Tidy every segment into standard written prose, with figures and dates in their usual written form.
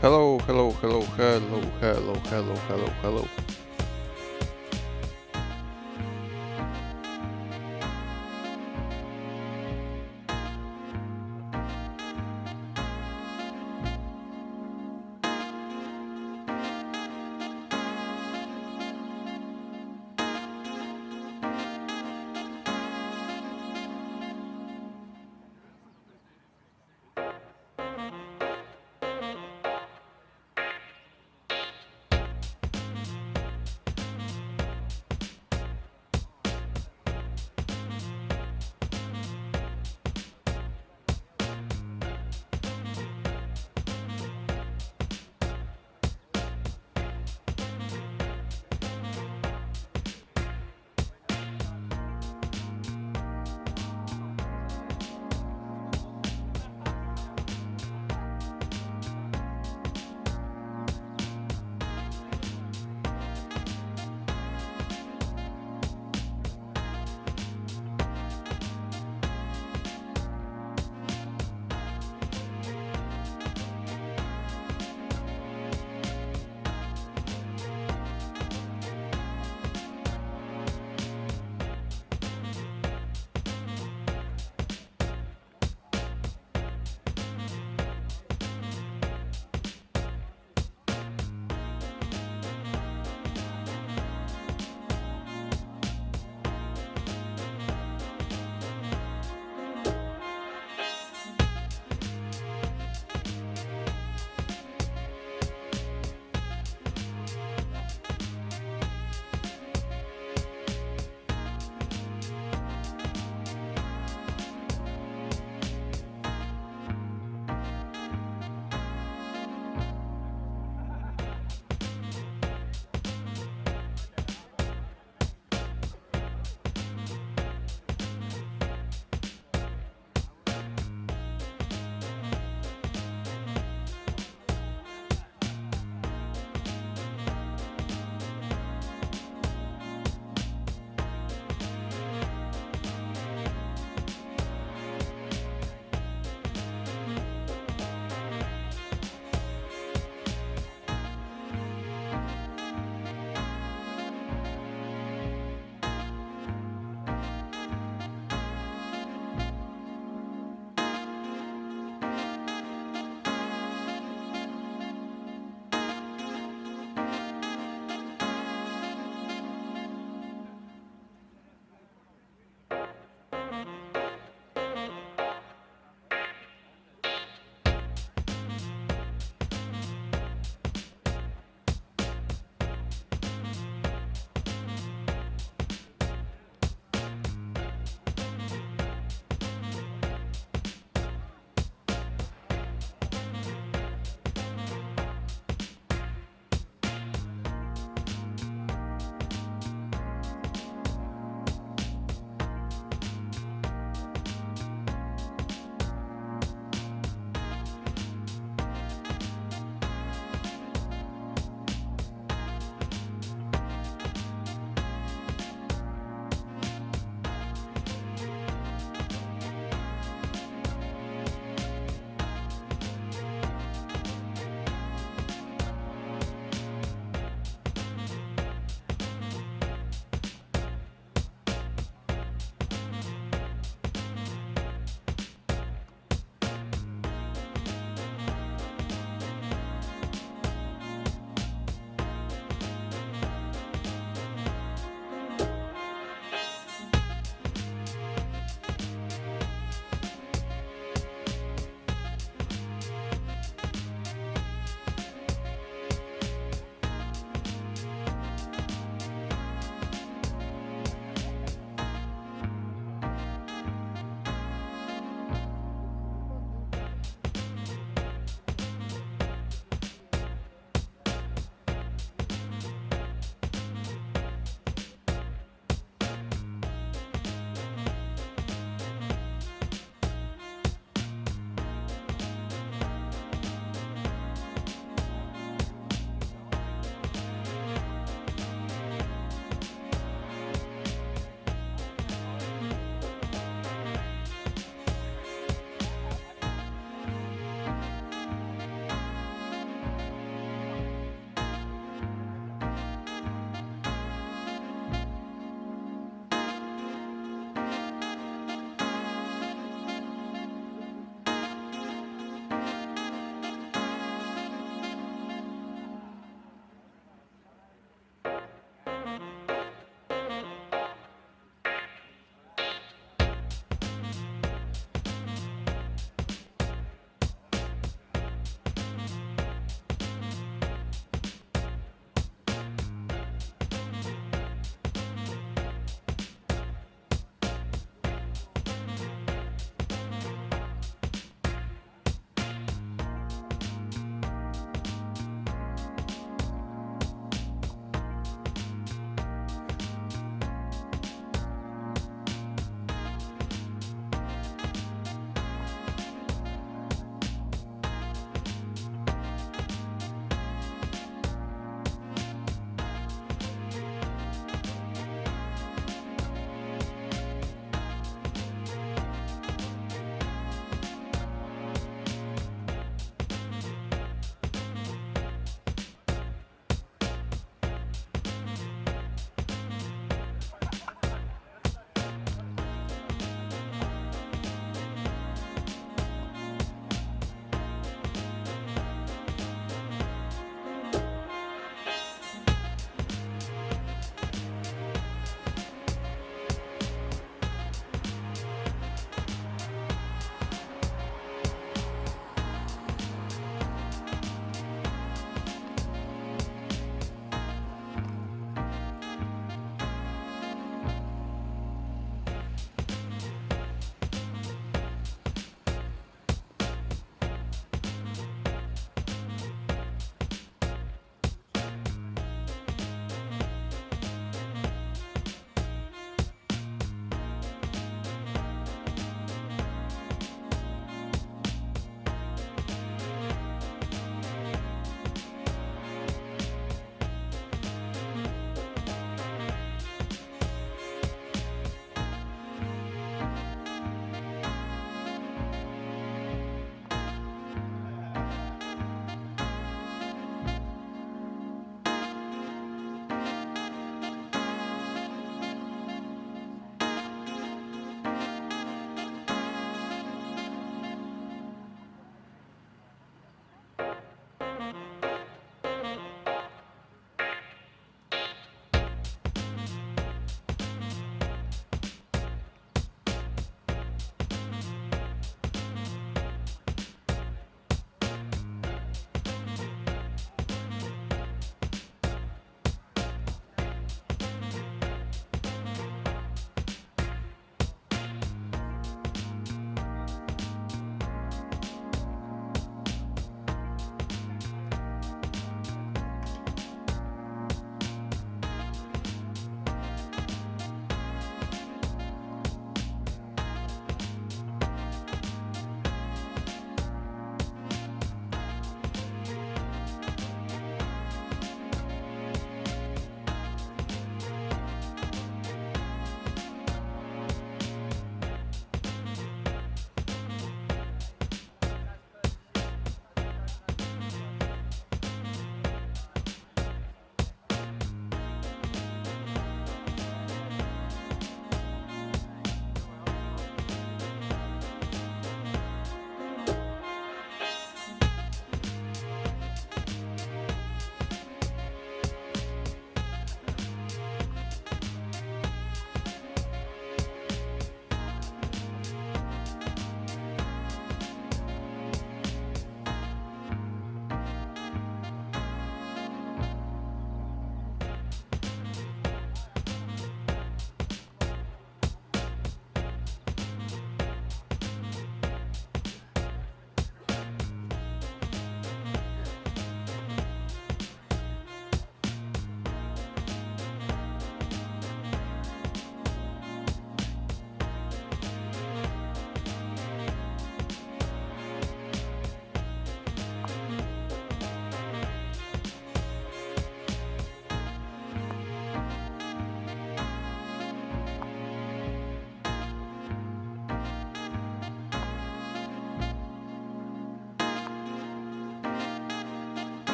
Hello, hello, hello, hello, hello, hello, hello, hello.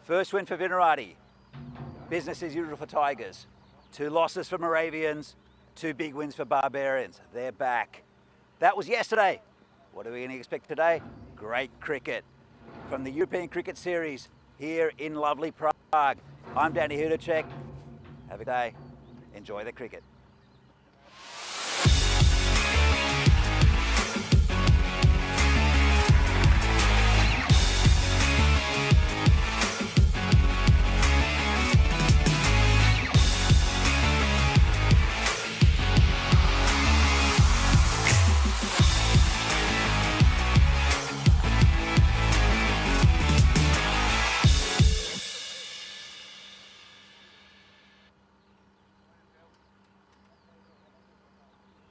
First win for Vinarati. Business as usual for Tigers. 2 losses for Moravians. 2 big wins for Barbarians. They're back. That was yesterday. What are we going to expect today? Great cricket. From the European Cricket Series here in lovely Prague. I'm Danny Czech. Have a good day. Enjoy the cricket.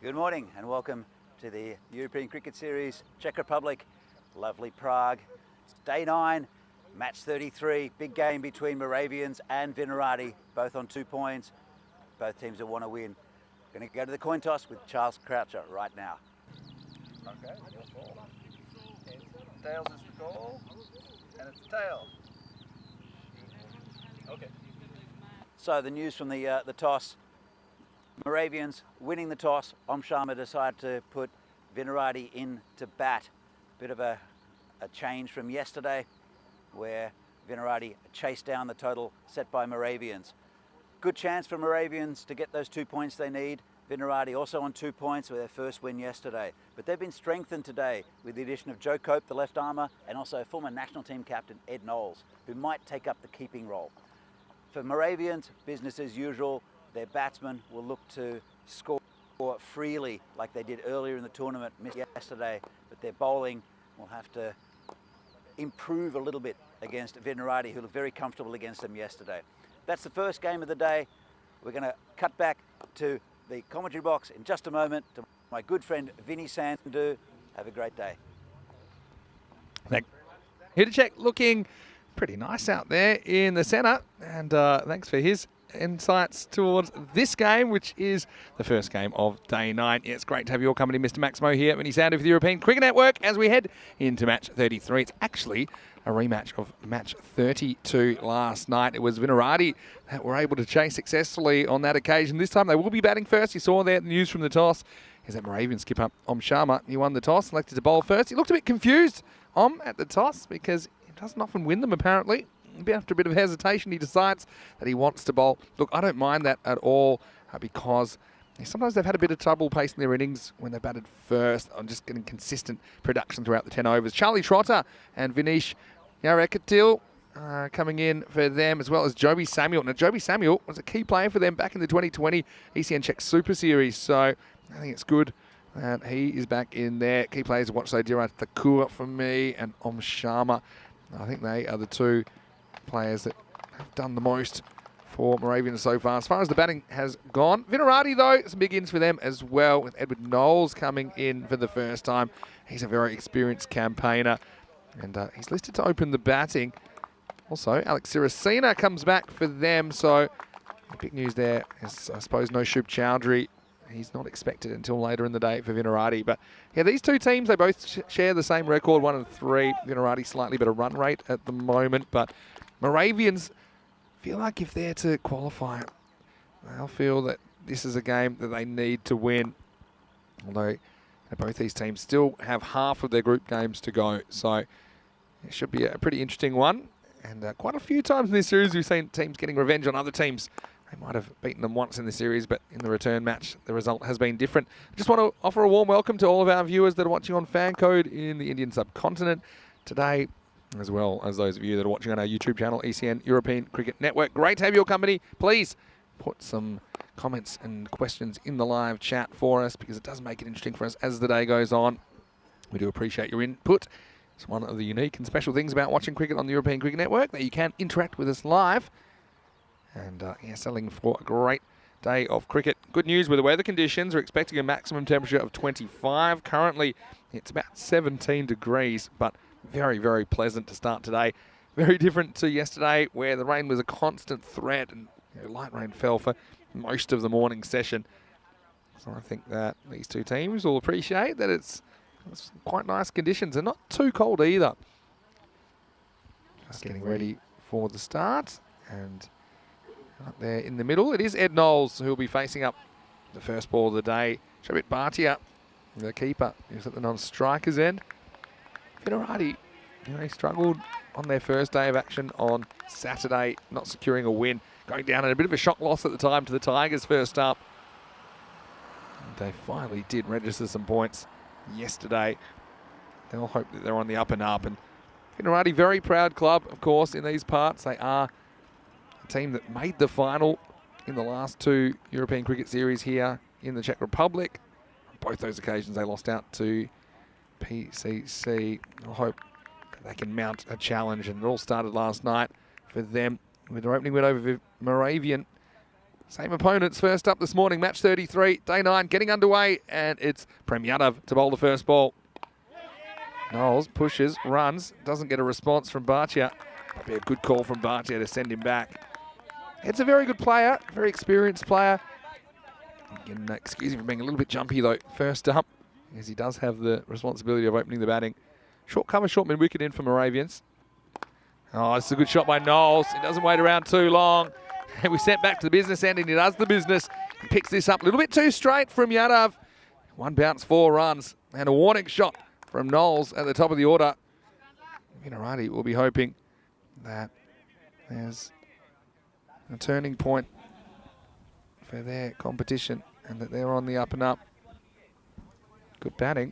Good morning and welcome to the European Cricket Series, Czech Republic, lovely Prague. It's day 9, match 33, big game between Moravians and Vinarati, both on 2 points. Both teams that want to win. Going to go to the coin toss with Charles Croucher right now. Okay, your call. Tails is the call, and it's tail. Okay. So the news from the toss. Moravians winning the toss. Sharma decided to put Vinarati in to bat. Bit of a change from yesterday where Vinarati chased down the total set by Moravians. Good chance for Moravians to get those 2 points they need. Vinarati also on 2 points with their first win yesterday. But they've been strengthened today with the addition of Joe Cope, the left armour, and also former national team captain Ed Knowles, who might take up the keeping role. For Moravians, business as usual. Their batsmen will look to score freely like they did earlier in the tournament, missed yesterday, but their bowling will have to improve a little bit against Vinarati, who looked very comfortable against them yesterday. That's the first game of the day. We're going to cut back to the commentary box in just a moment to my good friend Vinny Sandhu. Have a great day. Czech looking pretty nice out there in the centre, and thanks for his insights towards this game, which is the first game of day 9. Yeah, it's great to have your company, Mr. Maximo here, Vinny Sandhu for the European Cricket Network, as we head into match 33. It's actually a rematch of match 32 last night. It was Vinarati that were able to chase successfully on that occasion. This time they will be batting first. You saw there the news from the toss is that Moravian skipper Sharma, he won the toss, selected to bowl first. He looked a bit confused at the toss because he doesn't often win them apparently. After a bit of hesitation, he decides that he wants to bowl. Look, I don't mind that at all because sometimes they've had a bit of trouble pacing their innings when they batted first on just getting consistent production throughout the 10 overs. Charlie Trotter and Vinesh Yarekatil coming in for them, as well as Joby Samuel. Now, Joby Samuel was a key player for them back in the 2020 ECN Czech Super Series, so I think it's good that he is back in there. Key players to watch, though, Dirat Thakur for me and Sharma. I think they are the two players that have done the most for Moravians so far. As far as the batting has gone, Vinarati, though, some big ins for them as well, with Edward Knowles coming in for the first time. He's a very experienced campaigner, and he's listed to open the batting. Also, Alex Siracina comes back for them, so big news there is, I suppose, no Shub Chowdhury. He's not expected until later in the day for Vinarati. But yeah, these two teams, they both share the same record, 1-3. Vinarati slightly better run rate at the moment, but Moravians feel like if they're to qualify, they'll feel that this is a game that they need to win. Although both these teams still have half of their group games to go, so it should be a pretty interesting one. And quite a few times in this series, we've seen teams getting revenge on other teams. They might have beaten them once in the series, but in the return match, the result has been different. I just want to offer a warm welcome to all of our viewers that are watching on FanCode in the Indian subcontinent today, as well as those of you that are watching on our YouTube channel, ECN European Cricket Network. Great to have your company. Please put some comments and questions in the live chat for us, because it does make it interesting for us as the day goes on. We do appreciate your input. It's one of the unique and special things about watching cricket on the European Cricket Network, that you can interact with us live. And yeah, settling for a great day of cricket. Good news with the weather conditions. We're expecting a maximum temperature of 25. Currently, it's about 17 degrees, but very, very pleasant to start today. Very different to yesterday, where the rain was a constant threat, and light rain fell for most of the morning session. So I think that these two teams will appreciate that it's quite nice conditions and not too cold either. Just getting ready for the start. And right there in the middle, it is Ed Knowles who will be facing up the first ball of the day. Shabit Bhatia, the keeper, who's at the non-strikers end. Vinorati, he struggled on their first day of action on Saturday, not securing a win. Going down in a bit of a shock loss at the time to the Tigers first up. And they finally did register some points yesterday. They'll hope that they're on the up and up. And Vinorati, very proud club, of course, in these parts. They are a team that made the final in the last 2 European Cricket Series here in the Czech Republic. On both those occasions, they lost out to PCC. I hope that they can mount a challenge, and it all started last night for them with their opening win over Moravian. Same opponents first up this morning, match 33, day 9, getting underway, and it's Prem Yadav to bowl the first ball. Knowles pushes, runs, doesn't get a response from Bhatia. Probably a good call from Bhatia to send him back. It's a very good player, very experienced player. Again, excuse me for being a little bit jumpy though, first up, as he does have the responsibility of opening the batting. Short cover, short mid wicket in for Moravians. Oh, it's a good shot by Knowles. He doesn't wait around too long. And we sent back to the business end, and he does the business. He picks this up a little bit too straight from Yadav. 1 bounce, 4 runs, and a warning shot from Knowles at the top of the order. Vinorati will be hoping that there's a turning point for their competition and that they're on the up and up. Good batting.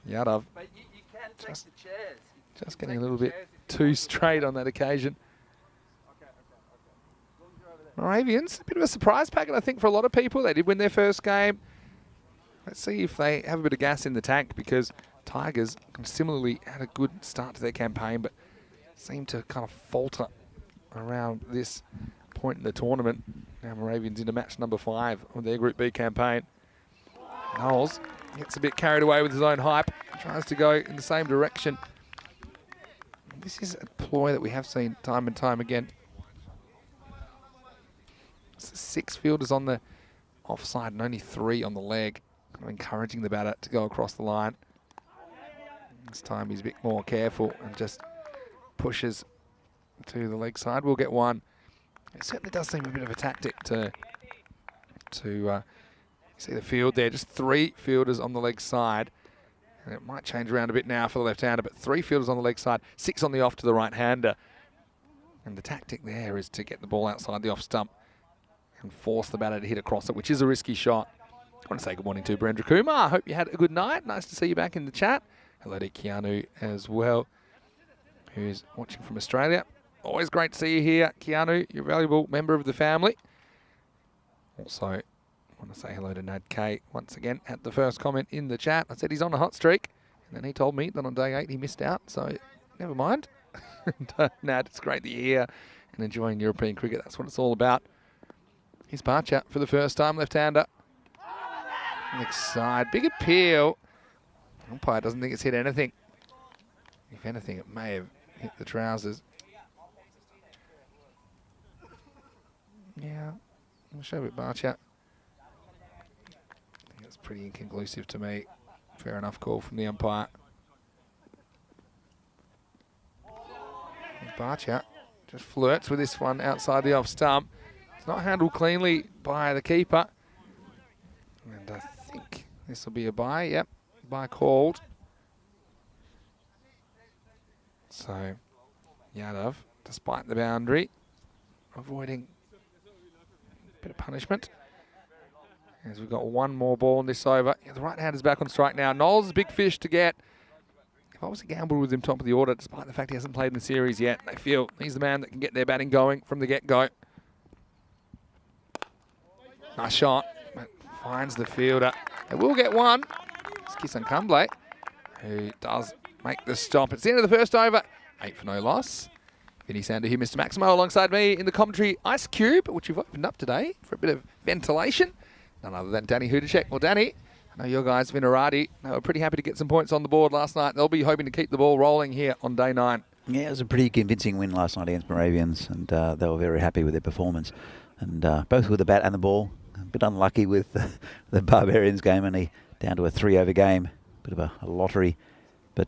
Yadav just getting a little bit too straight on that occasion. Moravians, a bit of a surprise packet, I think, for a lot of people. They did win their first game. Let's see if they have a bit of gas in the tank, because Tigers similarly had a good start to their campaign, but seem to kind of falter around this point in the tournament. Now Moravians into match number 5 of their Group B campaign. Knowles gets a bit carried away with his own hype, tries to go in the same direction. This is a ploy that we have seen time and time again. It's 6 fielders on the offside and only 3 on the leg, kind of encouraging the batter to go across the line. This time he's a bit more careful and just pushes to the leg side. We'll get 1. It certainly does seem a bit of a tactic to see the field there. Just 3 fielders on the leg side. And it might change around a bit now for the left-hander, but 3 fielders on the leg side, 6 on the off to the right-hander. And the tactic there is to get the ball outside the off stump and force the batter to hit across it, which is a risky shot. I want to say good morning to Brandra Kumar. I hope you had a good night. Nice to see you back in the chat. Hello to Keanu as well, who's watching from Australia. Always great to see you here, Keanu. You're a valuable member of the family. Also, I want to say hello to Nad K once again at the first comment in the chat. I said he's on a hot streak, and then he told me that on day 8 he missed out, so never mind. Nad, it's great that you're here and enjoying European cricket. That's what it's all about. Here's Bhatia for the first time, left-hander. Next side, big appeal. Umpire doesn't think it's hit anything. If anything, it may have hit the trousers. Yeah, I'll show it, Bhatia. I think it's pretty inconclusive to me. Fair enough call from the umpire. Bhatia just flirts with this one outside the off stump. It's not handled cleanly by the keeper. And I think this will be a bye. Yep, bye called. So Yadav, despite the boundary, avoiding a bit of punishment. As we've got 1 more ball in this over. Yeah, the right-hander's back on strike now. Knowles is a big fish to get. If I was a gamble with him top of the order, despite the fact he hasn't played in the series yet, they feel he's the man that can get their batting going from the get-go. Nice shot, but finds the fielder. They will get 1. It's Kisan Kumble, who does make the stop. It's the end of the first over. 8 for no loss. Vinny Sander here, Mr. Maximo, alongside me in the commentary Ice Cube, which we've opened up today for a bit of ventilation. None other than Danny Hudacek. Well, Danny, I know your guys, Vinorati, they were pretty happy to get some points on the board last night. They'll be hoping to keep the ball rolling here on day 9. Yeah, it was a pretty convincing win last night against Moravians, and they were very happy with their performance. And both with the bat and the ball. A bit unlucky with the Barbarians game, only down to a 3-over game. Bit of a lottery. But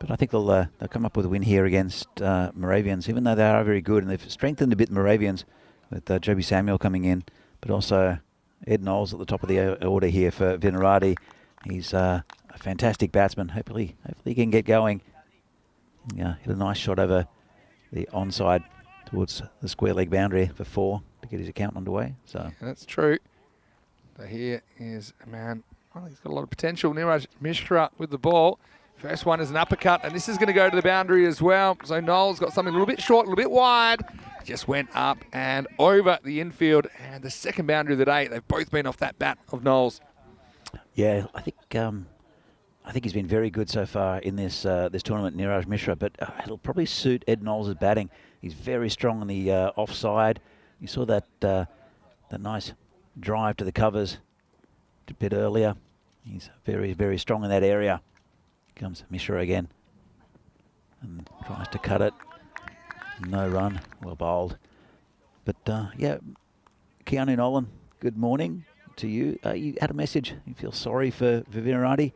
But I think they'll come up with a win here against Moravians, even though they are very good. And they've strengthened a bit Moravians with Joby Samuel coming in, but also Ed Knowles at the top of the order here for Venerati. He's a fantastic batsman. Hopefully he can get going. Yeah, hit a nice shot over the onside towards the square leg boundary for 4 to get his account underway. So yeah, that's true. So here is a man. Well, he's got a lot of potential. Niraj Mishra with the ball. First one is an uppercut, and this is going to go to the boundary as well. So Knowles got something a little bit short, a little bit wide. Just went up and over the infield. And the second boundary of the day, they've both been off that bat of Knowles. yeah, I think he's been very good so far in this this tournament, Niraj Mishra. But it'll probably suit Ed Knowles' batting. He's very strong on the offside. You saw that nice drive to the covers a bit earlier. He's very, very strong in that area. Comes Mishra again and tries to cut it. No run, well bowled. But yeah, Keanu Nolan, good morning to you. You had a message. You feel sorry for Venerati,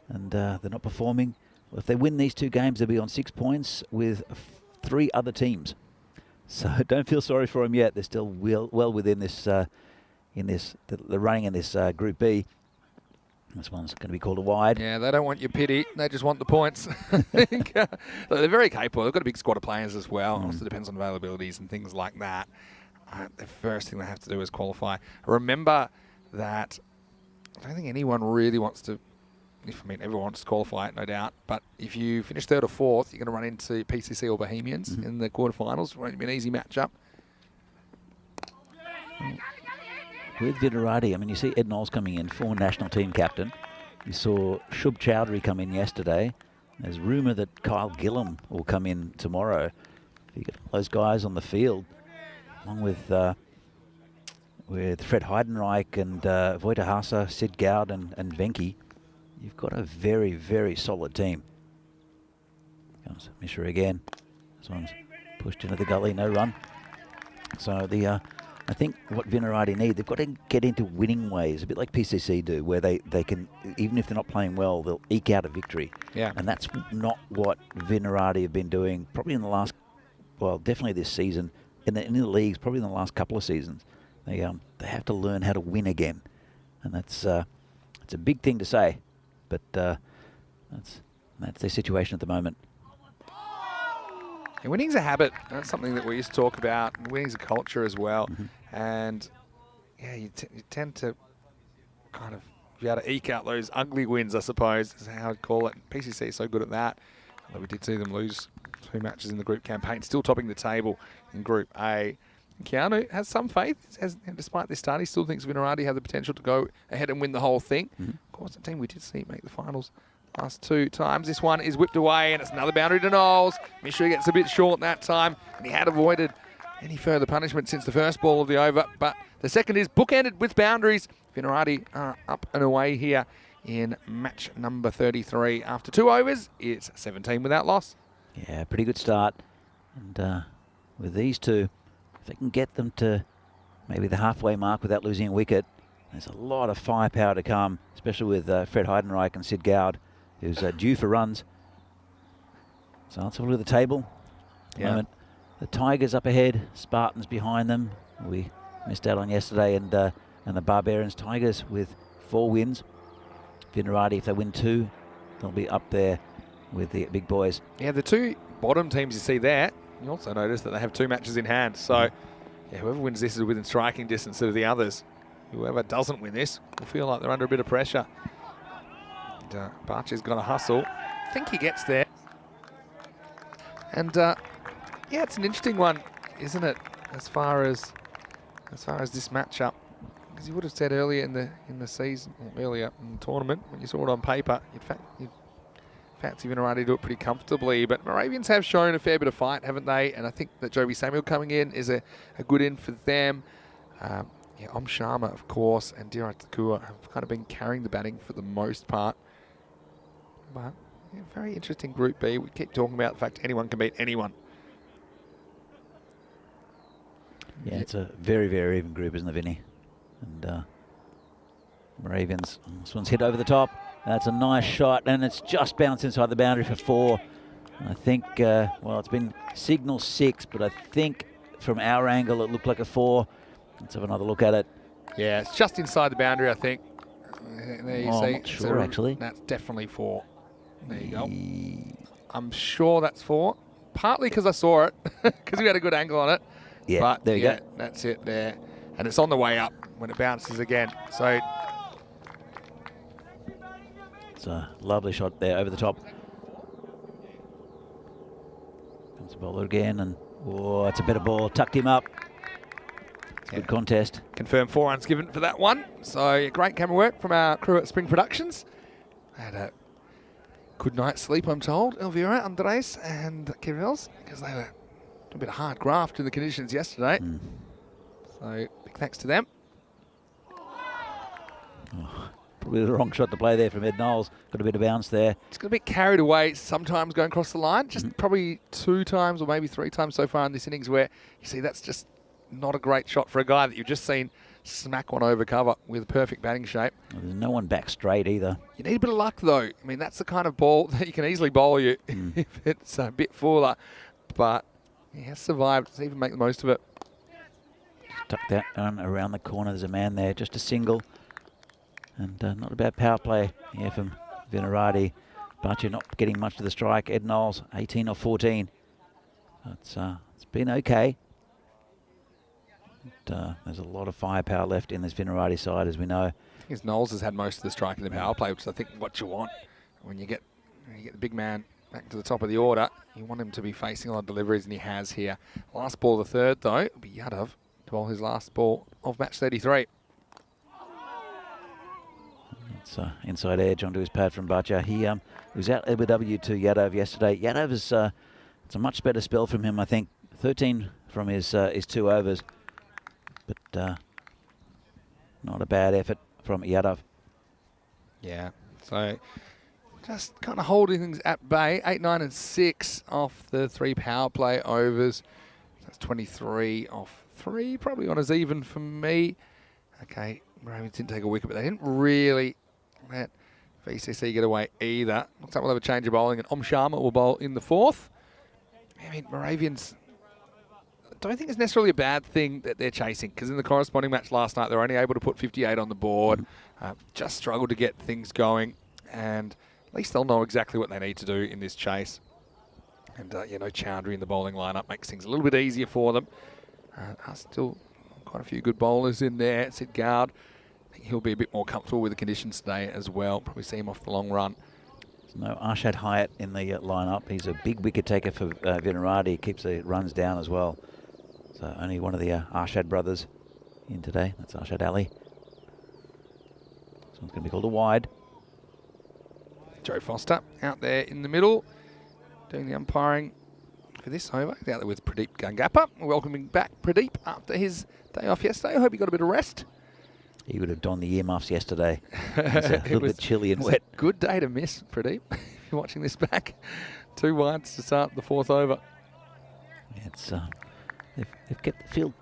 and they're not performing. Well, if they win these 2 games, they'll be on 6 points with 3 other teams. So don't feel sorry for them yet. They're still well within this the running in this Group B. This one's going to be called a wide. Yeah, they don't want your pity. They just want the points. I think, they're very capable. They've got a big squad of players as well. Also depends on availabilities and things like that. The first thing they have to do is qualify. Remember that I don't think anyone really wants to, everyone wants to qualify it, no doubt. But if you finish 3rd or 4th, you're going to run into PCC or Bohemians in the quarterfinals. It won't be an easy matchup. With Venerati, I mean, you see Ed Knowles coming in, former national team captain. You saw Shub Chowdhury come in yesterday. There's rumour that Kyle Gillam will come in tomorrow. If you get those guys on the field, along with Fred Heidenreich and Voita Hasa, Sid Goud and Venki, you've got a very, very solid team. Comes Mishra again. This one's pushed into the gully, no run. So I think what Venerati need, they've got to get into winning ways, a bit like PCC do, where they can, even if they're not playing well, they'll eke out a victory. Yeah. And that's not what Venerati have been doing, probably in the last, well, definitely this season, in the leagues, probably in the last couple of seasons. They have to learn how to win again. And it's a big thing to say, but that's their situation at the moment. Yeah, winning's a habit. That's something that we used to talk about. Winning's a culture as well. And yeah, you tend to kind of be able to eke out those ugly wins, I suppose, is how I'd call it. PCC is so good at that. Although we did see them lose 2 matches in the group campaign, still topping the table in Group A. Keanu has some faith. Despite this start, he still thinks Venerati have the potential to go ahead and win the whole thing. Of course, the team we did see make the finals last 2 times. This one is whipped away, and it's another boundary to Knowles. Mishra gets a bit short that time, and he had avoided any further punishment since the first ball of the over. But the second is bookended with boundaries. Venerati are up and away here in match number 33. After 2 overs, it's 17 without loss. Yeah, pretty good start. And with these 2, if they can get them to maybe the halfway mark without losing a wicket, there's a lot of firepower to come, especially with Fred Heidenreich and Sid Goud, who's due for runs. So let's have a look at the table. At the moment, the Tigers up ahead, Spartans behind them. We missed out on yesterday, and the Barbarians. Tigers with 4 wins. Venerati, if they win 2, they'll be up there with the big boys. Yeah, the 2 bottom teams you see there, you also notice that they have 2 matches in hand. So yeah, whoever wins this is within striking distance of the others. Whoever doesn't win this will feel like they're under a bit of pressure. And Barcher's got to hustle. I think he gets there. And yeah, it's an interesting one, isn't it? As far as this matchup, because you would have said earlier in the season, or earlier in the tournament, when you saw it on paper, you'd fancy Venerati do it pretty comfortably. But Moravians have shown a fair bit of fight, haven't they? And I think that Joby Samuel coming in is a good in for them. Yeah, Om Sharma, of course, and Dheeraj Thakur have kind of been carrying the batting for the most part. But yeah, very interesting Group B. We keep talking about the fact anyone can beat anyone. Yeah, it's a very, very even group, isn't it, Vinny? And Moravians, this one's hit over the top. That's a nice shot, and it's just bounced inside the boundary for 4. I think, well, it's been signal 6, but I think from our angle it looked like a 4. Let's have another look at it. Yeah, it's just inside the boundary, I think. There you see. I'm not sure, actually. That's definitely 4. There you go. I'm sure that's 4. Partly because I saw it, because we had a good angle on it. Yeah, but there you go. That's it there. And it's on the way up when it bounces again. So it's a lovely shot there over the top. Comes the bowler again, and oh, it's a better ball. Tucked him up. It's a good contest. Confirmed 4 runs given for that one. So great camera work from our crew at Spring Productions. Had a good night's sleep, I'm told. Elvira, Andres, and Kirils, because they were a bit of hard graft in the conditions yesterday. So big thanks to them. Oh, probably the wrong shot to play there from Ed Knowles. Got a bit of bounce there. It's got a bit carried away sometimes going across the line. Just probably 2 times or maybe 3 times so far in this innings where you see that's just not a great shot for a guy that you've just seen smack one over cover with perfect batting shape. Well, there's no one back straight either. You need a bit of luck though. I mean, that's the kind of ball that you can easily bowl you if it's a bit fuller. But he has survived. Let's even make the most of it. Tuck that one around the corner. There's a man there, just a single. And not a bad power play here from Vinarati. But you're not getting much to the strike. Ed Knowles, 18 or 14. It's been okay. But, there's a lot of firepower left in this Vinarati side, as we know. I think Knowles has had most of the strike in the power play, which is I think what you want. When you get the big man back to the top of the order, you want him to be facing a lot of deliveries, and he has here. Last ball of the third, though, will be Yadav to bowl his last ball of match 33. It's inside edge onto his pad from Bacha. He was out LBW to Yadav yesterday. Yadav is it's a much better spell from him, I think. 13 from his 2 overs. But not a bad effort from Yadav. Yeah, so just kind of holding things at bay. 8, 9 and 6 off the 3 power play overs. That's 23 off 3, probably on as even for me. Okay, Moravians didn't take a wicket, but they didn't really let VCC get away either. Looks like we'll have a change of bowling, and Om Sharma will bowl in the 4th. I mean, Moravians, I don't think it's necessarily a bad thing that they're chasing, because in the corresponding match last night, they were only able to put 58 on the board. Just struggled to get things going, and at least they'll know exactly what they need to do in this chase. And, you know, Chowdhury in the bowling lineup makes things a little bit easier for them. Still quite a few good bowlers in there. Sid Gard, I think he'll be a bit more comfortable with the conditions today as well. Probably see him off the long run. There's no Arshad Hyatt in the lineup. He's a big wicket taker for Vinarati. Keeps the runs down as well. So only one of the Arshad brothers in today. That's Arshad Ali. So it's going to be called a wide. Joe Foster out there in the middle, doing the umpiring for this over. He's out there with Pradeep Gangappa. Welcoming back Pradeep after his day off yesterday. I hope he got a bit of rest. He would have donned the earmuffs yesterday. It's a little bit chilly and wet. Good day to miss, Pradeep, if you're watching this back. 2 wides to start the 4th over. It's they've kept the field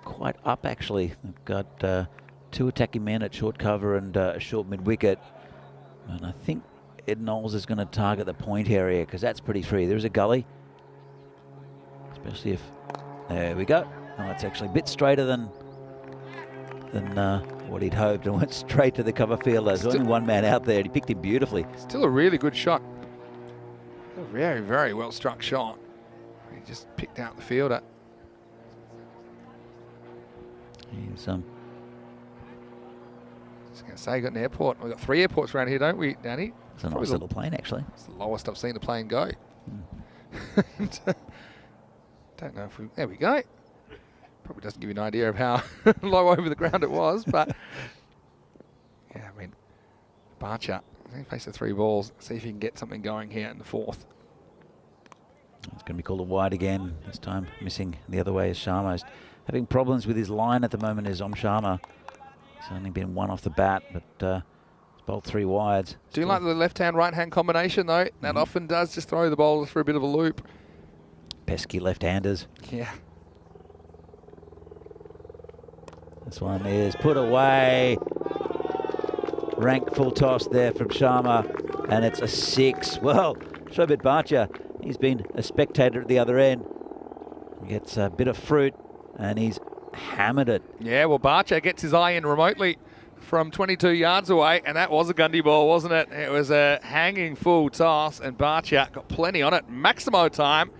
quite up, actually. They've got 2 attacking men at short cover and a short mid-wicket. And I think Ed Knowles is going to target the point area, because that's pretty free. There's a gully. Especially if... There we go. Oh, it's actually a bit straighter than what he'd hoped, and went straight to the cover fielder. There's only one man out there, and he picked him beautifully. Still a really good shot. A very, very well struck shot. He just picked out the fielder. He's I was going to say, got an airport. We've got 3 airports around here, don't we, Danny? It's a nice little plane, actually. It's the lowest I've seen a plane go. Don't know if we... There we go. Probably doesn't give you an idea of how low over the ground it was, but... Yeah, I mean, Barcher, he faced the 3 balls. See if he can get something going here in the 4th. It's going to be called a wide again. This time missing the other way is Sharma. He's having problems with his line at the moment is Om Sharma. He's only been 1 off the bat, but he's bowled 3 wides. Do you like the left-hand, right-hand combination, though? That often does just throw the bowlers for a bit of a loop. Pesky left-handers. Yeah. This one is put away. Rank full toss there from Sharma, and it's a 6. Well, Shobit Bacha He's been a spectator at the other end. He gets a bit of fruit, and he's hammered it. Yeah, well, Barcher gets his eye in remotely from 22 yards away, and that was a Gundy ball, wasn't it? It was a hanging full toss, and Barcher got plenty on it. Maximo time.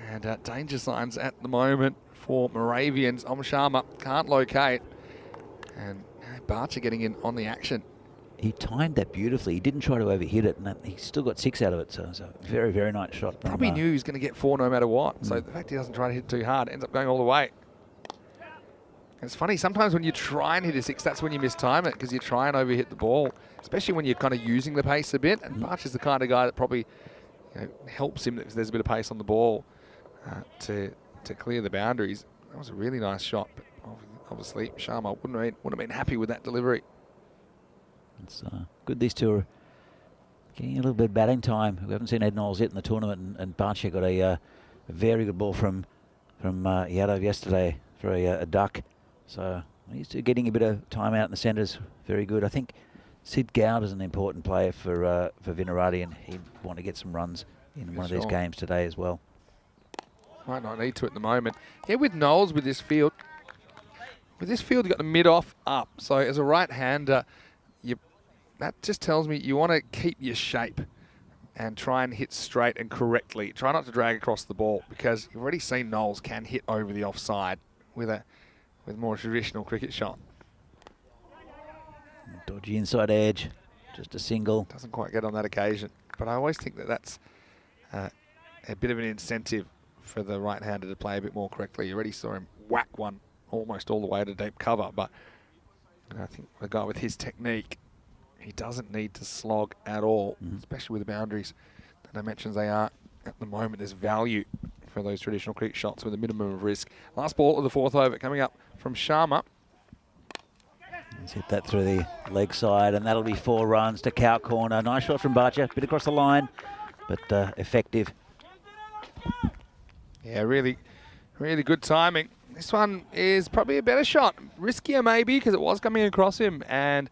And danger signs at the moment for Moravians. Sharma can't locate. And Barcher getting in on the action. He timed that beautifully. He didn't try to overhit it, and he still got 6 out of it. So it's a very, very nice shot. Probably knew he was going to get 4 no matter what. So the fact he doesn't try to hit too hard, ends up going all the way. And it's funny, sometimes when you try and hit a 6, that's when you mistime it, because you try and overhit the ball, especially when you're kind of using the pace a bit. And Barcher's the kind of guy that probably helps him if there's a bit of pace on the ball to clear the boundaries. That was a really nice shot, but obviously Sharma wouldn't have been happy with that delivery. It's good these two are getting a little bit of batting time. We haven't seen Ed Knowles yet in the tournament, and Barcher got a very good ball from Yadov yesterday for a duck. So he's getting a bit of time out in the centres. Very good. I think Sid Gowd is an important player for Vinarati, and he'd want to get some runs in one of these games today as well. Might not need to at the moment. Yeah, with Knowles with this field, you've got the mid-off up. So as a right-hander, that just tells me you want to keep your shape and try and hit straight and correctly. Try not to drag across the ball, because you've already seen Knowles can hit over the offside with more traditional cricket shot. Dodgy inside edge, just a single. Doesn't quite get on that occasion. But I always think that that's a bit of an incentive for the right-hander to play a bit more correctly. You already saw him whack one almost all the way to deep cover, but I think the guy with his technique, he doesn't need to slog at all, especially with the boundaries, the dimensions they are at the moment. There's value for those traditional cricket shots with a minimum of risk. Last ball of the 4th over coming up from Sharma. He's hit that through the leg side, and that'll be 4 runs to cow corner. Nice shot from Barcher, bit across the line, but effective. Yeah, really, really good timing. This one is probably a better shot. Riskier maybe, because it was coming across him, and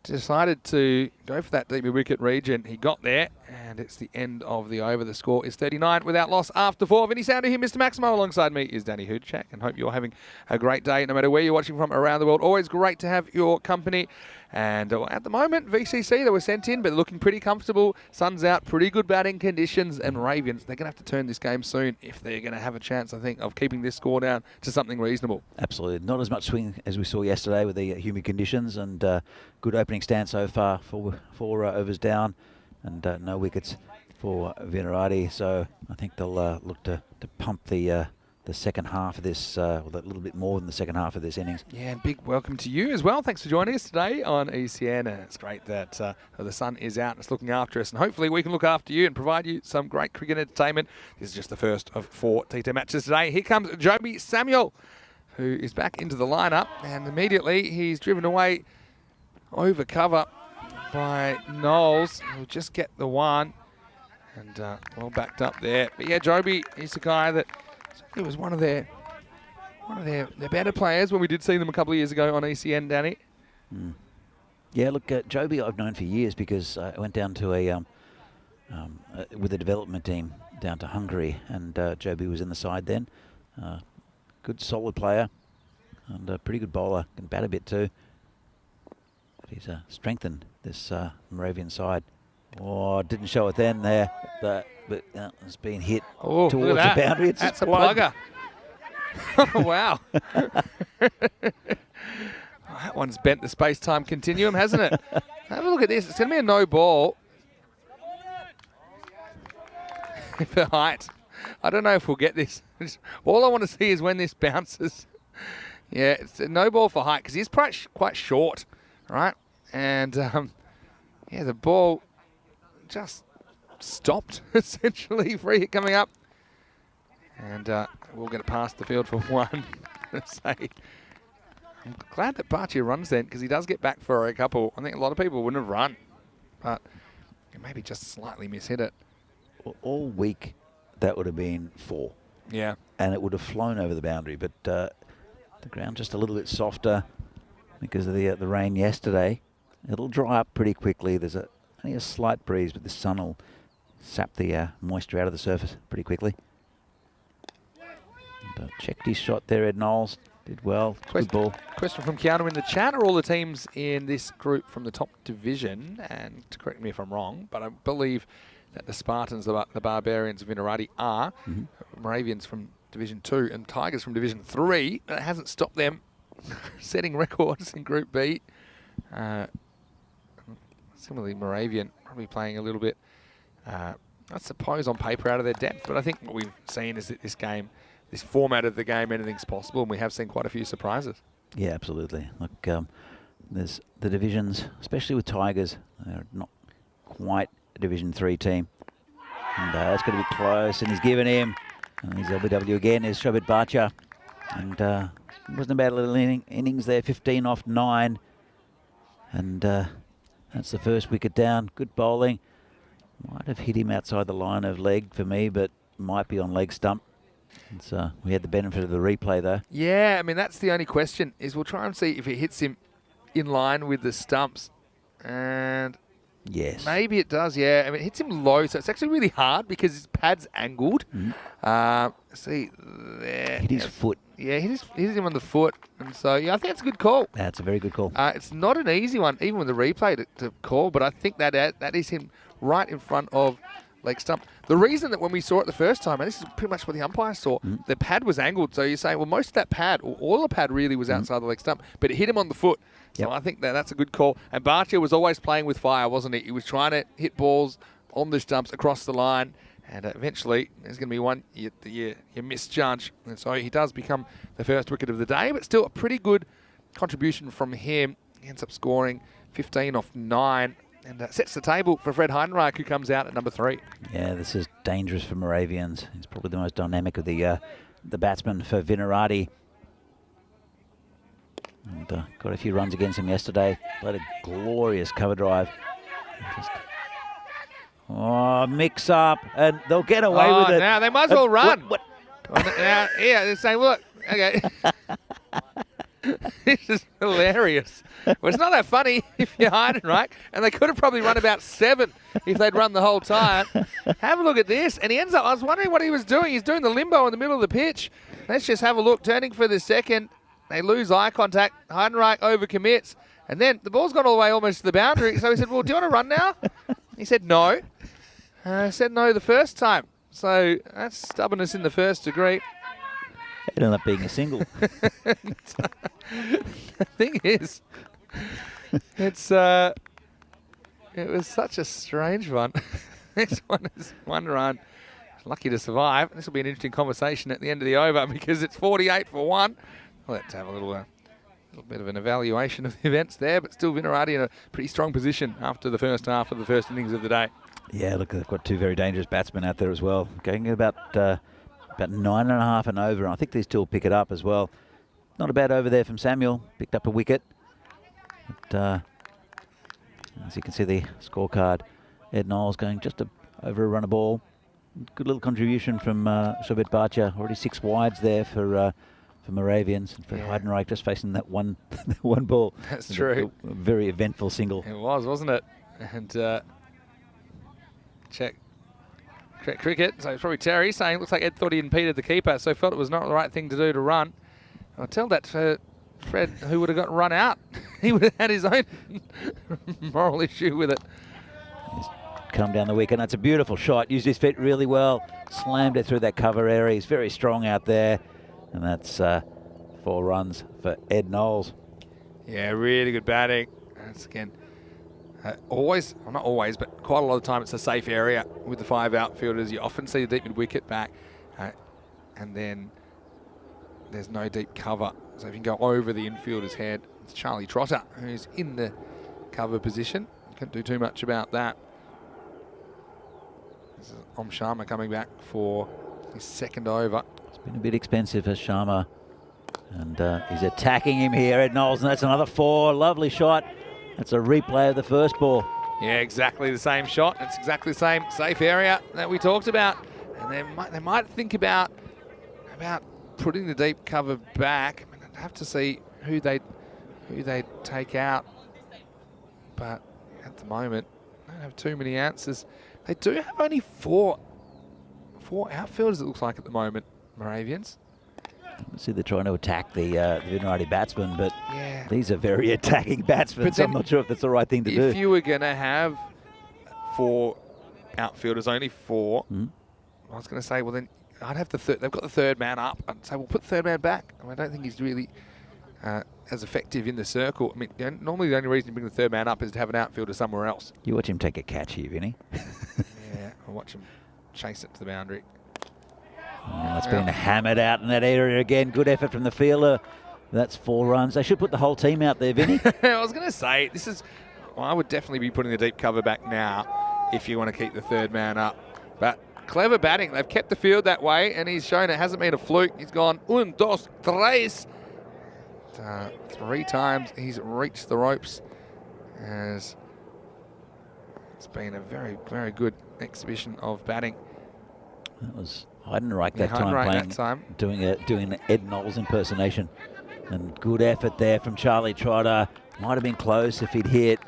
decided to go for that deep wicket region. He got there, and it's the end of the over. The score is 39 without loss after 4. Any sound to hear, Mr. Maximo. Alongside me is Danny Hoodchak, and hope you're having a great day no matter where you're watching from around the world. Always great to have your company. And at the moment, VCC, they were sent in, but looking pretty comfortable. Sun's out, pretty good batting conditions, and Moravians, they're going to have to turn this game soon if they're going to have a chance, I think, of keeping this score down to something reasonable. Absolutely. Not as much swing as we saw yesterday with the humid conditions, and good opening stand so far, 4 overs down, and no wickets for Vinarati. So I think they'll look to pump the second half of this, or a little bit more than the second half of this innings. Yeah, and big welcome to you as well. Thanks for joining us today on ECN. And it's great that the sun is out and it's looking after us. And hopefully we can look after you and provide you some great cricket entertainment. This is just the first of 4 T10 matches today. Here comes Joby Samuel, who is back into the lineup. And immediately he's driven away over cover by Knowles, who'll just get the one. And well backed up there. But yeah, Joby is the guy that it was one of their better players when we did see them a couple of years ago on ECN, Danny. Yeah, look, Joby I've known for years, because I went down to with a development team down to Hungary, and Joby was in the side then. Good, solid player, and a pretty good bowler. Can bat a bit too. But he's strengthened this Moravian side. Oh, didn't show it then there, but it's been hit towards the boundary. It's That's just a plugger. Oh, wow. That one's bent the space-time continuum, hasn't it? Have a look at this. It's going to be a no ball. For height. I don't know if we'll get this. All I want to see is when this bounces. Yeah, it's a no ball for height, because he's quite short, right? And, yeah, the ball just stopped, essentially. Free hit coming up. And we'll get it past the field for 1. I'm glad that Barcher runs then, because he does get back for a couple. I think a lot of people wouldn't have run, but maybe just slightly mishit it. All week, that would have been 4. Yeah. And it would have flown over the boundary, but the ground just a little bit softer because of the rain yesterday. It'll dry up pretty quickly. There's only a slight breeze, but the sun will sap the moisture out of the surface pretty quickly. And, checked his shot there, Ed Knowles. Did well. Good ball. Question from Keanu in the chat. Are all the teams in this group from the top division? And correct me if I'm wrong, but I believe that the Spartans, the Barbarians, Vinarati are. Moravians from Division 2 and Tigers from Division 3. That hasn't stopped them setting records in Group B. Similarly, Moravian probably playing a little bit, I suppose, on paper out of their depth. But I think what we've seen is that this format of the game, anything's possible, and we have seen quite a few surprises. Yeah, absolutely. Look, there's the divisions, especially with Tigers, they're not quite a Division 3 team. And that's going to be close, and he's given him. And he's LBW again, is Shobit Bacha. And wasn't a bad little innings there, 15 off 9. And that's the first wicket down. Good bowling. Might have hit him outside the line of leg for me, but might be on leg stump. And, we had the benefit of the replay though. Yeah, I mean, that's the only question, is we'll try and see if it hits him in line with the stumps. And yes, maybe it does, yeah. I mean, it hits him low, so it's actually really hard because his pad's angled. See, there. Hit his foot. Yeah, hit him on the foot. And so, yeah, I think it's a good call. That's a very good call. It's not an easy one, even with the replay to call, but I think that is him right in front of leg stump. The reason that when we saw it the first time, and this is pretty much what the umpire saw, the pad was angled. So you're saying, well, most of that pad, or all the pad really was outside the leg stump, but it hit him on the foot. So I think that's a good call. And Barcher was always playing with fire, wasn't he? He was trying to hit balls on the stumps across the line. And eventually, there's going to be one you misjudge. And so he does become the first wicket of the day, but still a pretty good contribution from him. He ends up scoring 15 off 9 and sets the table for Fred Heidenreich, who comes out at number 3. Yeah, this is dangerous for Moravians. He's probably the most dynamic of the batsmen for Vinarati. And got a few runs against him yesterday. Played a glorious cover drive. Mix up, and they'll get away with it. Now they might as well run. What? Now, yeah, they're saying, look, okay. This is hilarious. Well, it's not that funny if you're hiding, right? And they could have probably run about 7 if they'd run the whole time. Have a look at this. And he ends up, I was wondering what he was doing. He's doing the limbo in the middle of the pitch. Let's just have a look. Turning for the second. They lose eye contact. Heidenreich overcommits. And then the ball's gone all the way almost to the boundary. So he said, well, do you want to run now? He said no. I said no the first time. So that's stubbornness in the first degree. It ended up being a single. The thing is, it was such a strange one. Next one is 1 run. Lucky to survive. This will be an interesting conversation at the end of the over because it's 48 for 1. Let's have a little bit of an evaluation of the events there, but still Vinarati in a pretty strong position after the first half of the first innings of the day. Yeah, look, they've got 2 very dangerous batsmen out there as well. Going at about 9.5 and over. I think they still pick it up as well. Not a bad over there from Samuel. Picked up a wicket. But, as you can see the scorecard, Ed Knowles going just over a run of ball. Good little contribution from Shobit Bacha. Already 6 wides there for Moravians. And for Heidenreich just facing that one ball. That's true. A very eventful single. It was, wasn't it? And Czech cricket. So it's probably Terry saying, looks like Ed thought he impeded the keeper, so felt it was not the right thing to do to run. I'll tell that to Fred, who would have got run out. He would have had his own moral issue with it. He's come down the wicket. That's a beautiful shot. Used his feet really well. Slammed it through that cover area. He's very strong out there. And that's 4 runs for Ed Knowles. Yeah, really good batting. That's again, always, well not always, but quite a lot of the time it's a safe area with the 5 outfielders. You often see the deep mid wicket back, and then there's no deep cover. So if you can go over the infielder's head, it's Charlie Trotter who's in the cover position. Can't do too much about that. This is Om Sharma coming back for his second over. It's been a bit expensive for Sharma. And he's attacking him here, Ed Knowles, and that's another 4. Lovely shot. That's a replay of the first ball. Yeah, exactly the same shot. It's exactly the same safe area that we talked about. And they might think about putting the deep cover back. I mean, I'd have to see who they take out. But at the moment, I don't have too many answers. They do have only four outfielders, it looks like, at the moment, Moravians. See, they're trying to attack the Vinrati batsmen, but Yeah. these are very attacking batsmen, But so I'm then not sure if that's the right thing to do. If you were going to have 4 outfielders, only 4, I was going to say, well, then I'd have the third. They've got the third man up. I'd say, well, put the third man back. I don't think he's really as effective in the circle. I mean, normally the only reason you bring the third man up is to have an outfielder somewhere else. You watch him take a catch here, Vinny. Yeah, I'll watch him chase it to the boundary. It's been hammered out in that area again. Good effort from the fielder. That's 4 runs. They should put the whole team out there, Vinny. I was going to say, this is... Well, I would definitely be putting the deep cover back now if you want to keep the third man up. But clever batting. They've kept the field that way, and he's shown it hasn't been a fluke. He's gone 1, 2, 3. 3 times he's reached the ropes. As it's been a very, very good exhibition of batting. That was Heidenreich that Heidenreich time doing an Ed Knowles impersonation. And good effort there from Charlie Trotter. Might have been close if he'd hit.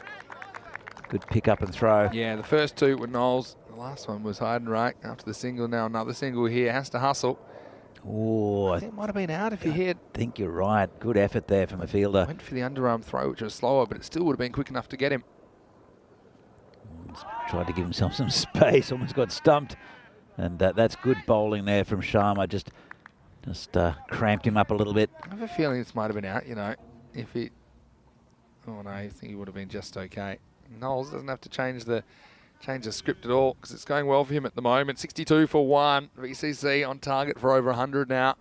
Good pick up and throw. Yeah, the first 2 were Knowles. The last one was Heidenreich. After the single, now another single here. Has to hustle. Oh, I think it might have been out if he hit. I think you're right. Good effort there from a fielder. Went for the underarm throw, which was slower, but it still would have been quick enough to get him. Tried to give himself some space. Almost got stumped. And that's good bowling there from Sharma. Just cramped him up a little bit. I have a feeling this might have been out, you know, if it... Oh, no, I think he would have been just okay. Knowles doesn't have to change the script at all because it's going well for him at the moment. 62 for 1. VCC on target for over 100 now.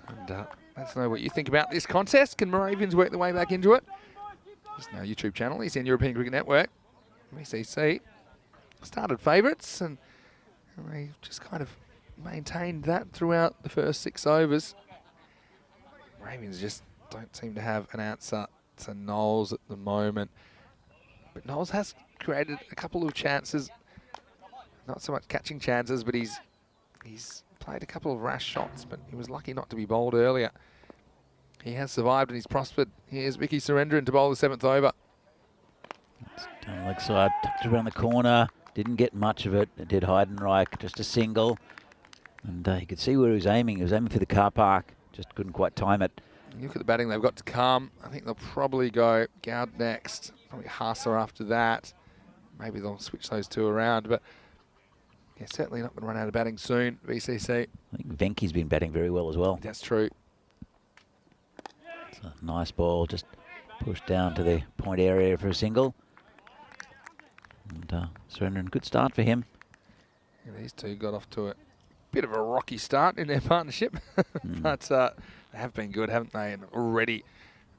And let us know what you think about this contest. Can Moravians work their way back into it? There's no YouTube channel. He's in European Cricket Network. VCC started favourites and they just kind of maintained that throughout the first 6 overs. Moravians just don't seem to have an answer to Knowles at the moment. But Knowles has created a couple of chances. Not so much catching chances, but he's played a couple of rash shots, but he was lucky not to be bowled earlier. He has survived and he's prospered. Here's Vicky Surendran to bowl the 7th over. Down the leg side, tucked around the corner. Didn't get much of it. It did Heidenreich, just a single. And you could see where he was aiming. He was aiming for the car park. Just couldn't quite time it. You look at the batting they've got to come. I think they'll probably go Goud next. Probably Haasser after that. Maybe they'll switch those 2 around. But yeah, certainly not going to run out of batting soon, VCC. I think Venky's been batting very well as well. That's true. It's a nice ball. Just pushed down to the point area for a single. And Surendran, good start for him. Yeah, these 2 got off to a bit of a rocky start in their partnership. But they have been good, haven't they? And already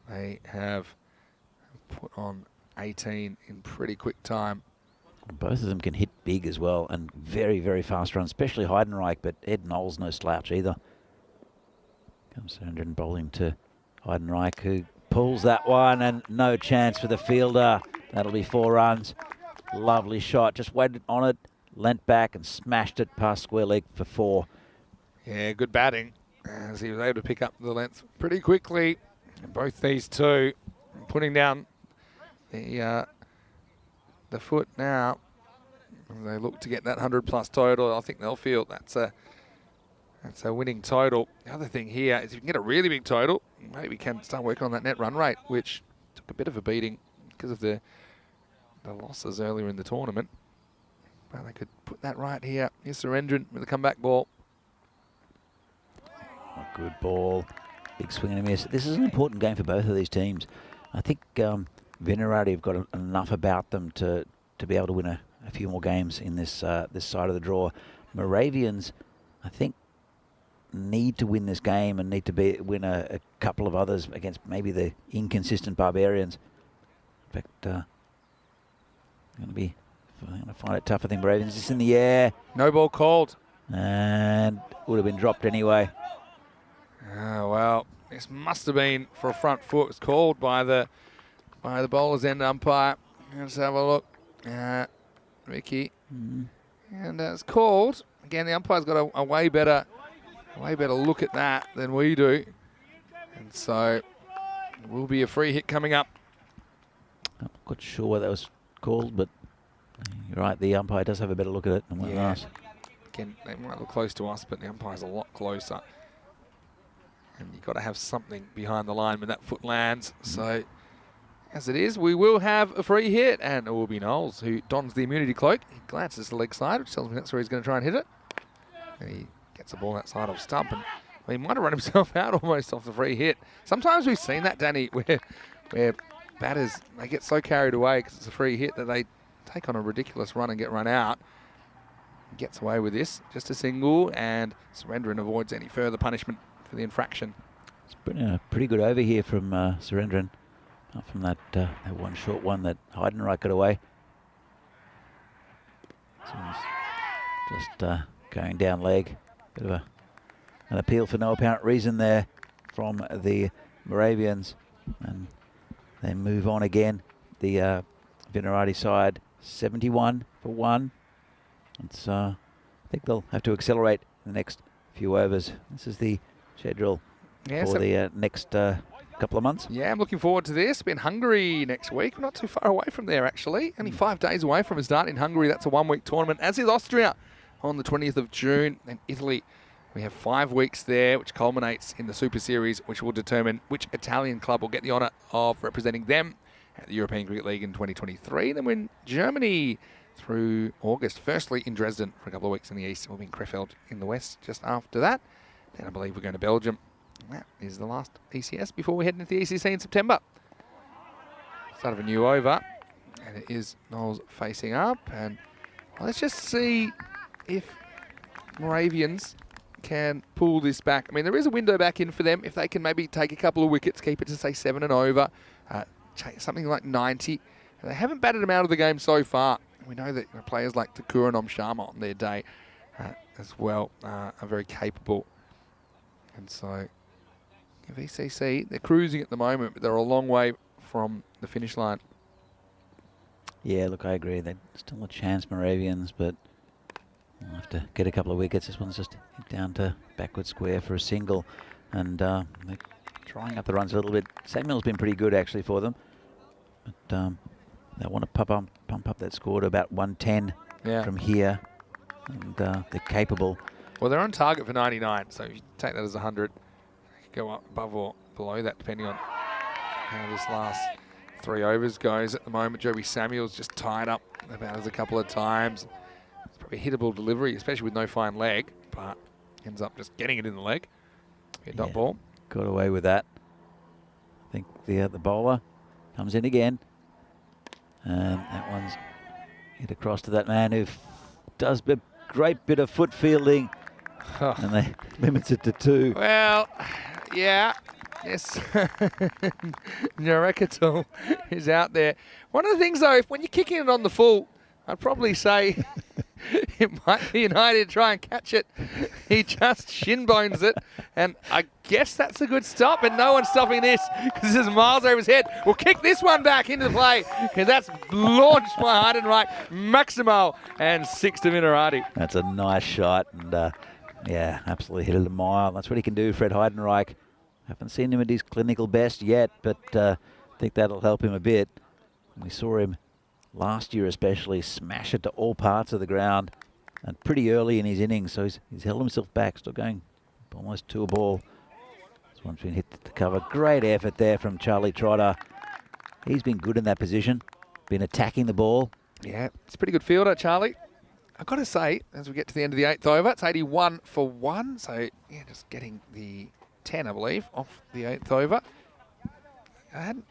they have put on 18 in pretty quick time. Both of them can hit big as well and very, very fast runs, especially Heidenreich, but Ed Knowles no slouch either. Comes Surendran bowling to Heidenreich, who pulls that one and no chance for the fielder. That'll be 4 runs. Lovely shot, just waited on it, leant back and smashed it past square leg for 4. Yeah, good batting as he was able to pick up the length pretty quickly. And both these 2 putting down the foot now. And they look to get that 100+ total. I think they'll feel that's a winning total. The other thing here is if you can get a really big total, maybe we can start working on that net run rate, which took a bit of a beating because of the losses earlier in the tournament. But they could put that right here. Here's Surendran with a comeback ball. A good ball. Big swing and a miss. This is an important game for both of these teams. I think Vinrati have got enough about them to be able to win a few more games in this this side of the draw. Moravians, I think, need to win this game and need to win a couple of others against maybe the inconsistent Barbarians. In fact, I'm going to find it tough. I think Moravians is in the air. No ball called. And would have been dropped anyway. Oh, well, this must have been for a front foot. It was called by the bowler's end umpire. Let's have a look. Ricky. And it's called. Again, the umpire's got a way better look at that than we do. And so it will be a free hit coming up. I'm not quite sure what that was called, but You're right, the umpire does have a better look at it than what last. Again, they might look close to us, but the umpire's a lot closer. And you've got to have something behind the line when that foot lands. So, as it is, we will have a free hit, and it will be Knowles who dons the immunity cloak. He glances to the leg side, which tells me that's where he's going to try and hit it. And he gets the ball outside of stump, and he might have run himself out almost off the free hit. Sometimes we've seen that, Danny, where batters, they get so carried away because it's a free hit that they take on a ridiculous run and get run out. Gets away with this, just a single, and Surendran avoids any further punishment for the infraction. It's been a pretty good over here from Surendran, apart from that one short one that Heidenreich got away. So he's just going down leg. Bit of an appeal for no apparent reason there from the Moravians, and they move on again. The Venerati side, 71 for 1. It's, I think they'll have to accelerate in the next few overs. This is the schedule for the next couple of months. Yeah, I'm looking forward to this. Be in Hungary next week. We're not too far away from there, actually. Only 5 days away from a start in Hungary. That's a 1-week tournament, as is Austria on the 20th of June. And Italy, we have 5 weeks there, which culminates in the Super Series, which will determine which Italian club will get the honour of representing them at the European Cricket League in 2023. Then we're in Germany through August. Firstly in Dresden for a couple of weeks in the east. We'll be in Krefeld in the west just after that. Then I believe we're going to Belgium. That is the last ECS before we head into the ECC in September. Start of a new over. And it is Knowles facing up. And let's just see if Moravians can pull this back. I mean, there is a window back in for them. If they can maybe take a couple of wickets, keep it to, say, 7 and over. Something like 90. And they haven't batted them out of the game so far. We know that players like Takura and Sharma on their day as well are very capable. And so, VCC, they're cruising at the moment, but they're a long way from the finish line. Yeah, look, I agree. They're still a chance, Moravians, but they'll have to get a couple of wickets. This one's just down to backward square for a single. And they're trying up the runs a little bit. Samuel's been pretty good, actually, for them. But they want to pump up that score to about 110 from here. And they're capable. Well, they're on target for 99, so if you take that as 100, they could go up above or below that, depending on how this last 3 overs goes. At the moment, Joby Samuel's just tied up about as a couple of times. It's probably a hittable delivery, especially with no fine leg, but ends up just getting it in the leg. Dot ball. Got away with that. I think the bowler comes in again. And that one's hit across to that man who does a great bit of foot fielding. And they limits it to 2. Well, yeah. Yes. Narekatul is out there. One of the things, though, when you're kicking it on the full, I'd probably say it might be an idea to try and catch it. He just shin bones it, and I guess that's a good stop, and no one's stopping this because this is miles over his head. We'll kick this one back into the play because that's launched by Heidenreich, Maximo, and 6 to Minerati. That's a nice shot, and yeah, absolutely hit it a mile. That's what he can do, Fred Heidenreich. Haven't seen him at his clinical best yet, but I think that'll help him a bit. We saw him last year especially smash it to all parts of the ground and pretty early in his innings, so he's held himself back, still going almost to a ball. This one's been hit to cover. Great effort there from Charlie Trotter. He's been good in that position, been attacking the ball. Yeah, it's a pretty good fielder, Charlie. I've got to say, as we get to the end of the 8th over, it's 81 for 1, so yeah, just getting the 10, I believe, off the 8th over.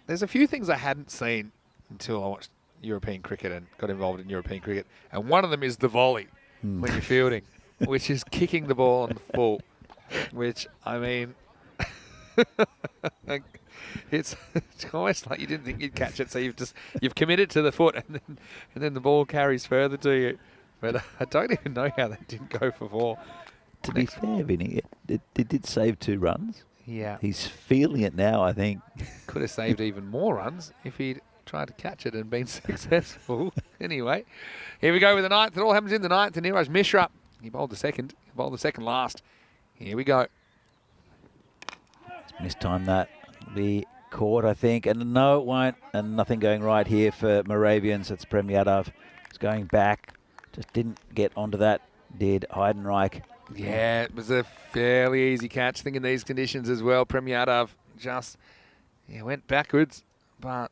There's a few things I hadn't seen until I watched European cricket and got involved in European cricket, and one of them is the volley when you're fielding, which is kicking the ball on the full, which, I mean, it's almost like you didn't think you'd catch it, so you've committed to the foot, and then the ball carries further to you. But I don't even know how that didn't go for 4. To be fair, Vinny, it did save 2 runs. Yeah. He's feeling it now, I think. Could have saved even more runs if he'd tried to catch it and been successful. Anyway, here we go with the 9th. It all happens in the 9th. And Neeraj Mishra, he bowled the second. He bowled the second last. Here we go. Mistimed that. It'll be caught, I think. And no, it won't. And nothing going right here for Moravians. It's Prem Yadav It's going back. Just didn't get onto that. Did Heidenreich. Yeah, it was a fairly easy catch. I think in these conditions as well, Premyatov just went backwards, but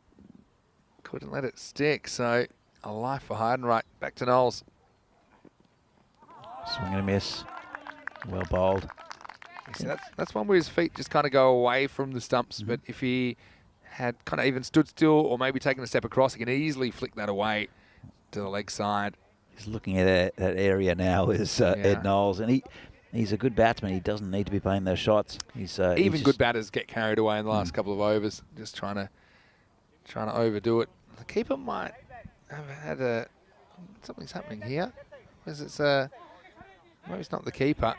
couldn't let it stick. So a life for Heidenreich. Back to Knowles. Swing and a miss. Well bowled. See, that's one where his feet just kind of go away from the stumps, but if he had kind of even stood still or maybe taken a step across, he can easily flick that away to the leg side. He's looking at that area now is Ed Knowles, and he's a good batsman. He doesn't need to be playing those shots. Even good batters get carried away in the last couple of overs, just trying to overdo it. The keeper might have had something's happening here. Maybe it's not the keeper.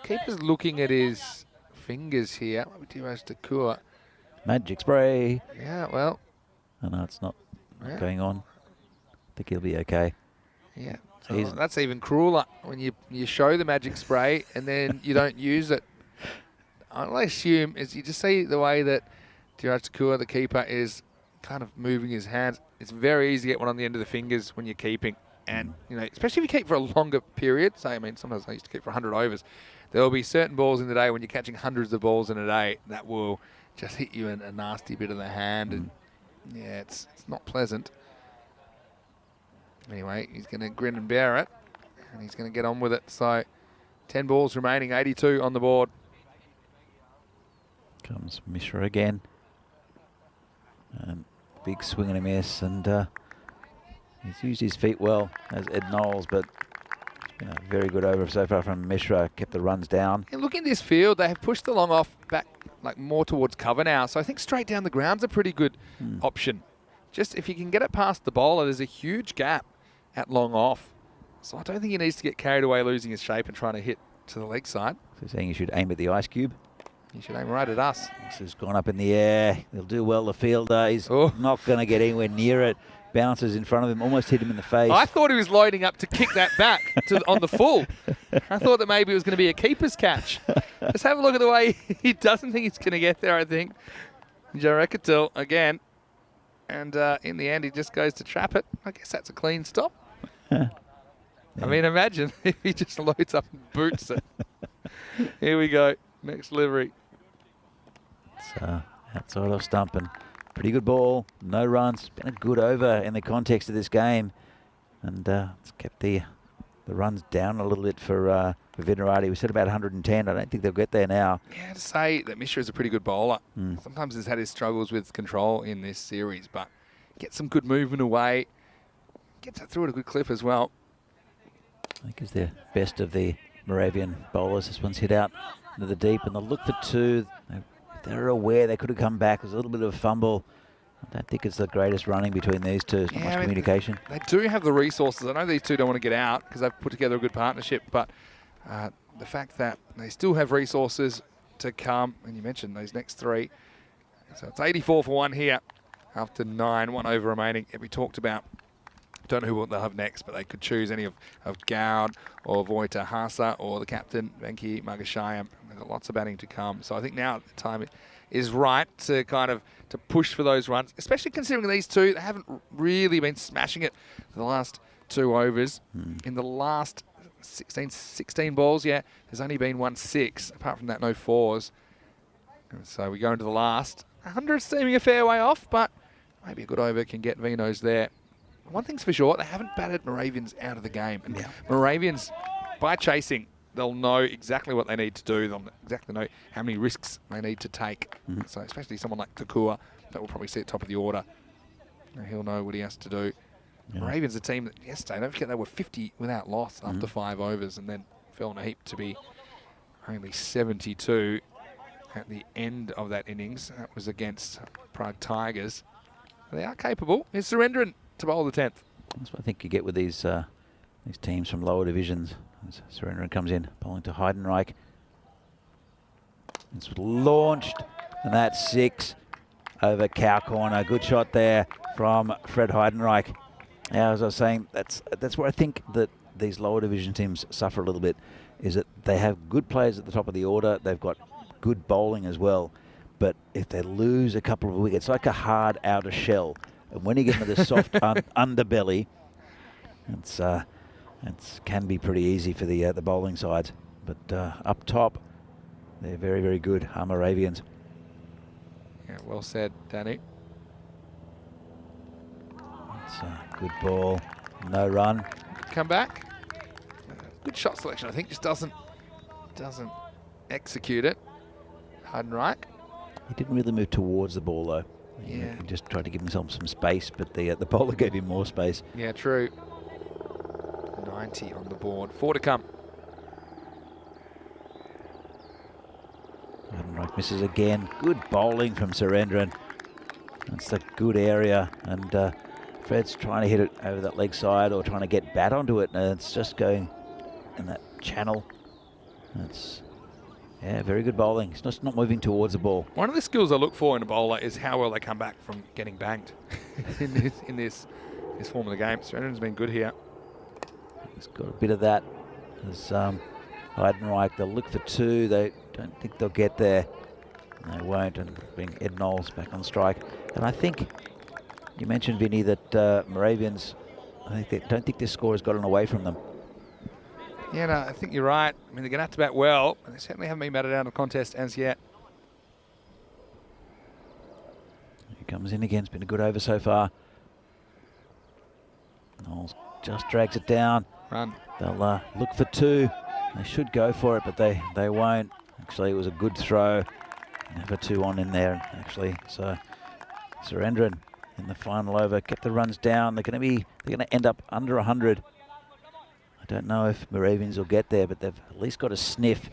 Keeper's looking at his fingers here. Maybe T10 to Kur. Magic spray. Yeah, well. Oh, no, it's not going on. I think he'll be okay. Yeah, that's even crueler when you show the magic spray and then you don't use it. I assume is you just see the way that T10 to Kur, the keeper, is kind of moving his hands. It's very easy to get one on the end of the fingers when you're keeping. And, especially if you keep for a longer period. Sometimes I used to keep for 100 overs. There will be certain balls in the day when you're catching hundreds of balls in a day that will just hit you in a nasty bit of the hand. And, it's not pleasant. Anyway, he's going to grin and bear it. And he's going to get on with it. So, 10 balls remaining, 82 on the board. Comes Mishra again. Big swing and a miss. And he's used his feet well as Ed Knowles, but very good over so far from Mishra. Kept the runs down. And look in this field, they have pushed the long off back more towards cover now. So I think straight down the ground's a pretty good option. Just if you can get it past the bowler, there's a huge gap at long off. So I don't think he needs to get carried away losing his shape and trying to hit to the leg side. So saying you should aim at the ice cube. He should aim right at us. This has gone up in the air. He'll do well, the fielder. He's not going to get anywhere near it. Bounces in front of him, almost hit him in the face. I thought he was loading up to kick that back on the full. I thought that maybe it was going to be a keeper's catch. Just have a look at the way he doesn't think he's going to get there, I think. Jarekatil again. And in the end, he just goes to trap it. I guess that's a clean stop. I mean, imagine if he just loads up and boots it. Here we go. Next livery. So, outside of stump and pretty good ball. No runs. Been a good over in the context of this game. And it's kept the runs down a little bit for Venerati. We said about 110. I don't think they'll get there now. Yeah, to say that Mishra is a pretty good bowler. Sometimes he's had his struggles with control in this series, but get some good movement away. Gets it through at a good clip as well. I think it's the best of the Moravian bowlers. This one's hit out into the deep, and they'll look for two. They're aware they could have come back. There's a little bit of a fumble. I don't think it's the greatest running between these two. Not much communication. They do have the resources. I know these two don't want to get out because they've put together a good partnership, but the fact that they still have resources to come, and you mentioned those next three. So it's 84 for one here after 9, 1 over remaining. We talked about, don't know who they'll have next, but they could choose any of Goud or Voita Hasa or the captain, Venki Magashayam. They've got lots of batting to come. So I think now the time is right to kind of push for those runs, especially considering these two, they haven't really been smashing it for the last 2 overs. In the last 16 balls, there's only been 1 6. Apart from that, no 4s. And so we go into the last. 100 seeming a fair way off, but maybe a good over can get Vinos there. One thing's for sure, they haven't batted Moravians out of the game. And Moravians, by chasing, they'll know exactly what they need to do. They'll exactly know how many risks they need to take. So especially someone like Takua, that will probably sit top of the order. He'll know what he has to do. Moravians, a team that yesterday, don't forget they were 50 without loss after 5 overs and then fell in a heap to be only 72 at the end of that innings. That was against Prague Tigers. They are capable. He's surrendering to bowl the 10th. That's what I think you get with these teams from lower divisions. As Surrenderen comes in, bowling to Heidenreich. It's launched, and that's 6 over cow corner. Good shot there from Fred Heidenreich. Now, as I was saying, that's where I think that these lower division teams suffer a little bit, is that they have good players at the top of the order. They've got good bowling as well. But if they lose a couple of wickets, like a hard outer shell, and when you get into the soft underbelly, It can be pretty easy for the bowling sides, but up top, they're very, very good, our Moravians. Yeah, well said, Danny. It's a good ball, no run. Come back. Good shot selection, I think, just doesn't execute it. Heidenreich. He didn't really move towards the ball though. Yeah. He just tried to give himself some space, but the bowler gave him more space. Yeah, true. 90 on the board. 4 to come. Heidenreich misses again. Good bowling from Surendran. That's a good area, and Fred's trying to hit it over that leg side or trying to get bat onto it, and it's just going in that channel. That's, yeah, very good bowling. It's just not moving towards the ball. One of the skills I look for in a bowler is how well they come back from getting banged in this form of the game. Surendran's been good here. He's got a bit of that. There's Heidenreich, they'll look for 2. They don't think they'll get there. They won't, and bring Ed Knowles back on strike. And I think you mentioned, Vinny, that Moravians, don't think this score has gotten away from them. Yeah, no, I think you're right. I mean, they're going to have to bat well, and they certainly haven't been batted out of contest as yet. He comes in again. It's been a good over so far. Knowles just drags it down. Run. They'll look for 2. They should go for it, but they won't. Actually, it was a good throw. Never 2 on in there, actually. So Surendran in the final over kept the runs down. They're going to end up under 100. I don't know if Moravians will get there, but they've at least got a sniff.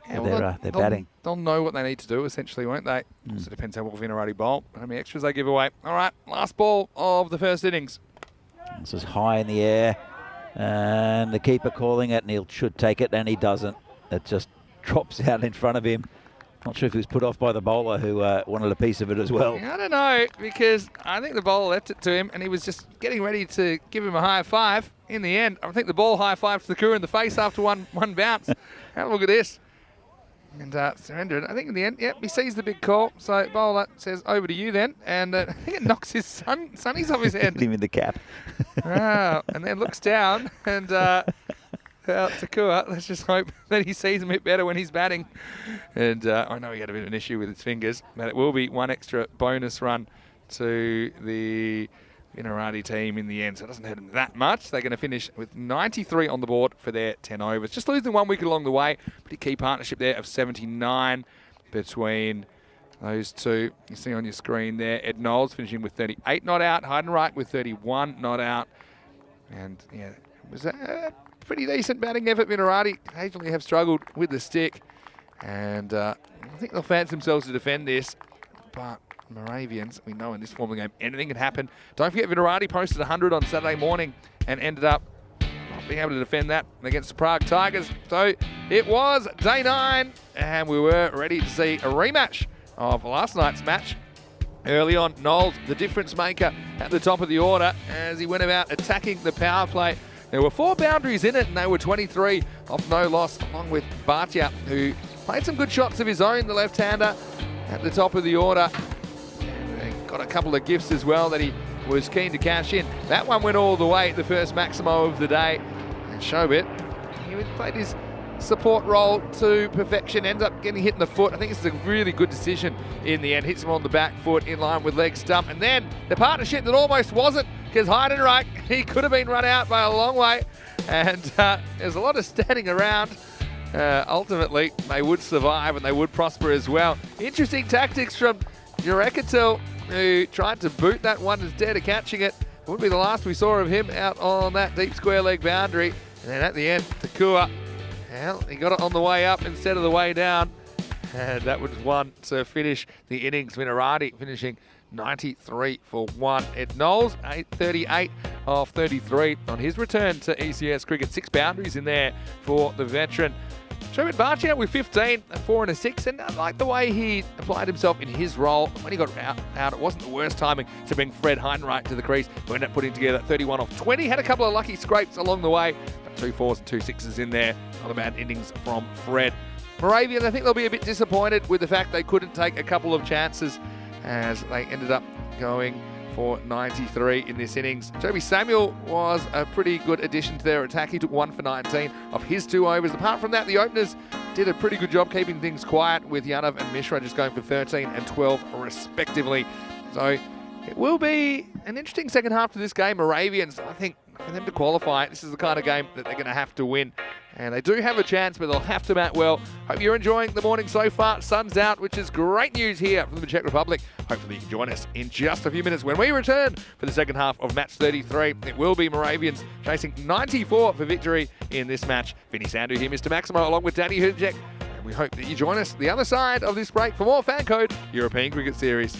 Yeah, Well, their batting. They'll know what they need to do, essentially, won't they? Also depends how well Vinarati bowl, how many extras they give away. All right, last ball of the first innings. This is high in the air, and the keeper calling it, and he should take it, and he doesn't. It just drops out in front of him. Not sure if he was put off by the bowler who wanted a piece of it as well. I don't know, because I think the bowler left it to him, and he was just getting ready to give him a high five. In the end, I think the ball high-fived to the crew in the face after one bounce. Have a look at this. And Surendran, I think in the end, yep, he sees the big call. So bowler says, over to you then. And I think it knocks his sunnies off his head. Hit him in the cap. And then looks down and Takua, let's just hope that he sees him a bit better when he's batting. And I know he had a bit of an issue with his fingers, but it will be 1 extra bonus run to the Vinarati team in the end, so it doesn't hurt them that much. They're going to finish with 93 on the board for their 10 overs. Just losing 1 wicket along the way. Pretty key partnership there of 79 between those two. You see on your screen there, Ed Knowles finishing with 38 not out, Heidenreich with 31 not out. And yeah, it was a pretty decent batting effort. Vinarati occasionally have struggled with the stick. And I think they'll fancy themselves to defend this, but Moravians, we know in this form of the game, anything can happen. Don't forget, Vinarati posted 100 on Saturday morning and ended up not being able to defend that against the Prague Tigers. So it was day 9, and we were ready to see a rematch of last night's match. Early on, Knowles, the difference maker at the top of the order as he went about attacking the power play. There were 4 boundaries in it, and they were 23 off no loss, along with Bhatia, who played some good shots of his own, the left-hander, at the top of the order. Got a couple of gifts as well that he was keen to cash in. That one went all the way, the first Maximo of the day. And Shobit, he played his support role to perfection, ends up getting hit in the foot. I think this is a really good decision in the end. Hits him on the back foot in line with leg stump. And then the partnership that almost wasn't, because Heidenreich, he could have been run out by a long way. And there's a lot of standing around. Ultimately, they would survive and they would prosper as well. Interesting tactics from Urekatel, who tried to boot that one instead of catching it. It would be the last we saw of him out on that deep square leg boundary. And then at the end, Takua, well, he got it on the way up instead of the way down. And that was one to finish the innings. Vinarati finishing 93 for 1. Ed Knowles, 38 off 33 on his return to ECS cricket. 6 boundaries in there for the veteran. Shobit Bhatia with 15, a 4 and a 6, and I like the way he applied himself in his role. When he got out, it wasn't the worst timing to bring Fred Heidenreich to the crease, who ended up putting together 31 off 20. Had a couple of lucky scrapes along the way, but 2 4s and 2 6s in there. Not a bad innings from Fred. Moravians, I think they'll be a bit disappointed with the fact they couldn't take a couple of chances as they ended up going for 93 in this innings. Joby Samuel was a pretty good addition to their attack. He took 1 for 19 of his 2 overs. Apart from that, the openers did a pretty good job keeping things quiet, with Yanov and Mishra just going for 13 and 12 respectively. So it will be an interesting second half to this game. Moravians, I think, for them to qualify, this is the kind of game that they're going to have to win. And they do have a chance, but they'll have to bat well. Hope you're enjoying the morning so far. Sun's out, which is great news here from the Czech Republic. Hopefully you can join us in just a few minutes when we return for the second half of match 33. It will be Moravians chasing 94 for victory in this match. Vinny Sandu here, Mr. Maximo, along with Danny Hudjek. And we hope that you join us the other side of this break for more FanCode European Cricket Series.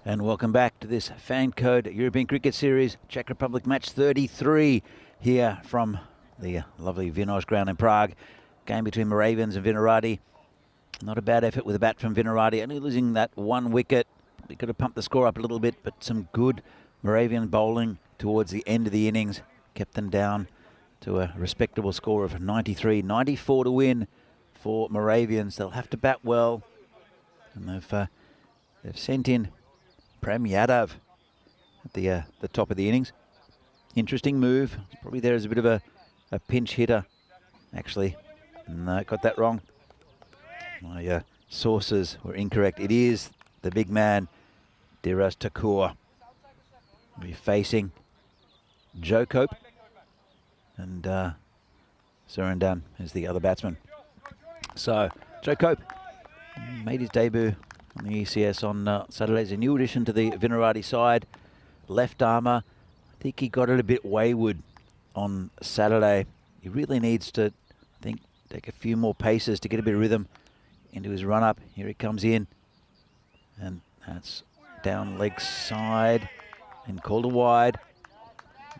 And welcome back to this FanCode European Cricket Series, Czech Republic match 33 here from the lovely Vinoř ground in Prague. Game between Moravians and Vinohrady. Not a bad effort with a bat from Vinohrady, only losing that 1 wicket. He could have pumped the score up a little bit, but some good Moravian bowling towards the end of the innings kept them down to a respectable score of 93. 94 to win for Moravians. They'll have to bat well, and they've sent in Prem Yadav at the top of the innings. Interesting move. He's probably there as a bit of a pinch hitter, actually. No, got that wrong. My sources were incorrect. It is the big man, Diras Thakur. We'll be facing Joe Cope, and Surandan is the other batsman. So, Joe Cope made his debut on the ECS on Saturday. He's a new addition to the Vinohrady side. Left armour. I think he got it a bit wayward on Saturday. He really needs to, I think, take a few more paces to get a bit of rhythm into his run-up. Here he comes in. And that's down leg side and called a wide.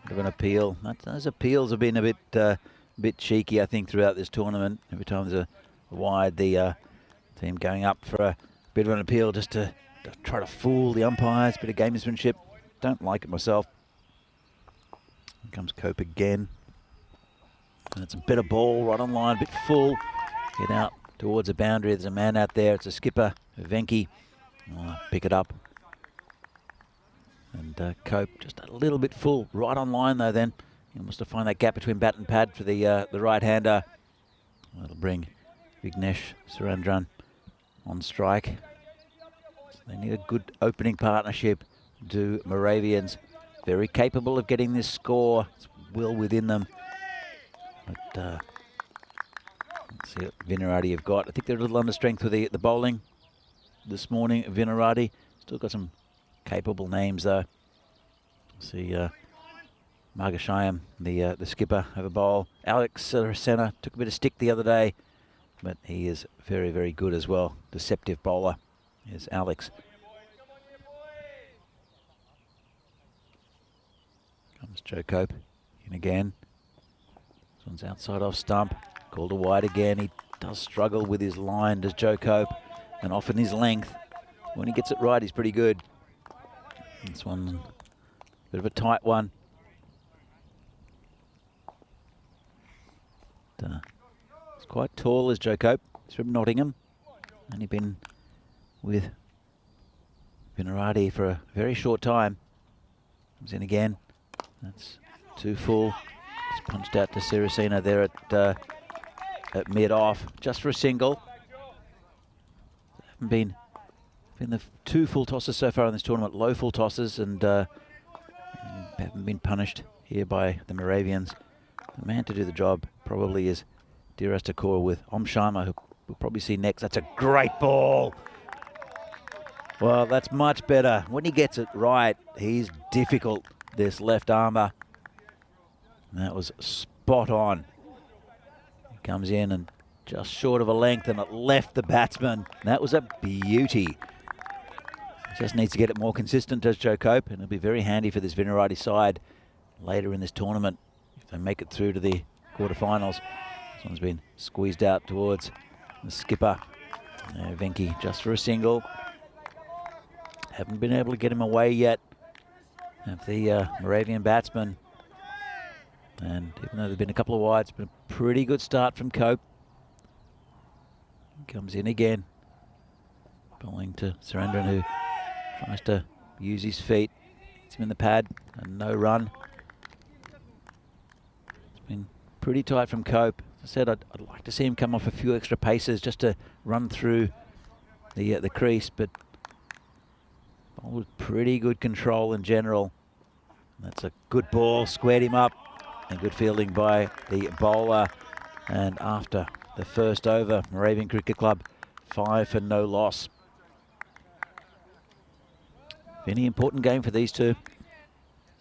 Bit of an appeal. Those appeals have been a bit cheeky, I think, throughout this tournament. Every time there's a wide, the team going up for a bit of an appeal just to try to fool the umpires. Bit of gamesmanship. Don't like it myself. Here comes Cope again. And it's a better ball right on line, a bit full. Get out towards the boundary. There's a man out there. It's a skipper, Venki. Pick it up. And Cope just a little bit full. Right on line though then. He wants to find that gap between bat and pad for the right-hander. That'll bring Vignesh Surendran on strike. So they need a good opening partnership. Do Moravians. Very capable of getting this score. It's well within them. But let's see what Vinohrady have got. I think they're a little under strength with the bowling this morning. Vinohrady still got some capable names though. See Margashayam, the skipper, have a bowl. Alex Senna took a bit of stick the other day, but he is very, very good as well. Deceptive bowler is Alex. Comes Joe Cope in again. This one's outside off stump. Called a wide again. He does struggle with his line, does Joe Cope, and often his length. When he gets it right, he's pretty good. This one, a bit of a tight one. He's quite tall as Joe Cope. He's from Nottingham. Only been with Vinohrady for a very short time. Comes in again. That's too full. It's punched out to Siracina there at mid-off, just for a single. Haven't been the 2 full tosses so far in this tournament, low full tosses, and haven't been punished here by the Moravians. The man to do the job probably is Diras Thakur with Om Sharma, who we'll probably see next. That's a great ball. Well, that's much better. When he gets it right, he's difficult, this left armour. And that was spot on. He comes in and just short of a length, and it left the batsman. That was a beauty. Just needs to get it more consistent, does Joe Cope, and it'll be very handy for this Vinohrady side later in this tournament if they make it through to the quarterfinals. This one's been squeezed out towards the skipper. Venki just for a single. Haven't been able to get him away yet of the Moravian batsman. And even though there've been a couple of wides, it's been a pretty good start from Cope. Comes in again. Bowling to Surendran, who tries to use his feet. Hits him in the pad, and no run. It's been pretty tight from Cope. As I said, I'd like to see him come off a few extra paces just to run through the crease, but bowled with pretty good control in general. That's a good ball, squared him up, and good fielding by the bowler. And after the first over, Moravian Cricket Club 5 for no loss. Very important game for these two.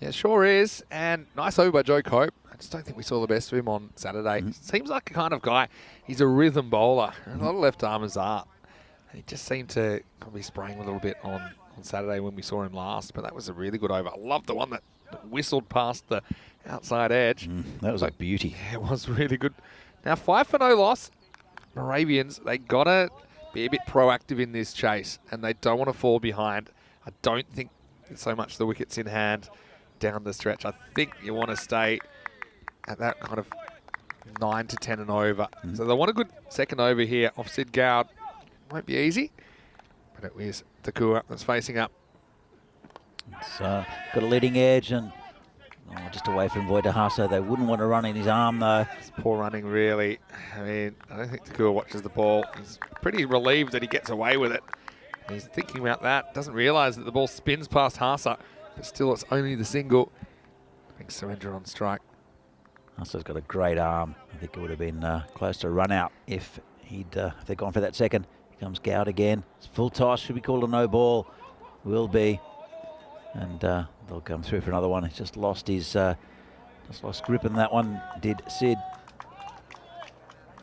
Yeah, it sure is. And nice over by Joe Cope. I just don't think we saw the best of him on Saturday. Seems like a kind of guy, he's a rhythm bowler. And a lot of left armers are. He just seemed to be spraying a little bit on on Saturday when we saw him last, but that was a really good over. I love the one that whistled past the outside edge. That was a beauty. Yeah, it was really good. Now 5 for no loss. Moravians, they got to be a bit proactive in this chase, and they don't want to fall behind. I don't think so much the wickets in hand down the stretch. I think you want to stay at that kind of 9 to 10 and over. So they want a good second over here off Sid Gowd. Won't be easy, but it is Takua that's facing up. It's got a leading edge and just away from Voidahasa. They wouldn't want to run in his arm though. It's poor running really. I mean, I don't think Takua watches the ball. He's pretty relieved that he gets away with it. He's thinking about that. Doesn't realise that the ball spins past Hasa, but still it's only the single. I think surrender on strike. Hasa's got a great arm. I think it would have been close to a run out if they'd gone for that second. Here comes Gowd again. It's full toss. Should be called a no ball. Will be. And they'll come through for another one. He's just lost his lost grip in that one, did Sid.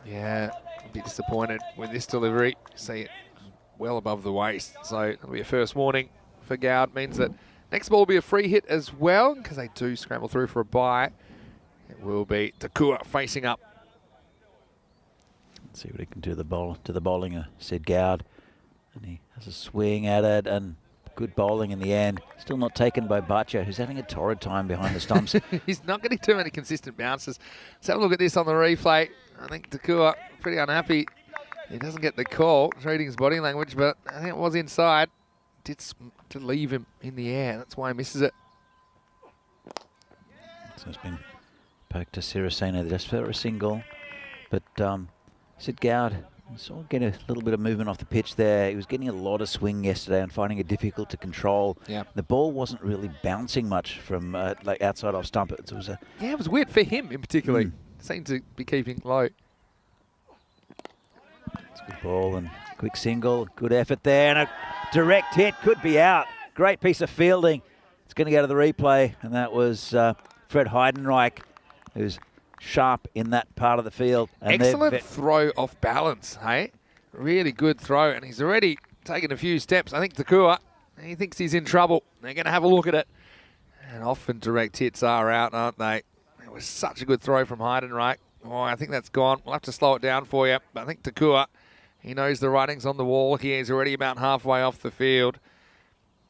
Yeah, a bit disappointed with this delivery. See it well above the waist. So it'll be a first warning for Gowd. Means that next ball will be a free hit as well, because they do scramble through for a bye. It will be Takua facing up. Let's see what he can do to the bowling, Sid Gowd. And he has a swing at it and good bowling in the end. Still not taken by Bacha, who's having a torrid time behind the stumps. He's not getting too many consistent bounces. Let's have a look at this on the replay. I think Takua pretty unhappy. He doesn't get the call. It's reading his body language, but I think it was inside. Did leave him in the air. That's why he misses it. So it's been poked to Sirasena just for a single. But Sid Gowd saw get a little bit of movement off the pitch there. He was getting a lot of swing yesterday and finding it difficult to control. Yeah. The ball wasn't really bouncing much from like outside off stump. It was weird for him in particular. Seemed to be keeping low. It's a good ball and quick single. Good effort there and a direct hit. Could be out. Great piece of fielding. It's going to go to the replay, and that was Fred Heidenreich, who's sharp in that part of the field. And excellent throw off balance, hey? Really good throw, and he's already taken a few steps. I think Takua, he thinks he's in trouble. They're going to have a look at it. And often direct hits are out, aren't they? It was such a good throw from Heidenreich. Oh, I think that's gone. We'll have to slow it down for you. But I think Takua, he knows the writing's on the wall here. He's already about halfway off the field.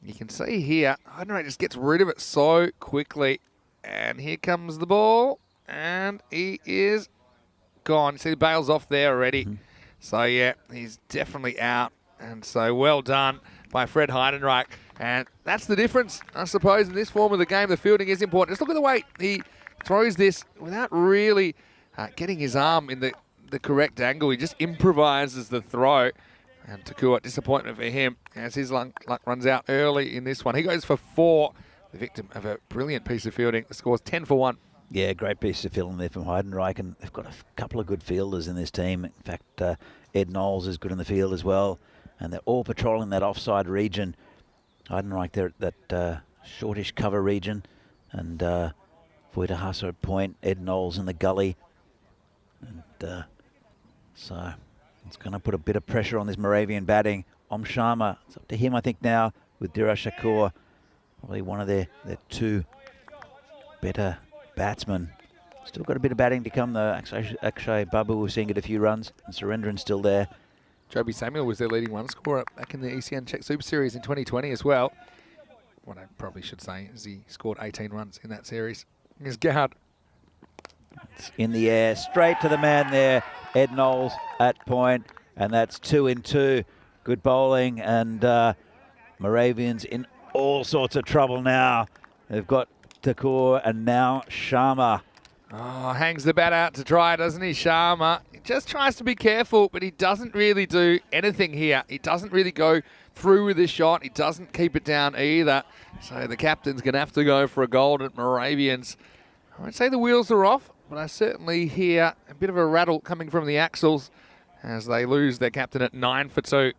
You can see here, Heidenreich just gets rid of it so quickly. And here comes the ball. And he is gone. See, the bail's off there already. So, yeah, he's definitely out. And so, well done by Fred Heidenreich. And that's the difference, I suppose, in this form of the game. The fielding is important. Just look at the way he throws this without really getting his arm in the correct angle. He just improvises the throw. And Takua, disappointment for him as his luck runs out early in this one. He goes for 4, the victim of a brilliant piece of fielding. The score's 10 for 1. Yeah, great piece of fielding there from Heidenreich, and they've got a couple of good fielders in this team. In fact, Ed Knowles is good in the field as well, and they're all patrolling that offside region. Heidenreich there at that shortish cover region, and Voidahasa at point, Ed Knowles in the gully. And so it's going to put a bit of pressure on this Moravian batting. Sharma, it's up to him, I think, now with Dira Shakur, probably one of their 2 better batsman. Still got a bit of batting to come though. Akshay Babu, we're seeing it a few runs, and Surendran's still there. Joby Samuel was their leading run scorer back in the ECN Czech Super Series in 2020 as well. What I probably should say is he scored 18 runs in that series. Here's Gowd. It's in the air, straight to the man there, Ed Knowles at point, and that's 2 in 2. Good bowling, and Moravians in all sorts of trouble now. They've got Takua and now Sharma. Oh, hangs the bat out to try, doesn't he, Sharma? He just tries to be careful, but he doesn't really do anything here. He doesn't really go through with his shot. He doesn't keep it down either. So the captain's going to have to go for a goal at Moravians. I won't say the wheels are off, but I certainly hear a bit of a rattle coming from the axles as they lose their captain at 9 for 2.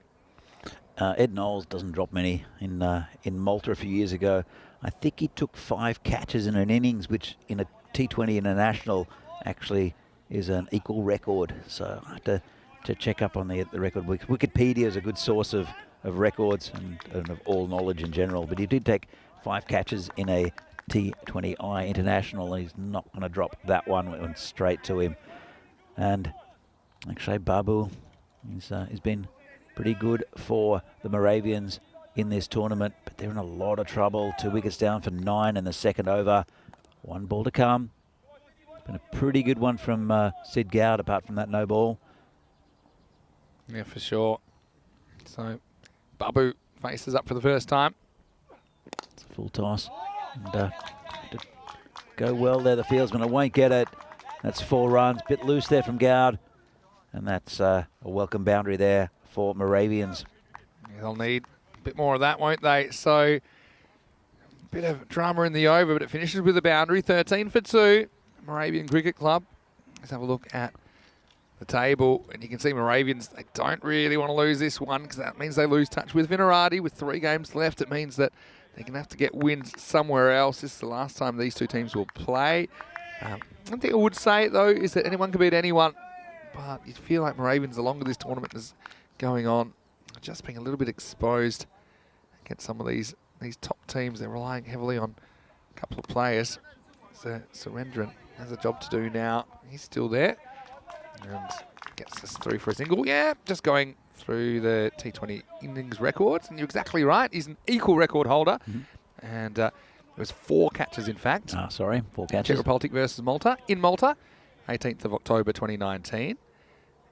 Ed Knowles doesn't drop many. In Malta a few years ago, I think he took 5 catches in an innings, which in a T20 international actually is an equal record. So I have to check up on the record. Wikipedia is a good source of of records and of all knowledge in general. But he did take 5 catches in a T20I International. He's not going to drop that one. It went straight to him. And actually, Babu has been pretty good for the Moravians in this tournament, but they're in a lot of trouble. 2 wickets down for 9 in the second over. 1 ball to come. It's been a pretty good one from Sid Gowd, apart from that no ball. Yeah, for sure. So, Babu faces up for the first time. It's a full toss. And, to go well there, the fieldsman. I won't get it. That's 4 runs. Bit loose there from Gowd. And that's a welcome boundary there for Moravians. Yeah, they'll need a bit more of that, won't they? So, a bit of drama in the over, but it finishes with a boundary. 13 for 2. Moravian Cricket Club. Let's have a look at the table. And you can see Moravians, they don't really want to lose this one because that means they lose touch with Vinarati. With 3 games left, it means that they're going to have to get wins somewhere else. This is the last time these 2 teams will play. One thing I would say, though, is that anyone can beat anyone. But you feel like Moravians, the longer this tournament is going on, are just being a little bit exposed against some of these top teams. They're relying heavily on a couple of players. So Surendran has a job to do now. He's still there and gets us through for a single. Yeah, just going through the T20 innings records. And you're exactly right. He's an equal record holder. And it was 4 catches, in fact. 4 catches. Czech Republic versus Malta, in Malta, 18th of October 2019.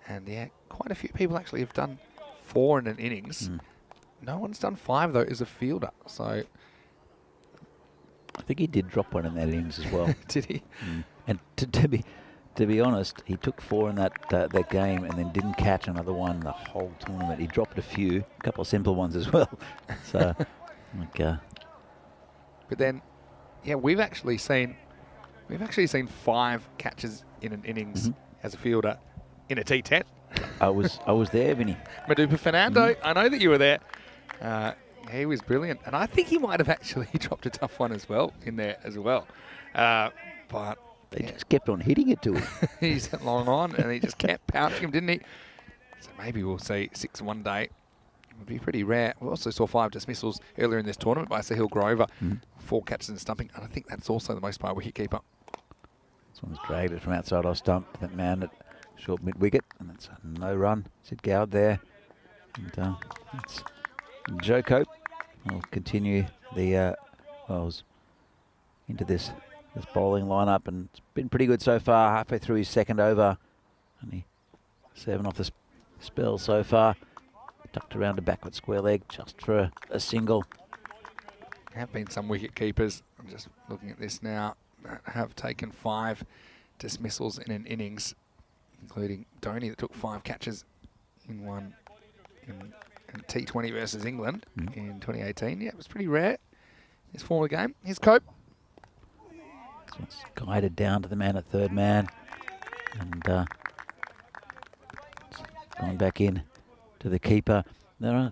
And yeah, quite a few people actually have done 4 in an innings. No one's done 5, though, as a fielder. So I think he did drop one in that innings as well. did he? And to be honest, he took 4 in that game and then didn't catch another one the whole tournament. He dropped a couple of simple ones as well. So, but then, yeah, we've actually seen 5 catches in an innings as a fielder in a T10. I was there, Vinny. Madupa Fernando, I know that you were there. He was brilliant, and I think he might have actually dropped a tough one as well in there as well. But they just kept on hitting it to him. He's long on, and he just kept pouncing him, didn't he? So maybe we'll see 6 one day. It would be pretty rare. We also saw 5 dismissals earlier in this tournament by Sahil Grover. 4 catches and stumping, and I think that's also the most by a wicket-keeper. This one's dragged it from outside off stump. That man at short mid-wicket, and it's a no run. Sid Gowd there. And it's Joe Cope will continue the into this bowling lineup, and it's been pretty good so far. Halfway through his second over, only 7 off the spell so far. Tucked around a backward square leg just for a single. There have been some wicket keepers, I'm just looking at this now, that have taken 5 dismissals in an innings, including Dhoni that took 5 catches in one in T20 versus England in 2018. Yeah, it was pretty rare. His form of the game. Here's Cope. So it's guided down to the man at third man, and it's gone back in to the keeper. I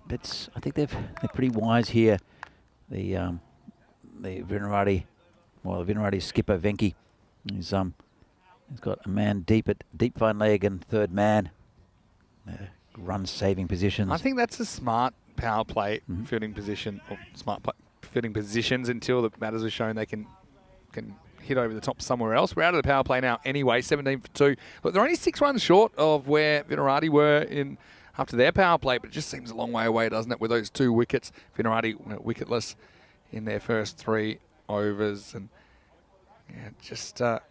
think they're pretty wise here. The Vinarati, well, the Vinarati skipper Venki, he's got a man deep fine leg and third man. Run saving positions. I think that's a smart power play fielding position, or smart fielding positions until the batters are shown they can hit over the top somewhere else. We're out of the power play now anyway, 17 for 2. Look, they're only 6 runs short of where Vinarati were after their power play, but it just seems a long way away, doesn't it, with those 2 wickets. Vinarati went wicketless in their first 3 overs, and yeah, just like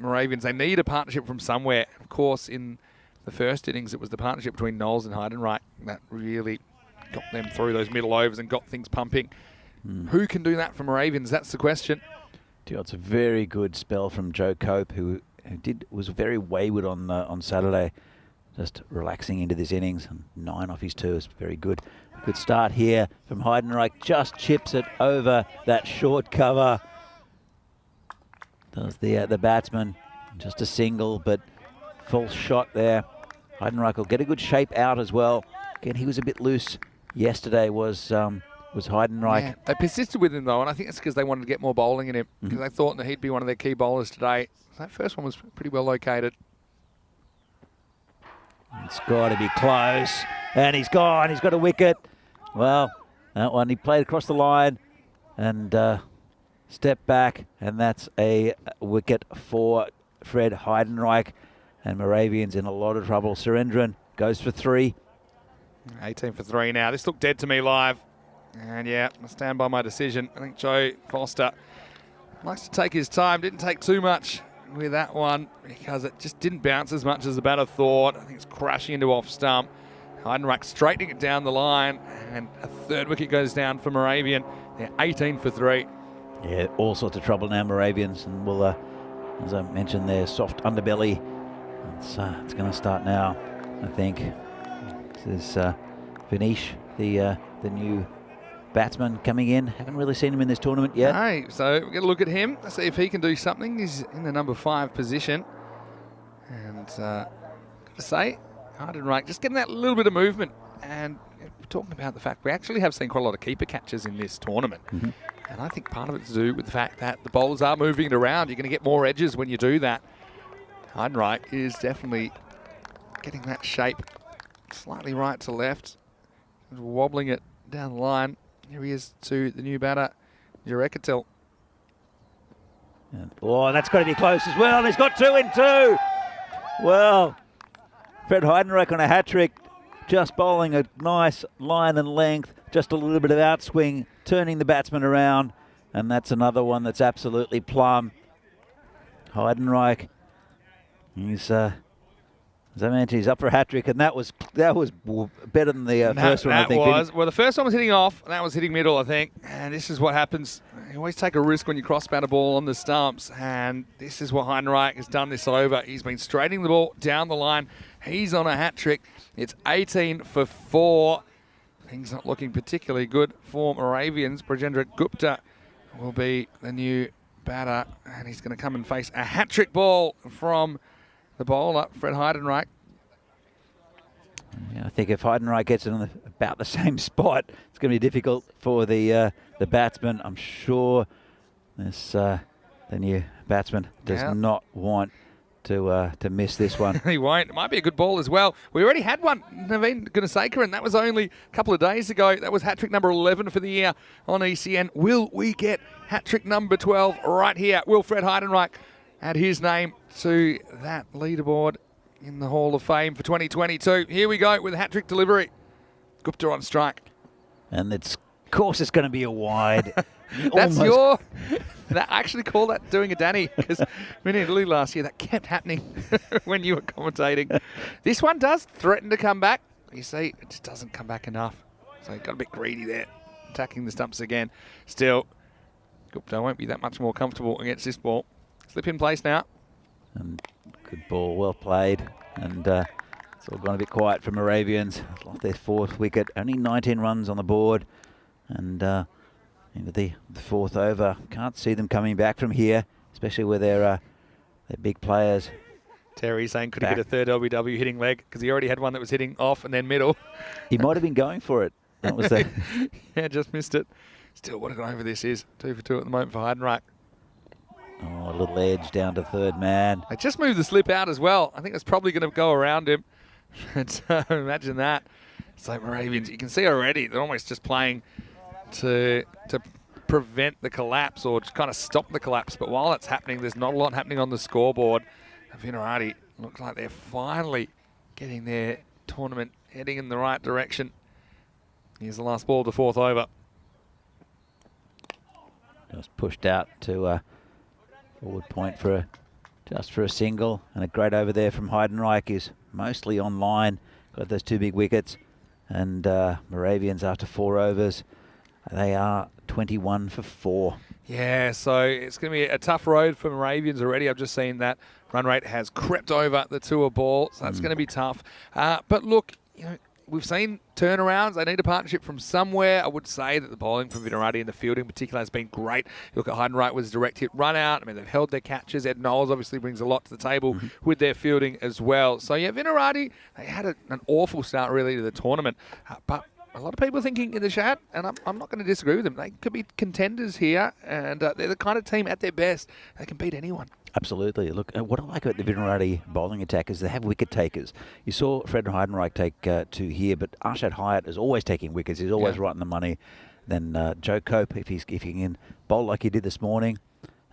Moravians, they need a partnership from somewhere. Of course, in the first innings, it was the partnership between Knowles and Heidenreich that really got them through those middle overs and got things pumping. Who can do that for Moravians? That's the question. It's a very good spell from Joe Cope, who was very wayward on Saturday, just relaxing into this innings, and 9 off his 2 is very good. Good start here from Heidenreich. Just chips it over that short cover. Does the batsman. Just a single, but false shot there. Heidenreich will get a good shape out as well. Again, he was a bit loose yesterday, was Heidenreich. Yeah, they persisted with him, though, and I think it's because they wanted to get more bowling in him, because they thought that he'd be one of their key bowlers today. So that first one was pretty well located. It's got to be close, and he's gone. He's got a wicket. Well, that one, he played across the line and stepped back, and that's a wicket for Fred Heidenreich. And Moravians in a lot of trouble. Surendran goes for 3. 18 for 3 now. This looked dead to me live. And yeah, I stand by my decision. I think Joe Foster likes to take his time. Didn't take too much with that one because it just didn't bounce as much as the batter thought. I think it's crashing into off stump. Heidenreich straightening it down the line, and a 3rd wicket goes down for Moravian. They're 18 for 3. Yeah, all sorts of trouble now, Moravians, and we'll, as I mentioned, their soft underbelly. It's going to start now, I think. This is Vinish, the new batsman coming in. Haven't really seen him in this tournament yet. Hey, so we're going to look at him, see if he can do something. He's in the number 5 position. And got to say, Heidenreich just getting that little bit of movement. And we're talking about the fact we actually have seen quite a lot of keeper catches in this tournament. And I think part of it's to do with the fact that the bowlers are moving it around. You're going to get more edges when you do that. Heidenreich is definitely getting that shape slightly right to left, wobbling it down the line. Here he is to the new batter, Jurekatil. Oh, that's got to be close as well. He's got 2 in 2. Well, Fred Heidenreich on a hat-trick, just bowling a nice line and length, just a little bit of outswing, turning the batsman around, and that's another one that's absolutely plumb. Heidenreich, he's as I mentioned, he's up for a hat-trick, and that was better than the first one, I think. Well, the first one was hitting off, and that was hitting middle, I think. And this is what happens. You always take a risk when you cross-bat a ball on the stumps, and this is what Heidenreich has done this over. He's been straightening the ball down the line. He's on a hat-trick. It's 18 for 4. Things not looking particularly good for Moravians. Brajendra Gupta will be the new batter, and he's going to come and face a hat-trick ball from the bowler, Fred Heidenreich. Yeah, I think if Heidenreich gets it on about the same spot, it's going to be difficult for the batsman. I'm sure this the new batsman does not want to miss this one. He won't. It might be a good ball as well. We already had one, Naveen Gunasekharan, and that was only a couple of days ago. That was hat-trick number 11 for the year on ECN. Will we get hat-trick number 12 right here? Will Fred Heidenreich add his name to that leaderboard in the Hall of Fame for 2022? Here we go with hat-trick delivery. Gupta on strike. And of course it's going to be a wide. That's I actually call that doing a Danny, because in Italy last year that kept happening when you were commentating. This one does threaten to come back. You see, it just doesn't come back enough. So got a bit greedy there, attacking the stumps again. Still, Gupta won't be that much more comfortable against this ball. Slip in place now. And good ball, well played. And it's all gone a bit quiet for Moravians. Lost their 4th wicket, only 19 runs on the board. And into the 4th over. Can't see them coming back from here, especially with their big players. Terry saying could he get a 3rd LBW hitting leg, because he already had one that was hitting off and then middle. He might have been going for it. That was the yeah, just missed it. Still, what a go over this is. 2 for 2 at the moment for Heidenreich. Oh, a little edge down to 3rd man. They just moved the slip out as well. I think it's probably going to go around him. But, imagine that. It's like Moravians. You can see already they're almost just playing to prevent the collapse, or just kind of stop the collapse. But while that's happening, there's not a lot happening on the scoreboard. Vinarati looks like they're finally getting their tournament heading in the right direction. Here's the last ball, the 4th over. Just pushed out to forward point for just for a single, and a great over there from Heidenreich is mostly on line. Got those 2 big wickets, and Moravians after 4 overs, they are 21 for 4. Yeah, so it's going to be a tough road for Moravians already. I've just seen that run rate has crept over the tour ball, so that's going to be tough. But look, you know, we've seen turnarounds. They need a partnership from somewhere. I would say that the bowling from Vinarati and the fielding in particular has been great. You look at Heidenreich with his direct hit run out. I mean, they've held their catches. Ed Knowles obviously brings a lot to the table with their fielding as well. So, yeah, Vinarati, they had an awful start really to the tournament. But a lot of people are thinking in the chat, and I'm not going to disagree with them, they could be contenders here, and they're the kind of team at their best that can beat anyone. Absolutely. Look, what I like about the Vinarati bowling attack is they have wicket takers. You saw Fred Heidenreich take 2 here, but Arshad Hyatt is always taking wickets. He's always right in the money. Then Joe Cope, if he can bowl like he did this morning,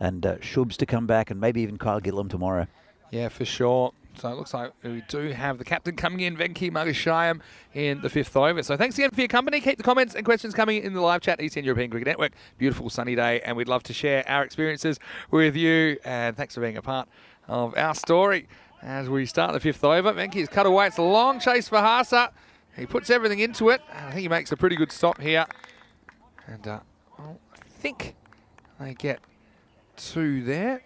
and Shubs to come back, and maybe even Kyle Gillam tomorrow. Yeah, for sure. So it looks like we do have the captain coming in, Venki Magashayam, in the 5th over. So thanks again for your company. Keep the comments and questions coming in the live chat, Eastern European Cricket Network. Beautiful sunny day, and we'd love to share our experiences with you. And thanks for being a part of our story. As we start the 5th over, Venki's cut away. It's a long chase for Hasa. He puts everything into it. I think he makes a pretty good stop here. And I think they get 2 there.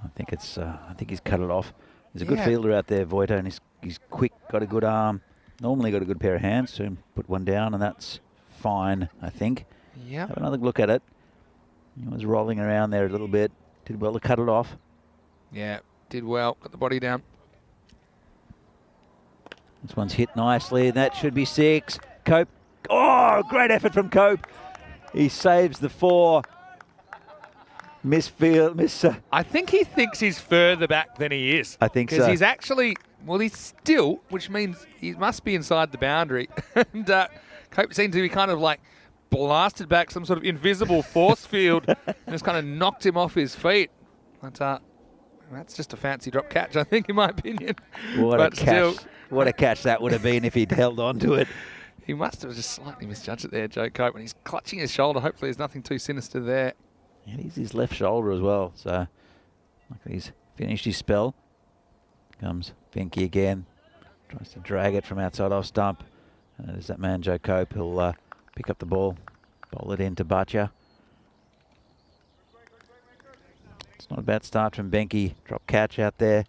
I think he's cut it off. He's a good fielder out there, Voito, and he's quick, got a good arm. Normally got a good pair of hands, so put one down, and that's fine, I think. Yeah. Have another look at it. He was rolling around there a little bit. Did well to cut it off. Yeah, did well. Got the body down. This one's hit nicely, and that should be 6. Cope. Oh, great effort from Cope. He saves the 4. I think he thinks he's further back than he is. I think so. Because he's actually, well, he's still, which means he must be inside the boundary. And Cope seemed to be kind of like blasted back some sort of invisible force field and just kind of knocked him off his feet. But that's just a fancy drop catch, I think, in my opinion. What a catch that would have been if he'd held on to it. He must have just slightly misjudged it there, Joe Cope, and he's clutching his shoulder. Hopefully there's nothing too sinister there. Yeah, he's his left shoulder as well, so he's finished his spell. Comes Venki again, tries to drag it from outside off stump. There's that man, Joe Cope. He'll pick up the ball, bowl it into Bhatia. It's not a bad start from Venki. Drop catch out there,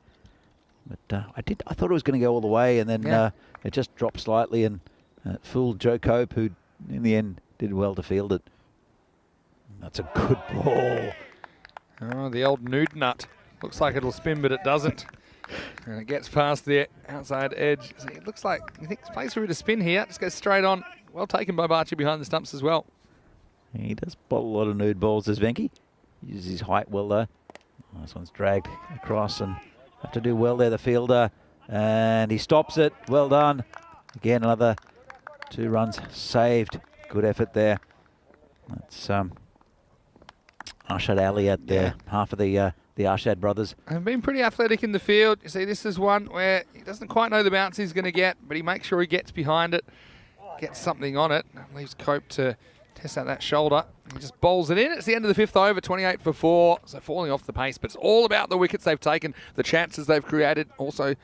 but I thought it was going to go all the way, and then it just dropped slightly and fooled Joe Cope, who in the end did well to field it. That's a good ball. Oh, the old nude nut. Looks like it'll spin, but it doesn't. And it gets past the outside edge. So it looks like he thinks plays for it to spin here. Just goes straight on. Well taken by Bhatia behind the stumps as well. He does bowl a lot of nude balls, as Venki. Uses his height well though. Oh, this one's dragged across and have to do well there, the fielder. And he stops it. Well done. Again, another 2 runs saved. Good effort there. That's Arshad Ali at there, half of the Arshad brothers. And been pretty athletic in the field. You see, this is one where he doesn't quite know the bounce he's going to get, but he makes sure he gets behind it, gets something on it, and leaves Cope to test out that shoulder. He just bowls it in. It's the end of the 5th over, 28 for 4, so falling off the pace, but it's all about the wickets they've taken, the chances they've created, also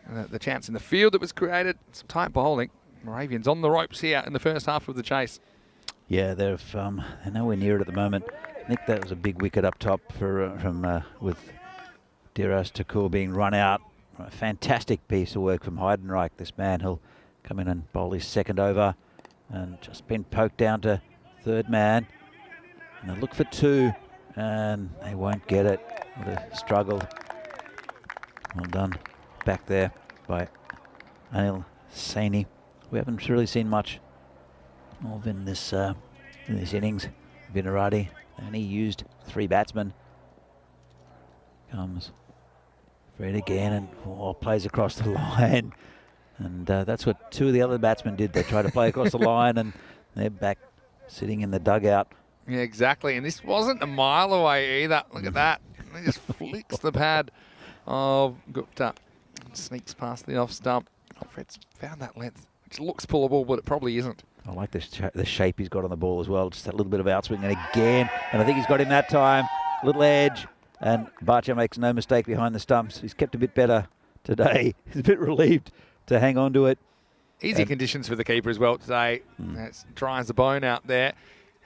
the chance in the field that was created. Some tight bowling. Moravians on the ropes here in the first half of the chase. Yeah, they're nowhere near it at the moment. I think that was a big wicket up top with Diras Thakur being run out. A fantastic piece of work from Heidenreich. This man, he'll come in and bowl his 2nd over, and just been poked down to 3rd man. And they look for 2, and they won't get it. Would have struggled. Well done back there by Anil Saini. We haven't really seen much of in this innings. Vinarati only used 3 batsmen. Comes Fred again and plays across the line. And that's what 2 of the other batsmen did. They tried to play across the line, and they're back sitting in the dugout. Yeah, exactly. And this wasn't a mile away either. Look at that. He just flicks the pad of Gupta. Sneaks past the off stump. Fred's found that length, which looks pullable, but it probably isn't. I like the shape he's got on the ball as well. Just that little bit of outswing, and again, and I think he's got him that time. Little edge, and Bhatia makes no mistake behind the stumps. He's kept a bit better today. He's a bit relieved to hang on to it. Easy conditions for the keeper as well today. That's dry as a bone out there.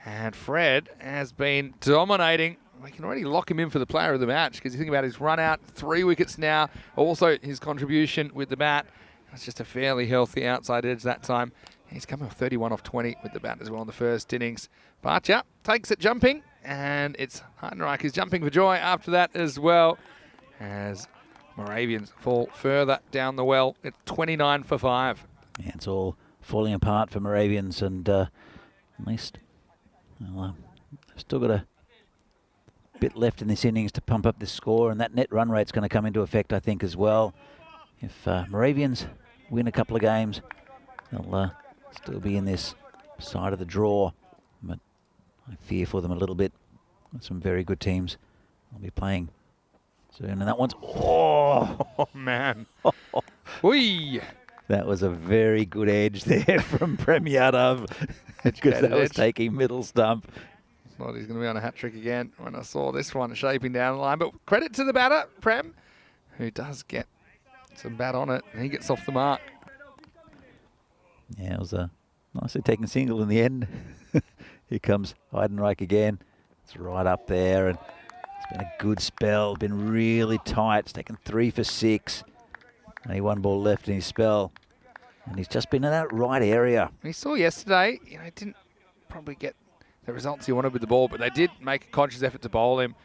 And Fred has been dominating. We can already lock him in for the player of the match, because you think about his run out, 3 wickets now. Also his contribution with the bat. It's just a fairly healthy outside edge that time. He's coming off 31 off 20 with the bat as well in the first innings. Bhatia takes it jumping, and it's Heidenreich who's jumping for joy after that as well, as Moravians fall further down the well. It's 29 for 5. Yeah, it's all falling apart for Moravians, and at least they've still got bit left in this innings to pump up this score, and that net run rate's going to come into effect, I think, as well. If Moravians win a couple of games, they'll still be in this side of the draw, but I fear for them a little bit. Some very good teams will be playing soon, and that one's Oh man! Whee! That was a very good edge there from Prem Yadav, because that was taking middle stump. Thought he's going to be on a hat trick again when I saw this one shaping down the line. But credit to the batter, Prem, who does get some bat on it, and he gets off the mark. Yeah, it was a nicely taken single in the end. Here comes Heidenreich again. It's right up there, and it's been a good spell. Been really tight. It's taken 3 for 6. Only 1 ball left in his spell, and he's just been in that right area. We saw yesterday, you know, he didn't probably get the results he wanted with the ball, but they did make a conscious effort to bowl him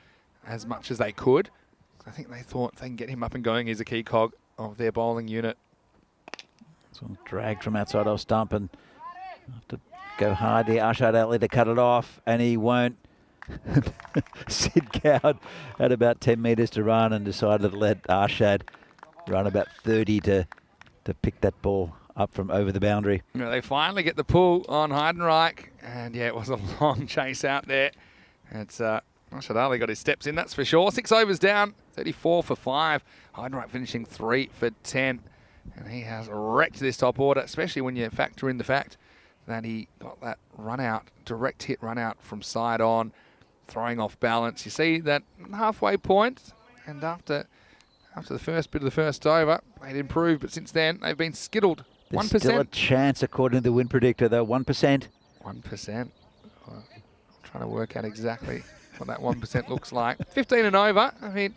as much as they could. I think they thought if they can get him up and going, he's a key cog of their bowling unit. So dragged from outside off stump, and have to go hard there. Arshad Ali to cut it off, and he won't. Sid Cowd had about 10 metres to run and decided to let Arshad run about 30 to pick that ball up from over the boundary. You know, they finally get the pull on Heidenreich, and yeah, it was a long chase out there. It's Arshad Ali got his steps in, that's for sure. 6 overs down, 34 for 5. Heidenreich finishing 3 for 10, and he has wrecked this top order, especially when you factor in the fact that he got that run out, direct hit run out from side on, throwing off balance. You see that halfway point, and after the first bit of the first over, they'd improved, but since then, they've been skittled. There's 1%. Still a chance, according to the win predictor, though. 1%. 1%. Well, I'm trying to work out exactly what that 1% looks like. 15 and over. I mean,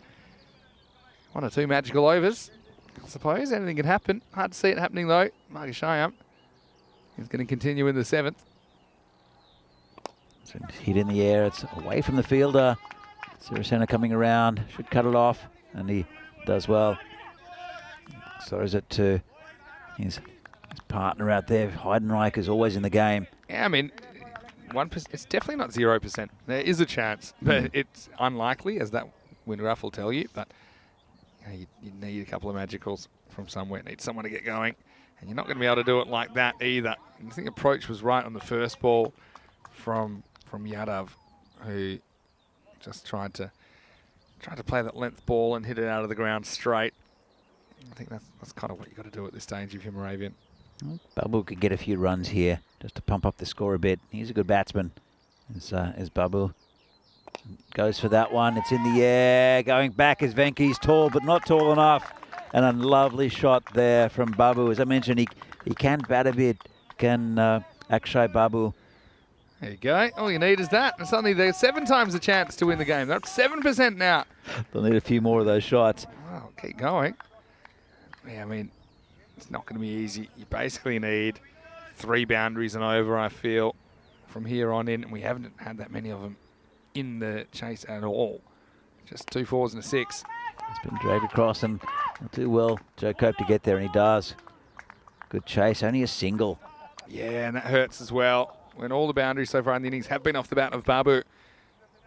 1 or 2 magical overs. I suppose anything can happen. Hard to see it happening, though. Marcus Shayam is going to continue in the 7th. So hit in the air. It's away from the fielder. Sirisena coming around. Should cut it off, and he does well. Throws it to his partner out there. Heidenreich is always in the game. Yeah, I mean, 1%. It's definitely not 0%. There is a chance, but it's unlikely, as that win graph will tell you. But you know, you need a couple of magicals from somewhere. Need someone to get going, and you're not going to be able to do it like that either. I think approach was right on the first ball from Yadav, who just tried to play that length ball and hit it out of the ground straight. I think that's kind of what you got to do at this stage if you're Moravian. Babu could get a few runs here just to pump up the score a bit. He's a good batsman, is Babu. Goes for that one. It's in the air. Going back is Venky's tall, but not tall enough. And a lovely shot there from Babu. As I mentioned, he can bat a bit. Can Akshay Babu. There you go. All you need is that. And suddenly there's 7 times the chance to win the game. They're up 7% now. They'll need a few more of those shots. Wow, keep going. Yeah, I mean, it's not going to be easy. You basically need 3 boundaries and over, I feel, from here on in. And we haven't had that many of them in the chase at all. Just 2 4s and a 6. It's been dragged across, and not too well Joe Cope to get there, and he does. Good chase, only a single. Yeah, and that hurts as well. When all the boundaries so far in the innings have been off the bat of Babu.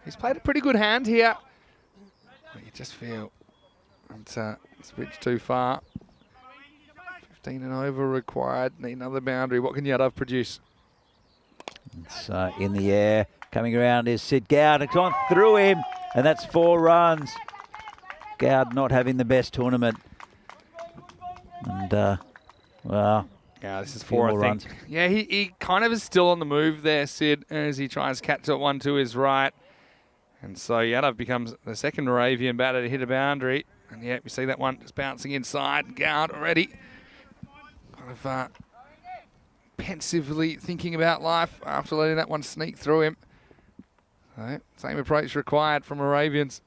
He's played a pretty good hand here. But you just feel it's a bridge too far. 15 and over required. Need another boundary. What can Yadav produce? It's in the air. Coming around is Sid Gowd. It's gone through him, and that's 4 runs. Gowd not having the best tournament. And, well... Yeah, this is 4, I think. Runs. Yeah, he kind of is still on the move there, Sid, as he tries to catch that one to his right. And so Yadav becomes the second Moravian batter to hit a boundary. And yeah, we see that one just bouncing inside. Gowd already kind of pensively thinking about life after letting that one sneak through him. So, same approach required from Moravians.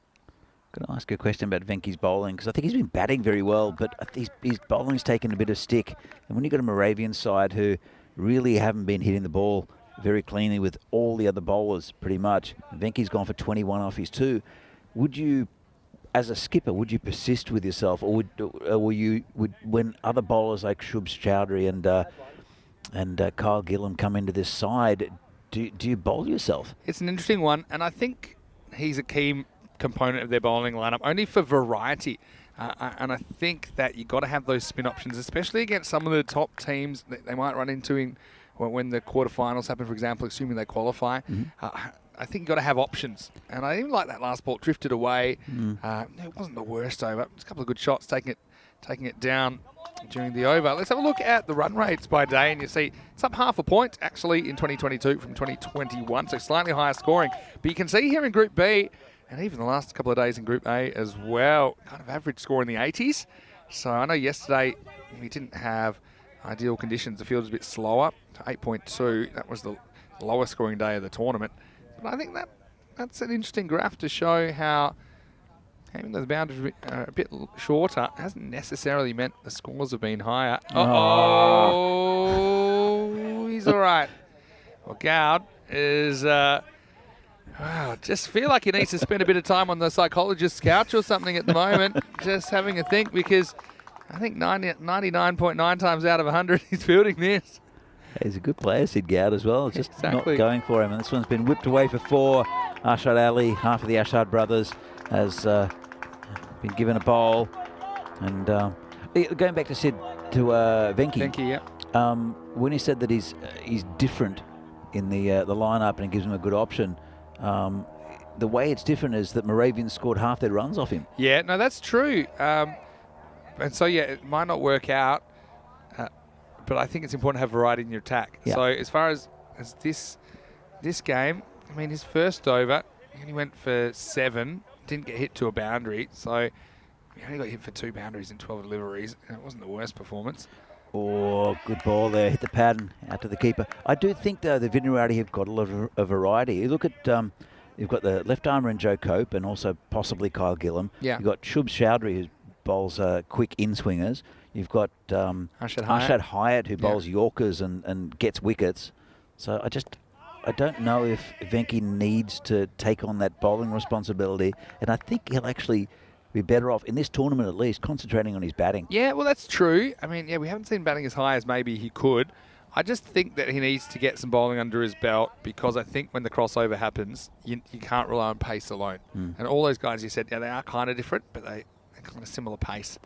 Going to ask a question about Venky's bowling, because I think he's been batting very well, but his bowling's taken a bit of stick. And when you've got a Moravian side who really haven't been hitting the ball very cleanly with all the other bowlers, pretty much, Venky's gone for 21 off his 2. Would you, as a skipper, would you persist with yourself, or would when other bowlers like Shubs Chowdhury and Kyle Gillam come into this side, do you bowl yourself? It's an interesting one, and I think he's a key component of their bowling lineup, only for variety. And I think that you've got to have those spin options, especially against some of the top teams that they might run into when the quarterfinals happen, for example, assuming they qualify. I think you've got to have options. And I even like that last ball drifted away. It wasn't the worst over. It was a couple of good shots taking it down during the over. Let's have a look at the run rates by day, and you see it's up half a point actually in 2022 from 2021, so slightly higher scoring. But you can see here in Group B, and even the last couple of days in Group A as well, kind of average score in the 80s. So I know yesterday we didn't have ideal conditions. The field was a bit slower to 8.2. That was the lowest scoring day of the tournament. But I think that's an interesting graph to show how, even though the boundaries are a bit shorter, hasn't necessarily meant the scores have been higher. He's all right. Well, Gowd is... just feel like he needs to spend a bit of time on the psychologist's couch or something at the moment, just having a think, because I think 99.9 times out of 100 he's fielding this. He's a good player, Sid Gowd, as well. Just not going for him. And this one's been whipped away for 4. Ashad Ali, half of the Ashad brothers, has been given a bowl. And going back to Sid, to Venki. Venki, yeah. When he said that he's different in the lineup and it gives him a good option, the way it's different is that Moravians scored half their runs off him. Yeah, no, that's true. And so, yeah, it might not work out, but I think it's important to have variety in your attack. Yeah. So as far as this game, I mean, his first over, he only went for 7, didn't get hit to a boundary. So he only got hit for 2 boundaries in 12 deliveries. And it wasn't the worst performance. Oh, good ball there. Hit the pad and out to the keeper. I do think, though, the Vinirati have got a lot of variety. You look at, you've got the left armour in Joe Cope and also possibly Kyle Gillam. Yeah. You've got Shub Chowdhury, who bowls quick in-swingers. You've got Arshad Hyatt, who bowls Yorkers and gets wickets. So I don't know if Venki needs to take on that bowling responsibility. And I think he'll actually be better off, in this tournament at least, concentrating on his batting. Yeah, well, that's true. I mean, yeah, we haven't seen batting as high as maybe he could. I just think that he needs to get some bowling under his belt, because I think when the crossover happens, you can't rely on pace alone. And all those guys you said, yeah, they are kind of different, but they're kind of similar pace.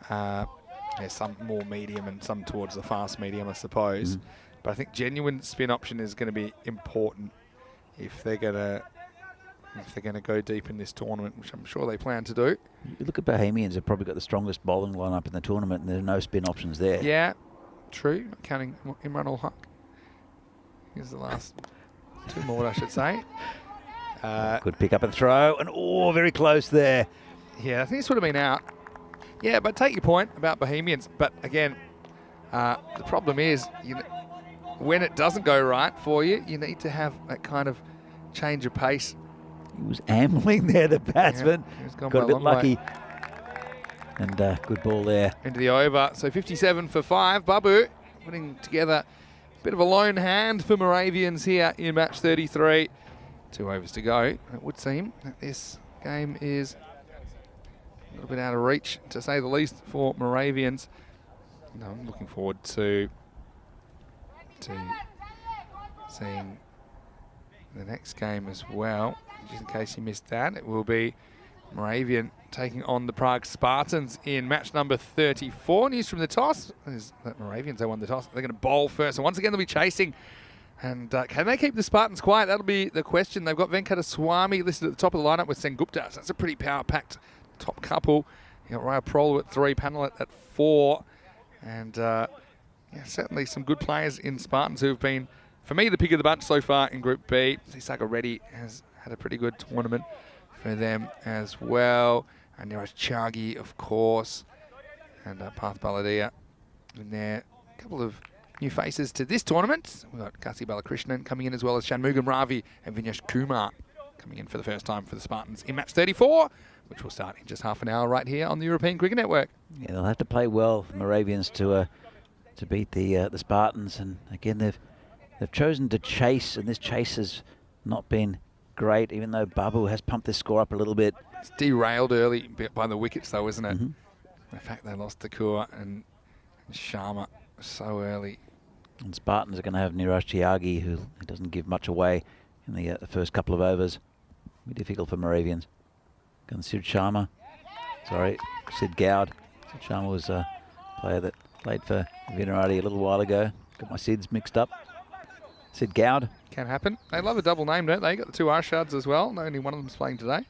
Some more medium and some towards the fast medium, I suppose. But I think genuine spin option is going to be important if they're going to go deep in this tournament, which I'm sure they plan to do. You look at Bohemians, they've probably got the strongest bowling lineup in the tournament, and there are no spin options there. Yeah, true. Not counting Imran ul Haq. Here's the last 2 more, I should say. Good pick up and throw, and very close there. Yeah, I think this would have been out. Yeah, but take your point about Bohemians. But again, the problem is, when it doesn't go right for you, you need to have that kind of change of pace. He was ambling there, the batsman. Yeah, got a bit lucky. And good ball there. Into the over. So 57 for 5. Babu putting together a bit of a lone hand for Moravians here in match 33. 2 overs to go. It would seem that this game is a little bit out of reach, to say the least, for Moravians. I'm looking forward to seeing the next game as well. Just in case you missed that, it will be Moravian taking on the Prague Spartans in match number 34. News from the toss is that Moravians, they won the toss. They're going to bowl first, and once again they'll be chasing. And can they keep the Spartans quiet? That'll be the question. They've got Venkataswamy listed at the top of the lineup with Sengupta. So that's a pretty power-packed top couple. You got Raya Prolu at 3, Panel at 4. And certainly some good players in Spartans who've been, for me, the pick of the bunch so far in Group B. Sisaka Reddy has had a pretty good tournament for them as well. And Niraj Chagi, of course, and Parth Baladia in there. A couple of new faces to this tournament. We've got Kasi Balakrishnan coming in, as well as Shanmugam Ravi and Vignesh Kumar coming in for the first time for the Spartans in match 34, which will start in just half an hour right here on the European Cricket Network. Yeah, they'll have to play well, the Moravians, to beat the Spartans. And again, they've chosen to chase, and this chase has not been great, even though Babu has pumped this score up a little bit. It's derailed early by the wickets, though, isn't it? The fact they lost to Kaur and Sharma so early. And Spartans are going to have Niraj Tyagi, who doesn't give much away in the first couple of overs. Be difficult for Moravians. And Sid Sharma. Sorry, Sid Gowd. Sid Sharma was a player that played for Vinarati a little while ago. Got my Sids mixed up. Sid Gowd. Can happen. They love a double name, don't they? Got the two Arshads as well. Only one of them's playing today.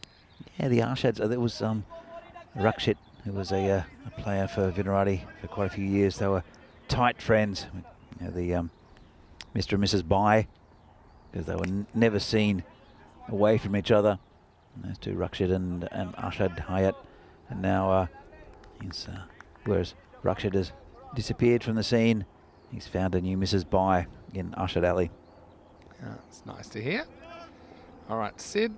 Yeah, the Arshads. There was Rakshit, who was a player for Vinarati for quite a few years. They were tight friends. You know, the Mr. and Mrs. Bai, because they were never seen away from each other. And those two, Rakshit and Arshad Hayat. And now whereas Rakshit has disappeared from the scene, he's found a new Mrs. Bai in Arshad Ali. It's nice to hear. All right, Sid,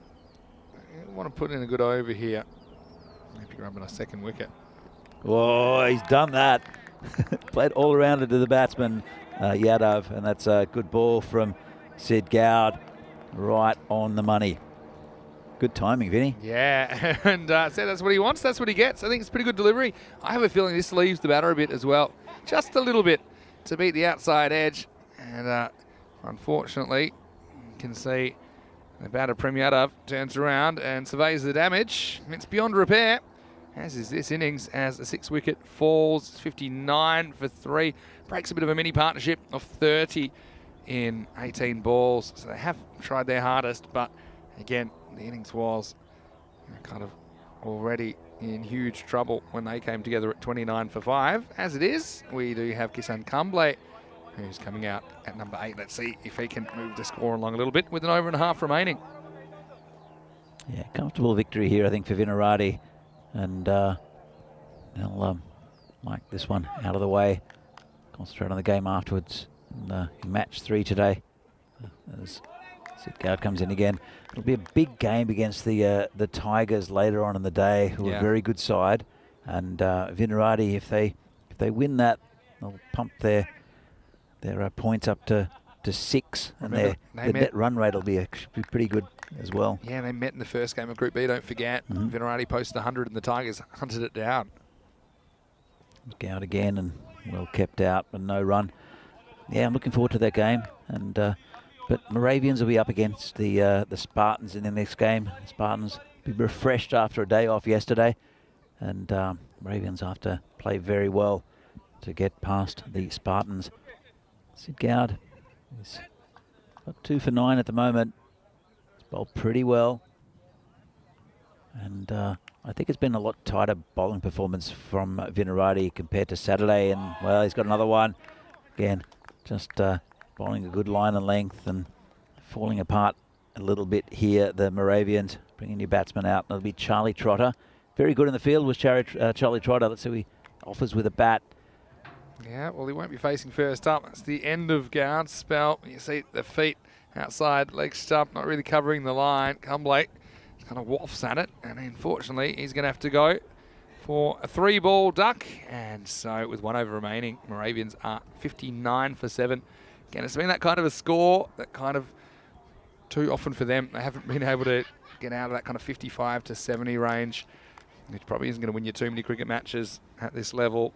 I want to put in a good over here. Maybe grabbing a second wicket. Oh, he's done that. Played all around into the batsman, Yadav, and that's a good ball from Sid Gowd, right on the money. Good timing, Vinny. Yeah, and so that's what he wants, that's what he gets. I think it's pretty good delivery. I have a feeling this leaves the batter a bit as well. Just a little bit to beat the outside edge. And unfortunately, you can see the batter Prem Yadav turns around and surveys the damage. It's beyond repair, as is this innings, as the 6 wicket falls. 59 for 3. Breaks a bit of a mini partnership of 30 in 18 balls. So they have tried their hardest, but again, the innings was kind of already in huge trouble when they came together at 29 for 5. As it is, we do have Kisan Kamble, who's coming out at number 8. Let's see if he can move the score along a little bit with an over and a half remaining. Yeah, comfortable victory here, I think, for Vinarati. And they'll like this one out of the way. Concentrate on the game afterwards. And, match 3 today. As Sid Gowd comes in again. It'll be a big game against the Tigers later on in the day, who are a very good side. And Vinarati, if they win that, they'll pump their points up to 6, and their net run rate will be pretty good as well. Yeah, they met in the first game of Group B, don't forget. Vinarati posted 100 and the Tigers hunted it down. Gowd again, and well kept out, but no run. Yeah, I'm looking forward to that game. And but Moravians will be up against the Spartans in the next game. The Spartans will be refreshed after a day off yesterday, and Moravians have to play very well to get past the Spartans. Sid Gowd is got 2 for 9 at the moment. He's bowled pretty well, and I think it's been a lot tighter bowling performance from Vinarati compared to Saturday. And well, he's got another one again. Just bowling a good line and length and falling apart a little bit here. The Moravians bringing new batsman out. That'll be Charlie Trotter. Very good in the field was Charlie Trotter. Let's see what he offers with a bat. Yeah, well, he won't be facing first up. It's the end of Gowd's spell. You see the feet outside, legs stump, not really covering the line. Kumblake kind of wafts at it, and unfortunately, he's going to have to go for a 3-ball duck. And so with 1 over remaining, Moravians are 59 for 7. Again, it's been that kind of a score that kind of too often for them. They haven't been able to get out of that kind of 55 to 70 range, which probably isn't going to win you too many cricket matches at this level.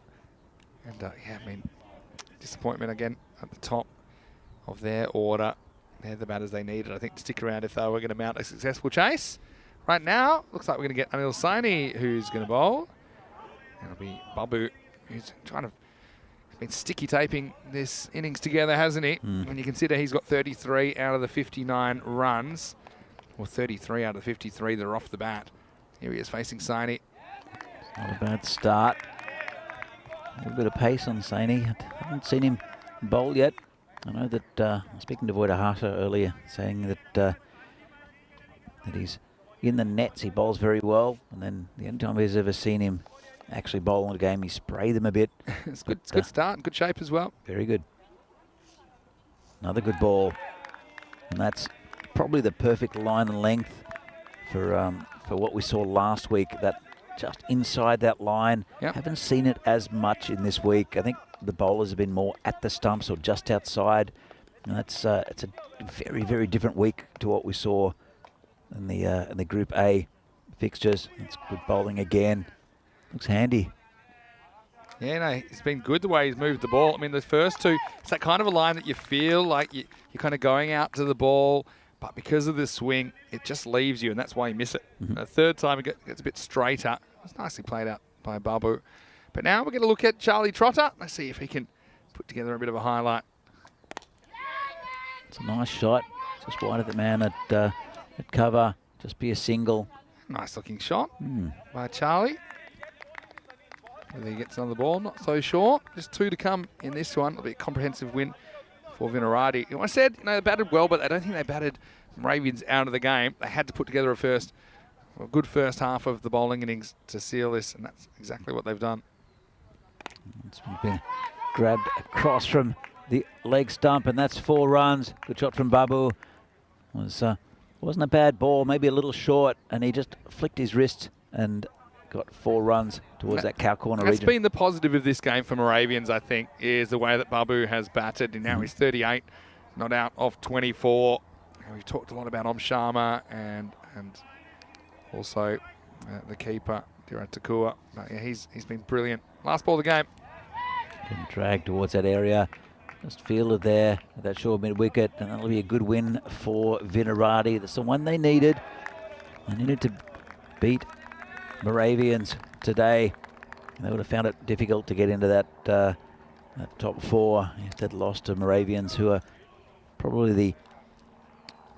And yeah, I mean, disappointment again at the top of their order. They're the batters they needed, I think, to stick around if they were going to mount a successful chase. Right now, looks like we're going to get Anil Saini, who's going to bowl. It'll be Babu, who's kind of been sticky taping this innings together, hasn't he? When you consider he's got 33 out of the 59 runs, or 33 out of the 53 that are off the bat. Here he is facing Saini. Not a bad start. A little bit of pace on Saini. I haven't seen him bowl yet. I know that I was speaking to Voida Harsha earlier, saying that he's in the nets, he bowls very well, and then the only time he's ever seen him actually bowl in a game, he sprayed them a bit. It's good, it's good start, good shape as well. Very good. Another good ball, and that's probably the perfect line and length for what we saw last week. That just inside that line. Yep. Haven't seen it as much in this week. I think the bowlers have been more at the stumps or just outside, and that's it's a very, very different week to what we saw in the Group A fixtures. It's good bowling again. Looks handy. Yeah, no, it's been good the way he's moved the ball. I mean, the first two, it's that kind of a line that you feel like you're kind of going out to the ball, but because of the swing, it just leaves you, and that's why you miss it. The third time, it gets a bit straighter. It's nicely played out by Babu. But now we're going to look at Charlie Trotter. Let's see if he can put together a bit of a highlight. It's a nice shot. Just wide of the man at cover. Just be a single. Nice looking shot by Charlie. Whether he gets another ball, not so sure. Just 2 to come in this one. It'll be a comprehensive win for Vinarati. I said, they batted well, but I don't think they batted Moravians out of the game. They had to put together a good first half of the bowling innings to seal this, and that's exactly what they've done. It's been grabbed across from the leg stump, and that's 4 runs. Good shot from Babu. Wasn't a bad ball, maybe a little short, and he just flicked his wrist and got 4 runs towards that cow corner region. That's been the positive of this game for Moravians, I think, is the way that Babu has batted. And now he's 38, not out of 24. And we've talked a lot about Sharma and also the keeper, Dirat Takua. But yeah, he's been brilliant. Last ball of the game. Getting dragged towards that area. Just fielded there at that short mid-wicket, and that'll be a good win for Vinarati. That's the one they needed. They needed to beat Moravians today. They would have found it difficult to get into that top 4 if they'd lost to Moravians, who are probably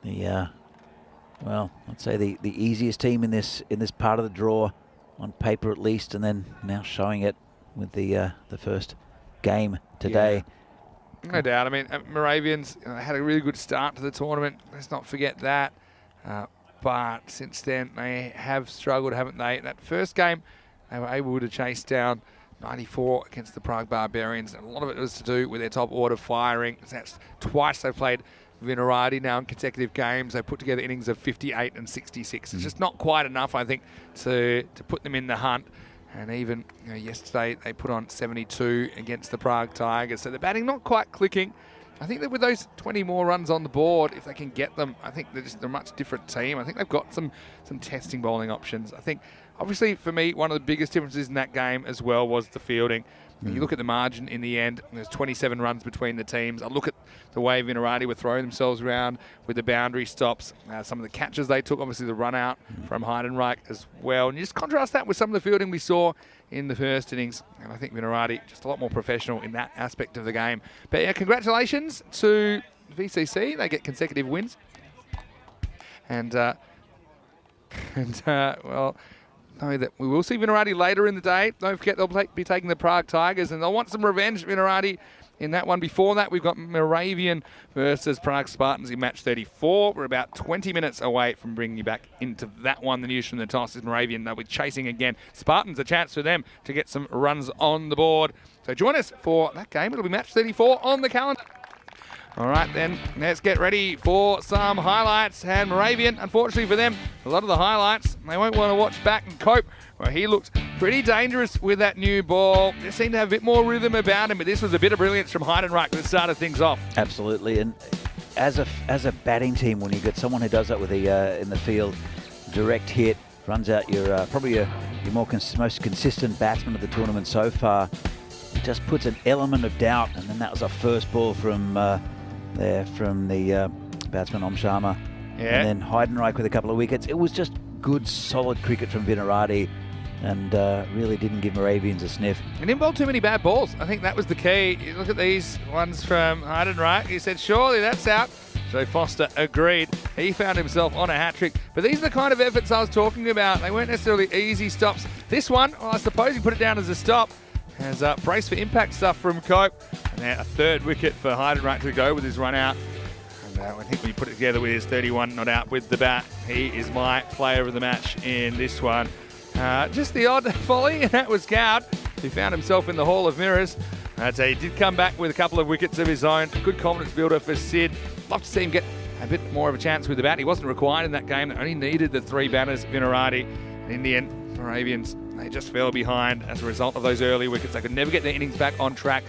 well, I'd say the easiest team in this part of the draw, on paper at least, and then now showing it with the first game today. Yeah. No doubt. I mean, Moravians had a really good start to the tournament. Let's not forget that. But since then, they have struggled, haven't they? That first game, they were able to chase down 94 against the Prague Barbarians. And a lot of it was to do with their top order firing. That's twice they've played Vinarati now in consecutive games. They put together innings of 58 and 66. It's just not quite enough, I think, to put them in the hunt. And even yesterday, they put on 72 against the Prague Tigers. So the batting not quite clicking. I think that with those 20 more runs on the board, if they can get them, I think they're a much different team. I think they've got some testing bowling options. I think, obviously, for me, one of the biggest differences in that game as well was the fielding. You look at the margin in the end, there's 27 runs between the teams. I look at the way Vinarati were throwing themselves around with the boundary stops, some of the catches they took, obviously the run out from Heidenreich as well. And you just contrast that with some of the fielding we saw in the first innings. And I think Vinarati just a lot more professional in that aspect of the game. But yeah, congratulations to VCC. They get consecutive wins. And well, know that we will see Vinarati later in the day. Don't forget they'll be taking the Prague Tigers, and they'll want some revenge, Vinarati, in that one. Before that, we've got Moravian versus Prague Spartans in match 34. We're about 20 minutes away from bringing you back into that one. The news from the toss is Moravian. They'll be chasing again. Spartans, a chance for them to get some runs on the board. So join us for that game. It'll be match 34 on the calendar. All right, then, let's get ready for some highlights. And Moravian, unfortunately for them, a lot of the highlights, they won't want to watch back and Cope, where he looked pretty dangerous with that new ball. Just seemed to have a bit more rhythm about him, but this was a bit of brilliance from Heidenreich that started things off. Absolutely, and as a batting team, when you get someone who does that with in the field, direct hit, runs out your probably your most consistent batsman of the tournament so far, it just puts an element of doubt. And then that was our first ball from the batsman Sharma. Yeah. And then Heidenreich with a couple of wickets. It was just good, solid cricket from Vinarati, and really didn't give Moravians a sniff. And didn't bowl too many bad balls. I think that was the key. You look at these ones from Heidenreich. He said, surely that's out. Joe Foster agreed. He found himself on a hat-trick. But these are the kind of efforts I was talking about. They weren't necessarily easy stops. This one, well, I suppose you put it down as a stop. Has brace for impact stuff from Cope. And then a third wicket for Heidenreich to go with his run out. And I think when you put it together with his 31 not out with the bat, he is my player of the match in this one. Just the odd volley, and that was Cowd, who found himself in the Hall of Mirrors. He did come back with a couple of wickets of his own. Good confidence builder for Sid. Love to see him get a bit more of a chance with the bat. He wasn't required in that game. They only needed the 3 banners, Vinarati. And in the end, Moravians, they just fell behind as a result of those early wickets. They could never get their innings back on track.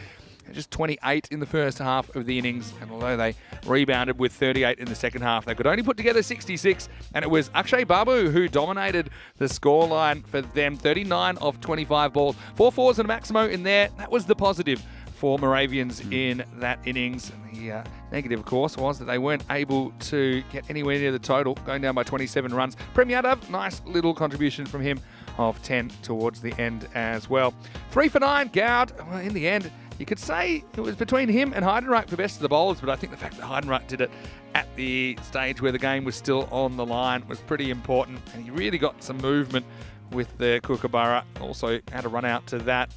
Just 28 in the first half of the innings, and although they rebounded with 38 in the second half, they could only put together 66, and it was Akshay Babu who dominated the scoreline for them. 39 of 25 balls, 4 fours and a Maximo in there. That was the positive for Moravians in that innings. And the negative, of course, was that they weren't able to get anywhere near the total, going down by 27 runs. Prem Yadav, nice little contribution from him of 10 towards the end as well. 3 for 9, Gowd. Well, in the end, you could say it was between him and Heidenreich for best of the bowlers, but I think the fact that Heidenreich did it at the stage where the game was still on the line was pretty important, and he really got some movement with the Kookaburra. Also had a run out to that.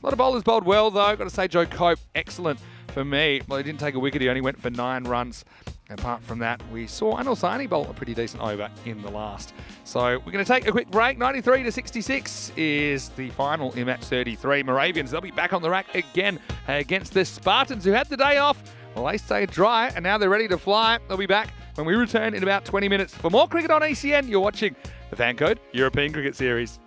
A lot of bowlers bowled well, though. Got to say, Joe Cope, excellent for me. Well, he didn't take a wicket. He only went for 9 runs. Apart from that, we saw Anil Sahni bowl a pretty decent over in the last. So we're going to take a quick break. 93 to 66 is the final in match 33. Moravians, they'll be back on the rack again against the Spartans, who had the day off. Well, they stayed dry, and now they're ready to fly. They'll be back when we return in about 20 minutes. For more cricket on ECN, you're watching the FanCode European Cricket Series.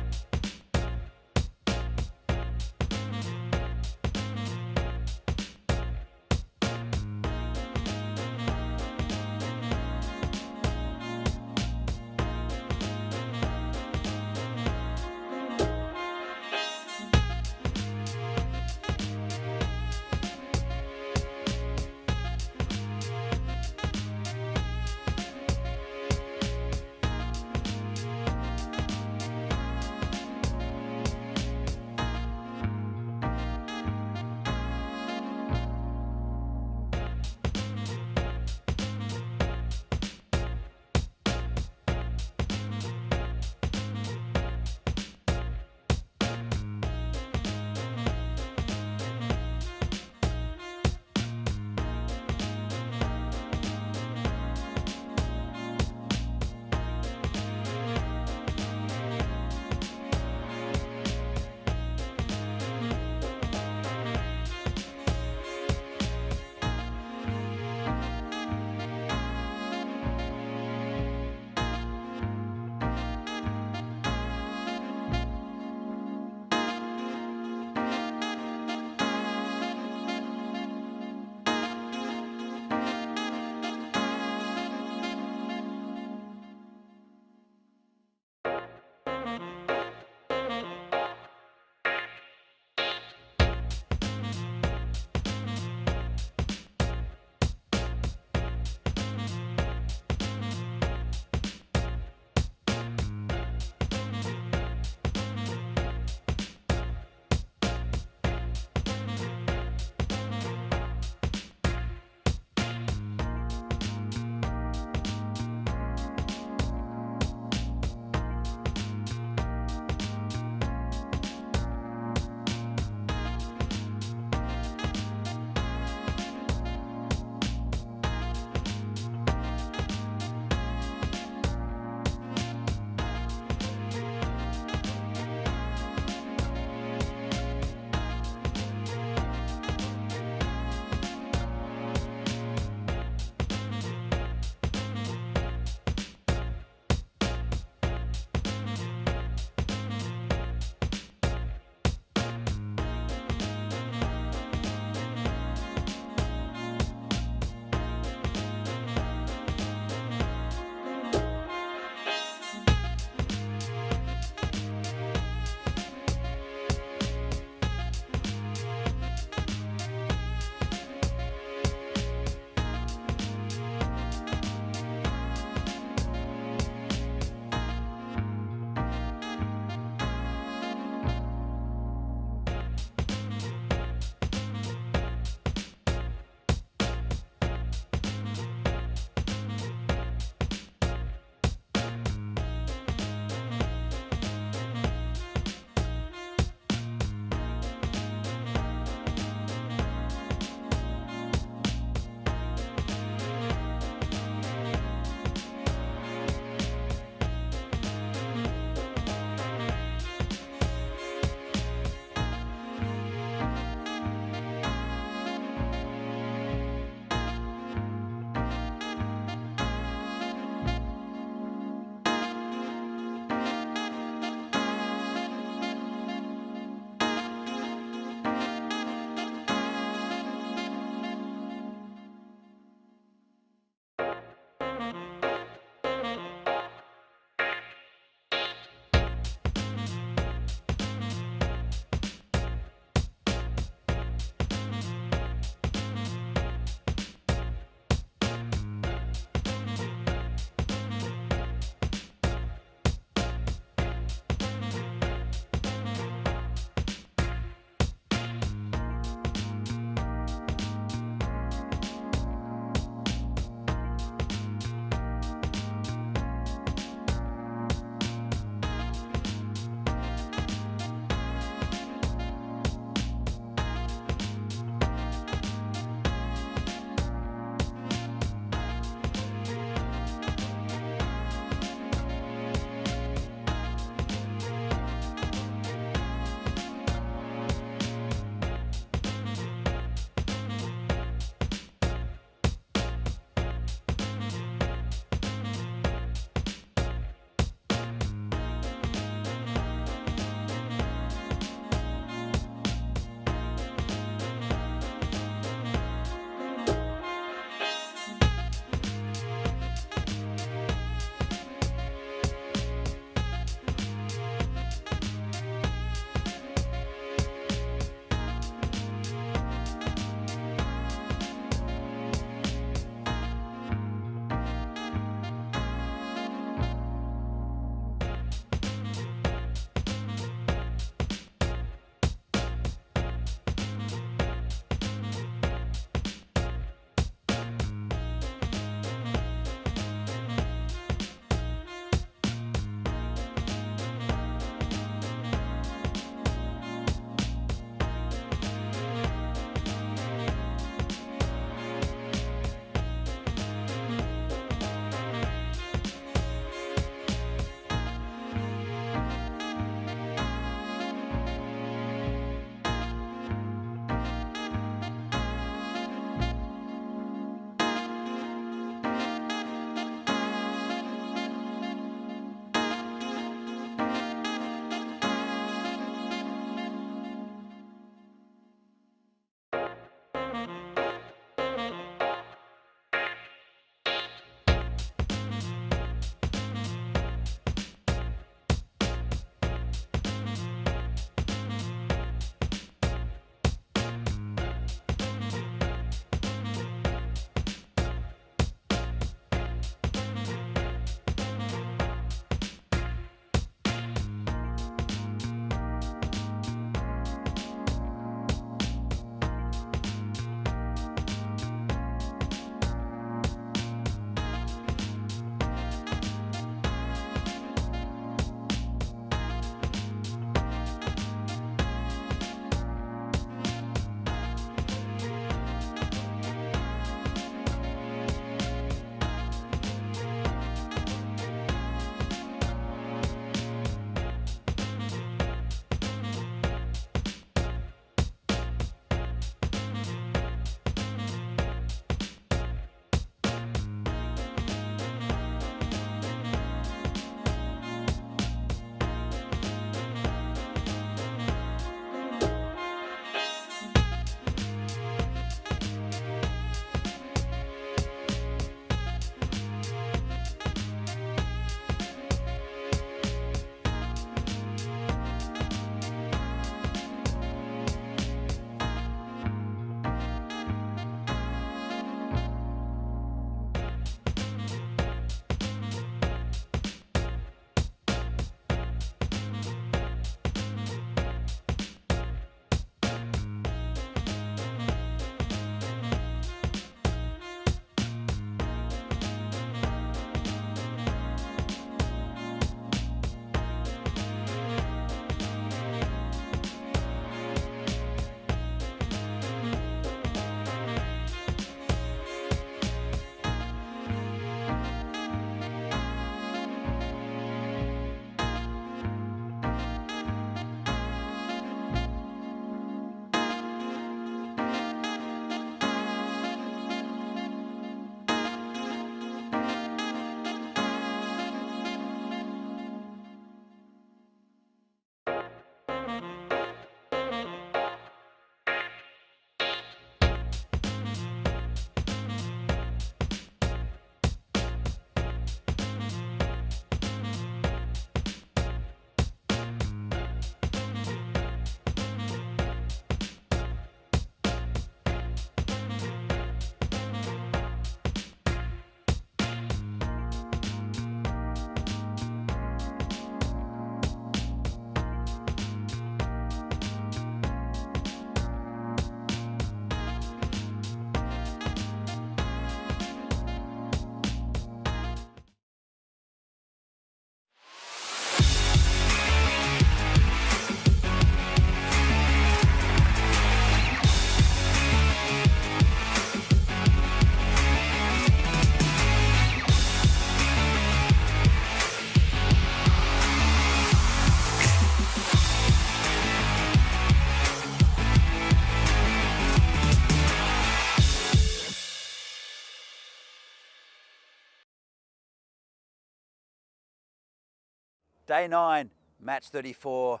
Day 9, match 34,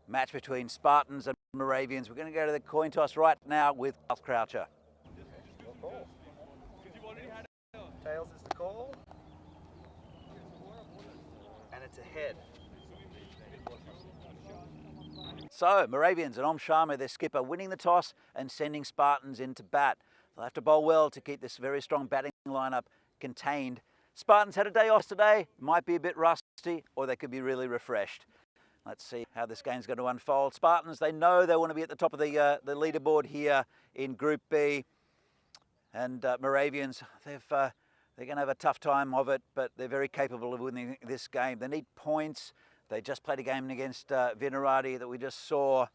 match between Spartans and Moravians. We're going to go to the coin toss right now with Croucher. Your call. Tails is the call. And it's a head. So, Moravians and Om Sharma, their skipper, winning the toss and sending Spartans into bat. They'll have to bowl well to keep this very strong batting lineup contained. Spartans had a day off today, might be a bit rusty, or they could be really refreshed. Let's see how this game's going to unfold. Spartans, they know they want to be at the top of the leaderboard here in Group B. And Moravians, they're going to have a tough time of it, but they're very capable of winning this game. They need points. They just played a game against Vinerati that we just saw,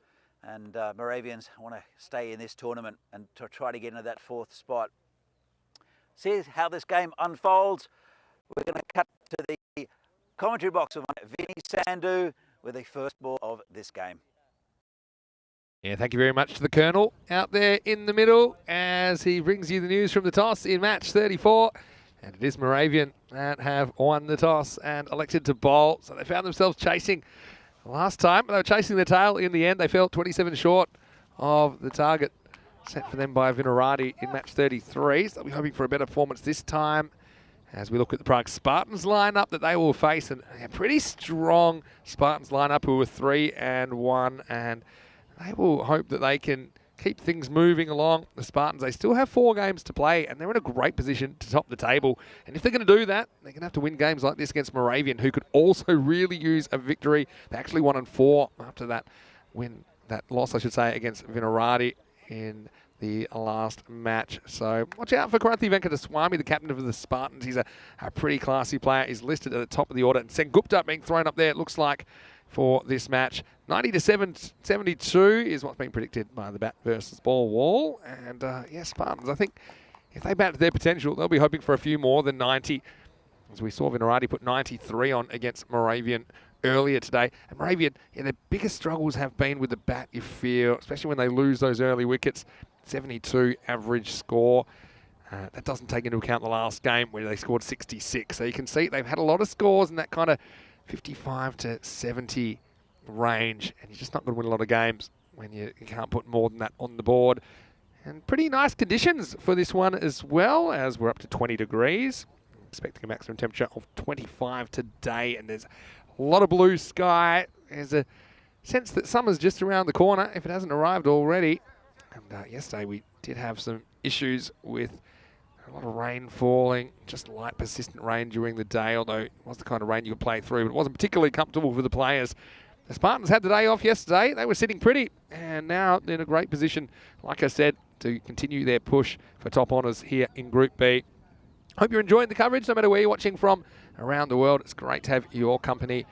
and Moravians want to stay in this tournament and to try to get into that 4th spot. See how this game unfolds. We're going to cut to the commentary box of Vinny Sandhu with the first ball of this game. Yeah, thank you very much to the Colonel out there in the middle as he brings you the news from the toss in match 34. And it is Moravian that have won the toss and elected to bowl. So they found themselves chasing last time. They were chasing the tail. In the end, they fell 27 short of the target set for them by Vinerati in match 33. So they'll be hoping for a better performance this time as we look at the Prague Spartans lineup that they will face. And a pretty strong Spartans lineup who are 3-1. And they will hope that they can keep things moving along. The Spartans, they still have 4 games to play and they're in a great position to top the table. And if they're going to do that, they're going to have to win games like this against Moravian, who could also really use a victory. They actually won in 4 after that loss, I should say, against Vinerati in the last match. So watch out for Karanthi Venkataswamy, the captain of the Spartans. He's a pretty classy player. He's listed at the top of the order. And Sengupta being thrown up there, it looks like, for this match. 90 to 72 is what's been predicted by the bat versus ball wall. And yeah, Spartans, I think if they bat to their potential, they'll be hoping for a few more than 90. As we saw Vinerati put 93 on against Moravian earlier today. And Moravian, yeah, their biggest struggles have been with the bat, you feel, especially when they lose those early wickets. 72 average score. That doesn't take into account the last game where they scored 66. So you can see they've had a lot of scores in that kind of 55 to 70 range, and you're just not going to win a lot of games when you can't put more than that on the board. And pretty nice conditions for this one as well, as we're up to 20 degrees. Expecting a maximum temperature of 25 today, and there's a lot of blue sky. There's a sense that summer's just around the corner if it hasn't arrived already. And yesterday we did have some issues with a lot of rain falling, just light persistent rain during the day, although it was the kind of rain you could play through, but it wasn't particularly comfortable for the players. The Spartans had the day off yesterday. They were sitting pretty, and now they're in a great position, like I said, to continue their push for top honours here in Group B. Hope you're enjoying the coverage, no matter where you're watching from around the world. It's great to have your company.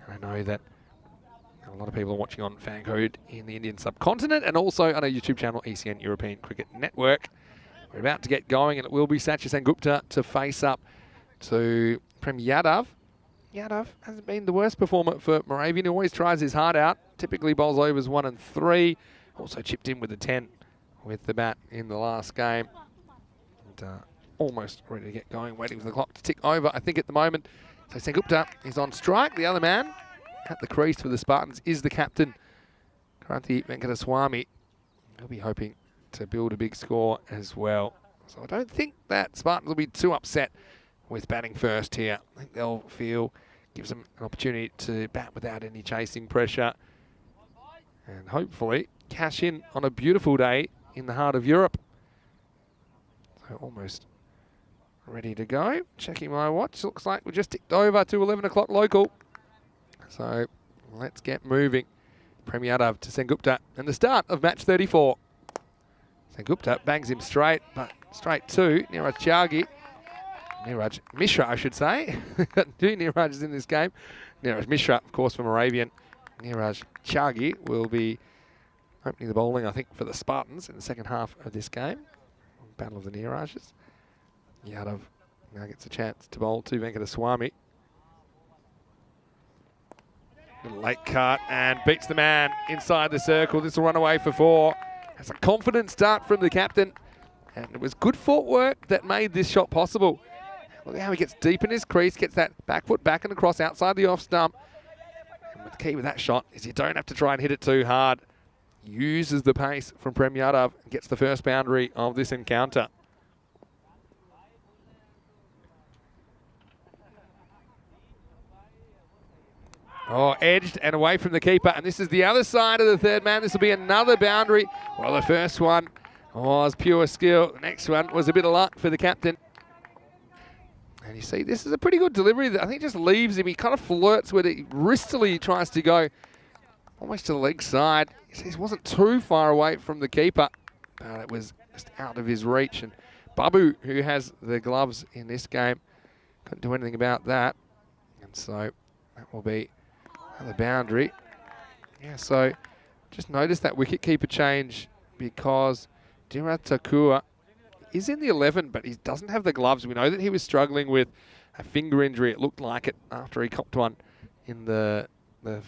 And I know that a lot of people are watching on FanCode in the Indian subcontinent and also on our YouTube channel, ECN European Cricket Network. We're about to get going, and it will be Satya Sengupta to face up to Prem Yadav. Yadav hasn't been the worst performer for Moravian. He always tries his heart out. Typically bowls overs 1 and 3. Also chipped in with a 10 with the bat in the last game. And almost ready to get going, waiting for the clock to tick over, I think, at the moment. So Sengupta is on strike. The other man at the crease for the Spartans is the captain, Karanthi Venkataswamy. He'll be hoping to build a big score as well. So I don't think that Spartans will be too upset with batting first here. I think they'll feel, gives them an opportunity to bat without any chasing pressure and hopefully cash in on a beautiful day in the heart of Europe. So almost ready to go. Checking my watch, looks like we just ticked over to 11 o'clock local. So let's get moving. Prem Yadav to Sengupta and the start of match 34. Sengupta bangs him straight, but straight to Niraj Tyagi. Niraj Mishra, I should say. Got 2 Nirajs in this game. Niraj Mishra, of course, for Moravian. Niraj Tyagi will be opening the bowling, I think, for the Spartans in the second half of this game. Battle of the Nirajas. Yadav now gets a chance to bowl to Venkataswamy. Little late cut and beats the man inside the circle. This will run away for 4. That's a confident start from the captain. And it was good footwork that made this shot possible. Look how he gets deep in his crease, gets that back foot back and across outside the off stump. the key with that shot is you don't have to try and hit it too hard. Uses the pace from Prem Yadav and gets the first boundary of this encounter. Oh, edged and away from the keeper. And this is the other side of the third man. This will be another boundary. Well, the first one was pure skill. The next one was a bit of luck for the captain. And you see, this is a pretty good delivery. I think it just leaves him. He kind of flirts with it. He wristily tries to go almost to the leg side. He wasn't too far away from the keeper. It was just out of his reach. And Babu, who has the gloves in this game, couldn't do anything about that. And so that will be another boundary. Yeah, so just notice that wicket-keeper change because Dirat Takua is in the 11, but he doesn't have the gloves. We know that he was struggling with a finger injury. It looked like it after he copped one in the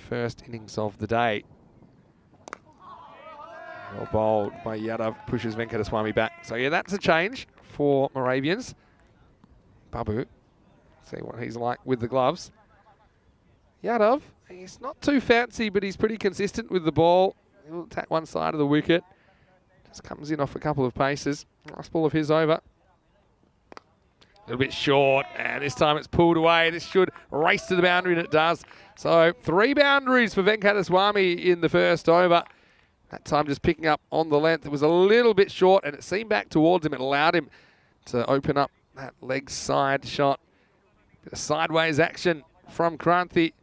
first innings of the day. Well bowled by Yadav, pushes Venkataswamy back. So yeah, that's a change for Moravians. Babu, see what he's like with the gloves. Yadav, he's not too fancy, but he's pretty consistent with the ball. He'll attack one side of the wicket. Just comes in off a couple of paces. Nice ball of his over. A little bit short, and this time it's pulled away. This should race to the boundary, and it does. So 3 boundaries for Venkataswamy in the first over. That time just picking up on the length. It was a little bit short, and it seemed back towards him. It allowed him to open up that leg side shot. Bit of sideways action from Kranthi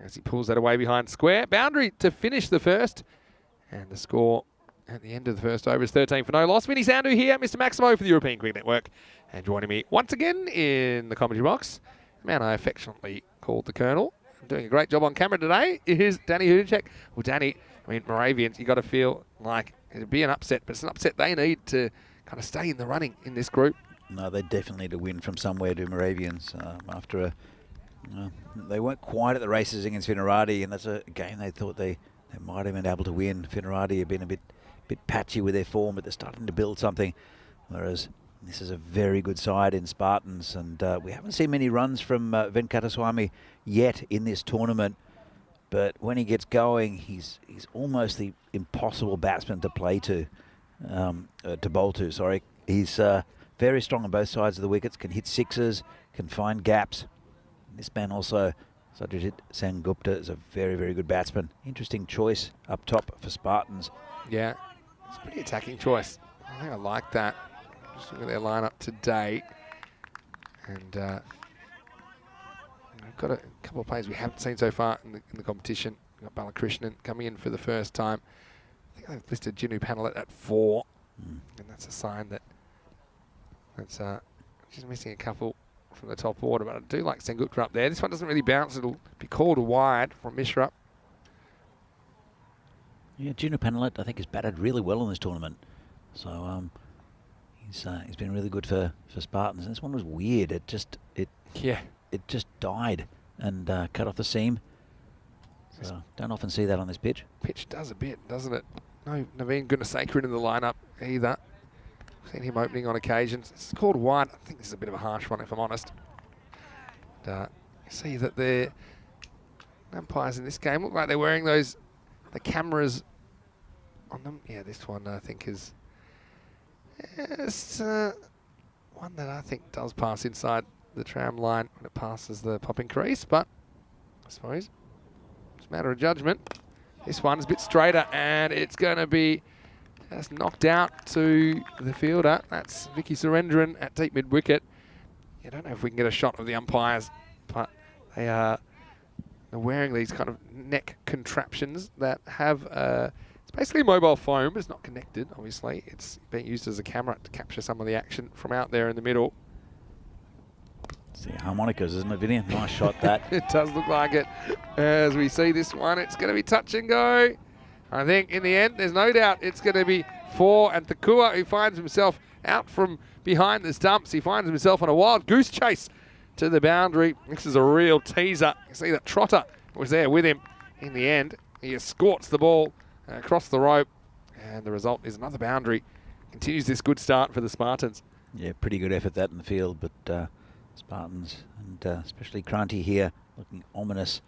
as he pulls that away behind square. Boundary to finish the first, and the score at the end of the first over is 13 for no loss. Vinny Sandhu here, Mr. Maximo for the European Cricket Network. And joining me once again in the commentary box, the man I affectionately called the Colonel, doing a great job on camera today, is Danny Hudacek. Well, Danny, I mean, Moravians, you got to feel like it'd be an upset, but it's an upset they need to kind of stay in the running in this group. No, they definitely need to win from somewhere to Moravians after a... they weren't quite at the races against Finnerati, and that's a game they thought they might have been able to win. Finnerati have been a bit patchy with their form, but they're starting to build something, whereas this is a very good side in Spartans, and we haven't seen many runs from Venkataswamy yet in this tournament, but when he gets going, he's almost the impossible batsman to play to bowl to, sorry. He's very strong on both sides of the wickets, can hit sixes, can find gaps. This man also, Satyajit Sengupta, is a very, very good batsman. Interesting choice up top for Spartans. Yeah, it's a pretty attacking choice. I think I like that. Just look at their lineup today. And we've got a couple of players we haven't seen so far in the competition. We've got Balakrishnan coming in for the first time. I think I've listed Jinu Panelet at 4. And that's a sign that she's missing a couple from the top order, but I do like Sengupta up there. This one doesn't really bounce. It'll be called wide from Mishra. Yeah, Jinu Panelet, I think, has batted really well in this tournament. So he's been really good for Spartans. And this one was weird. It just died and cut off the seam. So don't often see that on this pitch. Pitch does a bit, doesn't it? No Naveen Gunasekaran in the lineup either. Seen him opening on occasions. It's called wide. I think this is a bit of a harsh one, if I'm honest. You see that the umpires in this game look like they're wearing the cameras on them. Yeah, this one I think is one that I think does pass inside the tram line when it passes the popping crease, but I suppose it's a matter of judgment. This one's a bit straighter, and it's going to be just knocked out to the fielder. That's Vicky Surendran at deep mid-wicket. I don't know if we can get a shot of the umpires, but they're wearing these kind of neck contraptions that have, it's basically mobile foam, but it's not connected, obviously. It's being used as a camera to capture some of the action from out there in the middle. It's the harmonicas, isn't it, Vinny? Nice shot, that. It does look like it. As we see this one, it's going to be touch and go. I think in the end, there's no doubt it's going to be 4, and Takua, who finds himself out from behind the stumps, he finds himself on a wild goose chase to the boundary. This is a real teaser. You see that Trotter was there with him. In the end, he escorts the ball across the rope, and the result is another boundary. Continues this good start for the Spartans. Yeah, pretty good effort that in the field, but Spartans, and especially Kranthi here, looking ominous.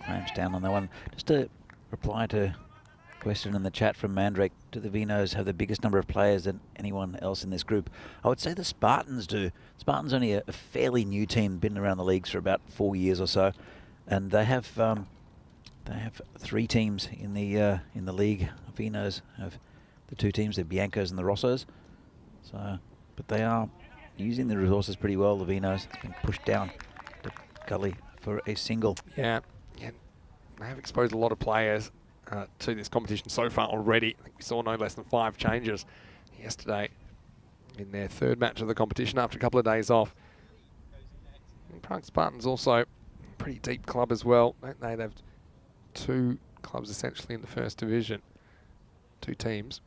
Clamps down on that one. Just to reply to a question in the chat from Mandrake, do the Vinos have the biggest number of players than anyone else in this group? I would say the Spartans do. Spartans only a fairly new team, been around the leagues for about 4 years or so, and they have 3 teams in the league. Vinos have the 2 teams, the Biancos and the Rossos. So, but they are using the resources pretty well. The Vinos has been pushed down the gully for a single. Yeah, they have exposed a lot of players to this competition so far already. I think we saw no less than 5 changes yesterday in their 3rd match of the competition after a couple of days off. And Prague Spartans also a pretty deep club as well, don't they? They have 2 clubs essentially in the 1st division, 2 teams.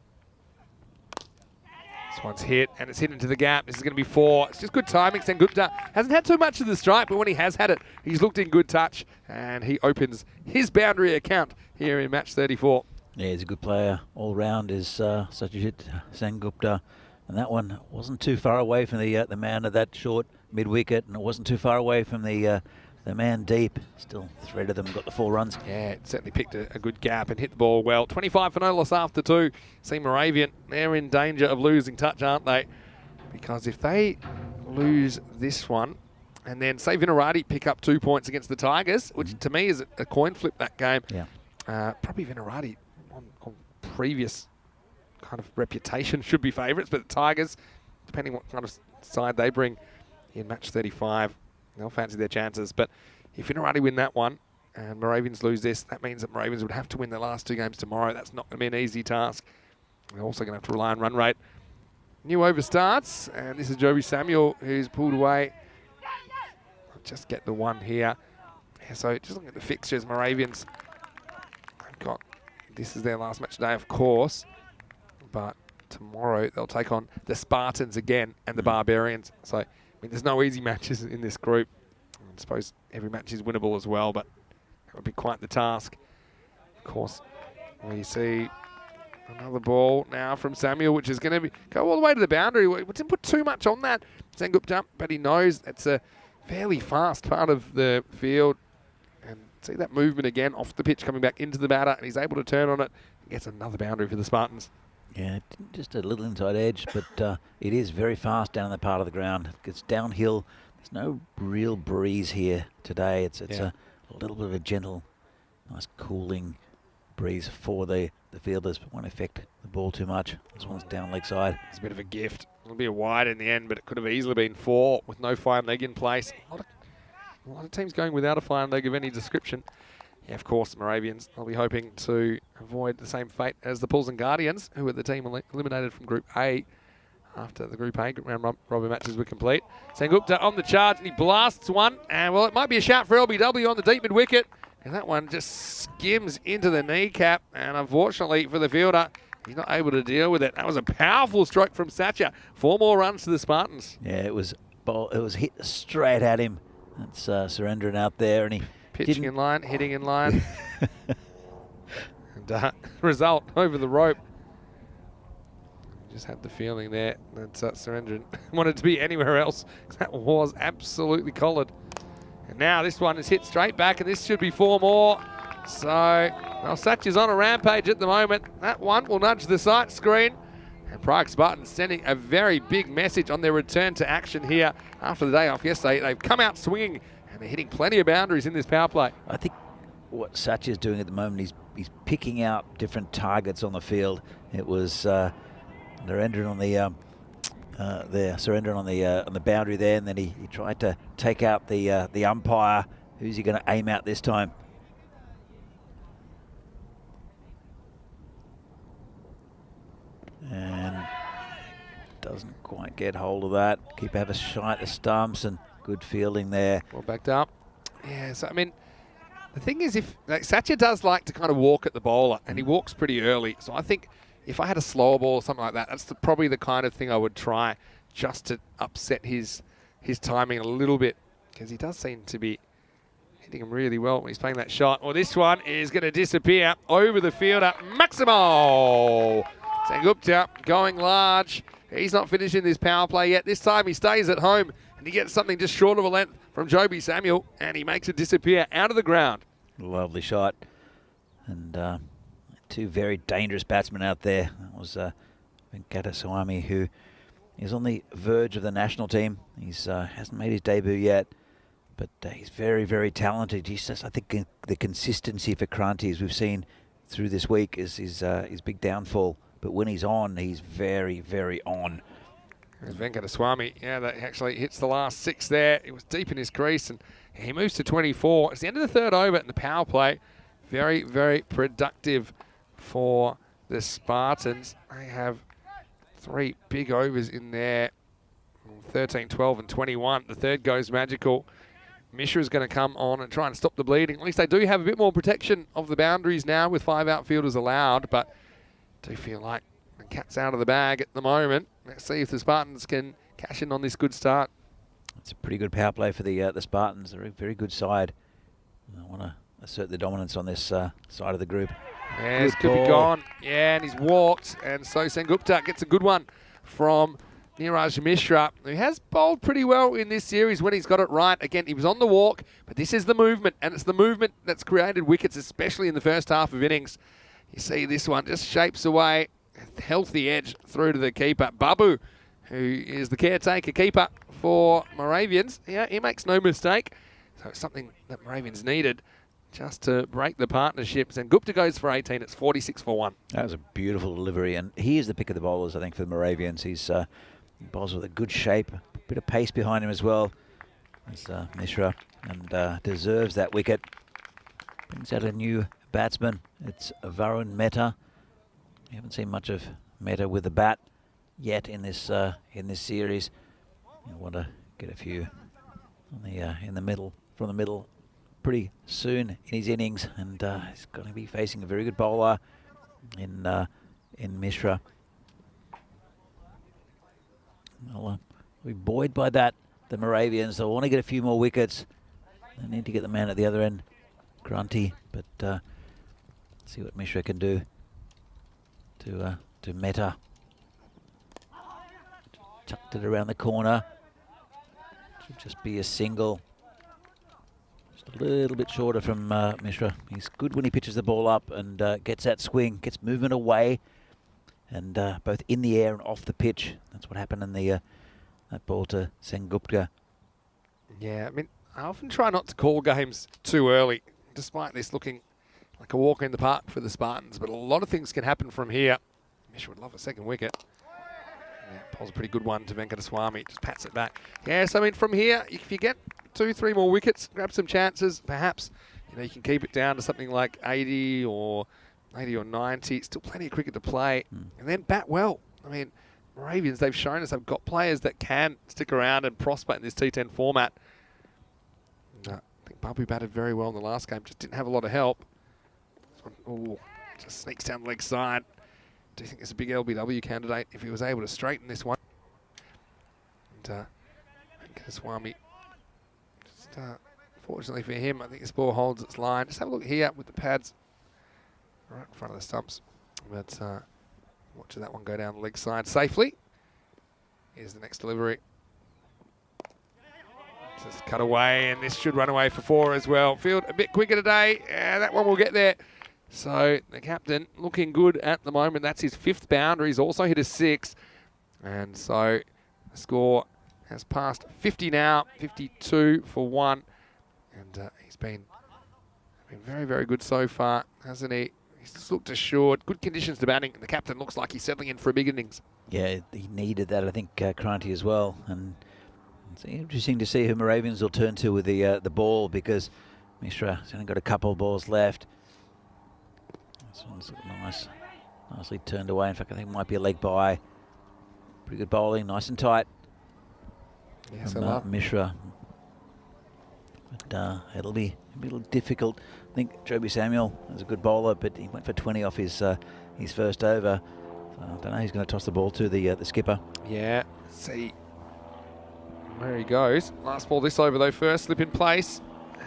This one's hit, and it's hit into the gap. This is going to be 4. It's just good timing. Sengupta hasn't had too much of the strike, but when he has had it, he's looked in good touch, and he opens his boundary account here in match 34. Yeah, he's a good player all round, is Satyajit Sengupta. And that one wasn't too far away from the man at that short mid-wicket, and it wasn't too far away from the man deep. Still threaded them, got the 4 runs. Yeah, it certainly picked a good gap and hit the ball well. 25 for no loss after 2. See Moravian, they're in danger of losing touch, aren't they? Because if they lose this one, and then say Vinarati pick up 2 points against the Tigers, which to me is a coin flip that game. Yeah. Probably Vinarati on previous kind of reputation should be favourites, but the Tigers, depending what kind of side they bring in match 35, they'll fancy their chances. But if Vinarati win that one and Moravians lose this, that means that Moravians would have to win their last 2 games tomorrow. That's not going to be an easy task. They're also going to have to rely on run rate. New over starts, and this is Joby Samuel who's pulled away. I'll just get the one here. Yeah, so just looking at the fixtures, Moravians have got, this is their last match today, of course, but tomorrow they'll take on the Spartans again and the Barbarians. So, I mean, there's no easy matches in this group. I suppose every match is winnable as well, but that would be quite the task. Of course, we see another ball now from Samuel, which is going to go all the way to the boundary. We didn't put too much on that, Sengupta, but he knows it's a fairly fast part of the field. And see that movement again off the pitch coming back into the batter, and he's able to turn on it and gets another boundary for the Spartans. Yeah, just a little inside edge, but it is very fast down the part of the ground. It gets downhill. There's no real breeze here today. It's a little bit of a gentle, nice cooling breeze for the fielders, but won't affect the ball too much. This one's down leg side. It's a bit of a gift. It'll be a wide in the end, but it could have easily been 4 with no fine leg in place. A lot of teams going without a fine leg of any description. Yeah, of course, the Moravians, they'll be hoping to avoid the same fate as the Pulls and Guardians, who were the team eliminated from Group A after the Group A round robin matches were complete. Sengupta on the charge, and he blasts one. And, well, it might be a shout for LBW on the deep mid-wicket. And that one just skims into the kneecap. And unfortunately for the fielder, he's not able to deal with it. That was a powerful stroke from Satcher. 4 more runs to the Spartans. Yeah, it was hit straight at him. That's Surendran out there, and he pitching in line, hitting in line. And result over the rope. Just had the feeling there that Surendran wanted to be anywhere else. That was absolutely collared. And now this one is hit straight back, and this should be 4 more. So, well, Satch is on a rampage at the moment. That one will nudge the sight screen. And Prague Spartans sending a very big message on their return to action here after the day off yesterday. They've come out swinging, and they're hitting plenty of boundaries in this power play. I think what Satch is doing at the moment, he's picking out different targets on the field. It was Narendran on the boundary there, and then he tried to take out the umpire. Who's he going to aim at this time? And doesn't quite get hold of that. Keeper have a shot at the stumps, and good fielding there. Well backed up. Yeah, so I mean, the thing is, if Satcher does like to kind of walk at the bowler, and he walks pretty early. So I think if I had a slower ball or something like that, that's probably the kind of thing I would try, just to upset his timing a little bit, because he does seem to be hitting him really well when he's playing that shot. Well, this one is going to disappear over the fielder. Maximo Sengupta going large. He's not finishing this power play yet. This time he stays at home, and he gets something just short of a length from Joby Samuel, and he makes it disappear out of the ground. Lovely shot. And two very dangerous batsmen out there. That was Venkateswamy, who is on the verge of the national team. He's hasn't made his debut yet, but he's very, very talented. He's just, I think the consistency for Kranti, as we've seen through this week, is his big downfall. But when he's on, he's very, very on. There's Venkateswamy. Yeah, that actually hits the last 6 there. It was deep in his crease, and he moves to 24. It's the end of the 3rd over in the power play. Very, very productive for the Spartans. They have 3 big overs in there, 13, 12, and 21. The 3rd goes magical. Mishra is going to come on and try and stop the bleeding. At least they do have a bit more protection of the boundaries now with 5 outfielders allowed, but I do feel like the cat's out of the bag at the moment. Let's see if the Spartans can cash in on this good start. It's a pretty good power play for the Spartans. They're a very good side. I want to assert the dominance on this side of the group. Yeah, this could be gone. Yeah, and he's walked. And so Sengupta gets a good one from Niraj Mishra, who has bowled pretty well in this series when he's got it right. Again, he was on the walk, but this is the movement, and it's the movement that's created wickets, especially in the first half of innings. You see this one just shapes away, healthy edge through to the keeper. Babu, who is the caretaker keeper for Moravians. Yeah, he makes no mistake. So it's something that Moravians needed just to break the partnerships. And Gupta goes for 18. It's 46 for 1. That was a beautiful delivery, and he is the pick of the bowlers, I think, for the Moravians. He's bowls with a good shape, a bit of pace behind him as well. As Mishra, and deserves that wicket. Brings out a new batsman. It's Varun Mehta. We haven't seen much of Mehta with the bat yet in this series. I want to get a few on the in the middle, from the middle, pretty soon in his innings, and he's going to be facing a very good bowler in Mishra. I'll be buoyed by that. The Moravians, they'll want to get a few more wickets. They need to get the man at the other end, Grunty, but let's see what Mishra can do to Mehta. Chucked it around the corner. Should just be a single. Just a little bit shorter from Mishra. He's good when he pitches the ball up and gets that swing, gets movement away, and both in the air and off the pitch. That's what happened in the that ball to Sengupta. Yeah, I mean, I often try not to call games too early, despite this looking like a walk in the park for the Spartans. But a lot of things can happen from here. Mishra would love a second wicket. Yeah, bowls a pretty good one to Venkateswamy. Just pats it back. Yeah, so I mean, from here, if you get 2-3 more wickets, grab some chances, perhaps, you know, you can keep it down to something like 80 or 90. Still plenty of cricket to play. And then bat well. I mean, Moravians, they've shown us they've got players that can stick around and prosper in this T10 format. And, I think Babu batted very well in the last game, just didn't have a lot of help. This one, just sneaks down the leg side. Do you think it's a big LBW candidate if he was able to straighten this one? And Swami, just fortunately for him, I think this ball holds its line. Just have a look here with the pads right in front of the stumps. But watching that one go down the leg side safely. Here's the next delivery. Just cut away, and this should run away for 4 as well. Field a bit quicker today, and that one will get there. So the captain looking good at the moment. That's his 5th boundary. He's also hit a 6. And so the score has passed 50 now, 52 for 1. And he's been very, very good so far, hasn't he? He's looked assured. Good conditions to batting. And the captain looks like he's settling in for a big innings. Yeah, he needed that, I think, Kranti as well. And it's interesting to see who Moravians will turn to with the ball, because Mishra's only got a couple of balls left. This one's nice, nicely turned away. In fact, I think it might be a leg by. Pretty good bowling, nice and tight. Yes, from Mishra. But it'll be a little difficult. I think Joby Samuel is a good bowler, but he went for 20 off his first over. So I don't know who's going to toss the ball to the skipper. Yeah, let's see where he goes. Last ball this over though. First slip in place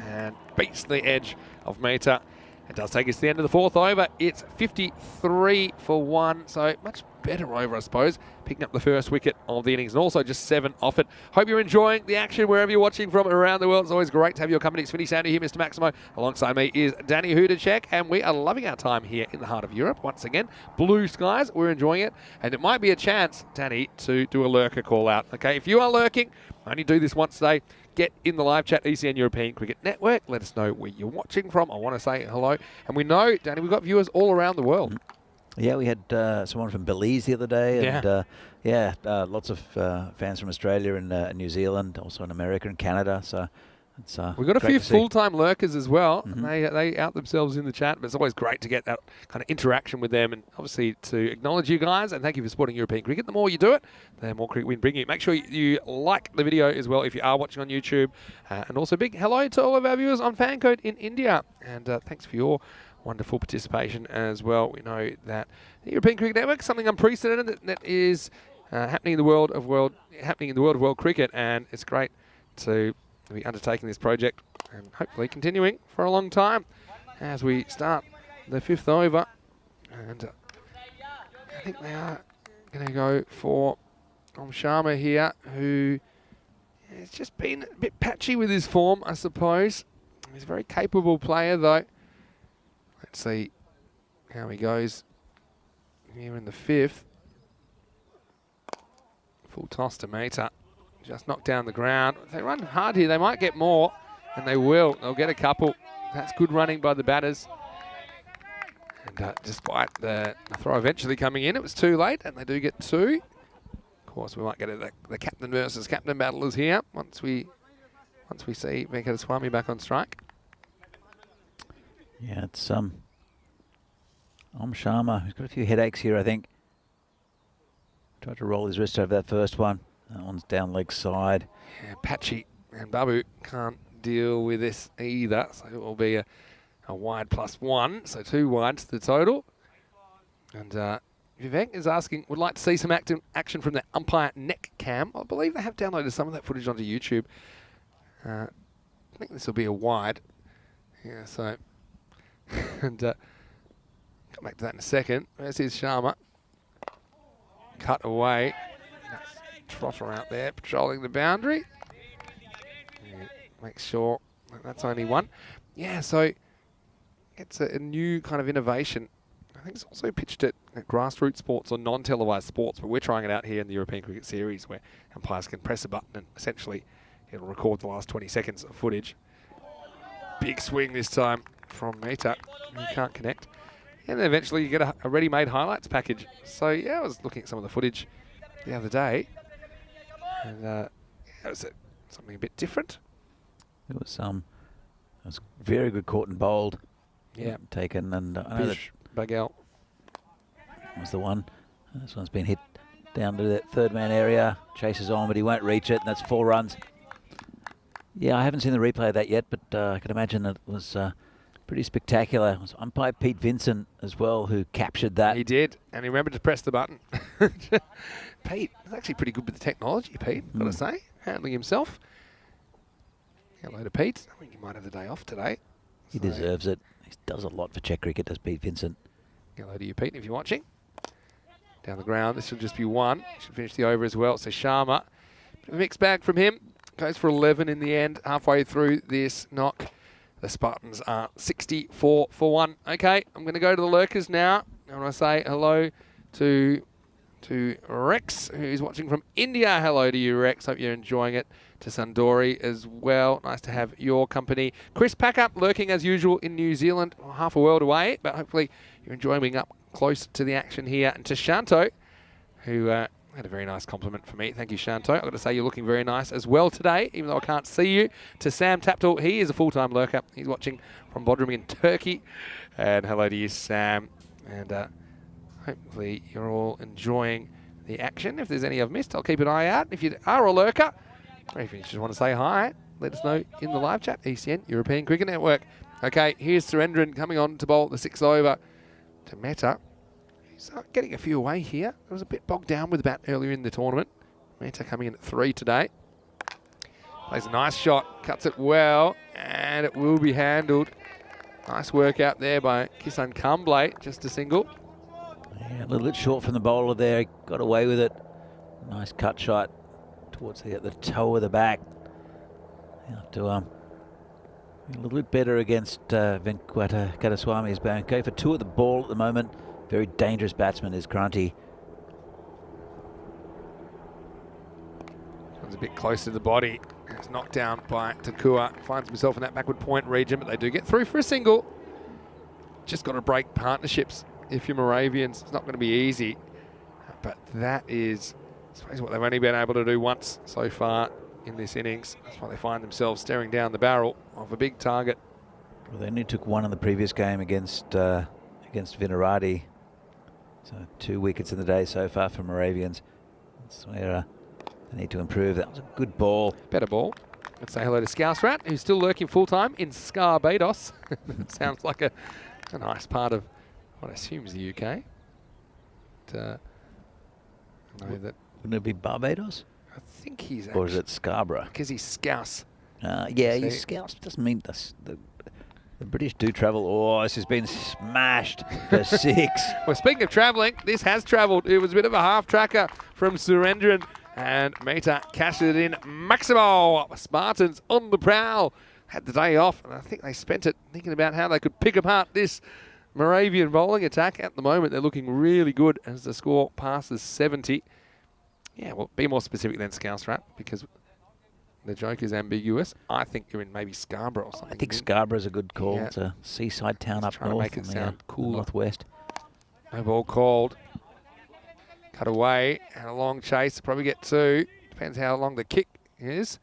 and beats the edge of Mehta. It does take us to the end of the 4th over. It's 53 for 1, so much better over, I suppose, picking up the first wicket of the innings and also just 7 off it. Hope you're enjoying the action wherever you're watching from around the world. It's always great to have your company. It's Vinny Sandy here, Mr. Maximo. Alongside me is Danny Czech, and we are loving our time here in the heart of Europe. Once again, blue skies, we're enjoying it, and it might be a chance, Danny, to do a lurker call out. Okay, if you are lurking, I only do this once a day. Get in the live chat, ECN European Cricket Network. Let us know where you're watching from. I want to say hello. And we know, Danny, we've got viewers all around the world. Yeah, we had someone from Belize the other day, and lots of fans from Australia and New Zealand, also in America and Canada. So it's we've got a few full-time lurkers as well. Mm-hmm. They out themselves in the chat, but it's always great to get that kind of interaction with them, and obviously to acknowledge you guys and thank you for supporting European cricket. The more you do it, the more cricket we bring you. Make sure you like the video as well if you are watching on YouTube, and also big hello to all of our viewers on FanCode in India, and thanks for your wonderful participation as well. We know that the European Cricket Network is something unprecedented that is happening in the world of world cricket, and it's great to be undertaking this project and hopefully continuing for a long time as we start the 5th over. And I think they are going to go for Sharma here, who has just been a bit patchy with his form, I suppose. He's a very capable player, though. Let's see how he goes here in the 5th. Full toss to Mehta. Just knocked down the ground. If they run hard here, they might get more, and they will. They'll get a couple. That's good running by the batters. And despite the throw eventually coming in, it was too late, and they do get 2. Of course, we might get the captain versus captain battlers here once we see Venkateswamy back on strike. Yeah, it's Sharma, who's got a few headaches here, I think. Tried to roll his wrist over that first one. That one's down leg side. Yeah, patchy, and Babu can't deal with this either, so it will be a wide +1, so 2 wides to the total. And Vivek is asking, would like to see some action from the umpire neck cam. I believe they have downloaded some of that footage onto YouTube. I think this will be a wide. Yeah, so... and come back to that in a second. There's his Sharma. Cut away. That's Trotter out there patrolling the boundary. Yeah, make sure that's only 1. Yeah, so it's a new kind of innovation. I think it's also pitched at grassroots sports or non-televised sports, but we're trying it out here in the European Cricket Series where umpires can press a button and essentially it'll record the last 20 seconds of footage. Big swing this time from Mehta. He can't connect. And then eventually you get a ready-made highlights package. So, yeah, I was looking at some of the footage the other day. And it was something a bit different. It was very good caught and bowled. Yeah. Taken, and I know that Bagel was the one. This one's been hit down to that third man area. Chases on, but he won't reach it, and that's 4 runs. Yeah, I haven't seen the replay of that yet, but I can imagine it was pretty spectacular. It was umpire Pete Vincent as well who captured that. He did, and he remembered to press the button. Pete is actually pretty good with the technology, Pete, got to say. Handling himself. Hello to Pete. I think he might have the day off today. He deserves it. He does a lot for Czech cricket, does Pete Vincent. Hello to you, Pete, if you're watching. Down the ground, this will just be 1. Should finish the over as well. So Sharma, bit of a mixed bag from him. Goes for 11 in the end, halfway through this knock. The Spartans are 64 for 1. Okay, I'm going to go to the lurkers now. I want to say hello to Rex, who's watching from India. Hello to you, Rex. Hope you're enjoying it. To Sundori as well. Nice to have your company. Chris Packup lurking as usual in New Zealand, half a world away, but hopefully you're enjoying being up close to the action here. And to Shanto, who had a very nice compliment for me. Thank you, Shanto. I've got to say you're looking very nice as well today, even though I can't see you. To Sam Taptel, he is a full-time lurker. He's watching from Bodrum in Turkey. And hello to you, Sam. And hopefully you're all enjoying the action. If there's any I've missed, I'll keep an eye out. If you are a lurker, or if you just want to say hi, let us know in the live chat. ECN, European Cricket Network. Okay, here's Surendran coming on to bowl the 6th over to Mehta. He's getting a few away here. It was a bit bogged down with the bat earlier in the tournament. Mehta coming in at 3 today. Plays a nice shot, cuts it well, and it will be handled. Nice work out there by Kisan Kamble, just a single. Yeah, a little bit short from the bowler there. Got away with it. Nice cut shot towards the toe of the back. You have to a little bit better against Venkwata Kadaswami's Banco. For 2 at the ball at the moment. Very dangerous batsman is Kranti. Comes a bit close to the body. It's knocked down by Takua. Finds himself in that backward point region, but they do get through for a single. Just got to break partnerships if you're Moravians. It's not going to be easy. But that is, I suppose, what they've only been able to do once so far in this innings. That's why they find themselves staring down the barrel of a big target. Well, they only took 1 in the previous game against Vinarati. So 2 wickets in the day so far for Moravians. That's where they need to improve. That was a good ball. Better ball. Let's say hello to Scouse Rat, who's still lurking full-time in Barbados. Sounds like a nice part of what I assume is the UK. But, I know that. Wouldn't it be Barbados? I think he's Or is it Scarborough? because he's Scouse. Yeah, he's Scouse. Doesn't mean the British do travel. Oh, this has been smashed for 6. Well, speaking of travelling, this has travelled. It was a bit of a half-tracker from Surendran, and Mehta cashed it in. Maximo, Spartans on the prowl. Had the day off, and I think they spent it thinking about how they could pick apart this Moravian bowling attack. At the moment, they're looking really good as the score passes 70. Yeah, well, be more specific than Scouse Rat, because the joke is ambiguous. I think you're in maybe Scarborough or something. I think Scarborough's a good call. Yeah. It's a seaside town up trying to north make it in sound the cooler. northwest. No ball called. Cut away and a long chase. Probably get 2. Depends how long the kick is.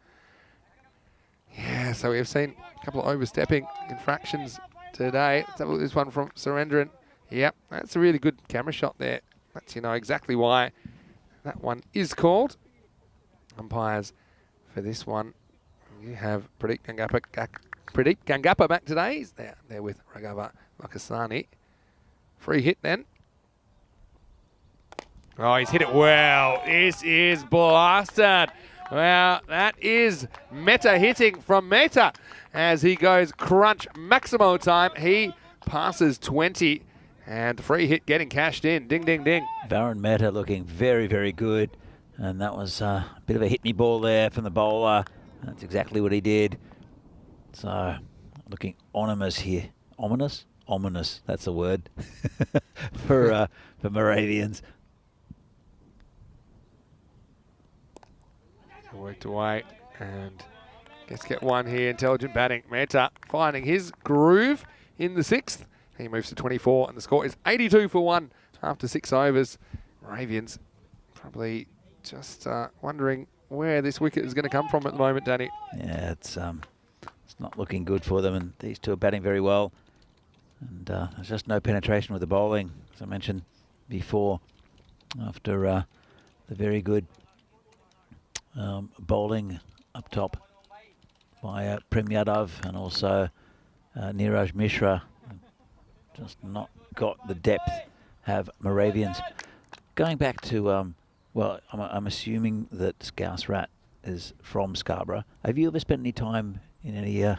Yeah, so we've seen a couple of overstepping infractions today. Let's have a look at this one from Surendran. Yep, that's a really good camera shot there. Lets you know exactly why that one is called. Umpires for this one. You have Pradeep Gangappa back today. He's there with Raghava Makasani. Free hit then. Oh, he's hit it well. This is blasted. Well, that is Mehta hitting from Mehta as he goes crunch maximo time. He passes 20 and free hit getting cashed in. Ding, ding, ding. Varun Mehta looking very, very good. And that was a bit of a hit me ball there from the bowler. That's exactly what he did. So looking ominous here. Ominous? Ominous, that's the word for Moravians. Worked away and let's get one here. Intelligent batting. Mehta finding his groove in the 6th. He moves to 24 and the score is 82 for 1 after 6 overs. Moravians probably just wondering where this wicket is going to come from at the moment, Danny. Yeah, it's not looking good for them, and these two are batting very well. And there's just no penetration with the bowling, as I mentioned before, after the very good bowling up top by Prem Yadav and also Niraj Mishra. Just not got the depth have Moravians. Going back to, well, I'm assuming that Scouse Rat is from Scarborough. Have you ever spent any time in any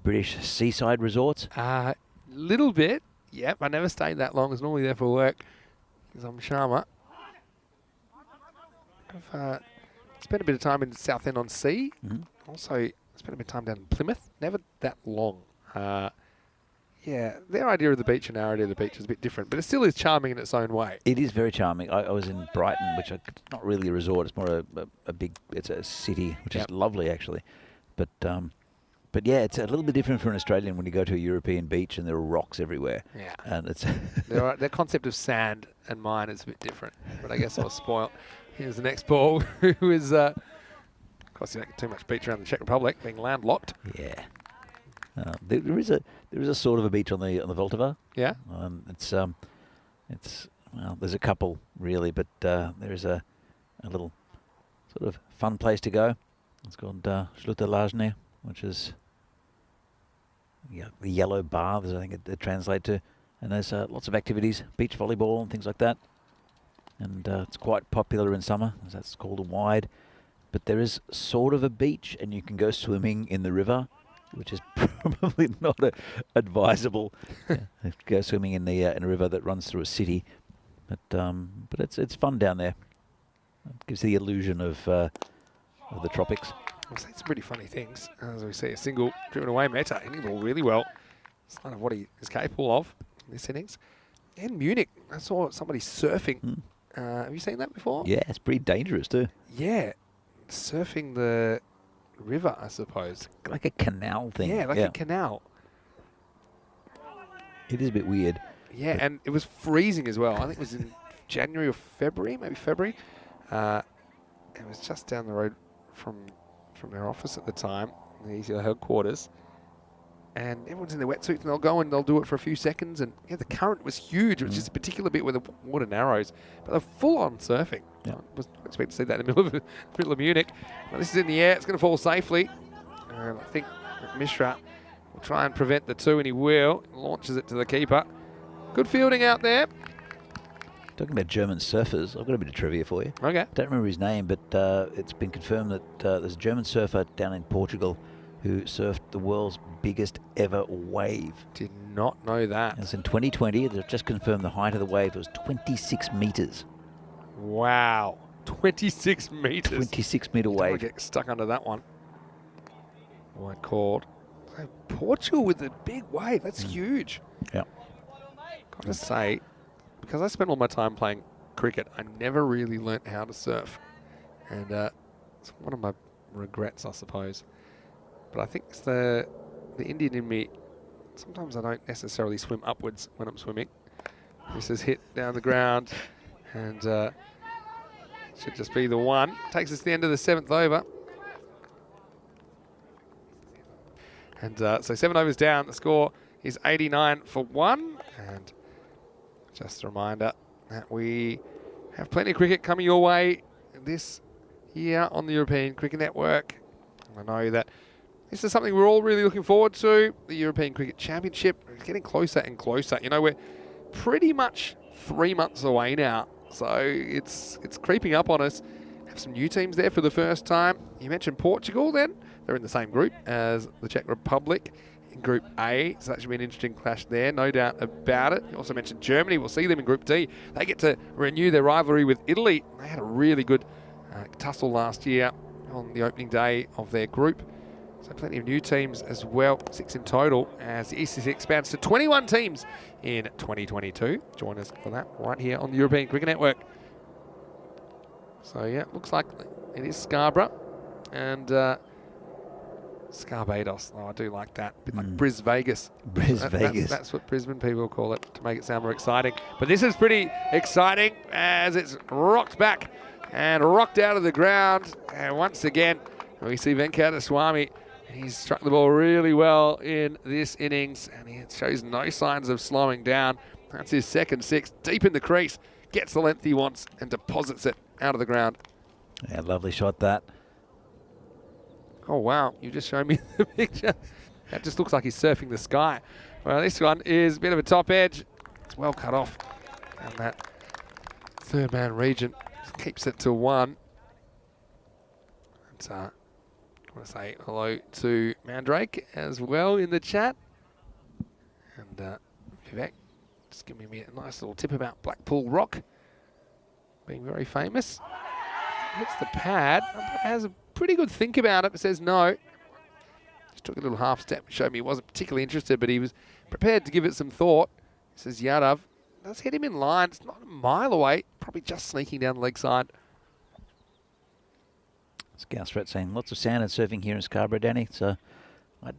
British seaside resorts? Little bit. Yep, I never stayed that long. I was normally there for work because I'm Sharma. I've spent a bit of time in Southend-on-Sea. Also spent a bit of time down in Plymouth. Never that long. Yeah, their idea of the beach and our idea of the beach is a bit different, but it still is charming in its own way. It is very charming. I was in Brighton, which is not really a resort. It's more a big, it's a city, which is lovely actually. But yeah, it's a little bit different for an Australian when you go to a European beach and there are rocks everywhere. Yeah. And it's Their concept of sand and mine is a bit different, but I guess I was spoiled. Here's the next ball, who is, of course, you don't get too much beach around the Czech Republic, being landlocked. Yeah. There is a sort of a beach on the Vltava. Yeah. It's well, there's a couple really, but there is a little sort of fun place to go. It's called Sluta Lajne, which is the yellow baths, I think it translates to. And there's lots of activities, beach volleyball and things like that. And it's quite popular in summer, as that's called a wide. But there is sort of a beach, and you can go swimming in the river, which is probably not advisable. Go swimming in a river that runs through a city. But it's fun down there. It gives the illusion of the tropics. I've seen some pretty funny things. As we see, a single driven away. Meta hitting the ball really well. It's kind of what he is capable of in this innings. And Munich, I saw somebody surfing. Have you seen that before? Yeah, it's pretty dangerous too. Yeah, surfing the river, I suppose. Like a canal thing. Yeah, like a canal. It is a bit weird. Yeah, and it was freezing as well. I think it was in January or February, maybe February. It was just down the road from their office at the time, the ECL headquarters. And everyone's in their wetsuits, and they'll go and they'll do it for a few seconds. And yeah, the current was huge, which is a particular bit where the water narrows. But they're full on surfing. Yeah. I was expecting to see that in the middle of Munich. Well, this is in the air. It's going to fall safely. And I think Mishra will try and prevent the two, and he will. Launches it to the keeper. Good fielding out there. Talking about German surfers, I've got a bit of trivia for you. Okay. Don't remember his name, but it's been confirmed that there's a German surfer down in Portugal who surfed the world's biggest ever wave. Did not know that. It was in 2020. They've just confirmed the height of the wave was 26 metres. Wow. 26 metres. 26-metre Don't wanna wave. get stuck under that one. White called. So Portugal with the big wave. That's huge. Yeah. Got to say, because I spent all my time playing cricket, I never really learnt how to surf. And it's one of my regrets, I suppose. But I think it's the Indian in me. Sometimes I don't necessarily swim upwards when I'm swimming. This is hit down the ground, and should just be the one. Takes us to the end of the 7th over. And so 7 overs down. The score is 89 for 1. And just a reminder that we have plenty of cricket coming your way this year on the European Cricket Network. And I know that this is something we're all really looking forward to, the European Cricket Championship. It's getting closer and closer. You know, we're pretty much 3 months away now, so it's creeping up on us. Have some new teams there for the first time. You mentioned Portugal then. They're in the same group as the Czech Republic in Group A, so that should be an interesting clash there, no doubt about it. You also mentioned Germany. We'll see them in Group D. They get to renew their rivalry with Italy. They had a really good tussle last year on the opening day of their group. So plenty of new teams as well, 6 in total, as the ECC expands to 21 teams in 2022. Join us for that right here on the European Cricket Network. So yeah, looks like it is Scarborough and Scarbados. Oh, I do like that. A bit like Bris Vegas. Vegas. That's what Brisbane people call it, to make it sound more exciting. But this is pretty exciting as it's rocked back and rocked out of the ground. And once again, we see Venkateswamy. He's struck the ball really well in this innings, and he shows no signs of slowing down. That's his second 6, deep in the crease, gets the length he wants and deposits it out of the ground. Yeah, lovely shot that. Oh, wow, you just showed me the picture. That just looks like he's surfing the sky. Well, this one is a bit of a top edge. It's well cut off down that third man region. Just keeps it to 1. It's I want to say hello to Mandrake as well in the chat. And Vivek just giving me a nice little tip about Blackpool Rock being very famous. Hits the pad. Has a pretty good think about it, but says no. Just took a little half step, showed me he wasn't particularly interested, but he was prepared to give it some thought. He says Yadav does hit him in line. It's not a mile away, probably just sneaking down the leg side. Scouse Threat saying lots of sand and surfing here in Scarborough, Danny. So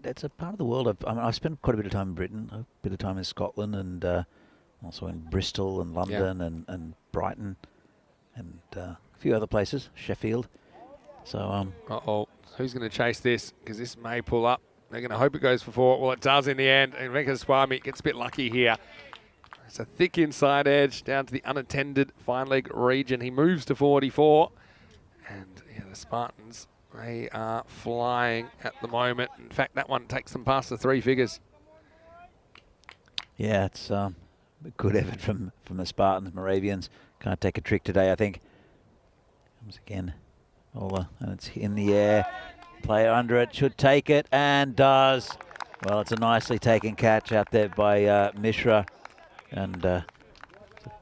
it's a part of the world. I've spent quite a bit of time in Britain, a bit of time in Scotland, and also in Bristol and London and Brighton and a few other places, Sheffield. So uh-oh, who's going to chase this? Because this may pull up. They're going to hope it goes for 4. Well, it does in the end. And Venkateswamy gets a bit lucky here. It's a thick inside edge down to the unattended fine leg region. He moves to 44. And yeah, the Spartans, they are flying at the moment. In fact, that one takes them past the 3 figures. Yeah, it's a good effort from the Spartans. Moravians can't take a trick today, I think. Comes again. And it's in the air. Player under it should take it and does. Well, it's a nicely taken catch out there by Mishra. And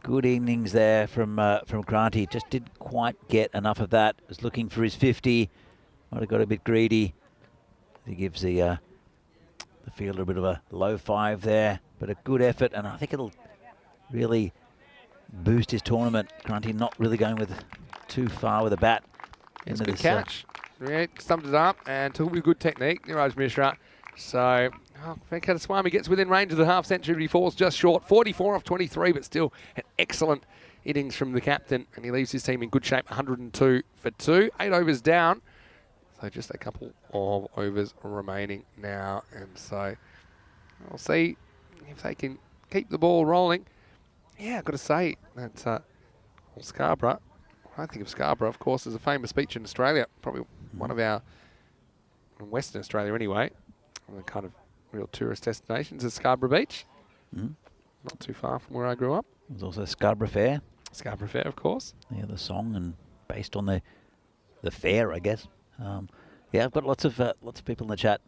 Good innings there from Granty. Just didn't quite get enough of that. Was looking for his 50. Might have got a bit greedy. He gives the fielder a bit of a low 5 there, but a good effort, and I think it'll really boost his tournament. Grunty not really going with too far with a bat. It's a good catch. Yeah, stumped it up and took with good technique, Niraj Mishra. So, Venkateswamy gets within range of the half century. He falls just short, 44 off 23, but still an excellent innings from the captain, and he leaves his team in good shape, 102 for 2. 8 overs down, so just a couple of overs remaining now, and so we'll see if they can keep the ball rolling. Yeah, I've got to say that Scarborough, I think of Scarborough, of course, as a famous beach in Australia, probably one of our, in Western Australia anyway, the kind of real tourist destinations is Scarborough Beach. Not too far from where I grew up. There's also Scarborough Fair. Scarborough Fair, of course. Yeah, the song, and based on the fair, I guess. Yeah, I've got lots of people in the chat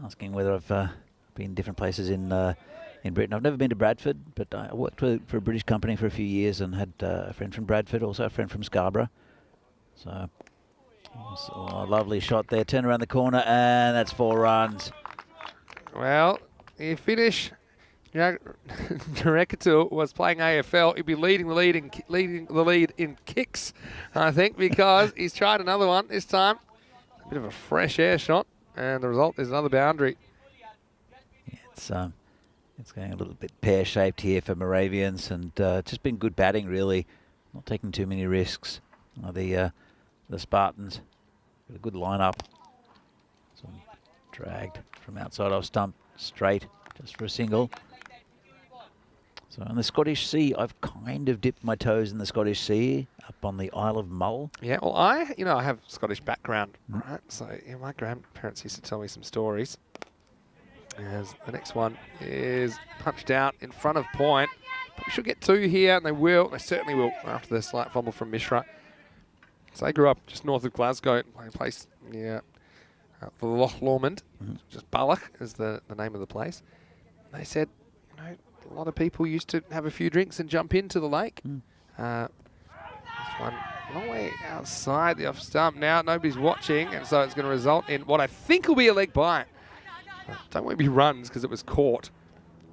asking whether I've been in different places in Britain. I've never been to Bradford, but I worked for a British company for a few years and had a friend from Bradford, also a friend from Scarborough. So, a lovely shot there. Turn around the corner, and that's 4 runs. Well, you finish. Jarekatu was playing AFL. He'd be leading the lead in kicks, I think, because he's tried another one this time. A bit of a fresh air shot, and the result is another boundary. Yeah, it's going a little bit pear-shaped here for Moravians, and just been good batting, really. Not taking too many risks. The Spartans got a good lineup. Some dragged from outside off stump straight, just for a single. So on the Scottish Sea, I've kind of dipped my toes in the Scottish Sea up on the Isle of Mull. Yeah, well, I have Scottish background, right? So yeah, my grandparents used to tell me some stories. As the next one is punched out in front of point. Probably should get 2 here, and they will. They certainly will after the slight fumble from Mishra. So they grew up just north of Glasgow, a place near the Loch Lomond. Just Balloch is the name of the place. And they said, a lot of people used to have a few drinks and jump into the lake. This one a long way outside the off stump now. Nobody's watching, and so it's going to result in what I think will be a leg bite. Don't want to be runs because it was caught.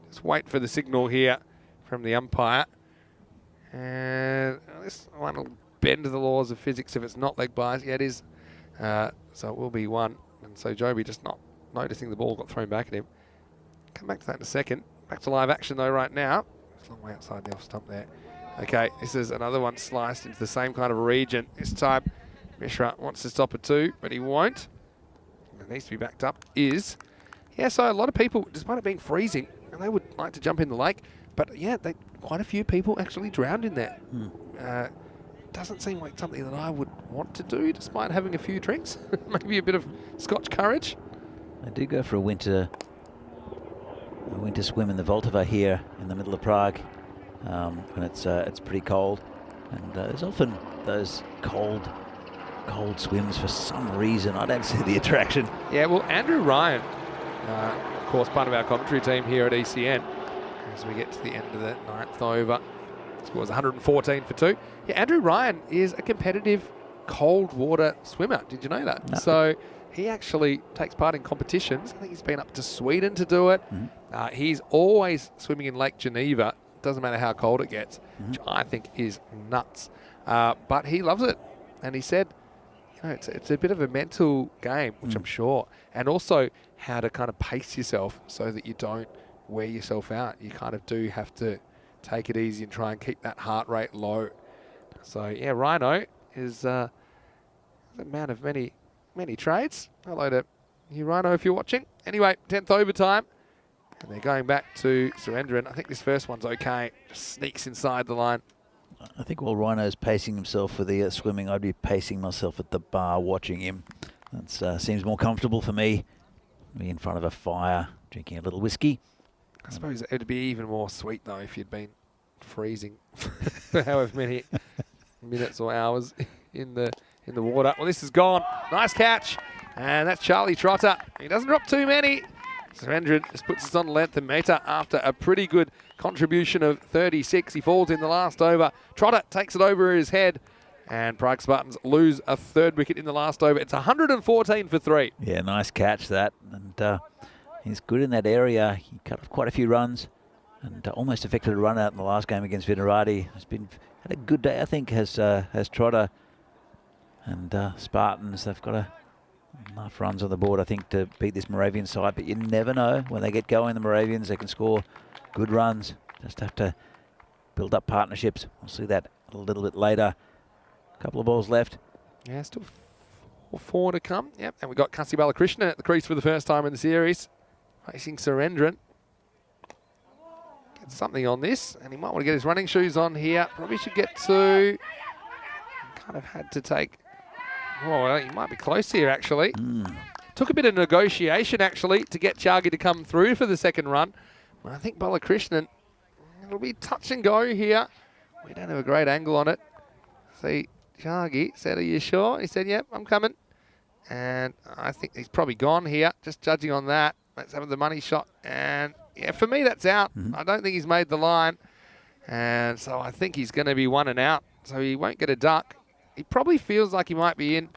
Just wait for the signal here from the umpire. And this one will bend to the laws of physics if it's not leg bites. Yeah, it is. So it will be 1. And so Joby just not noticing the ball got thrown back at him. Come back to that in a second. Back to live action though right now. It's a long way outside the off stump there. Okay, this is another one sliced into the same kind of region. This time Mishra wants to stop at 2, but he won't. It needs to be backed up. Yeah, so a lot of people, despite it being freezing, and they would like to jump in the lake, but yeah, quite a few people actually drowned in there. Doesn't seem like something that I would want to do, despite having a few drinks. Maybe a bit of Scotch courage. I do go for a winter swim in the Voltava here in the middle of Prague, when it's pretty cold, and there's often those cold swims for some reason. I don't see the attraction. Yeah, well, Andrew Ryan, of course, part of our commentary team here at ECN, as we get to the end of the 9th over. Scores 114 for 2. Yeah, Andrew Ryan is a competitive cold water swimmer. Did you know that? No. So he actually takes part in competitions. I think he's been up to Sweden to do it. He's always swimming in Lake Geneva. Doesn't matter how cold it gets, which I think is nuts. But he loves it. And he said, it's a bit of a mental game, which I'm sure. And also how to kind of pace yourself so that you don't wear yourself out. You kind of do have to take it easy and try and keep that heart rate low. So, yeah, Rhino is a man of many trades. Hello to you, Rhino, if you're watching. Anyway, 10th overtime. And they're going back to surrender. And I think this first one's okay. Just sneaks inside the line. I think while Rhino's pacing himself for the swimming, I'd be pacing myself at the bar watching him. That seems more comfortable for me. Be in front of a fire, drinking a little whiskey. I suppose it'd be even more sweet, though, if you'd been freezing for however many minutes or hours in the water. Well, this is gone. Nice catch. And that's Charlie Trotter. He doesn't drop too many. Surendran just puts us on length and metre after a pretty good contribution of 36. He falls in the last over. Trotter takes it over his head, and Prague Spartans lose a third wicket in the last over. It's 114 for 3. Yeah, nice catch that. And he's good in that area. He cut off quite a few runs and almost effected a run out in the last game against Venerati. Had a good day, I think, has Trotter. And Spartans, they've got enough runs on the board, I think, to beat this Moravian side. But you never know. When they get going, the Moravians, they can score good runs. Just have to build up partnerships. We'll see that a little bit later. A couple of balls left. Yeah, still 4 to come. Yep, and we've got Kasi Balakrishnan at the crease for the first time in the series, facing Surendran. Get something on this, and he might want to get his running shoes on here. Probably should get to... Kind of had to take... Oh, he might be close here, actually. Took a bit of negotiation, actually, to get Chagi to come through for the second run. But I think Balakrishnan, it'll be touch and go here. We don't have a great angle on it. See, Chagi said, "Are you sure?" He said, "Yep, I'm coming." And I think he's probably gone here, just judging on that. Let's have the money shot. And, yeah, for me, that's out. I don't think he's made the line. And so I think he's going to be 1 and out. So he won't get a duck. He probably feels like he might be in,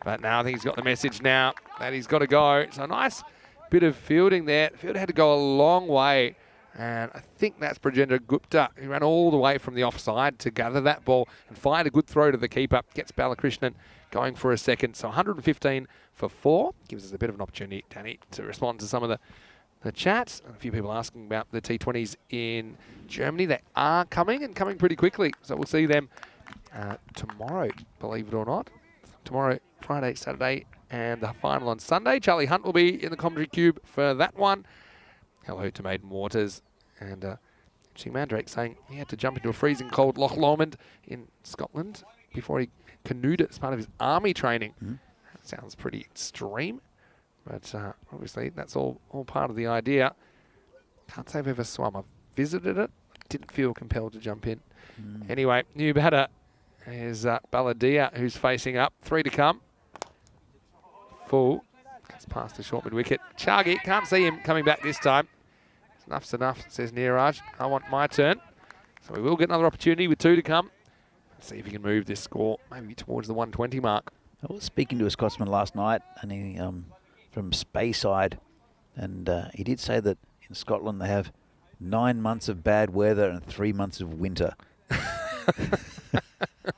but now I think he's got the message now that he's got to go. So a nice bit of fielding there. The fielder had to go a long way, and I think that's Prajendra Gupta, who ran all the way from the offside to gather that ball and find a good throw to the keeper. Gets Balakrishnan going for a second. So 115 for 4. Gives us a bit of an opportunity, Danny, to respond to some of the chats. A few people asking about the T20s in Germany. They are coming and coming pretty quickly. So we'll see them tomorrow, believe it or not. Tomorrow, Friday, Saturday, and the final on Sunday. Charlie Hunt will be in the commentary cube for that one. Hello to Maiden Waters. And interesting Mandrake saying he had to jump into a freezing cold Loch Lomond in Scotland before he canoed it as part of his army training. That sounds pretty extreme. But obviously, that's all part of the idea. Can't say I've ever swum. I've visited it. Didn't feel compelled to jump in. Anyway, new batter is Balladia, who's facing up. 3 to come. Full. Gets past the short mid-wicket. Chagi, can't see him coming back this time. Enough's enough, says Neeraj. I want my turn. So we will get another opportunity with 2 to come. Let's see if he can move this score maybe towards the 120 mark. I was speaking to a Scotsman last night, and he from Speyside, and he did say that in Scotland they have 9 months of bad weather and 3 months of winter.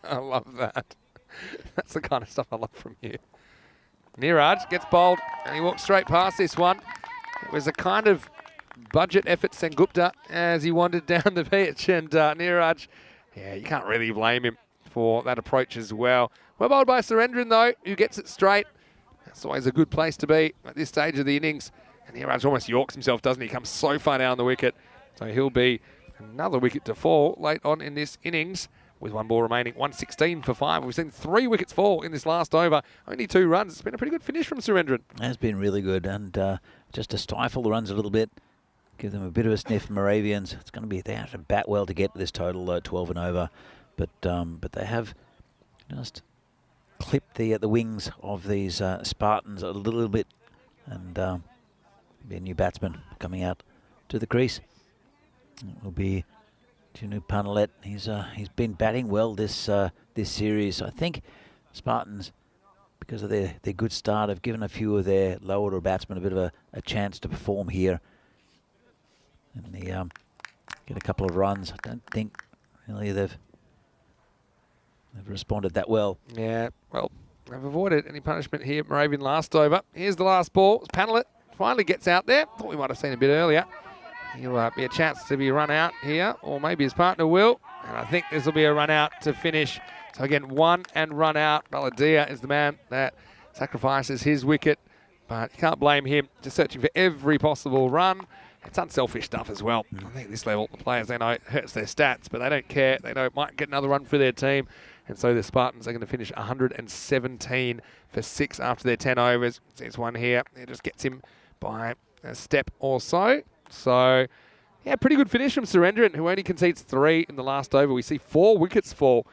I love that. That's the kind of stuff I love from you. Neeraj gets bowled, and he walks straight past this one. It was a kind of budget effort, Sengupta, as he wandered down the pitch. And Neeraj, yeah, you can't really blame him for that approach as well. Well bowled by Surendran, though, who gets it straight. That's always a good place to be at this stage of the innings. And Neeraj almost yorks himself, doesn't he? Comes so far down the wicket. So he'll be another wicket to fall late on in this innings. With 1 ball remaining, 116 for 5. We've seen 3 wickets fall in this last over. Only 2 runs. It's been a pretty good finish from Surendran. It has been really good. And just to stifle the runs a little bit, give them a bit of a sniff, Moravians. It's going to be, they have to bat well to get to this total 12 and over. But they have just clipped the wings of these Spartans a little bit. And be a new batsman coming out to the crease. It will be Junu Panalet. He's been batting well this series. I think Spartans, because of their good start, have given a few of their low order batsmen a bit of a chance to perform here. And they get a couple of runs. I don't think really they've responded that well. Yeah, well, they've avoided any punishment here. Moravian last over. Here's the last ball. Panalet finally gets out there. Thought we might have seen a bit earlier. He'll be a chance to be run out here, or maybe his partner will. And I think this will be a run out to finish. So again, 1 and run out. Balladia is the man that sacrifices his wicket, but you can't blame him. Just searching for every possible run. It's unselfish stuff as well. I think at this level, the players, they know it hurts their stats, but they don't care. They know it might get another run for their team. And so the Spartans are going to finish 117 for 6 after their 10 overs. There's one here. It just gets him by a step or so. So, yeah, pretty good finish from Surendran, who only concedes 3 in the last over. We see 4 wickets fall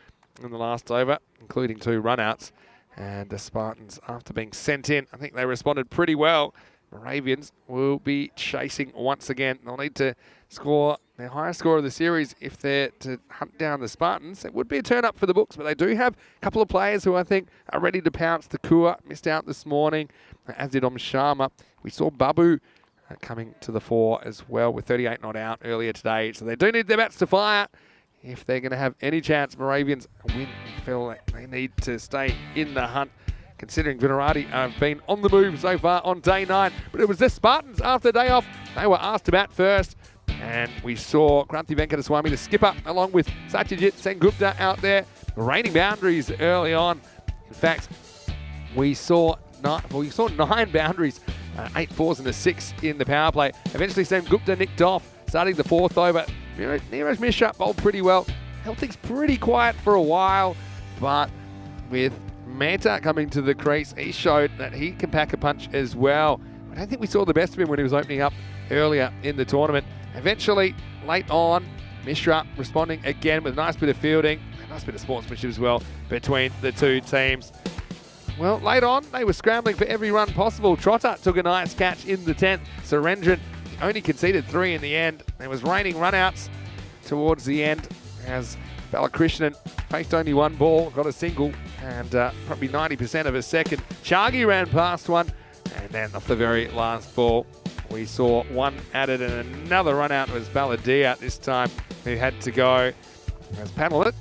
in the last over, including 2 run-outs. And the Spartans, after being sent in, I think they responded pretty well. Moravians will be chasing once again. They'll need to score their highest score of the series if they're to hunt down the Spartans. It would be a turn up for the books, but they do have a couple of players who I think are ready to pounce. The Kua missed out this morning, as did Sharma. We saw Babu coming to the fore as well with 38 not out earlier today. So they do need their bats to fire if they're going to have any chance. Moravians win and feel like they need to stay in the hunt, considering Vinerati have been on the move so far on day 9. But it was the Spartans after day off. They were asked to bat first. And we saw Kranti Venkataswamy, the skipper, along with Satyajit Sengupta out there, raining boundaries early on. In fact, we saw 9 boundaries, 8 fours and a 6 in the power play. Eventually, Sengupta nicked off, starting the 4th over. Neeraj Mishra bowled pretty well. Held things pretty quiet for a while, but with Mehta coming to the crease, he showed that he can pack a punch as well. I don't think we saw the best of him when he was opening up earlier in the tournament. Eventually, late on, Mishra responding again with a nice bit of fielding, a nice bit of sportsmanship as well between the two teams. Well, late on, they were scrambling for every run possible. Trotter took a nice catch in the 10th. Surendran only conceded 3 in the end. It was raining runouts towards the end as Balakrishnan faced only 1 ball, got a single, and probably 90% of a second. Chagi ran past one, and then off the very last ball, we saw 1 added and another run out. It was Baladia this time who had to go, as Panelit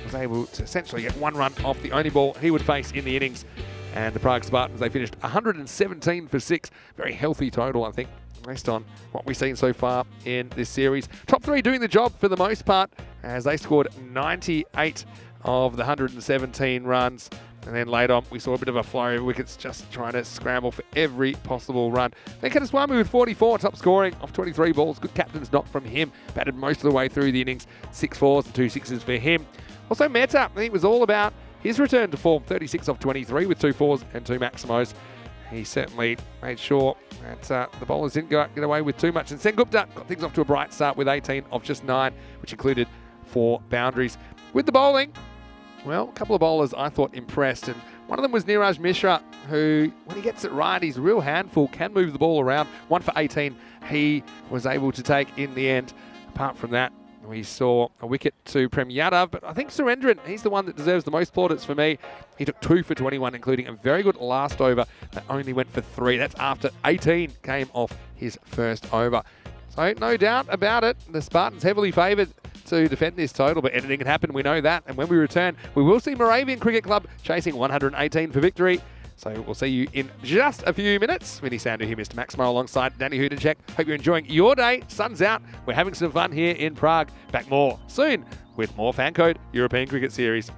was able to essentially get 1 run off the only ball he would face in the innings. And the Prague Spartans, they finished 117 for 6. Very healthy total, I think, based on what we've seen so far in this series. Top 3 doing the job for the most part, as they scored 98 of the 117 runs. And then later on, we saw a bit of a flurry of wickets, just trying to scramble for every possible run. Venkataswamy with 44, top scoring off 23 balls. Good captain's knock from him. Batted most of the way through the innings. 6 fours and 2 sixes for him. Also, Mehta, I think it was all about his return to form. 36 off 23 with 2 fours and 2 maximos. He certainly made sure that the bowlers didn't get away with too much. And Sengupta got things off to a bright start with 18 of just 9, which included 4 boundaries. With the bowling, well, a couple of bowlers I thought impressed, and one of them was Neeraj Mishra, who, when he gets it right, he's a real handful, can move the ball around. 1 for 18 he was able to take in the end. Apart from that, we saw a wicket to Prem Yadav, but I think Surendran, he's the one that deserves the most plaudits for me. He took 2 for 21, including a very good last over that only went for 3. That's after 18 came off his first over. So no doubt about it, the Spartans heavily favoured to defend this total, but anything can happen, we know that. And when we return, we will see Moravian Cricket Club chasing 118 for victory. So we'll see you in just a few minutes. Vinny Sandu here, Mr. Maximo, alongside Danny Hudacek. Hope you're enjoying your day. Sun's out. We're having some fun here in Prague. Back more soon with more FanCode European Cricket Series.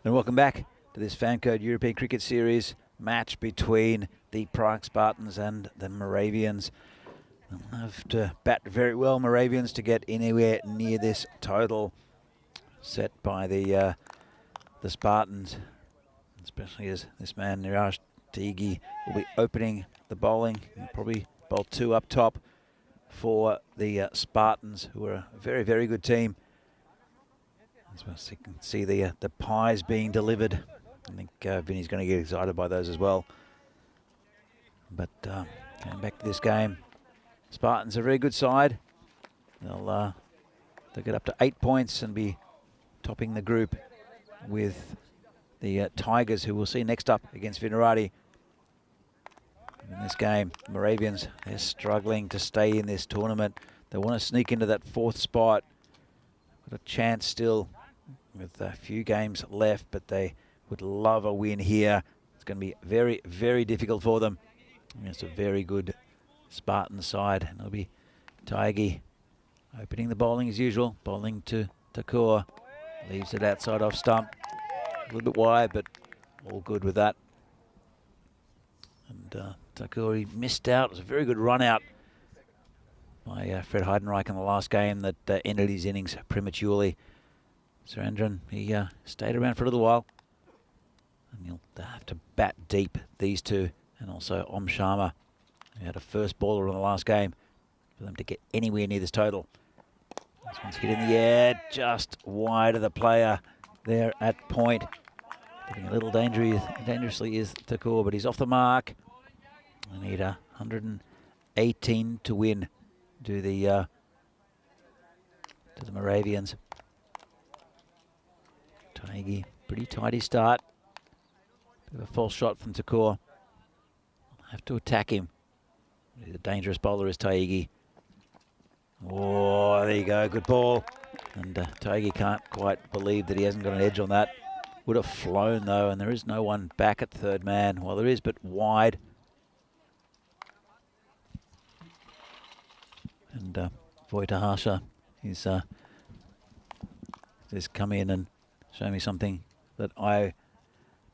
And welcome back to this FanCode European Cricket Series match between the Prague Spartans and the Moravians. They'll have to bat very well, Moravians, to get anywhere near this total set by the Spartans, especially as this man, Niraj Tigi, will be opening the bowling. He'll probably bowl 2 up top for the Spartans, who are a very, very good team. As well as you can see the pies being delivered. I think Vinny's going to get excited by those as well. But going back to this game, Spartans are a very good side. They'll get up to 8 points and be topping the group with the Tigers, who we'll see next up against Vinarati. In this game, Moravians, they're struggling to stay in this tournament. They want to sneak into that 4th spot. Got a chance still with a few games left, but they would love a win here. It's going to be very, very difficult for them. It's a very good Spartan side. And it'll be Taigi opening the bowling as usual. Bowling to Thakur. Leaves it outside off stump. A little bit wide, but all good with that. And Thakur, he missed out. It was a very good run out by Fred Heidenreich in the last game that ended his innings prematurely. Surendran, he stayed around for a little while. And you'll have to bat deep, these two, and also Om Sharma, who had a first bowler in the last game, for them to get anywhere near this total. This one's hit in the air, just wide of the player there at point. Getting a little dangerously is Thakur, but he's off the mark. I need 118 to win to the Moravians. Taigi, pretty tidy start. Bit of a false shot from Thakur. Have to attack him. The dangerous bowler is Taigi. Oh, there you go, good ball. And Taigi can't quite believe that he hasn't got an edge on that. Would have flown though, and there is no one back at third man. Well, there is, but wide. And Voitahasha is just come in and show me something that I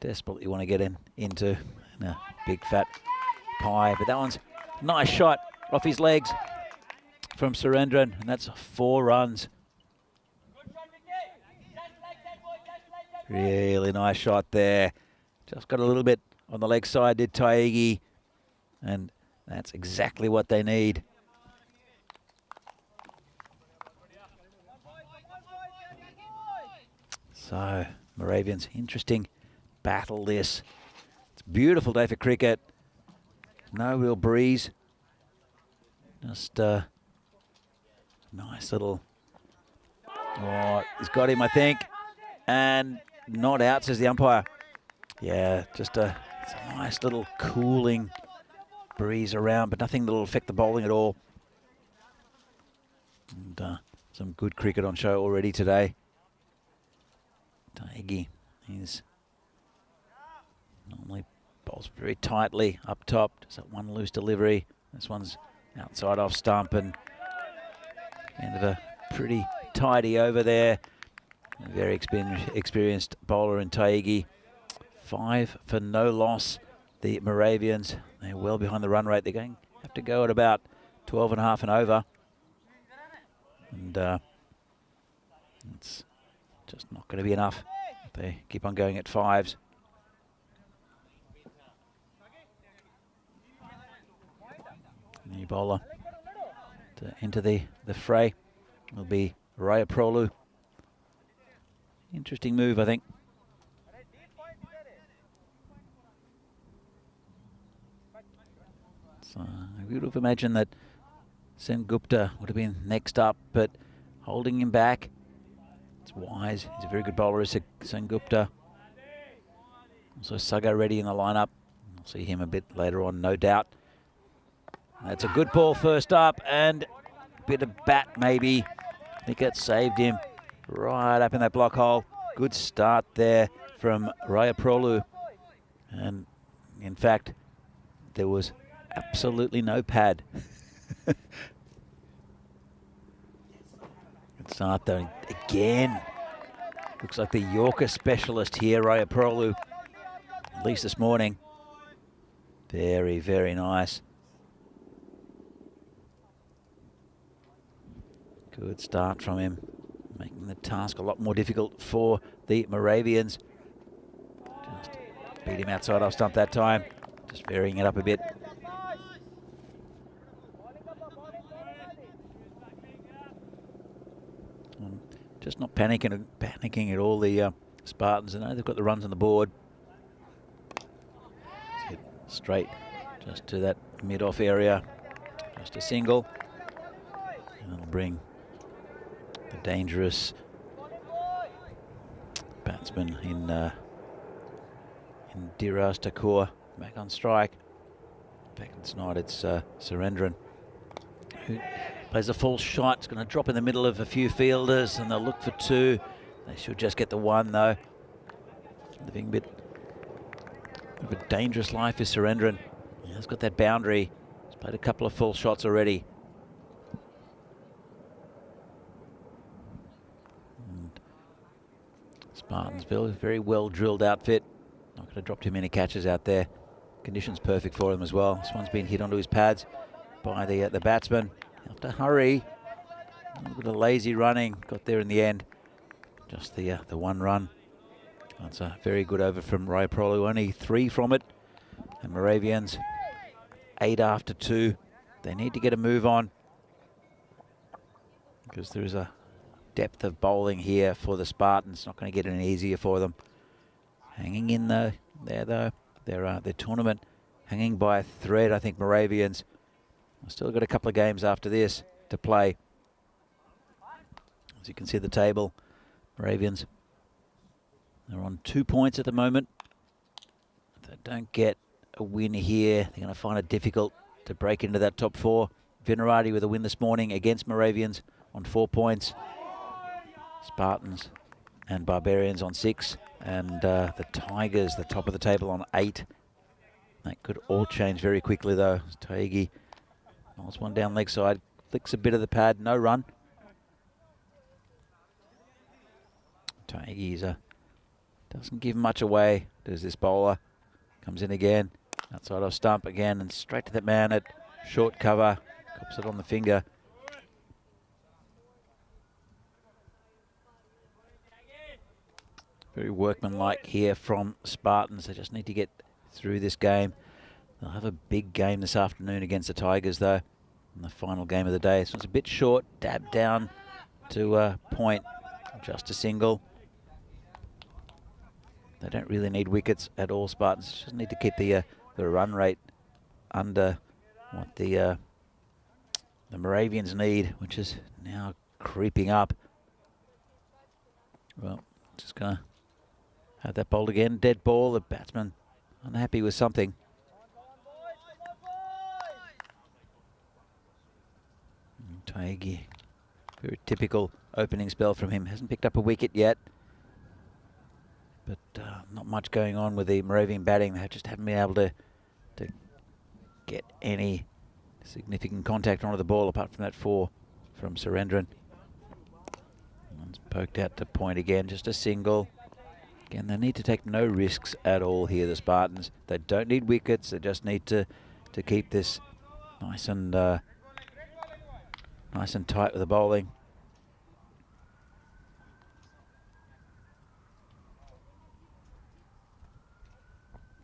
desperately want to get into. A big fat pie, but that one's a nice shot off his legs from Surendran, and that's 4 runs. Really nice shot there. Just got a little bit on the leg side, did Taigi, and that's exactly what they need. So, Moravians, interesting battle this. It's a beautiful day for cricket. No real breeze. Just nice little... Oh, he's got him, I think. And not out, says the umpire. Yeah, just it's a nice little cooling breeze around, but nothing that'll affect the bowling at all. And some good cricket on show already today. Taigi, he's normally bowls very tightly up top. Just that one loose delivery. This one's outside off stump and ended a pretty tidy over there. A very experienced bowler in Taigi. 5 for no loss. The Moravians, they're well behind the run rate. They're going to have to go at about 12.5 and over. And it's just not going to be enough if they keep on going at 5s. New bowler to enter the fray will be Raya Prolu. Interesting move, I think. So I would have imagined that Sen Gupta would have been next up, but holding him back. It's wise. He's a very good bowler, is Sen Gupta. Also Saga ready in the lineup. We'll see him a bit later on, no doubt. That's a good ball first up, and a bit of bat maybe. I think it saved him right up in that block hole. Good start there from Raya Prolu. And in fact, there was absolutely no pad. Good start though. Again, Looks like the Yorker specialist here, Rayaprolu, at least this morning. Very, very nice. Good start from him, making the task a lot more difficult for the Moravians. Just beat him outside off stump that time, just varying it up a bit. And just not panicking at all, the Spartans. I know they've got the runs on the board. Hit straight just to that mid-off area, just a single. And it'll bring the dangerous batsman in Diras Thakur back on strike. Back it's not, it's Surendran, who plays a false shot. It's going to drop in the middle of a few fielders and they'll look for two. They should just get the one though. Living a bit of a dangerous life is Surendran. He's got that boundary. He's played a couple of false shots already. Spartansville, very well drilled outfit. Not going to drop too many catches out there. Conditions perfect for them as well. This one's been hit onto his pads by the batsman. Have to hurry. A little bit of lazy running. Got there in the end. Just the one run. That's a very good over from Rayaprolu. Only 3 from it. And Moravians 8 after 2. They need to get a move on because there is a depth of bowling here for the Spartans. Not going to get any easier for them. Hanging in there though. Their tournament hanging by a thread, I think, Moravians. Still got a couple of games after this to play. As you can see the table, Moravians, they're on 2 points at the moment. If they don't get a win here, they're going to find it difficult to break into that top 4. Vinarati with a win this morning against Moravians on 4 points. Spartans and Barbarians on 6. And the Tigers, the top of the table, on 8. That could all change very quickly, though. Taigi, nice one down leg side, flicks a bit of the pad, no run. Taigi's doesn't give much away. Does this bowler? Comes in again, outside off stump again, and straight to that man at short cover. Cops it on the finger. Very workmanlike here from Spartans. They just need to get through this game. They'll have a big game this afternoon against the Tigers, though, in the final game of the day. So it's a bit short. Dab down to point. Just a single. They don't really need wickets at all, Spartans. Just need to keep the run rate under what the Moravians need, which is now creeping up. Well, just going to have that bowled again. Dead ball. The batsman unhappy with something. Taigi, very typical opening spell from him. Hasn't picked up a wicket yet. But not much going on with the Moravian batting. They just haven't been able to get any significant contact onto the ball apart from that 4 from Surendran. One's poked out to point again. Just a single. Again, they need to take no risks at all here, the Spartans. They don't need wickets. They just need to keep this nice and tight with the bowling.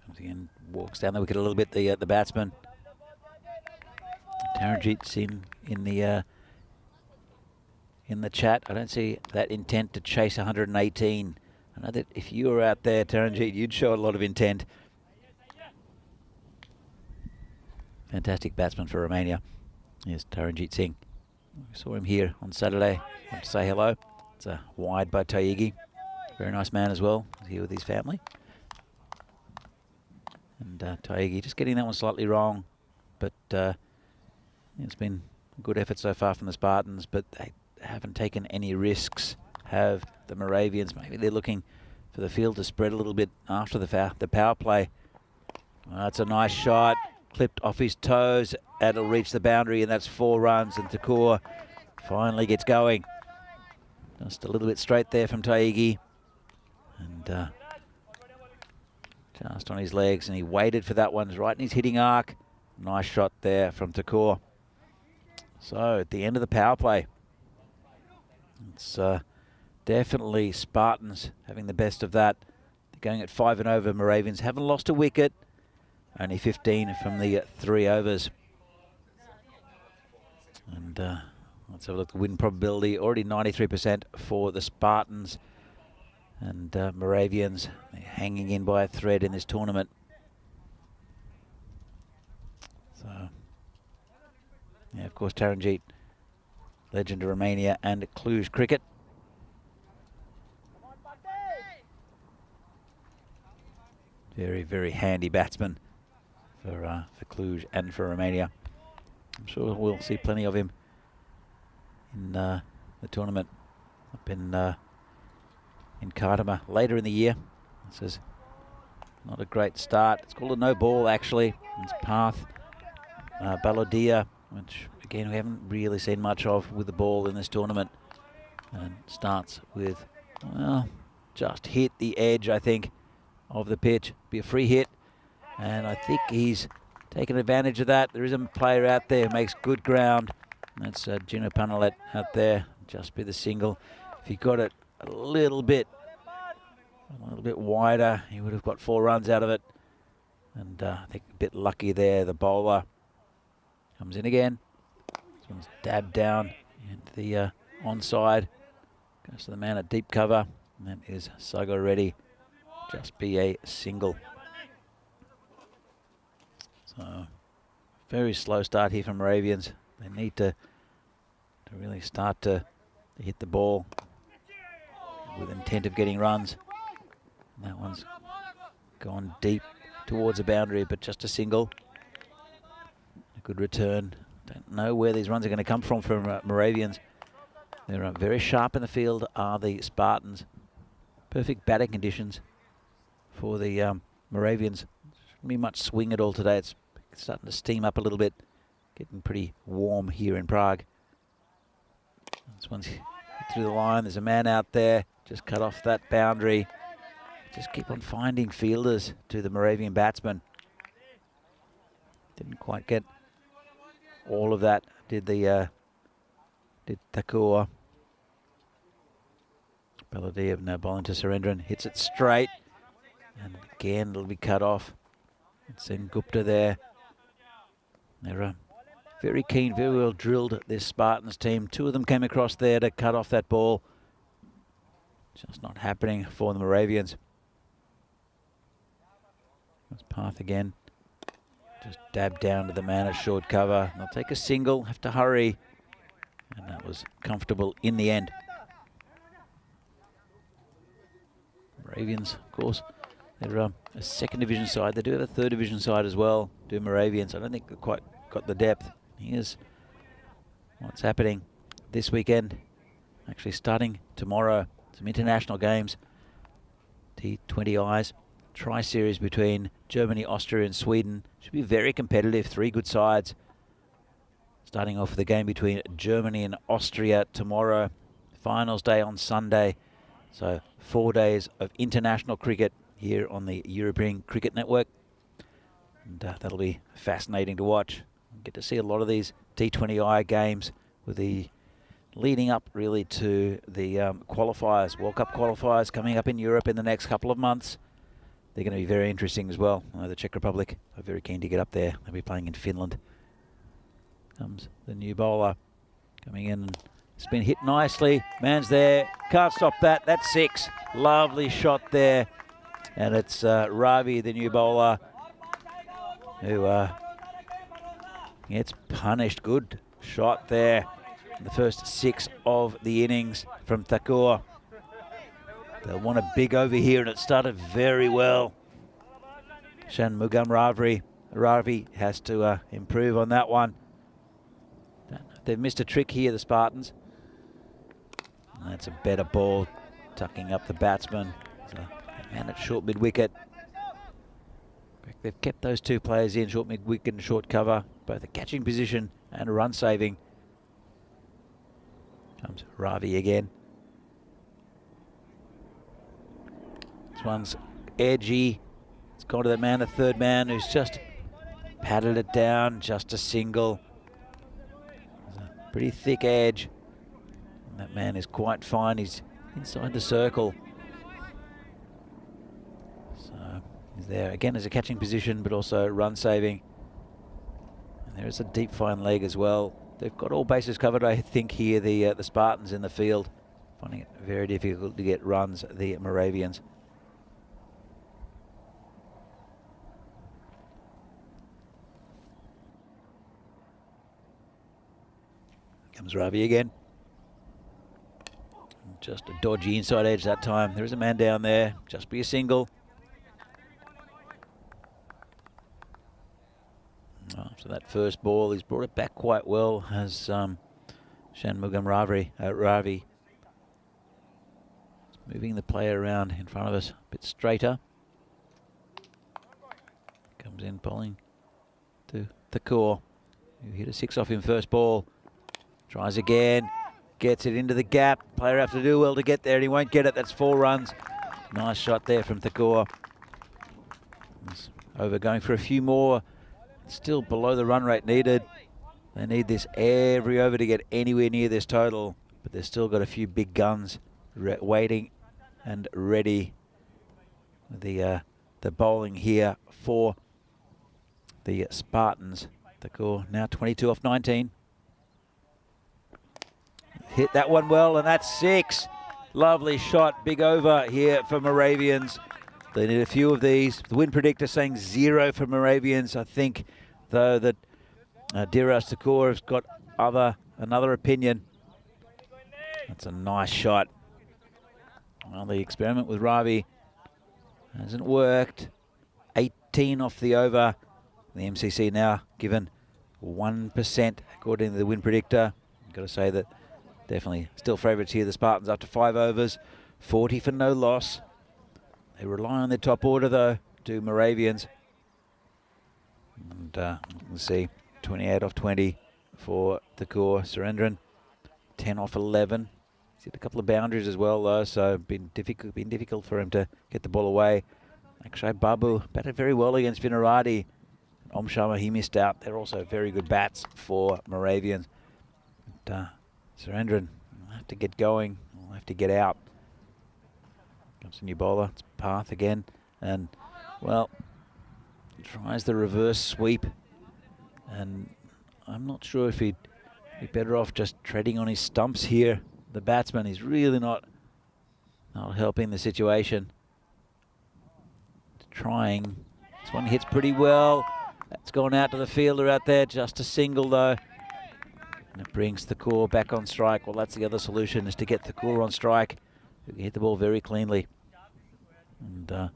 Comes again, walks down the wicket a little bit. The batsman. Taranjeet's in the chat. I don't see that intent to chase 118. I know that if you were out there, Taranjeet, you'd show a lot of intent. Fantastic batsman for Romania. Here's Taranjeet Singh. We saw him here on Saturday. Want to say hello. It's a wide by Taigi. Very nice man as well. He's here with his family. And Taigi just getting that one slightly wrong. But it's been a good effort so far from the Spartans, but they haven't taken any risks, have the Moravians. Maybe they're looking for the field to spread a little bit after the power play. That's a nice shot. Clipped off his toes. That'll reach the boundary, and that's 4 runs. And Thakur finally gets going. Just a little bit straight there from Taigi. And just on his legs, and he waited for that one. He's right in his hitting arc. Nice shot there from Takor. So at the end of the power play, it's definitely Spartans having the best of that. They're going at 5 and over. Moravians haven't lost a wicket. Only 15 from the 3 overs. And let's have a look. The win probability already 93% for the Spartans. And Moravians hanging in by a thread in this tournament. So, yeah, of course, Taranjeet, legend of Romania and Cluj cricket. Very, very handy batsman for Cluj and for Romania. I'm sure we'll see plenty of him in the tournament up in Kardama later in the year. This is not a great start. It's called a no ball, actually. It's Path, Balodia, which again we haven't really seen much of with the ball in this tournament. And starts with, well, just hit the edge, I think, of the pitch. Be a free hit, and I think he's taken advantage of that. There is a player out there who makes good ground. That's Gino Panalet out there. Just be the single. If he got it a little bit wider, he would have got 4 runs out of it. And I think a bit lucky there. The bowler comes in again. This one's dabbed down into the onside. Goes to the man at deep cover. And that is Sago Reddy. Just be a single. So very slow start here from Moravians. They need to really start to hit the ball with intent of getting runs. And that one's gone deep towards the boundary, but just a single. A good return. Don't know where these runs are going to come from Moravians. They're very sharp in the field, are the Spartans. Perfect batting conditions for the Moravians. Shouldn't be much swing at all today. It's starting to steam up a little bit. Getting pretty warm here in Prague. This one's hit through the line. There's a man out there. Just cut off that boundary. Just keep on finding fielders to the Moravian batsmen. Didn't quite get all of that. Did Thakur. Baladev now bowling to Surendran. Hits it straight. And again, it'll be cut off. It's in Gupta there. They're very keen, very well drilled, this Spartans team. 2 of them came across there to cut off that ball. Just not happening for the Moravians. That's Path again. Just dab down to the man at short cover. They'll take a single, have to hurry. And that was comfortable in the end. Moravians, of course, they're a 2nd division side. They do have a 3rd division side as well, do Moravians. I don't think they've quite got the depth. Here's what's happening this weekend. Actually starting tomorrow, some international games. T20Is, tri-series between Germany, Austria and Sweden. Should be very competitive, 3 good sides. Starting off with the game between Germany and Austria tomorrow. Finals day on Sunday. So 4 days of international cricket here on the European Cricket Network. And that'll be fascinating to watch. Get to see a lot of these T20I games with the leading up really to the qualifiers, World Cup qualifiers coming up in Europe in the next couple of months. They're going to be very interesting as well. The Czech Republic are very keen to get up there. They'll be playing in Finland. Comes the new bowler coming in. It's been hit nicely. Man's there. Can't stop that. That's 6. Lovely shot there. And it's Ravi, the new bowler, who gets punished. Good shot there. In the first 6 of the innings from Thakur. They'll want a big over here, and it started very well. Shanmugam Ravi has to improve on that one. They've missed a trick here, the Spartans. And that's a better ball, tucking up the batsman. So, man at short mid-wicket. They've kept those 2 players in, short mid-wicket and short cover, both a catching position and a run saving. Comes Ravi again. This one's edgy. It's gone to the man, the third man, who's just patted it down, just a single. Pretty thick edge. And that man is quite fine. He's inside the circle. So he's there again as a catching position, but also run saving. And there is a deep fine leg as well. They've got all bases covered, I think, here, the Spartans in the field. Finding it very difficult to get runs, the Moravians. Comes Ravi again. Just a dodgy inside edge that time. There is a man down there. Just be a single. After that first ball, he's brought it back quite well, as Shanmugam Ravi. Moving the player around in front of us a bit straighter. Comes in bowling to the core, who hit a 6 off him first ball. Tries again, gets it into the gap. Player have to do well to get there, and he won't get it. That's 4 runs. Nice shot there from Thakur. He's over going for a few more. Still below the run rate needed. They need this every over to get anywhere near this total, but they've still got a few big guns waiting and ready. The bowling here for the Spartans. Thakur now 22 off 19. Hit that one well, and that's 6. Lovely shot, big over here for Moravians. They need a few of these. The win predictor saying 0 for Moravians. I think, though, that Diras Thakur has got another opinion. That's a nice shot. Well, the experiment with Ravi hasn't worked. 18 off the over. The MCC now given 1% according to the win predictor. I've got to say that definitely still favourites here, the Spartans, after 5 overs. 40 for no loss. They rely on their top order, though, do Moravians. And you can see 28 off 20 for Thakur. Surendran 10 off 11. He's hit a couple of boundaries as well, though, so been difficult for him to get the ball away. Akshay Babu batted very well against Vinarati. Om Sharma, he missed out. They're also very good bats for Moravians. But, Surendran will have to get going. Will have to get out. Comes a new bowler. It's Path again. And, well, tries the reverse sweep. And I'm not sure if he'd be better off just treading on his stumps here. The batsman is really not helping the situation. Trying. This one hits pretty well. That's gone out to the fielder out there. Just a single, though. And it brings Thakur back on strike. Well, that's the other solution, is to get Thakur on strike. Who can hit the ball very cleanly. And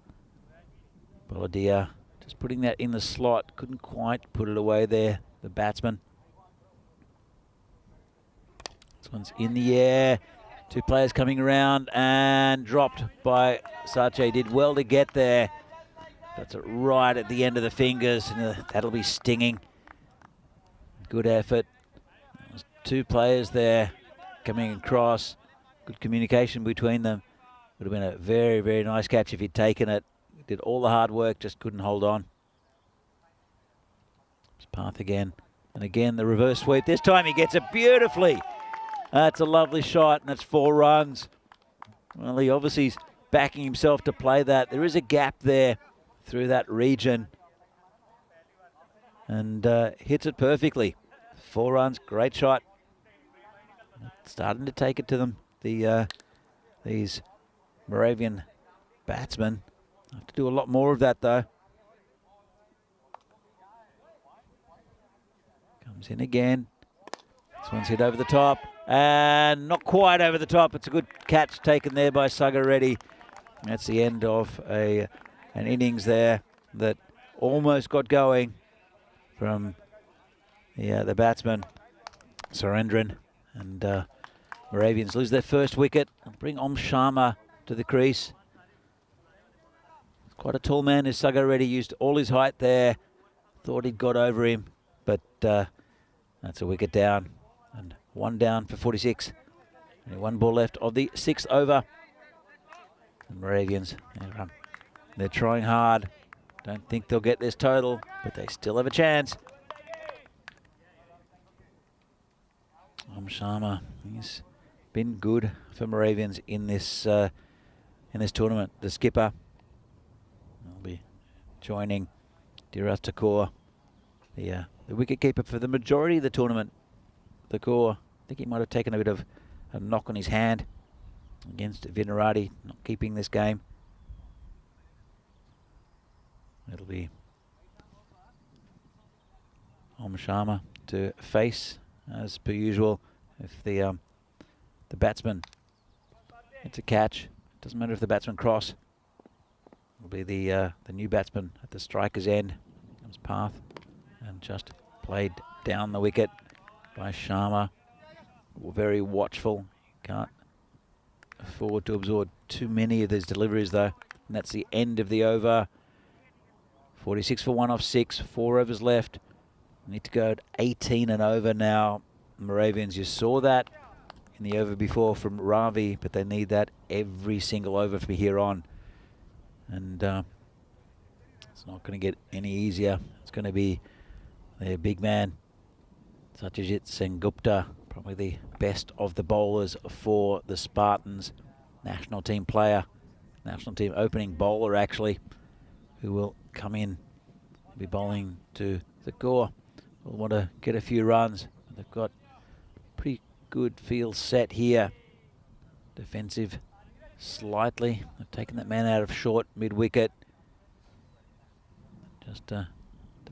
Boladia just putting that in the slot. Couldn't quite put it away there, the batsman. This one's in the air. 2 players coming around and dropped by Sache. Did well to get there. That's it right at the end of the fingers. And that'll be stinging. Good effort. There's 2 players there coming across. Good communication between them. Would have been a very, very nice catch if he'd taken it. He did all the hard work, just couldn't hold on. It's Path again. And again, the reverse sweep. This time he gets it beautifully. That's a lovely shot, and that's 4 runs. Well, he obviously is backing himself to play that. There is a gap there through that region. And hits it perfectly. 4 runs, great shot. Starting to take it to them. These Moravian batsmen have to do a lot more of that, though. Comes in again. This one's hit over the top. And not quite over the top. It's a good catch taken there by Sagar Reddy. That's the end of an innings there that almost got going from the batsman, Surendran. And Moravians lose their first wicket and bring Om Sharma to the crease. Quite a tall man is Sagar Reddy. Used all his height there. Thought he'd got over him, but that's a wicket down. And 1 down for 46. Only 1 ball left of the 6th over. The Moravians, they're trying hard. Don't think they'll get this total, but they still have a chance. Sharma, he's been good for Moravians in this tournament. The skipper will be joining Diras Takor, the wicketkeeper for the majority of the tournament. Takor, I think he might have taken a bit of a knock on his hand against Vinarati, not keeping this game. It'll be Sharma to face, as per usual. If the batsman gets a catch, doesn't matter if the batsman cross. It'll be the new batsman at the striker's end. Comes Path and just played down the wicket by Sharma. Very watchful. Can't afford to absorb too many of these deliveries though. And that's the end of the over. 46 for 1 off 6, 4 overs left. Need to go at 18 and over now. Moravians, you saw that in the over before from Ravi, but they need that every single over from here on. And it's not going to get any easier. It's going to be their big man, Satyajit Sengupta, probably the best of the bowlers for the Spartans. National team player, national team opening bowler actually, who will come in, be bowling to the Gore. Will want to get a few runs. They've got pretty good field set here. Defensive slightly. They've taken that man out of short mid-wicket. Just to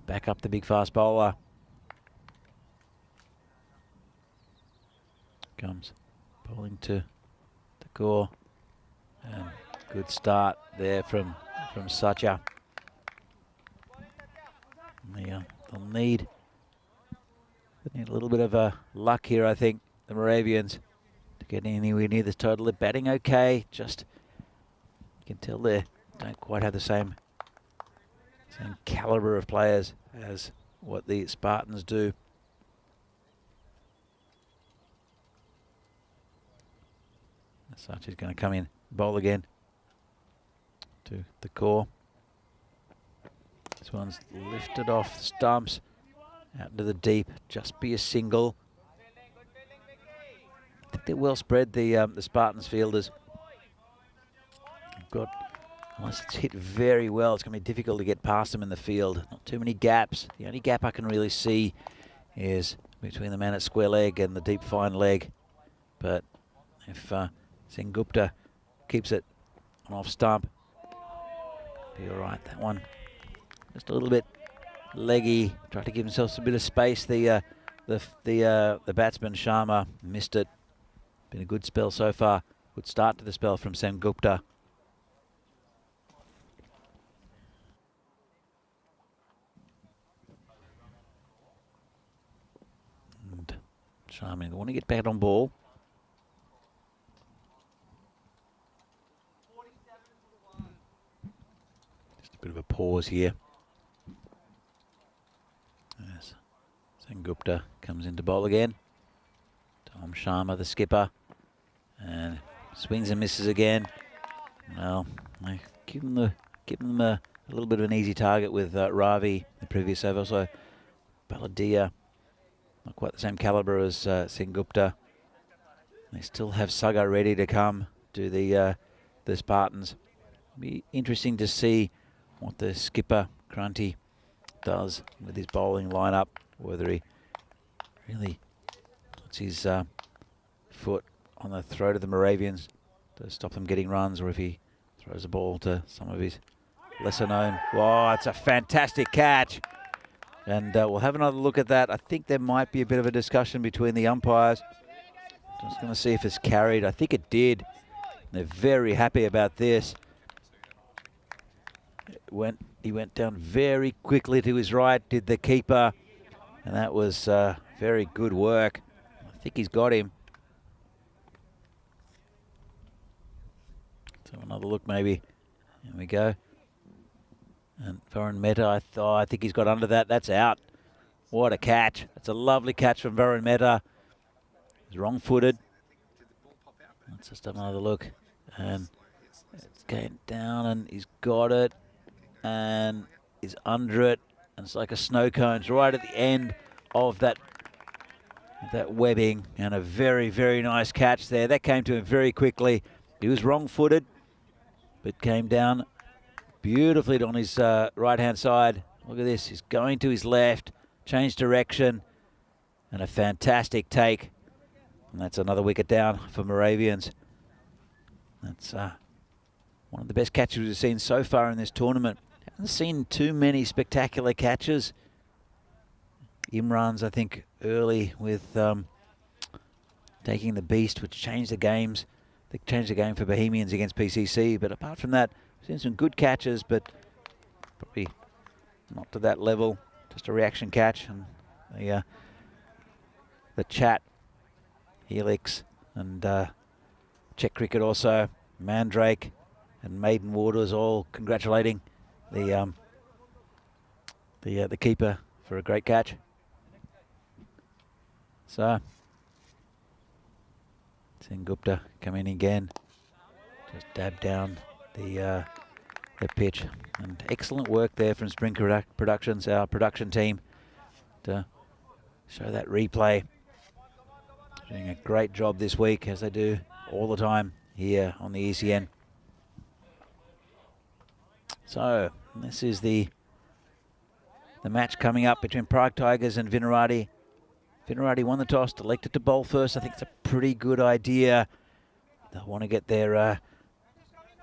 back up the big fast bowler. Comes bowling to the Gore. And good start there from Satya. They'll need a little bit of luck here, I think, the Moravians, to get anywhere near this total. They're batting okay, just you can tell they don't quite have the same caliber of players as what the Spartans do. Such is going to come in, bowl again to the Core. This one's lifted off the stumps, out into the deep, just be a single. I think they're well spread, the Spartans fielders. Got, unless it's hit very well, it's going to be difficult to get past them in the field. Not too many gaps. The only gap I can really see is between the man at square leg and the deep fine leg. But if Sengupta keeps it on off stump, be all right. That one just a little bit leggy. Tried to give himself a bit of space. The batsman Sharma missed it. Been a good spell so far. Good start to the spell from Sengupta. And Sharma, they want to get back on ball. Just a bit of a pause here. Yes. Sengupta comes into bowl again. Tom Sharma, the skipper, and swings and misses again. Well, I give them a little bit of an easy target with Ravi the previous over. So Baladia, not quite the same caliber as Sengupta. They still have Saga ready to come to the Spartans. It'll be interesting to see what the skipper Kranti does with his bowling lineup, whether he really puts his foot on the throat of the Moravians to stop them getting runs, or if he throws the ball to some of his lesser known. Wow, it's a fantastic catch. And we'll have another look at that. I think there might be a bit of a discussion between the umpires. Just going to see if it's carried. I think it did. They're very happy about this. He went down very quickly to his right, did the keeper, and that was very good work. I think he's got him. So another look maybe. There we go. And Varun Mehta, I think he's got under that. That's out. What a catch. That's a lovely catch from Varun Mehta. He's wrong-footed. Let's just have another look. And it's came down and he's got it and is under it. And it's like a snow cone. It's right at the end of that webbing, and a very, very nice catch there. That came to him very quickly. He was wrong-footed, but came down beautifully on his right-hand side. Look at this. He's going to his left, changed direction, and a fantastic take. And that's another wicket down for Moravians. That's one of the best catches we've seen so far in this tournament. Haven't seen too many spectacular catches. Imran's, I think, early with taking the beast, which changed the games. They changed the game for Bohemians against PCC. But apart from that, we've seen some good catches, but probably not to that level. Just a reaction catch. And the chat, Helix, and Czech cricket also, Mandrake and Maiden Waters all congratulating the keeper for a great catch. So, Sengupta coming in again, just dab down the pitch, and excellent work there from Spring Productions, our production team, to show that replay. Doing a great job this week, as they do all the time here on the ECN. So, this is the match coming up between Prague Tigers and Vinarati. Vinarati won the toss, elected to bowl first. I think it's a pretty good idea. They'll want to get their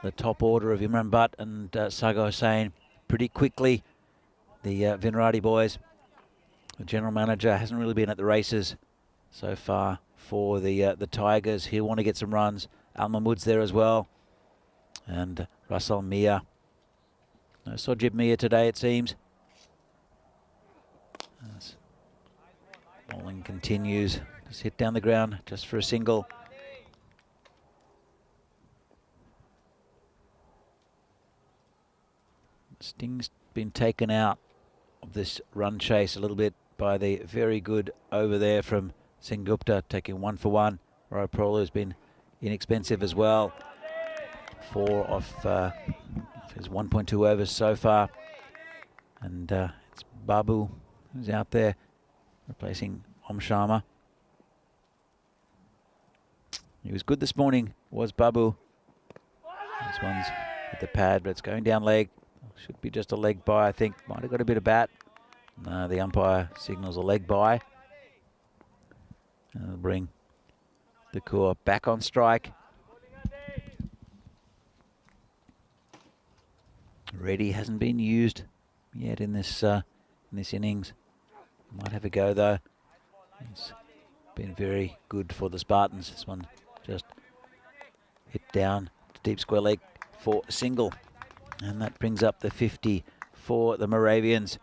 the top order of Imran Butt and Sagar Hussain pretty quickly. The Vinarati boys. The general manager hasn't really been at the races so far for the Tigers. He'll want to get some runs. Al Mahmood's there as well, and Russell Mia. No Sojib Mia today, it seems. As bowling continues. Just hit down the ground just for a single. Sting's been taken out of this run chase a little bit by the very good over there from Sengupta, taking 1 for 1. Roprolo has been inexpensive as well. 4 off his 1.2 overs so far. And it's Babu who's out there replacing Om Sharma. He was good this morning, was Babu. This one's at the pad, but it's going down leg. Should be just a leg by, I think. Might have got a bit of bat. No, the umpire signals a leg by. And it'll bring the core back on strike. Reddy hasn't been used yet in this innings. Might have a go though. It's been very good for the Spartans. This one just hit down to deep square leg for a single. And that brings up the 50 for the Moravians.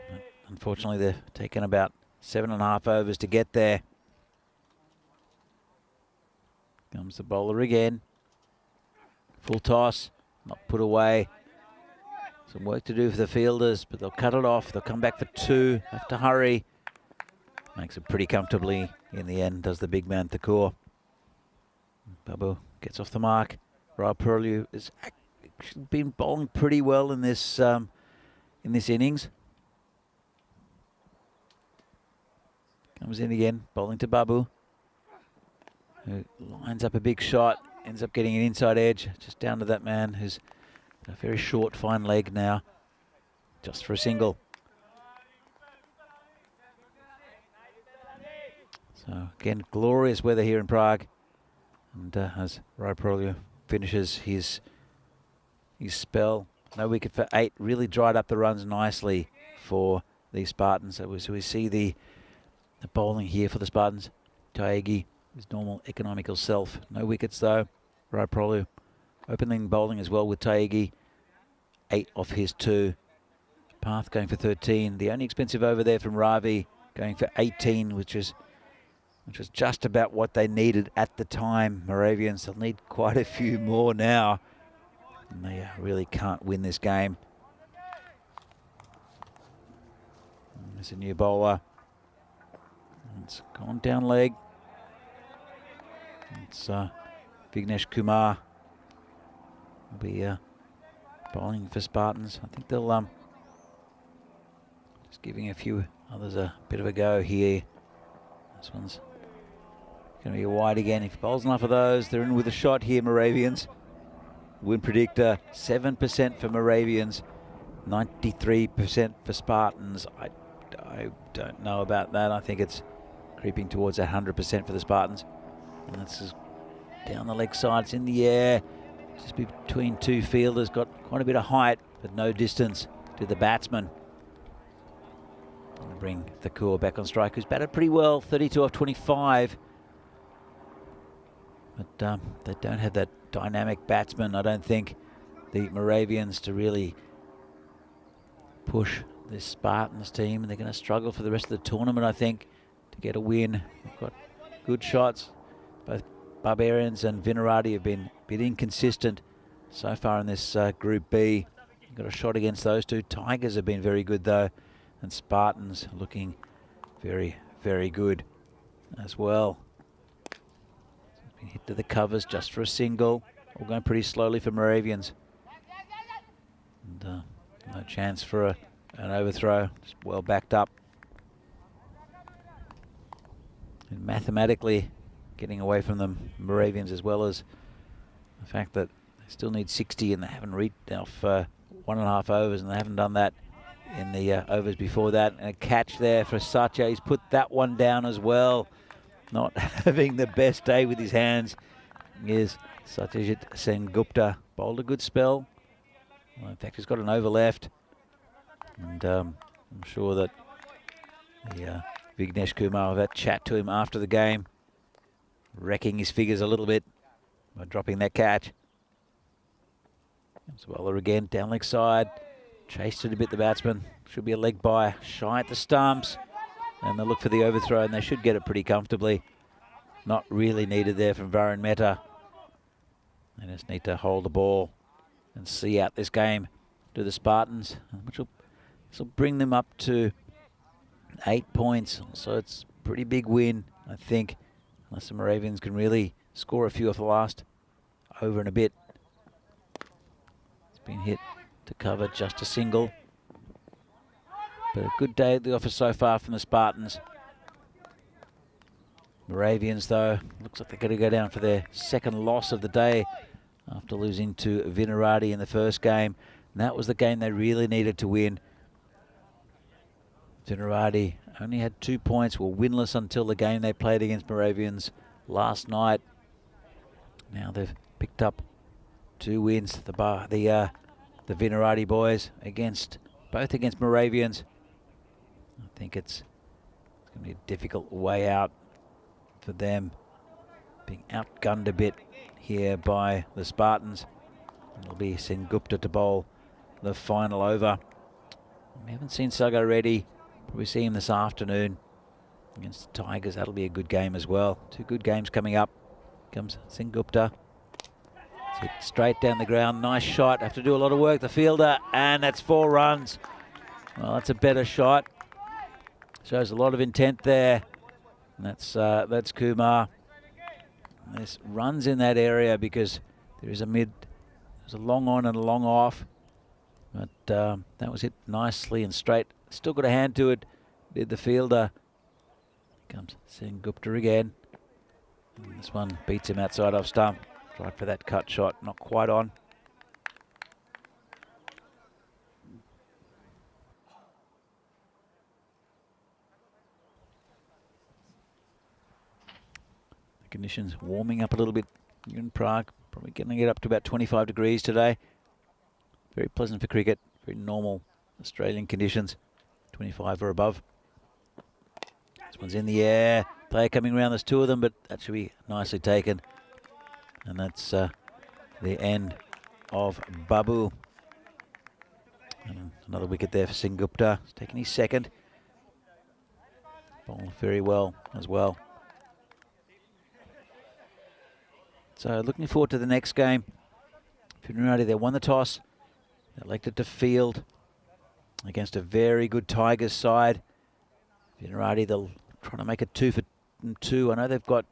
But unfortunately, they've taken about 7.5 overs to get there. Comes the bowler again. Full toss, not put away. Some work to do for the fielders, but they'll cut it off. They'll come back for 2. Have to hurry. Makes it pretty comfortably in the end, does the big man Thakur. Babu gets off the mark. Rob Perlew has been bowling pretty well in this innings. Comes in again, bowling to Babu, who lines up a big shot, ends up getting an inside edge, just down to that man who's a very short, fine leg now, just for a single. So again, glorious weather here in Prague, and as Rob Perlew finishes his spell, no wicket for 8, really dried up the runs nicely for the Spartans. So we see the bowling here for the Spartans. Taegi, his normal economical self. No wickets though. Roprolu opening bowling as well with Taegi. 8 off his 2. Path going for 13. The only expensive over there from Ravi going for 18, which was just about what they needed at the time. Moravians, they'll need quite a few more now. And they really can't win this game. And there's a new bowler. It's gone down leg. It's Vignesh Kumar will be bowling for Spartans. I think they'll just giving a few others a bit of a go here. This one's going to be a wide again. If he bowls enough of those, they're in with a shot here, Moravians. Win predictor, 7% for Moravians, 93% for Spartans. I don't know about that. I think it's creeping towards 100% for the Spartans. And that's just down the leg side. It's in the air. Just between two fielders. Got quite a bit of height, but no distance to the batsman. And bring Thakur back on strike, who's batted pretty well, 32 off 25. But they don't have that dynamic batsman, I don't think, the Moravians, to really push this Spartans team. And they're going to struggle for the rest of the tournament, I think, to get a win. They've got good shots. Both Barbarians and Vinarati have been a bit inconsistent so far in this Group B. Got a shot against those two. Tigers have been very good, though. And Spartans looking very, very good as well. Hit to the covers just for a single. All going pretty slowly for Moravians. And no chance for an overthrow. Just well backed up. And mathematically getting away from them, Moravians, as well as the fact that they still need 60 and they haven't reached off 1.5 overs, and they haven't done that in the overs before that. And a catch there for Satya. He's put that one down as well. Not having the best day with his hands is Satyajit Sengupta. Bowled a good spell. Well, in fact, he's got an over left. And I'm sure that the Vignesh Kumar will have a chat to him after the game, wrecking his figures a little bit by dropping that catch. Comes the bowler again, down leg side. Chased it a bit, the batsman. Should be a leg by, shy at the stumps. And they'll look for the overthrow, and they should get it pretty comfortably. Not really needed there from Varun Mehta. They just need to hold the ball and see out this game to the Spartans, which will bring them up to 8 points. So it's a pretty big win, I think, unless the Moravians can really score a few off the last over and a bit. It's been hit to cover, just a single. But a good day at the office so far from the Spartans. Moravians, though, looks like they're going to go down for their second loss of the day after losing to Vinarati in the first game. And that was the game they really needed to win. Vinarati only had 2 points, were winless until the game they played against Moravians last night. Now they've picked up 2 wins. The Vinarati boys both against Moravians. I think it's going to be a difficult way out for them, being outgunned a bit here by the Spartans. It'll be Sengupta to bowl the final over. We haven't seen Sagar Reddy. Probably see him this afternoon against the Tigers. That'll be a good game as well. 2 good games coming up. Comes Sengupta. It's hit straight down the ground. Nice shot. Have to do a lot of work, the fielder, and that's 4 runs. Well, that's a better shot. Shows a lot of intent there. And that's Kumar. There's runs in that area because there's a long on and a long off. But that was hit nicely and straight. Still got a hand to it, did the fielder. Comes Sengupta again. And this one beats him outside off stump. Tried for that cut shot, not quite on. Conditions warming up a little bit here in Prague. Probably going to get up to about 25 degrees today. Very pleasant for cricket. Very normal Australian conditions. 25 or above. This one's in the air. Player coming around. There's 2 of them, but that should be nicely taken. And that's the end of Babu. And another wicket there for Sengupta. He's taking his second. Bowled very well as well. So looking forward to the next game. Vinarati, they won the toss. They elected to field against a very good Tigers side. Vinarati, they'll try to make it 2 for 2. I know they've got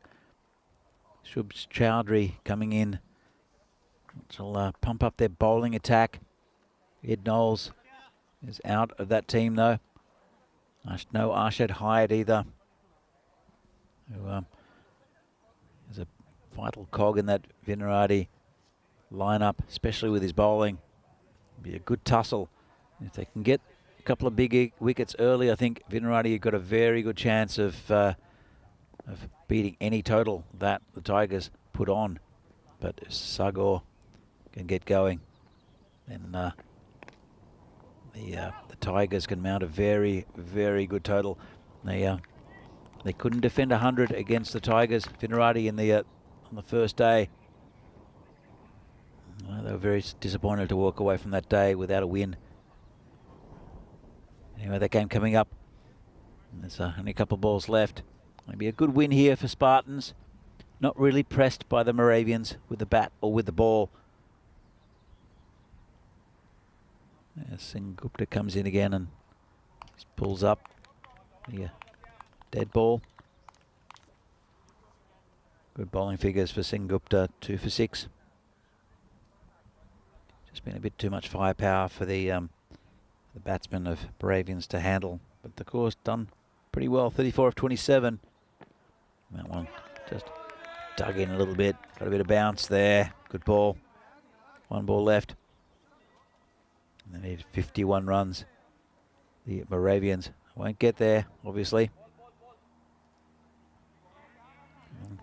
Shubh Chowdhury coming in which will pump up their bowling attack. Ed Knowles is out of that team though. No Arshad Hyatt either, who is a vital cog in that Vinarati lineup, especially with his bowling. Be a good tussle. If they can get a couple of big wickets early, I think Vinarati have got a very good chance of beating any total that the Tigers put on. But if Sagor can get going, then the Tigers can mount a very, very good total. They couldn't defend 100 against the Tigers, Vinarati, in the on the first day. They were very disappointed to walk away from that day without a win. Anyway, that game coming up. There's only a couple of balls left. Maybe a good win here for Spartans. Not really pressed by the Moravians with the bat or with the ball. Singh Gupta comes in again and just pulls up the dead ball. Good bowling figures for Singh Gupta, 2 for 6. Just been a bit too much firepower for the batsmen of Moravians to handle, but the course done pretty well. 34 of 27. That one just dug in a little bit, got a bit of bounce there. Good ball. 1 ball left. And they need 51 runs. The Moravians won't get there, obviously.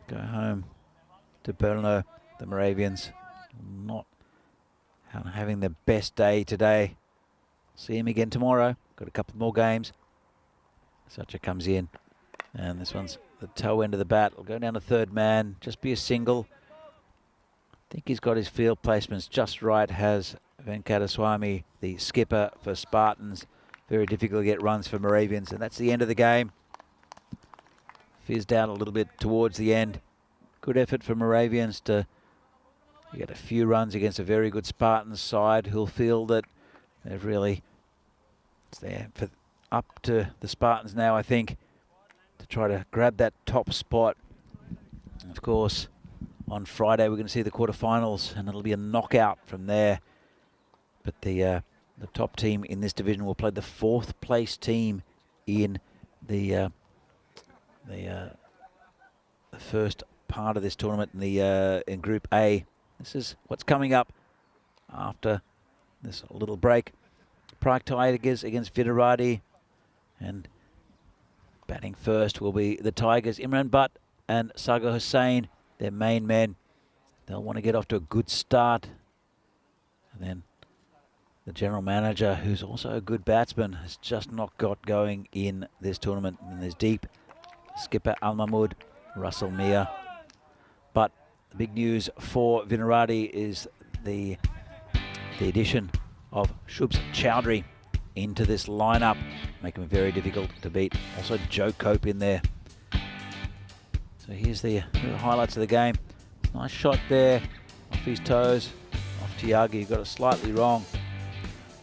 Go home to Brno. The Moravians not having the best day today. See him again tomorrow. Got a couple more games. Sucha comes in, and this one's the toe end of the bat. Will go down to third man. Just be a single. I think he's got his field placements just right. Has Venkataswamy, the skipper for Spartans. Very difficult to get runs for Moravians, and that's the end of the game. Fizzed out a little bit towards the end. Good effort for Moravians to get a few runs against a very good Spartans side, who'll feel that they've really, it's there for up to the Spartans now, I think, to try to grab that top spot. And of course, on Friday we're going to see the quarterfinals, and it'll be a knockout from there. But the top team in this division will play the 4th place team in the first part of this tournament in Group A. This is what's coming up after this little break. Prague Tigers against Vinarati, and batting first will be the Tigers. Imran Butt and Sagar Hussain, their main men. They'll want to get off to a good start. And then the general manager, who's also a good batsman, has just not got going in this tournament. And there's deep skipper Al Mahmood, Russell Mir. But the big news for Vinarati is the addition of Shubs Chowdhury into this lineup, making him very difficult to beat. Also Joe Cope in there. So here's the highlights of the game. Nice shot there off his toes, off Tyagi. Got it slightly wrong.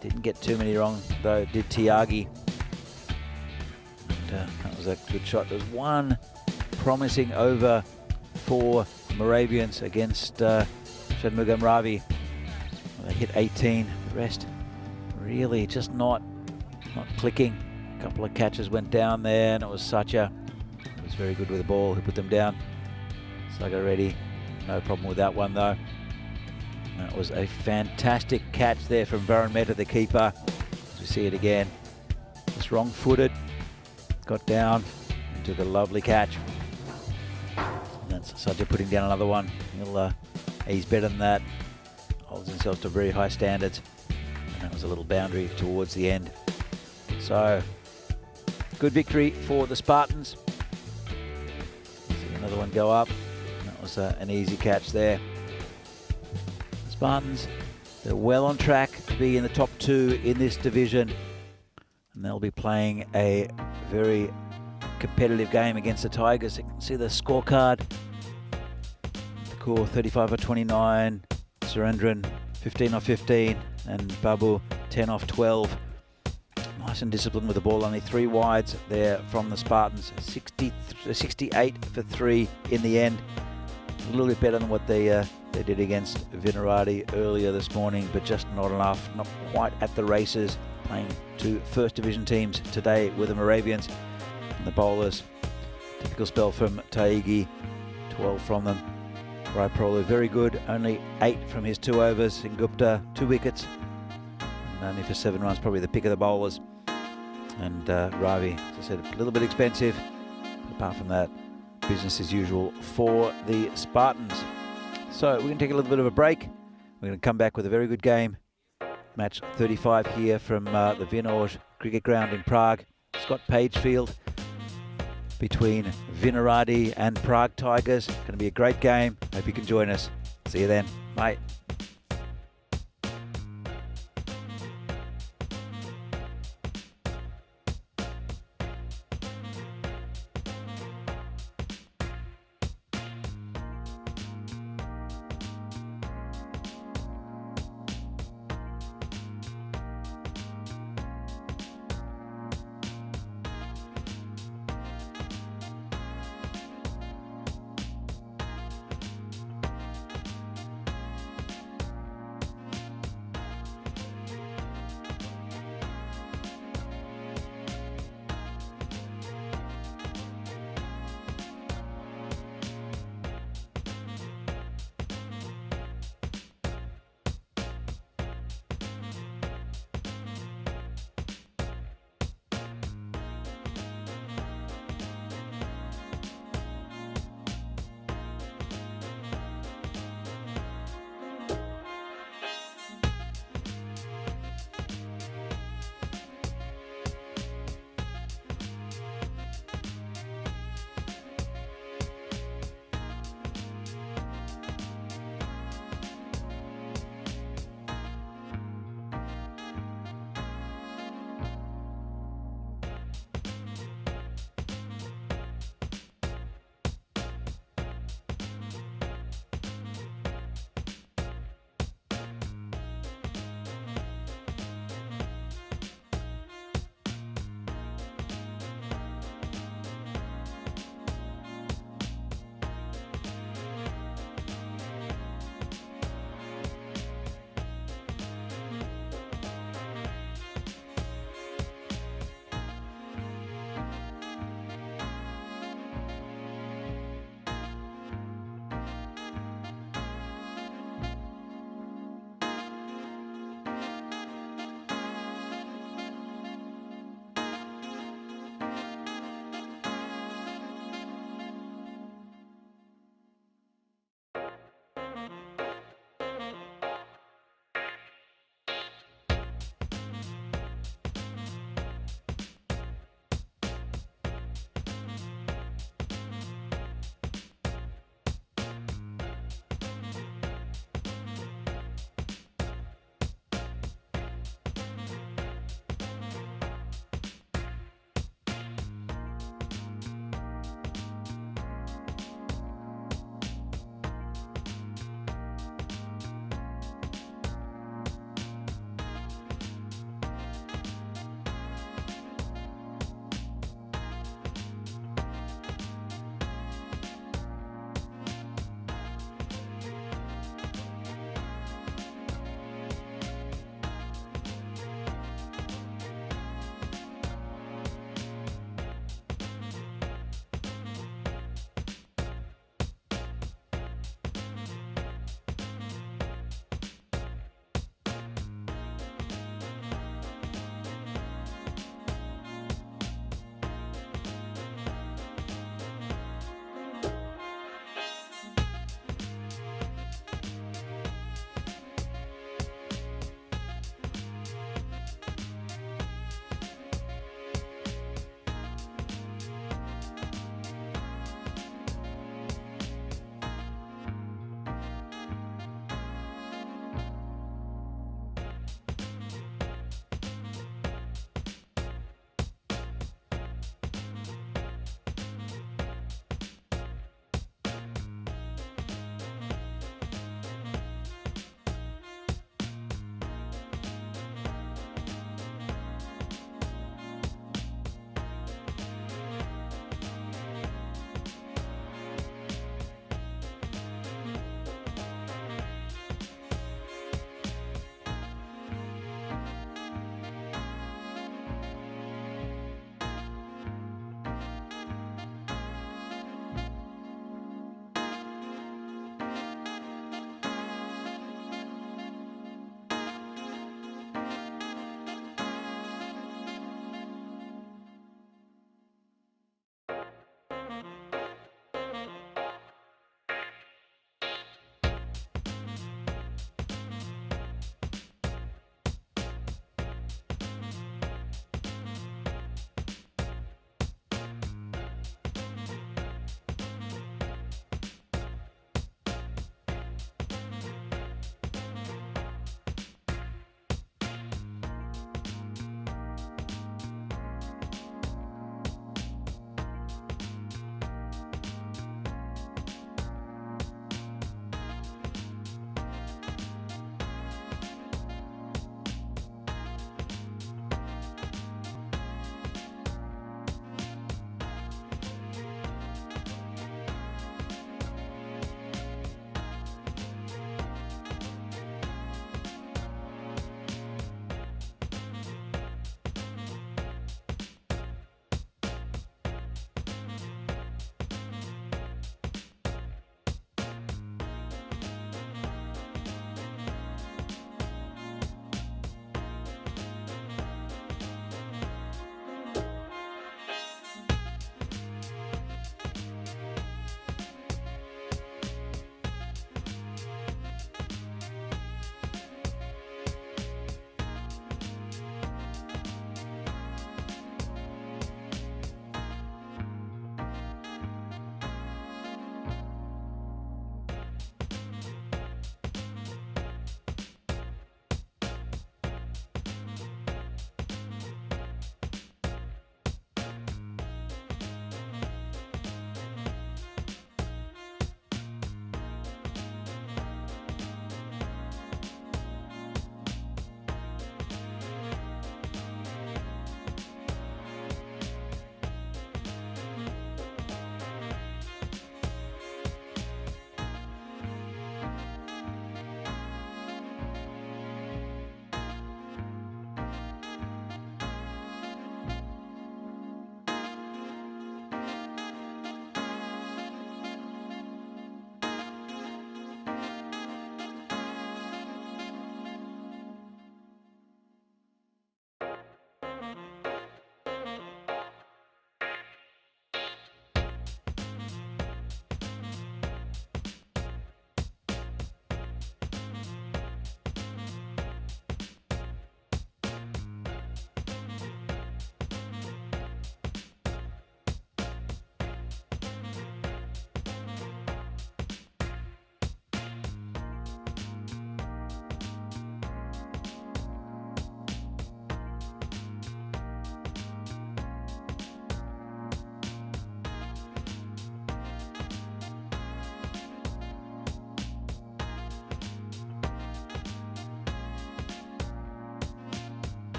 Didn't get too many wrong though, did Tyagi. That was a good shot. There was one promising over for Moravians against Shanmugam Ravi. They hit 18. The rest really just not clicking. A couple of catches went down there, and it was Sacha. He was very good with the ball. He put them down. Saga ready. No problem with that one though. That was a fantastic catch there from Varun Mehta, the keeper. As we see it again. Just wrong-footed. Got down and took a lovely catch. And that's Sacha putting down another one. He's better than that. Holds himself to very high standards. And that was a little boundary towards the end. So, good victory for the Spartans. See another one go up. And that was an easy catch there. The Spartans, they're well on track to be in the top 2 in this division. And they'll be playing a very competitive game against the Tigers. You can see the scorecard. The core 35 of 29. Surendran 15 off 15, and Babu 10 off 12. Nice and disciplined with the ball, only 3 wides there from the Spartans. 68 for 3 in the end. A little bit better than what the they did against Vinerati earlier this morning, but just not enough, not quite at the races. Playing 2 first division teams today with the Moravians and the bowlers. Typical spell from Taigi, 12 from them. Raipolu very good, only 8 from his 2 overs. In Gupta, 2 wickets, and only for 7 runs, probably the pick of the bowlers. And Ravi, as I said, a little bit expensive. Apart from that, business as usual for the Spartans. So we're going to take a little bit of a break. We're going to come back with a very good game. Match 35 here from the Vinorj Cricket Ground in Prague. Scott Page Field between Vinerati and Prague Tigers. Going to be a great game. Hope you can join us. See you then. Bye.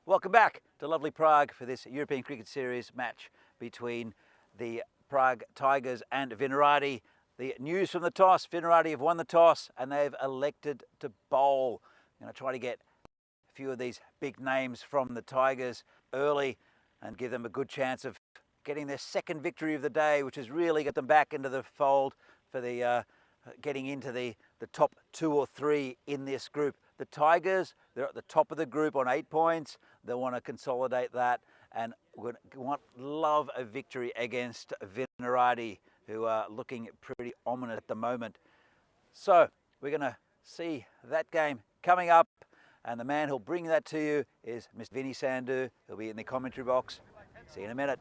Welcome back to lovely Prague for this European Cricket Series match between the Prague Tigers and Vinarati. The news from the toss, Vinarati have won the toss and they've elected to bowl. I'm going to try to get a few of these big names from the Tigers early and give them a good chance of getting their second victory of the day, which has really got them back into the fold for the getting into the top 2 or 3 in this group. The Tigers, they're at the top of the group on 8 points. They want to consolidate that and love a victory against Vinarati, who are looking pretty ominous at the moment. So we're going to see that game coming up, and the man who'll bring that to you is Mr. Vinny Sandhu. He'll be in the commentary box. See you in a minute.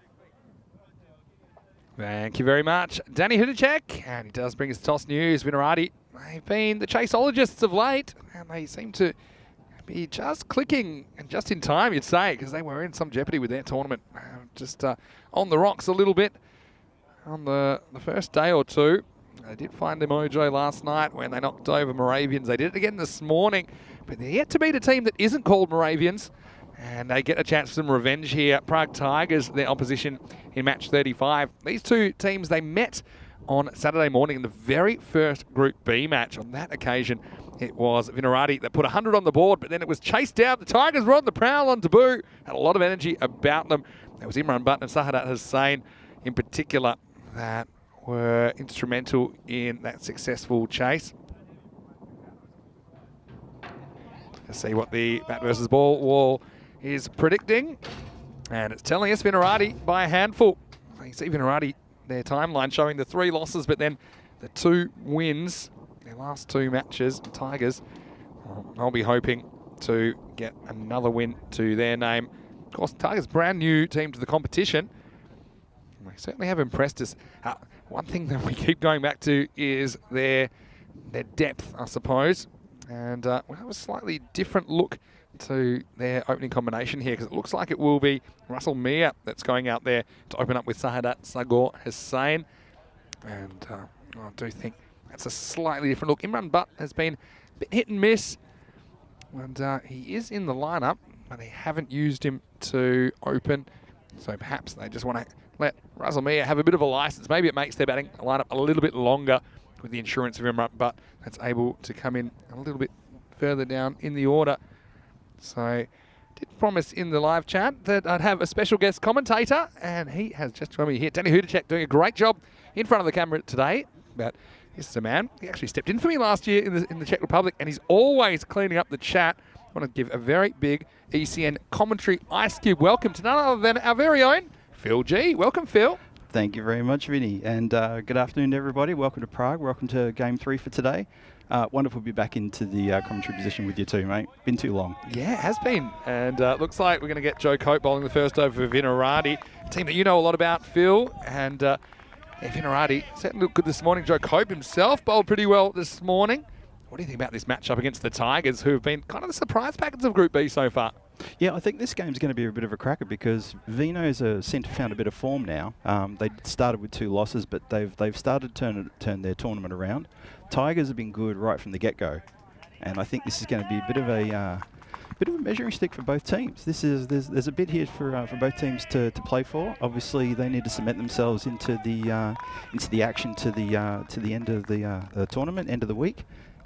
Thank you very much, Danny Hudacek. And he does bring us toss news. Vinarati, they've been the chaseologists of late, and they seem to be just clicking and just in time, you'd say, because they were in some jeopardy with their tournament. Just on the rocks a little bit on the first day or two. They did find their mojo last night when they knocked over Moravians. They did it again this morning, but they're yet to beat a team that isn't called Moravians. And they get a chance for some revenge here. Prague Tigers, their opposition in match 35. These two teams, they met on Saturday morning in the very first Group B match. On that occasion, it was Vinarati that put 100 on the board, but then it was chased down. The Tigers were on the prowl on debut. Had a lot of energy about them. There was Imran Butt and Sahadat Hussain in particular that were instrumental in that successful chase. Let's see what the bat versus ball wall is predicting, and it's telling us Vinarati by a handful. You see Vinarati, their timeline showing the 3 losses, but then the 2 wins, their last 2 matches. Tigers, I'll be hoping to get another win to their name. Of course, Tigers, brand new team to the competition. They certainly have impressed us. One thing that we keep going back to is their depth, I suppose. And we'll have a slightly different look to their opening combination here, because it looks like it will be Russell Mia that's going out there to open up with Sahadat Sagor Hussain. And I do think that's a slightly different look. Imran Butt has been a bit hit and miss, and he is in the lineup, but they haven't used him to open. So perhaps they just want to let Russell Mia have a bit of a license. Maybe it makes their batting lineup a little bit longer with the insurance of Imran Butt that's able to come in a little bit further down in the order. So I did promise in the live chat that I'd have a special guest commentator, and he has just joined me here. Danny Hudacek doing a great job in front of the camera today. But this is a man, he actually stepped in for me last year in the Czech Republic, and he's always cleaning up the chat. I want to give a very big ECN commentary ice cube welcome to none other than our very own Phil G. Welcome, Phil. Thank you very much, Vinny. And good afternoon, everybody. Welcome to Prague. Welcome to Game 3 for today. Wonderful to be back into the commentary position with you too, mate. Been too long. Yeah, it has been. And looks like we're going to get Joe Cope bowling the first over for Vinarati, a team that you know a lot about, Phil. And Vinarati certainly looked good this morning. Joe Cope himself bowled pretty well this morning. What do you think about this matchup against the Tigers, who have been kind of the surprise packets of Group B so far? Yeah, I think this game's going to be a bit of a cracker because Vino's found a bit of form now. They started with 2 losses, but they've started to turn their tournament around. Tigers have been good right from the get-go, and I think this is going to be a bit of a measuring stick for both teams. There's a bit here for both teams to play for. Obviously, they need to cement themselves into the action to the end of the tournament, end of the week.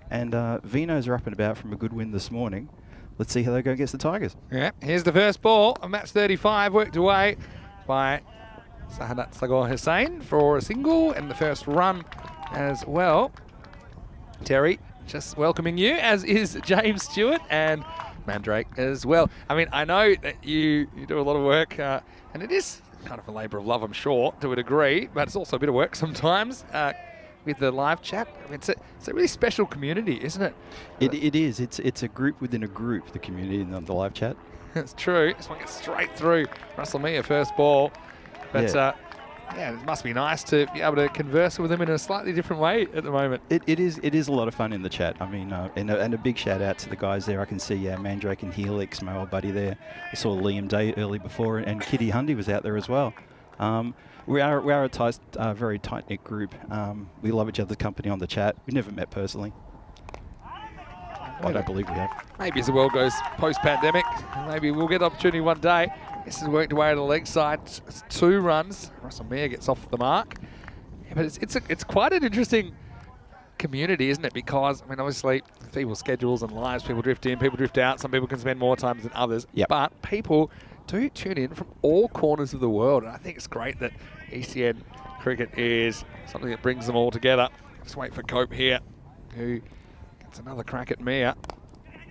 And Vinos are up and about from a good win this morning. Let's see how they go against the Tigers. Yeah, here's the first ball of match 35, worked away by Sahadat Sagor Hussain for a single, and the first run as well. Terry, just welcoming you, as is James Stewart and Mandrake as well. I mean, I know that you do a lot of work, and it is kind of a labour of love, I'm sure, to a degree, but it's also a bit of work sometimes. With the live chat, I mean, it's a really special community, isn't it? It is. It's a group within a group, the community in the live chat. It's true. This one gets straight through Russell Mia, first ball. But yeah, it must be nice to be able to converse with them in a slightly different way at the moment. It is a lot of fun in the chat. I mean, and a big shout out to the guys there. I can see Mandrake and Helix, my old buddy there. I saw Liam Day early before, and Kitty Hundy was out there as well. We are a very tight-knit group. We love each other's company on the chat. We never met personally. I don't believe we have. Maybe as the world goes post-pandemic, maybe we'll get the opportunity one day. This has worked away to the leg side. It's 2 runs. Russell Meyer gets off the mark. Yeah, but it's quite an interesting community, isn't it? Because, I mean, obviously, people's schedules and lives, people drift in, people drift out. Some people can spend more time than others. Yep. But people do tune in from all corners of the world. And I think it's great that ECN cricket is something that brings them all together. Just wait for Cope here, who gets another crack at Meyer.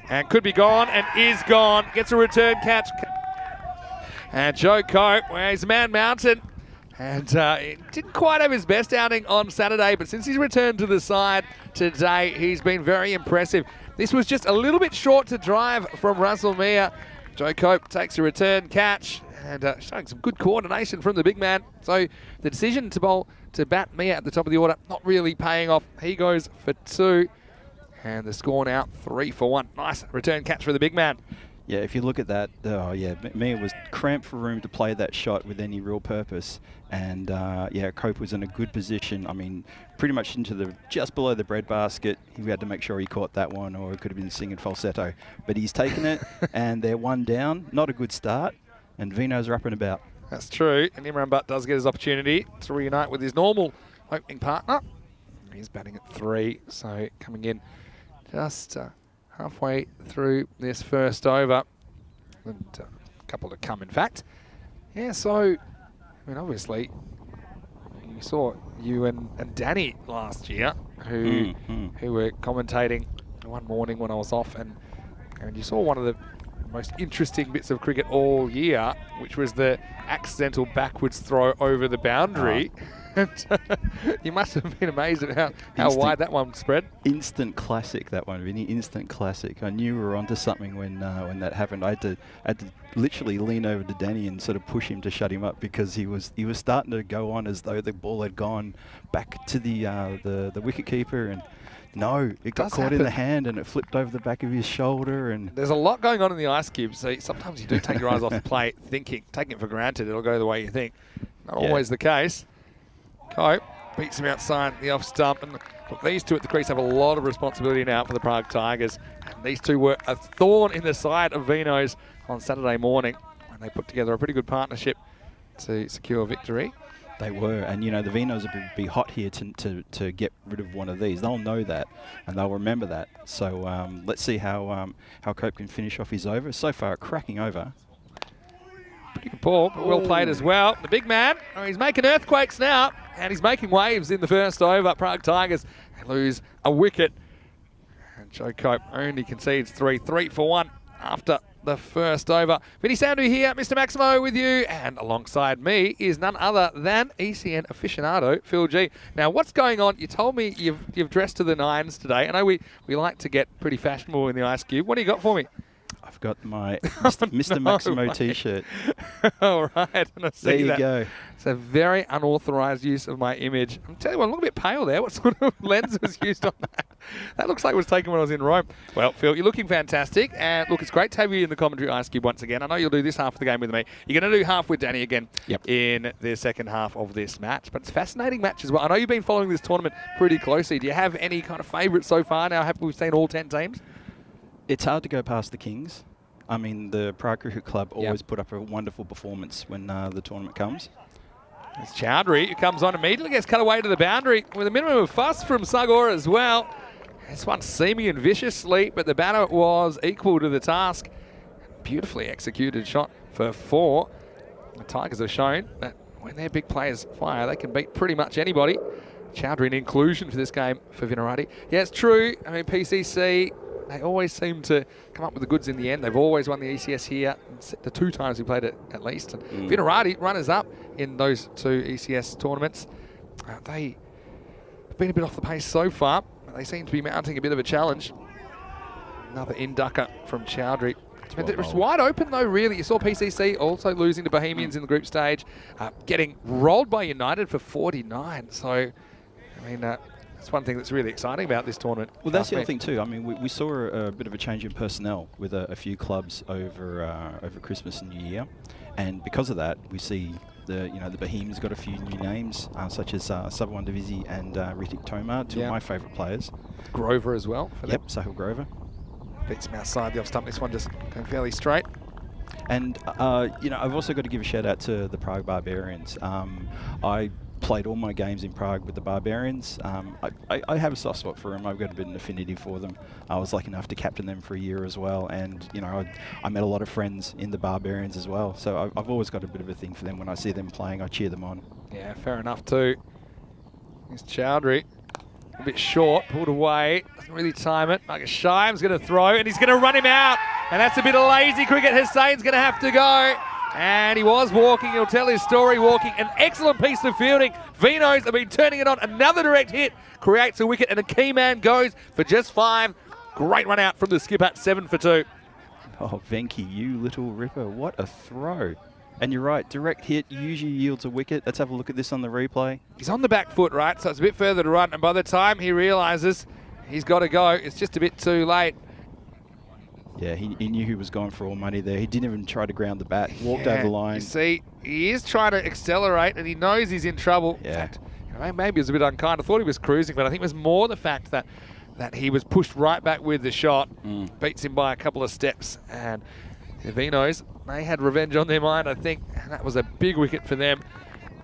And could be gone, and is gone. Gets a return catch. And Joe Cope, where he's man mountain. And he didn't quite have his best outing on Saturday, but since he's returned to the side today, he's been very impressive. This was just a little bit short to drive from Russell Meyer. Joe Cope takes a return catch and showing some good coordination from the big man. So the decision to bowl to bat Meyer at the top of the order, not really paying off. He goes for 2, and the score now 3 for 1. Nice return catch for the big man. Yeah, if you look at that, Meyer was cramped for room to play that shot with any real purpose. And yeah, Cope was in a good position. I mean, pretty much into just below the breadbasket. He had to make sure he caught that one, or it could have been singing falsetto. But he's taken it, and they're 1 down. Not a good start, and Vino's are up and about. That's true, and Imran Butt does get his opportunity to reunite with his normal opening partner. He's batting at 3, so coming in just halfway through this first over, and a couple to come, in fact. Yeah, so, I mean, obviously, you saw you and Danny last year, who were commentating one morning when I was off, and you saw one of the most interesting bits of cricket all year, which was the accidental backwards throw over the boundary. You must have been amazed at how wide that one spread. Instant classic, that one, Vinny. Instant classic. I knew we were onto something when that happened. I had to literally lean over to Danny and sort of push him to shut him up, because he was starting to go on as though the ball had gone back to the wicketkeeper, and no, it got caught in the hand and it flipped over the back of his shoulder. And there's a lot going on in the ice cube, so sometimes you do take your eyes off the plate, taking it for granted it'll go the way you think. Not always the case. Cope beats him outside the off stump, and look, these two at the crease have a lot of responsibility now for the Prague Tigers. And these two were a thorn in the side of Vino's on Saturday morning, when they put together a pretty good partnership to secure victory. They were, and you know, the Vinos will be hot here to get rid of one of these. They'll know that, and they'll remember that. So let's see how Cope can finish off his over. So far, a cracking over. Pretty good ball, but well played as well. The big man, he's making earthquakes now, and he's making waves in the first over. Prague Tigers lose a wicket, and Joe Cope only concedes 3 for 1 after the first over. Vinny Sandhu here, Mr. Maximo with you, and alongside me is none other than ECN aficionado Phil G. Now, what's going on? You told me you've dressed to the nines today. I know we like to get pretty fashionable in the ice cube. What do you got for me? I've got my Mr. Maximo T-shirt. All right, and I see there you that. go. It's a very unauthorised use of my image. I'm telling you what, I'm a little bit pale there. What sort of lens was used on that? That looks like it was taken when I was in Rome. Well, Phil, you're looking fantastic. And look, it's great to have you in the commentary ice cube once again. I know you'll do this half of the game with me. You're going to do half with Danny again in the second half of this match. But it's a fascinating match as well. I know you've been following this tournament pretty closely. Do you have any kind of favourites so far now? Have we seen all 10 teams? It's hard to go past the Kings. I mean, the Prague Cricket Club always put up a wonderful performance when the tournament comes. It's Chowdhury, who comes on immediately, gets cut away to the boundary with a minimum of fuss from Sagor as well. This one seeming and viciously, but the batter was equal to the task. Beautifully executed shot for 4. The Tigers have shown that when their big players fire, they can beat pretty much anybody. Chowdhury, an inclusion for this game for Vinarati. Yeah, it's true. I mean, PCC, they always seem to come up with the goods in the end. They've always won the ECS here, the 2 times we played it at least. And Vinarati, runners-up in those 2 ECS tournaments. They've been a bit off the pace so far. They seem to be mounting a bit of a challenge. Another inducker from Chowdhury. It was wide open though, really. You saw PCC also losing to Bohemians in the group stage, getting rolled by United for 49. So, I mean, that's one thing that's really exciting about this tournament. Well, that's the other thing too. I mean, we saw a bit of a change in personnel with a few clubs over Christmas and New Year, and because of that, we see the Bohemians got a few new names, such as Subwan Divisi and Ritik Tomar, 2 of my favourite players. Grover as well. For Sahil Grover. Beats him outside the off stump. This one just going fairly straight. And, you know, I've also got to give a shout out to the Prague Barbarians. I played all my games in Prague with the Barbarians. I have a soft spot for them. I've got a bit of an affinity for them. I was lucky enough to captain them for a year as well. And, you know, I met a lot of friends in the Barbarians as well. So I've always got a bit of a thing for them. When I see them playing, I cheer them on. Yeah, fair enough too. Here's Chowdhury. A bit short, pulled away. Doesn't really time it. Marcus Shime's going to throw, and he's going to run him out. And that's a bit of lazy cricket. Hussein's going to have to go. And he was walking. He'll tell his story walking. An excellent piece of fielding. Vinos have been turning it on. Another direct hit creates a wicket, and a key man goes for just 5. Great run out from the skipper, 7 for 2. Oh, Venky, you little ripper. What a throw. And you're right, direct hit usually yields a wicket. Let's have a look at this on the replay. He's on the back foot, right? So it's a bit further to run. And by the time he realises he's got to go, it's just a bit too late. Yeah, he knew he was going for all money there. He didn't even try to ground the bat. Walked over the line. You see, he is trying to accelerate, and he knows he's in trouble. Yeah. In fact, you know, maybe it was a bit unkind. I thought he was cruising, but I think it was more the fact that he was pushed right back with the shot. Beats him by a couple of steps. And the Vinos, they had revenge on their mind, I think. And that was a big wicket for them.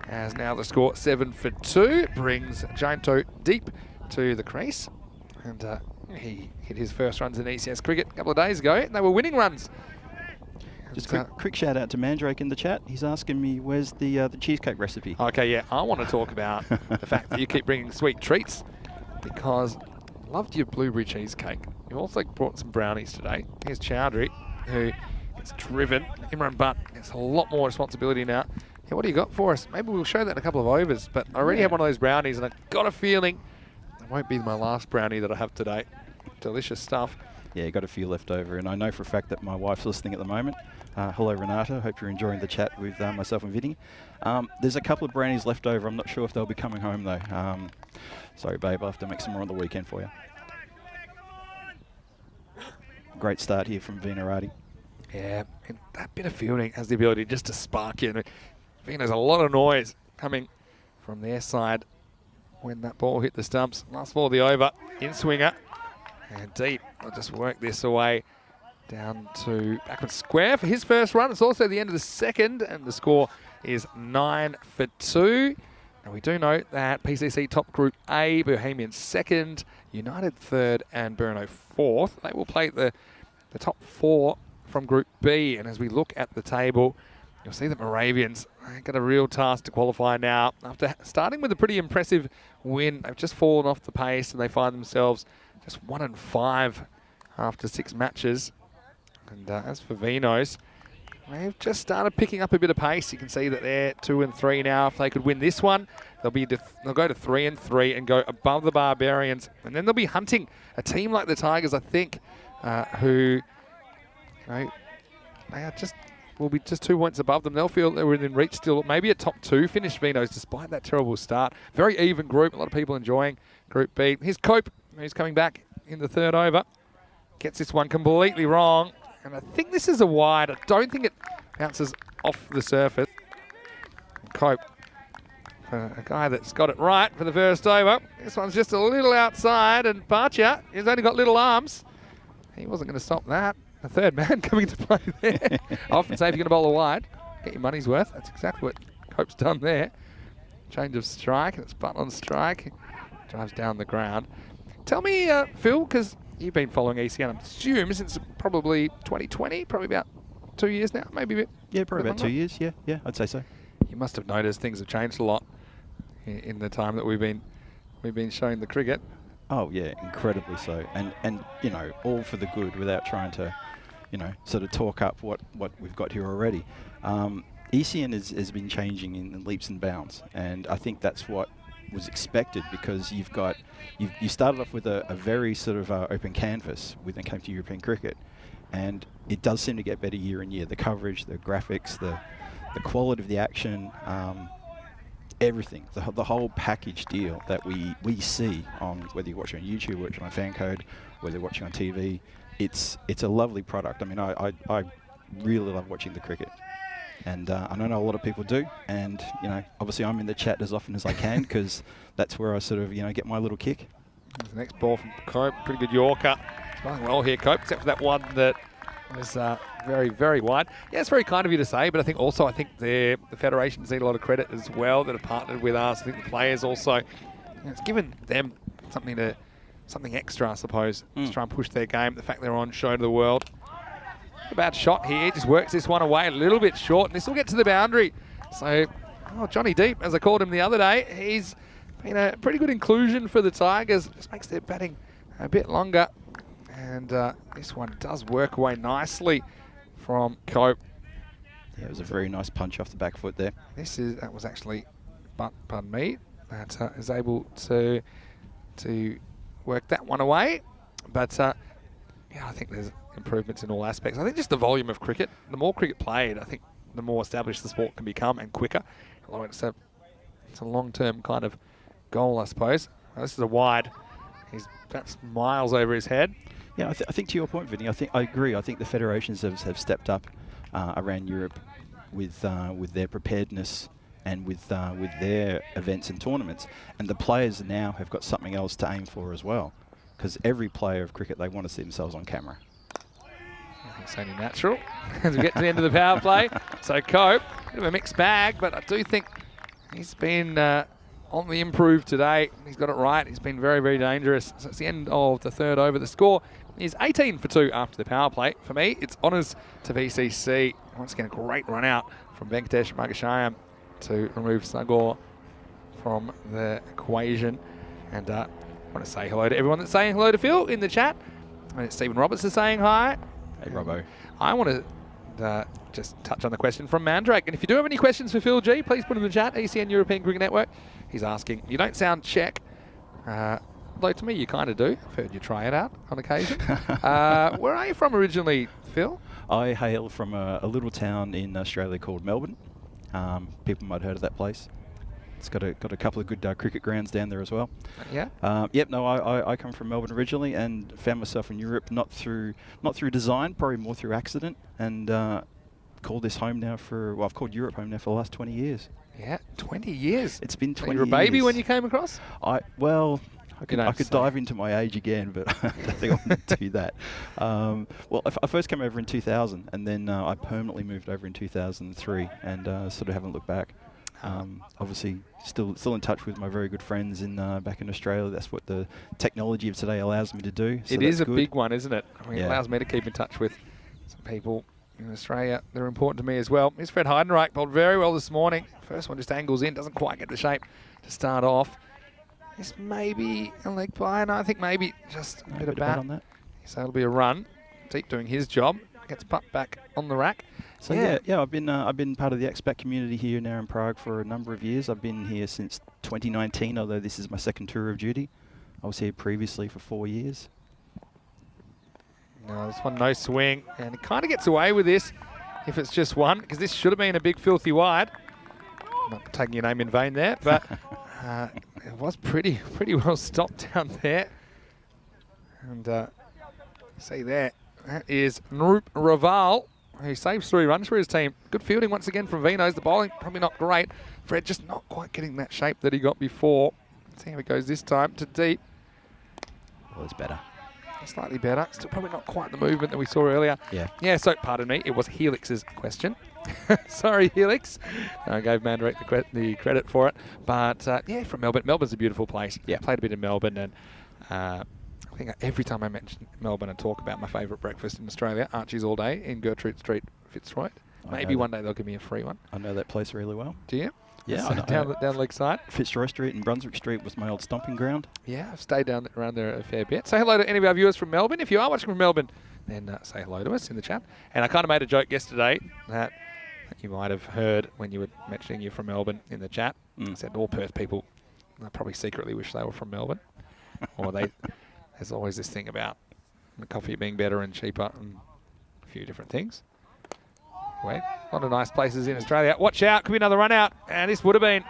As now the score 7 for 2. It brings Jainto deep to the crease. And he hit his first runs in ECS cricket a couple of days ago. And they were winning runs. Just quick shout out to Mandrake in the chat. He's asking me where's the cheesecake recipe. Okay, yeah, I want to talk about the fact that you keep bringing sweet treats, because I loved your blueberry cheesecake. You also brought some brownies today. Here's Chowdhury, who gets driven. Imran Butt gets a lot more responsibility now. Yeah, what do you got for us? Maybe we'll show that in a couple of overs, but I already have one of those brownies, and I've got a feeling it won't be my last brownie that I have today. Delicious stuff. Yeah, got a few left over, and I know for a fact that my wife's listening at the moment. Hello, Renata. Hope you're enjoying the chat with myself and Vinny. There's a couple of brownies left over. I'm not sure if they'll be coming home, though. Sorry, babe. I'll have to make some more on the weekend for you. Great start here from Vinarati. Yeah, and that bit of fielding has the ability just to spark you. And Vino's a lot of noise coming from their side when that ball hit the stumps. Last ball of the over, in swinger, and deep. I'll just work this away down to backward square for his first run. It's also the end of the second, and the score is 9 for 2. Now we do note that PCC top group A, Bohemian second, United third, and Brno fourth. They will play the top 4 from Group B, and as we look at the table, you'll see that Moravians got a real task to qualify now. After starting with a pretty impressive win, they've just fallen off the pace, and they find themselves just 1-5 after 6 matches. And as for Vinos, they've just started picking up a bit of pace. You can see that they're 2-3 now. If they could win this one, they'll go to 3-3 and go above the Barbarians, and then they'll be hunting a team like the Tigers, I think, who, you know, they are will be just 2 points above them. They'll feel they're within reach still. Maybe a top 2 finish, Vinos, despite that terrible start. Very even group. A lot of people enjoying Group B. Here's Cope, who's coming back in the third over. Gets this one completely wrong. And I think this is a wide. I don't think it bounces off the surface. Cope, for a guy that's got it right for the first over. This one's just a little outside, and Barcher, he's only got little arms. He wasn't going to stop that. The third man coming to play there. I often say if you're going to bowl a wide, get your money's worth. That's exactly what Cope's done there. Change of strike, and it's Butt on strike. Drives down the ground. Tell me, Phil, because you've been following ECN, I assume, since probably 2020, probably about 2 years now, maybe a bit. Yeah, probably about 2 years. Yeah, I'd say so. You must have noticed things have changed a lot in the time that we've been showing the cricket. Oh yeah, incredibly so, and you know, all for the good, without trying to, you know, sort of talk up what we've got here already. ECN has been changing in leaps and bounds, and I think that's what was expected, because you started off with a very sort of open canvas when it came to European cricket, and it does seem to get better year on year. The coverage, the graphics, the quality of the action, everything, the whole package deal that we see on, whether you're watching on YouTube, watching on FanCode, whether you're watching on TV, it's a lovely product. I mean, I really love watching the cricket. And I know a lot of people do, and you know, obviously I'm in the chat as often as I can, because that's where I sort of, you know, get my little kick. There's the next ball from Cope. Pretty good Yorker. He's playing well here, Cope, except for that one that was very, very wide. Yeah, it's very kind of you to say, but I think the federations need a lot of credit as well that have partnered with us. I think the players also, it's given them something extra, I suppose, to try and push their game. The fact they're on show to the world. A bad shot here, just works this one away a little bit short, and this will get to the boundary. So, Johnny Deep, as I called him the other day, he's been a pretty good inclusion for the Tigers. Just makes their batting a bit longer. And this one does work away nicely from Cope. Yeah, it was a very nice punch off the back foot there. That was actually, pardon me, that is able to work that one away. But yeah, I think there's improvements in all aspects. I think just the volume of cricket, the more cricket played, I think the more established the sport can become and quicker. Although it's a long-term kind of goal, I suppose. This is a wide. That's miles over his head. Yeah, I think to your point, Vinny, I agree. I think the federations have stepped up around Europe with their preparedness and with their events and tournaments, and the players now have got something else to aim for as well. Because every player of cricket, they want to see themselves on camera. I think it's only natural as we get to the end of the power play. So Cope, bit of a mixed bag, but I do think he's been on the improve today. He's got it right. He's been very, very dangerous. So it's the end of the third over. The score is 18 for 2 after the power play. For me, it's honours to VCC. Once again, a great run out from Venkatesh Magashayam to remove Sagor from the equation. And I want to say hello to everyone that's saying hello to Phil in the chat. And Stephen Roberts is saying hi. Hey, Robbo. I want to just touch on the question from Mandrake. And if you do have any questions for Phil G, please put in the chat. ECN European Cricket Network. He's asking, you don't sound Czech. Though to me, you kind of do. I've heard you try it out on occasion. Where are you from originally, Phil? I hail from a little town in Australia called Melbourne. People might have heard of that place. It's got a couple of good cricket grounds down there as well. Yeah. Yep. No, I come from Melbourne originally and found myself in Europe not through design, probably more through accident, and called this home now I've called Europe home now for the last 20 years. Yeah, 20 years. It's been 20 years. You were a baby when you came across? I could dive into my age again, but I don't think I want to do that. Well, I first came over in 2000, and then I permanently moved over in 2003, and sort of haven't looked back. Obviously, still in touch with my very good friends back in Australia. That's what the technology of today allows me to do. So it is a good. big one, isn't it? I mean, Yeah. It allows me to keep in touch with some people in Australia that are important to me as well. Here's Fred Heidenreich, bowled very well this morning. First one just angles in, doesn't quite get the shape to start off. This may be a leg play, and I think maybe just a bit of bat on that. So it'll be a run. Deep doing his job. Gets put back on the rack. So yeah, I've been part of the expat community here now in Prague for a number of years. I've been here since 2019, although this is my second tour of duty. I was here previously for 4 years. No, this one no swing, and it kind of gets away with this if it's just one, because this should have been a big filthy wide. Not taking your name in vain there, but it was pretty well stopped down there. And see there, that is Nrup Raval, who saves 3 runs for his team. Good fielding once again from Vinos. The bowling probably not great. Fred just not quite getting that shape that he got before. Let's see how it goes this time to deep. Well, it's better. Slightly better. Still probably not quite the movement that we saw earlier. Yeah. Yeah, so pardon me. It was Helix's question. Sorry, Helix. I gave Mandrake the credit for it. But yeah, from Melbourne. Melbourne's a beautiful place. Yeah. Played a bit in Melbourne, and I think every time I mention Melbourne and talk about my favourite breakfast in Australia, Archie's All Day in Gertrude Street, Fitzroy. Maybe one day they'll give me a free one. I know that place really well. Do you? Yeah, So down the leg side. Fitzroy Street and Brunswick Street was my old stomping ground. Yeah, I've stayed around there a fair bit. Say hello to any of our viewers from Melbourne. If you are watching from Melbourne, then say hello to us in the chat. And I kind of made a joke yesterday that you might have heard when you were mentioning you're from Melbourne in the chat. I said all Perth people probably secretly wish they were from Melbourne. Or there's always this thing about the coffee being better and cheaper and a few different things. Wait, a lot of nice places in Australia. Watch out, could be another run out. And this would have been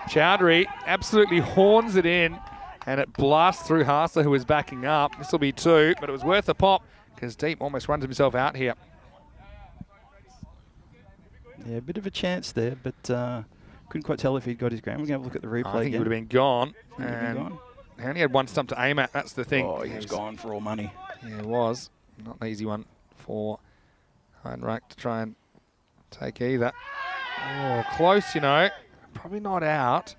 Chowdhury. Absolutely horns it in. And it blasts through Haasler, who is backing up. This will be 2, but it was worth a pop because Deep almost runs himself out here. Yeah, a bit of a chance there, but couldn't quite tell if he'd got his ground. We're going to have a look at the replay I think again. he would have been gone. Think he'd been gone? He only had one stump to aim at. That's the thing. Oh, he was gone for all money. Yeah, it was. Not an easy one for Heinrich to try and take either. Oh, close, you know. Probably not out.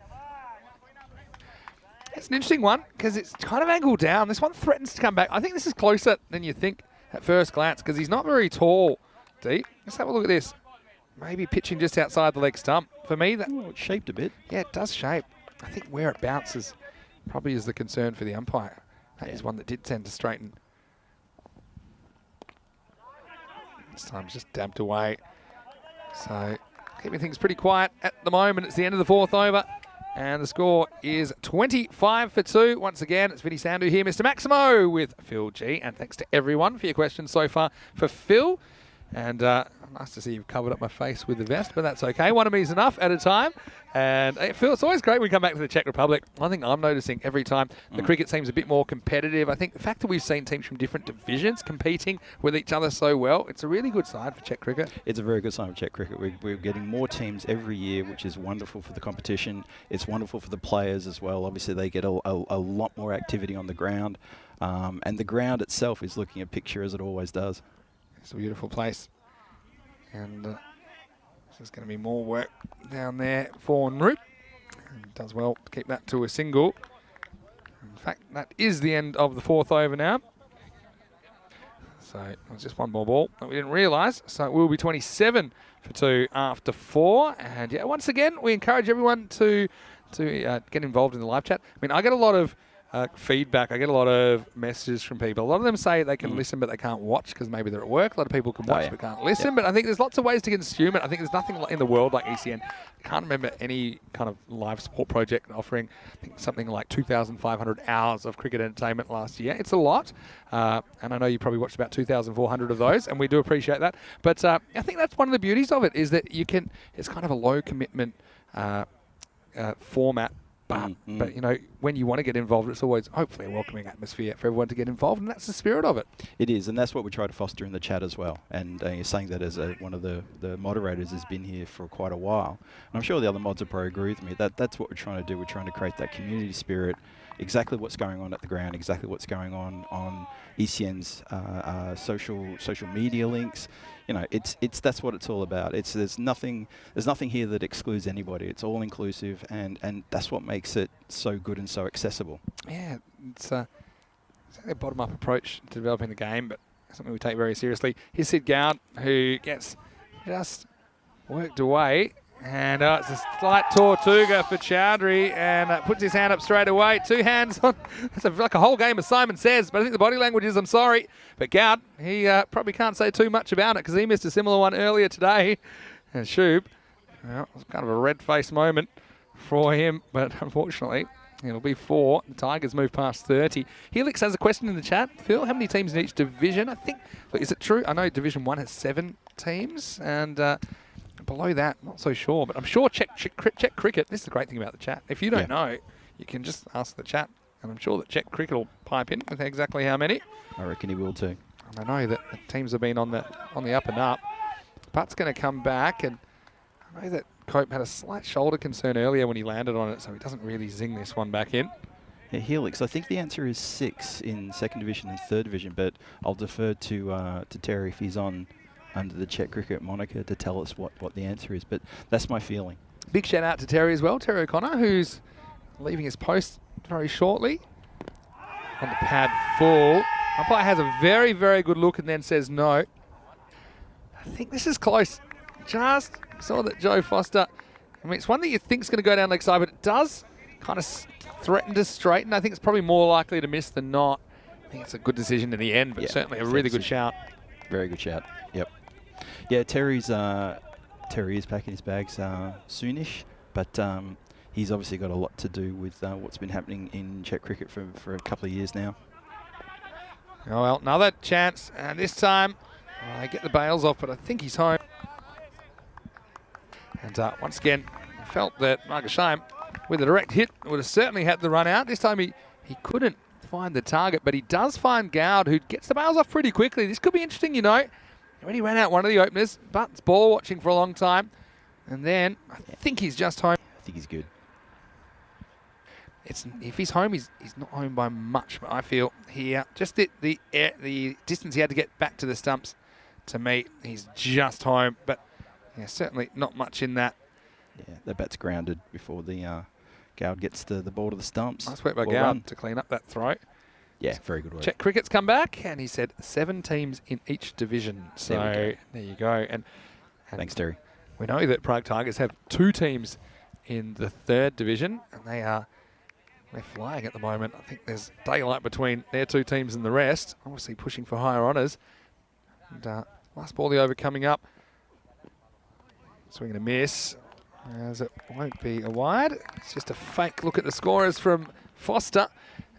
It's an interesting one because it's kind of angled down. This one threatens to come back. I think this is closer than you think at first glance because he's not very tall, Deep. Let's have a look at this. Maybe pitching just outside the leg stump. For me, that It's shaped a bit. yeah, it does shape. I think where it bounces probably is the concern for the umpire. That is one that did tend to straighten. This time it's just dabbed away. So keeping things pretty quiet at the moment. It's the end of the fourth over. And the score is 25-2. Once again, it's Vinny Sandu here, Mr. Maximo with Phil G. And thanks to everyone for your questions so far for Phil. And nice to see you've covered up my face with the vest, but that's okay. One of me is enough at a time. And Phil, it's always great when we come back to the Czech Republic. One thing I'm noticing every time the cricket seems a bit more competitive. I think the fact that we've seen teams from different divisions competing with each other so well, it's a really good sign for Czech cricket. It's a very good sign for Czech cricket. We're getting more teams every year, which is wonderful for the competition. It's wonderful for the players as well. Obviously, they get a lot more activity on the ground. And the ground itself is looking a picture as it always does. It's a beautiful place. And there's going to be more work down there for Nroop. And does well to keep that to a single. In fact, that is the end of the fourth over now. So it was just one more ball that we didn't realise. So it will be 27-2 after 4. And yeah, once again, we encourage everyone to get involved in the live chat. I mean, I get a lot of feedback. I get a lot of messages from people. A lot of them say they can listen, but they can't watch because maybe they're at work. A lot of people can watch but can't listen. But I think there's lots of ways to consume it. I think there's nothing in the world like ECN. I can't remember any kind of live support project offering, I think, something like 2,500 hours of cricket entertainment last year. It's a lot. And I know you probably watched about 2,400 of those, and we do appreciate that. But I think that's one of the beauties of it is that you can, it's kind of a low commitment format. But, you know, when you want to get involved, it's always hopefully a welcoming atmosphere for everyone to get involved, and that's the spirit of it. It is, and that's what we try to foster in the chat as well. And you're saying that as one of the moderators has been here for quite a while. And I'm sure the other mods will probably agree with me. That's what we're trying to do. We're trying to create that community spirit, exactly what's going on at the ground, exactly what's going on ECN's social media links. You know, that's what it's all about. There's nothing here that excludes anybody. It's all inclusive, and that's what makes it so good and so accessible. Yeah, it's a bottom-up approach to developing the game, but something we take very seriously. Here's Sid Goud, who gets just worked away. And it's a slight Tortuga for Chowdhury, and puts his hand up straight away. Two hands on. It's like a whole game, as Simon says, but I think the body language is, I'm sorry. But Goud, he probably can't say too much about it because he missed a similar one earlier today. And Shub, well, it's kind of a red-faced moment for him, but unfortunately, it'll be 4. The Tigers move past 30. Helix has a question in the chat. Phil, how many teams in each division? I think, look, is it true? I know Division 1 has 7 teams, and below that, not so sure, but I'm sure Czech cricket, this is the great thing about the chat. If you don't know, you can just ask the chat, and I'm sure that Czech cricket will pipe in with exactly how many. I reckon he will too. And I know that the teams have been on the up and up. Putt's going to come back, and I know that Cope had a slight shoulder concern earlier when he landed on it, so he doesn't really zing this one back in. Yeah, Helix, I think the answer is 6 in 2nd Division and 3rd Division, but I'll defer to Terry if he's on under the Czech cricket moniker to tell us what the answer is, but that's my feeling. Big shout out to Terry as well, Terry O'Connor, who's leaving his post very shortly. On the pad full. Umpire has a very, very good look and then says no. I think this is close. Just saw that Joe Foster, I mean, it's one that you think is going to go down leg side, but it does kind of threaten to straighten. I think it's probably more likely to miss than not. I think it's a good decision in the end, but certainly a really good shout. Very good shout. Yep. Yeah, Terry is packing his bags soonish, but he's obviously got a lot to do with what's been happening in Czech cricket for a couple of years now. Oh well, another chance, and this time I get the bails off, but I think he's home. And once again, I felt that Marcus Scheim, with a direct hit, would have certainly had the run out. This time he couldn't find the target, but he does find Goud, who gets the bails off pretty quickly. This could be interesting, you know. He already ran out one of the openers, but it's ball watching for a long time. And then I think he's just home. I think he's good. if he's home, he's not home by much. But I feel here, just the distance he had to get back to the stumps to meet, he's just home. But yeah, certainly not much in that. Yeah, the bat's grounded before the Gowd gets to the ball to the stumps. Nice work by Well Gowd run. to clean up that throw. Yeah, very good work. Czech Cricket's come back, and he said 7 teams in each division. So there you go. And Thanks, Terry. we know that Prague Tigers have 2 teams in the 3rd division, and they're flying at the moment. I think there's daylight between their 2 teams and the rest. Obviously pushing for higher honours. And last ball the over coming up. Swing and a miss, as it won't be a wide. It's just a fake look at the scorers from Foster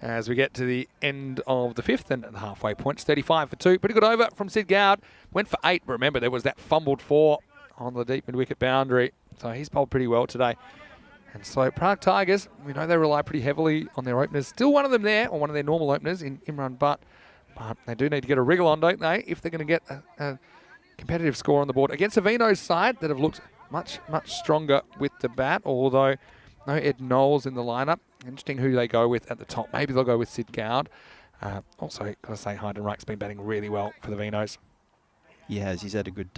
as we get to the end of the 5th and at the halfway point. 35 for 2. Pretty good over from Sid Gowd. Went for 8, but remember there was that fumbled 4 on the deep mid-wicket boundary. So he's bowled pretty well today. And so Prague Tigers, we know they rely pretty heavily on their openers. Still one of them there, or one of their normal openers in Imran Butt. But they do need to get a wriggle on, don't they, if they're going to get a competitive score on the board against Avino's side that have looked much stronger with the bat, although no Ed Knowles in the lineup. Interesting who they go with at the top. Maybe they'll go with Sid Gowd. Also, got to say, Hayden Reich's been batting really well for the Vinos. Yeah, he's had a good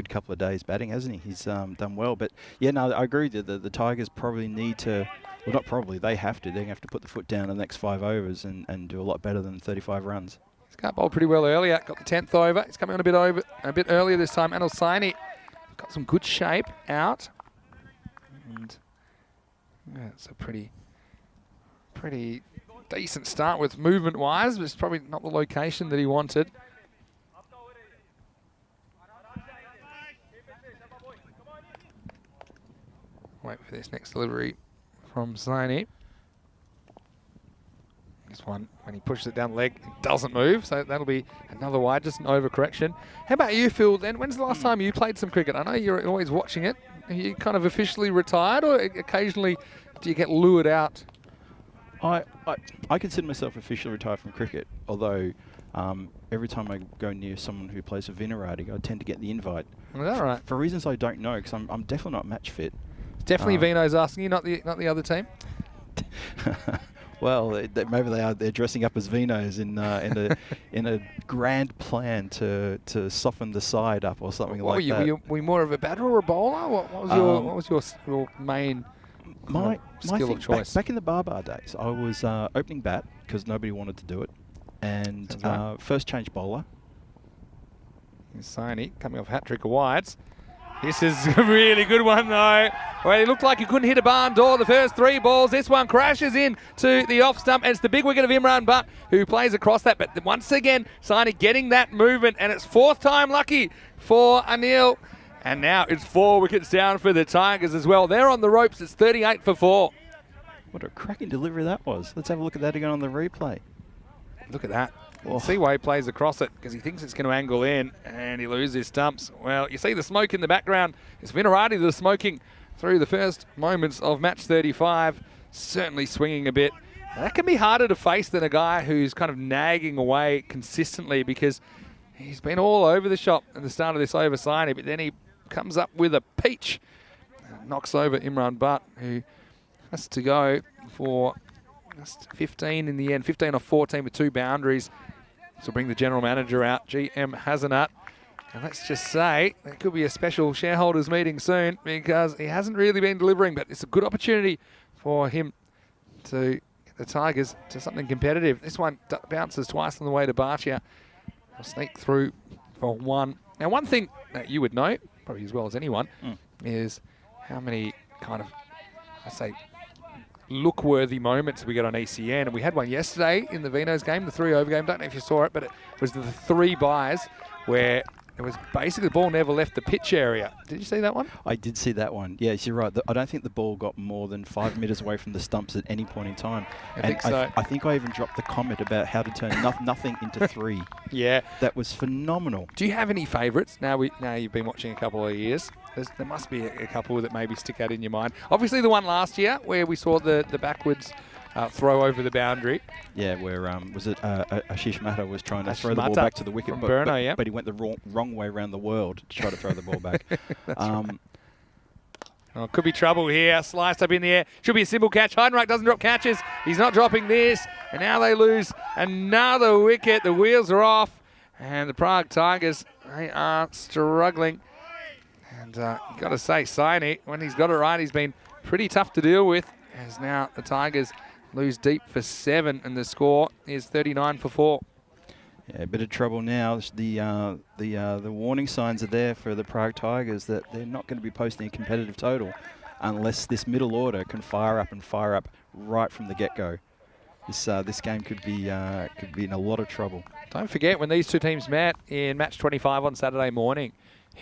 couple of days batting, hasn't he? He's done well. But, yeah, no, I agree that the Tigers probably need to, well, not probably, they have to. They're going to have to put the foot down in the next 5 overs and do a lot better than 35 runs. He's got bowled pretty well earlier. Got the 10th over. He's coming on a bit earlier this time. Anil Saini got some good shape out. And yeah, it's a pretty decent start with movement-wise, but it's probably not the location that he wanted. Wait for this next delivery from Saini. This one, when he pushes it down the leg, it doesn't move, so that'll be another wide, just an overcorrection. How about you, Phil, then? When's the last time you played some cricket? I know you're always watching it. Are you kind of officially retired, or occasionally do you get lured out? I consider myself officially retired from cricket, although every time I go near someone who plays for Vinarati, I tend to get the invite. Is that right? For reasons I don't know, because I'm definitely not match fit. Definitely Vino's asking you, not the other team? Well, maybe they're dressing up as Vinos in a grand plan to soften the side up or something like that. Were you more of a batter or a bowler? What was your main skill of choice? Back in the Barbar days, I was opening bat because nobody wanted to do it, and first change bowler. Saini coming off hat-trick of wides. This is a really good one, though. Well, it looked like he couldn't hit a barn door the first 3 balls. This one crashes in to the off stump, and it's the big wicket of Imran Butt who plays across that. But once again, Saini getting that movement, and it's 4th time lucky for Anil. And now it's 4 wickets down for the Tigers as well. They're on the ropes. It's 38 for 4. What a cracking delivery that was. Let's have a look at that again on the replay. Look at that. You see why he plays across it, because he thinks it's going to angle in, and he loses his stumps. Well, you see the smoke in the background. It's Vinarati that's smoking through the first moments of match 35, certainly swinging a bit. Now, that can be harder to face than a guy who's kind of nagging away consistently, because he's been all over the shop at the start of this over Saini, but then he comes up with a peach and knocks over Imran Butt, who has to go for just 15 in the end, 15 off 14 with 2 boundaries. So bring the general manager out, GM Hasanat. And let's just say there could be a special shareholders meeting soon, because he hasn't really been delivering, but it's a good opportunity for him to get the Tigers to something competitive. This one bounces twice on the way to Barcia. I'll sneak through for 1. Now, one thing that you would know, probably as well as anyone, is how many kind of, I say, look-worthy moments we got on ECN. And we had one yesterday in the Vinos game, the 3 over game. Don't know if you saw it, but it was the 3 buys where it was basically the ball never left the pitch area. Did you see that one? I did see that one. Yes, you're right. I don't think the ball got more than 5 metres away from the stumps at any point in time. I think so. I think I even dropped the comment about how to turn nothing into 3. Yeah. That was phenomenal. Do you have any favourites? Now you've been watching a couple of years. There must be a couple that maybe stick out in your mind. Obviously the one last year where we saw the backwards throw over the boundary. Yeah, where was it Ashish Mehta was trying to throw the ball back to the wicket, but he went the wrong way around the world to try to throw the ball back. Oh, could be trouble here. Sliced up in the air. Should be a simple catch. Heidenreich doesn't drop catches. He's not dropping this. And now they lose another wicket. The wheels are off. And the Prague Tigers, they are struggling. And you've got to say, Saini, when he's got it right, he's been pretty tough to deal with. As now the Tigers lose deep for 7. And the score is 39 for 4. Yeah, a bit of trouble now. The warning signs are there for the Prague Tigers that they're not going to be posting a competitive total unless this middle order can fire up right from the get-go. This game could be in a lot of trouble. Don't forget, when these two teams met in match 25 on Saturday morning,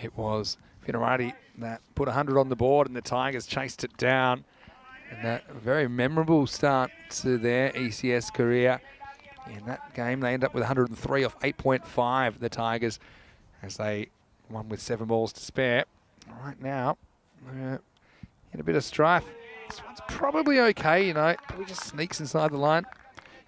it was Vinorati that put 100 on the board and the Tigers chased it down. And that very memorable start to their ECS career. In that game, they end up with 103 off 8.5, the Tigers, as they won with 7 balls to spare. Right now, in a bit of strife. This one's probably okay, you know. Probably just sneaks inside the line.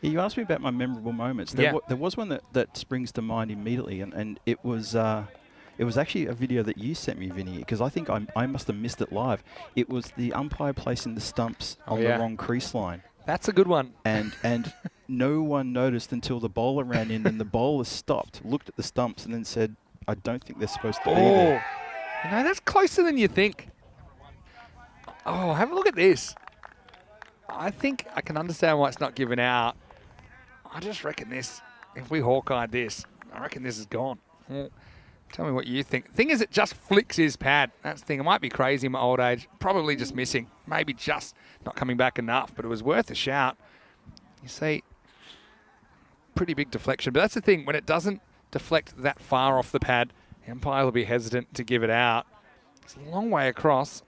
Yeah, you asked me about my memorable moments. There was one that springs to mind immediately, and it was actually a video that you sent me, Vinny, because I think I must have missed it live. It was the umpire placing the stumps on the wrong crease line. That's a good one. And no one noticed until the bowler ran in, and the bowler stopped, looked at the stumps, and then said, I don't think they're supposed to be there. You know, that's closer than you think. Oh, have a look at this. I think I can understand why it's not given out. I just reckon this, if we Hawkeye this, I reckon this is gone. Well, tell me what you think. Thing is, it just flicks his pad. That's the thing. It might be crazy in my old age. Probably just missing. Maybe just not coming back enough, but it was worth a shout. You see, pretty big deflection. But that's the thing. When it doesn't deflect that far off the pad, the umpire will be hesitant to give it out. It's a long way across.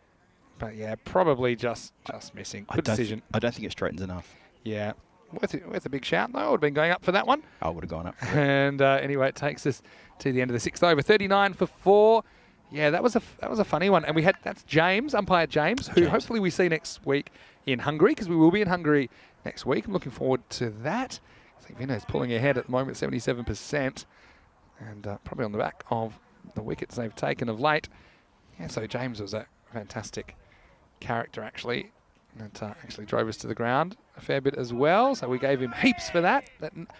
But yeah, probably just missing. Good decision. I don't think it straightens enough. Yeah. Worth a big shout, though. I would have been going up for that one. I would have gone up. And anyway, it takes us to the end of the 6th over. 39 for 4. Yeah, that was a funny one. And that's James, umpire James, who hopefully we see next week in Hungary, because we will be in Hungary next week. I'm looking forward to that. I think Vino's pulling ahead at the moment, 77%. And probably on the back of the wickets they've taken of late. Yeah, so James was a fantastic character, actually. That actually drove us to the ground a fair bit as well, so we gave him heaps for that.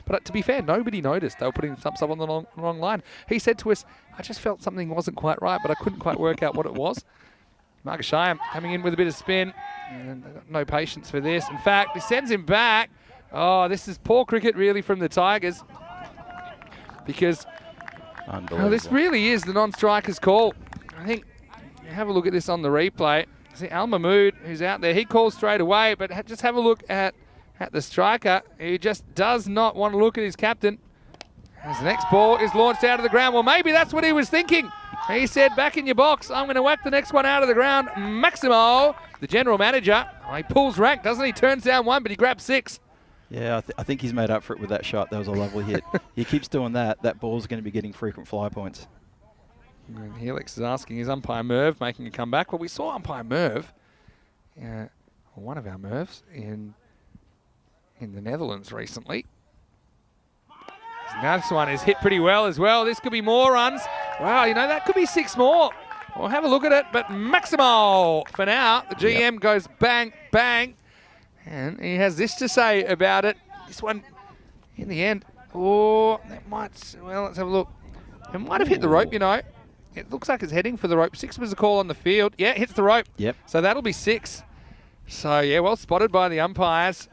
But to be fair, nobody noticed. They were putting thumbs up on the wrong line. He said to us, I just felt something wasn't quite right, but I couldn't quite work out what it was. Marcus Shyam coming in with a bit of spin, and they've got no patience for this. In fact, he sends him back. Oh, this is poor cricket, really, from the Tigers, because this really is the non-striker's call. I think, have a look at this on the replay. See, Al Mahmood, who's out there, he calls straight away, but just have a look at the striker, who just does not want to look at his captain. As the next ball is launched out of the ground. Well, maybe that's what he was thinking. He said, back in your box, I'm going to whack the next one out of the ground. Maximo, the general manager, he pulls rank, doesn't he? Turns down 1, but he grabs 6. Yeah, I think he's made up for it with that shot. That was a lovely hit. He keeps doing that. That ball's going to be getting frequent fly points. And Helix is asking, is umpire Merv making a comeback? Well, we saw umpire Merv, one of our Mervs, in the Netherlands recently. Now this one is hit pretty well as well. This could be more runs. Wow, you know, that could be 6 more. We'll have a look at it, but Maximo, for now, the GM goes bang, bang. And he has this to say about it. This one, in the end, that might, well, let's have a look. It might have hit the rope, you know. It looks like it's heading for the rope. 6 was the call on the field. Yeah, it hits the rope. Yep. So that'll be 6. So, yeah, well spotted by the umpires.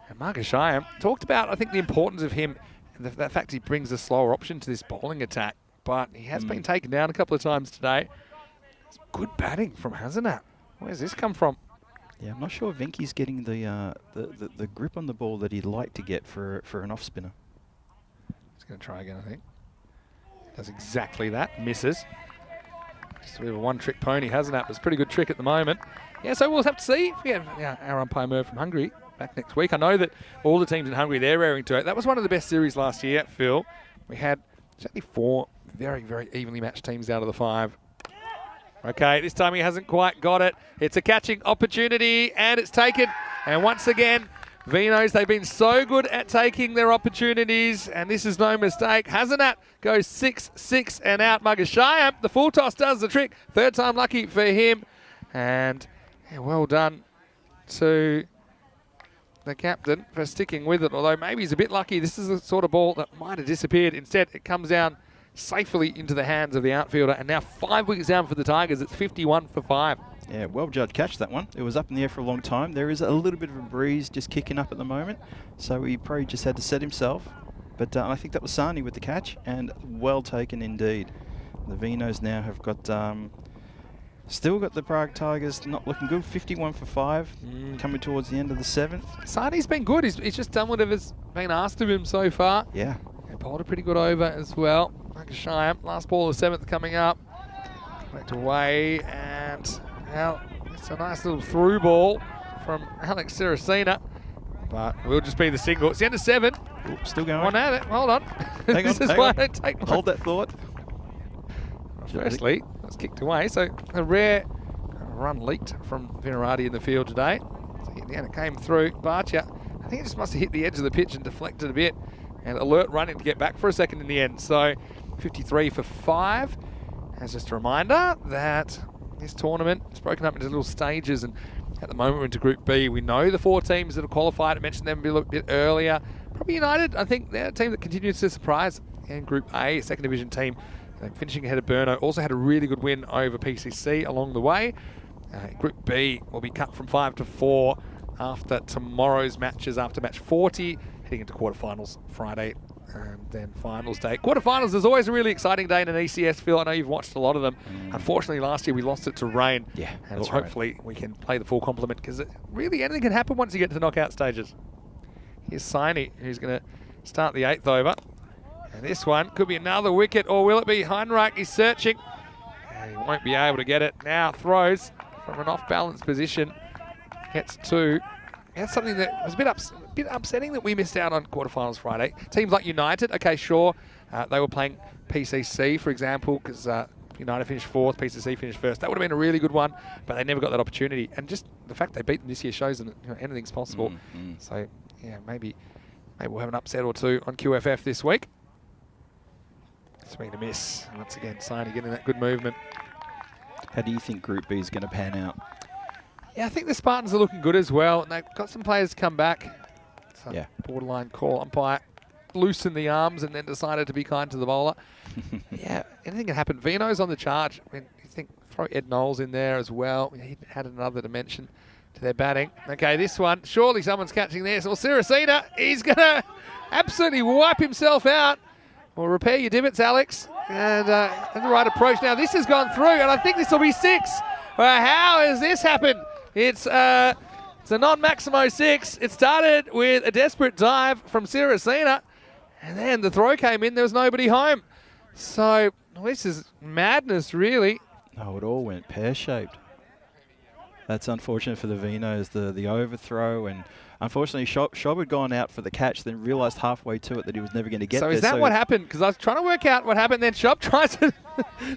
And Marcus Shyam talked about, I think, the importance of him, the fact he brings a slower option to this bowling attack. But he has been taken down a couple of times today. It's good batting from Hasanat. Where's this come from? Yeah, I'm not sure Venky's getting the grip on the ball that he'd like to get for an off spinner. He's going to try again, I think. Does exactly that. Misses. Just a bit of a one-trick pony. Hasanat was a pretty good trick at the moment. Yeah, so we'll have to see if we have our umpire Merv from Hungary back next week. I know that all the teams in Hungary, they're raring to it. That was one of the best series last year, Phil. We had certainly 4 very, very evenly matched teams out of the 5. Okay, this time he hasn't quite got it. It's a catching opportunity, and it's taken. And once again, Vinos, they've been so good at taking their opportunities, and this is no mistake. Hasanat goes 6, 6 and out. Marcus Shyam, the full toss does the trick. 3rd time lucky for him. And yeah, well done to the captain for sticking with it, although maybe he's a bit lucky. This is the sort of ball that might have disappeared. Instead, it comes down safely into the hands of the outfielder, and now 5 wickets down for the Tigers. It's 51 for 5. Yeah, well judged catch, that one. It was up in the air for a long time. There is a little bit of a breeze just kicking up at the moment, so he probably just had to set himself. But I think that was Sani with the catch, and well taken indeed. The Vinos now have got still got the Prague Tigers not looking good. 51 for 5, coming towards the end of the 7th. Sani's been good. He's just done whatever's been asked of him so far. Yeah. And bowled a pretty good over as well. Lancashire, last ball of the 7th coming up. Collect away, and well, it's a nice little through ball from Alex Saracena. But it will just be the single. It's the end of 7. Ooh, still going. Hold on. Hang This on, is why I don't take one. Hold that thought. Firstly, that's kicked away. So a rare run leaked from Vinarati in the field today. So in the end, it came through. Barcia, I think it just must have hit the edge of the pitch and deflected a bit. And Alert running to get back for a second in the end. So 53 for 5. As just a reminder that this tournament is broken up into little stages, and at the moment we're into Group B. We know the 4 teams that have qualified. I mentioned them a little bit earlier. Probably United, I think they're a team that continues to surprise. And Group A, second division team, finishing ahead of Burno, also had a really good win over PCC along the way. Group B will be cut from 5 to 4 after tomorrow's matches, after match 40, heading into quarterfinals Friday and then finals day. Quarterfinals is always a really exciting day in an ECS, Phil. I know you've watched a lot of them. Unfortunately, last year we lost it to rain. Yeah, and hopefully we can play the full complement, because really anything can happen once you get to the knockout stages. Here's Saini, who's going to start the 8th over. And this one could be another wicket, or will it be Heinrich? He's searching. And he won't be able to get it. Now throws from an off-balance position. Gets 2. That's something that was a bit upsetting that we missed out on quarterfinals Friday. Teams like United, okay, sure. They were playing PCC, for example, because United finished 4th, PCC finished 1st. That would have been a really good one, but they never got that opportunity. And just the fact they beat them this year shows them that anything's possible. So, yeah, maybe we'll have an upset or 2 on QFF this week. Swing and a miss. Once again, Saini getting that good movement. How do you think Group B is going to pan out? Yeah, I think the Spartans are looking good as well. And they've got some players come back. Yeah. Borderline call. Umpire loosened the arms and then decided to be kind to the bowler. Yeah, anything can happen. Vino's on the charge. I mean, you think throw Ed Knowles in there as well. He had another dimension to their batting. Okay, this one, surely someone's catching this. Well, Saracena, he's going to absolutely wipe himself out. Well, repair your divots, Alex. And the right approach. Now, this has gone through, and I think this will be 6. How has this happened? It's a non-Maximo 6. It started with a desperate dive from Saracena, and then the throw came in. There was nobody home. So, well, this is madness, really. Oh, it all went pear-shaped. That's unfortunate for the Vinos, the overthrow, and unfortunately Shob had gone out for the catch, then realised halfway to it that he was never going to get there. So is that what happened? Because I was trying to work out what happened. Then Shob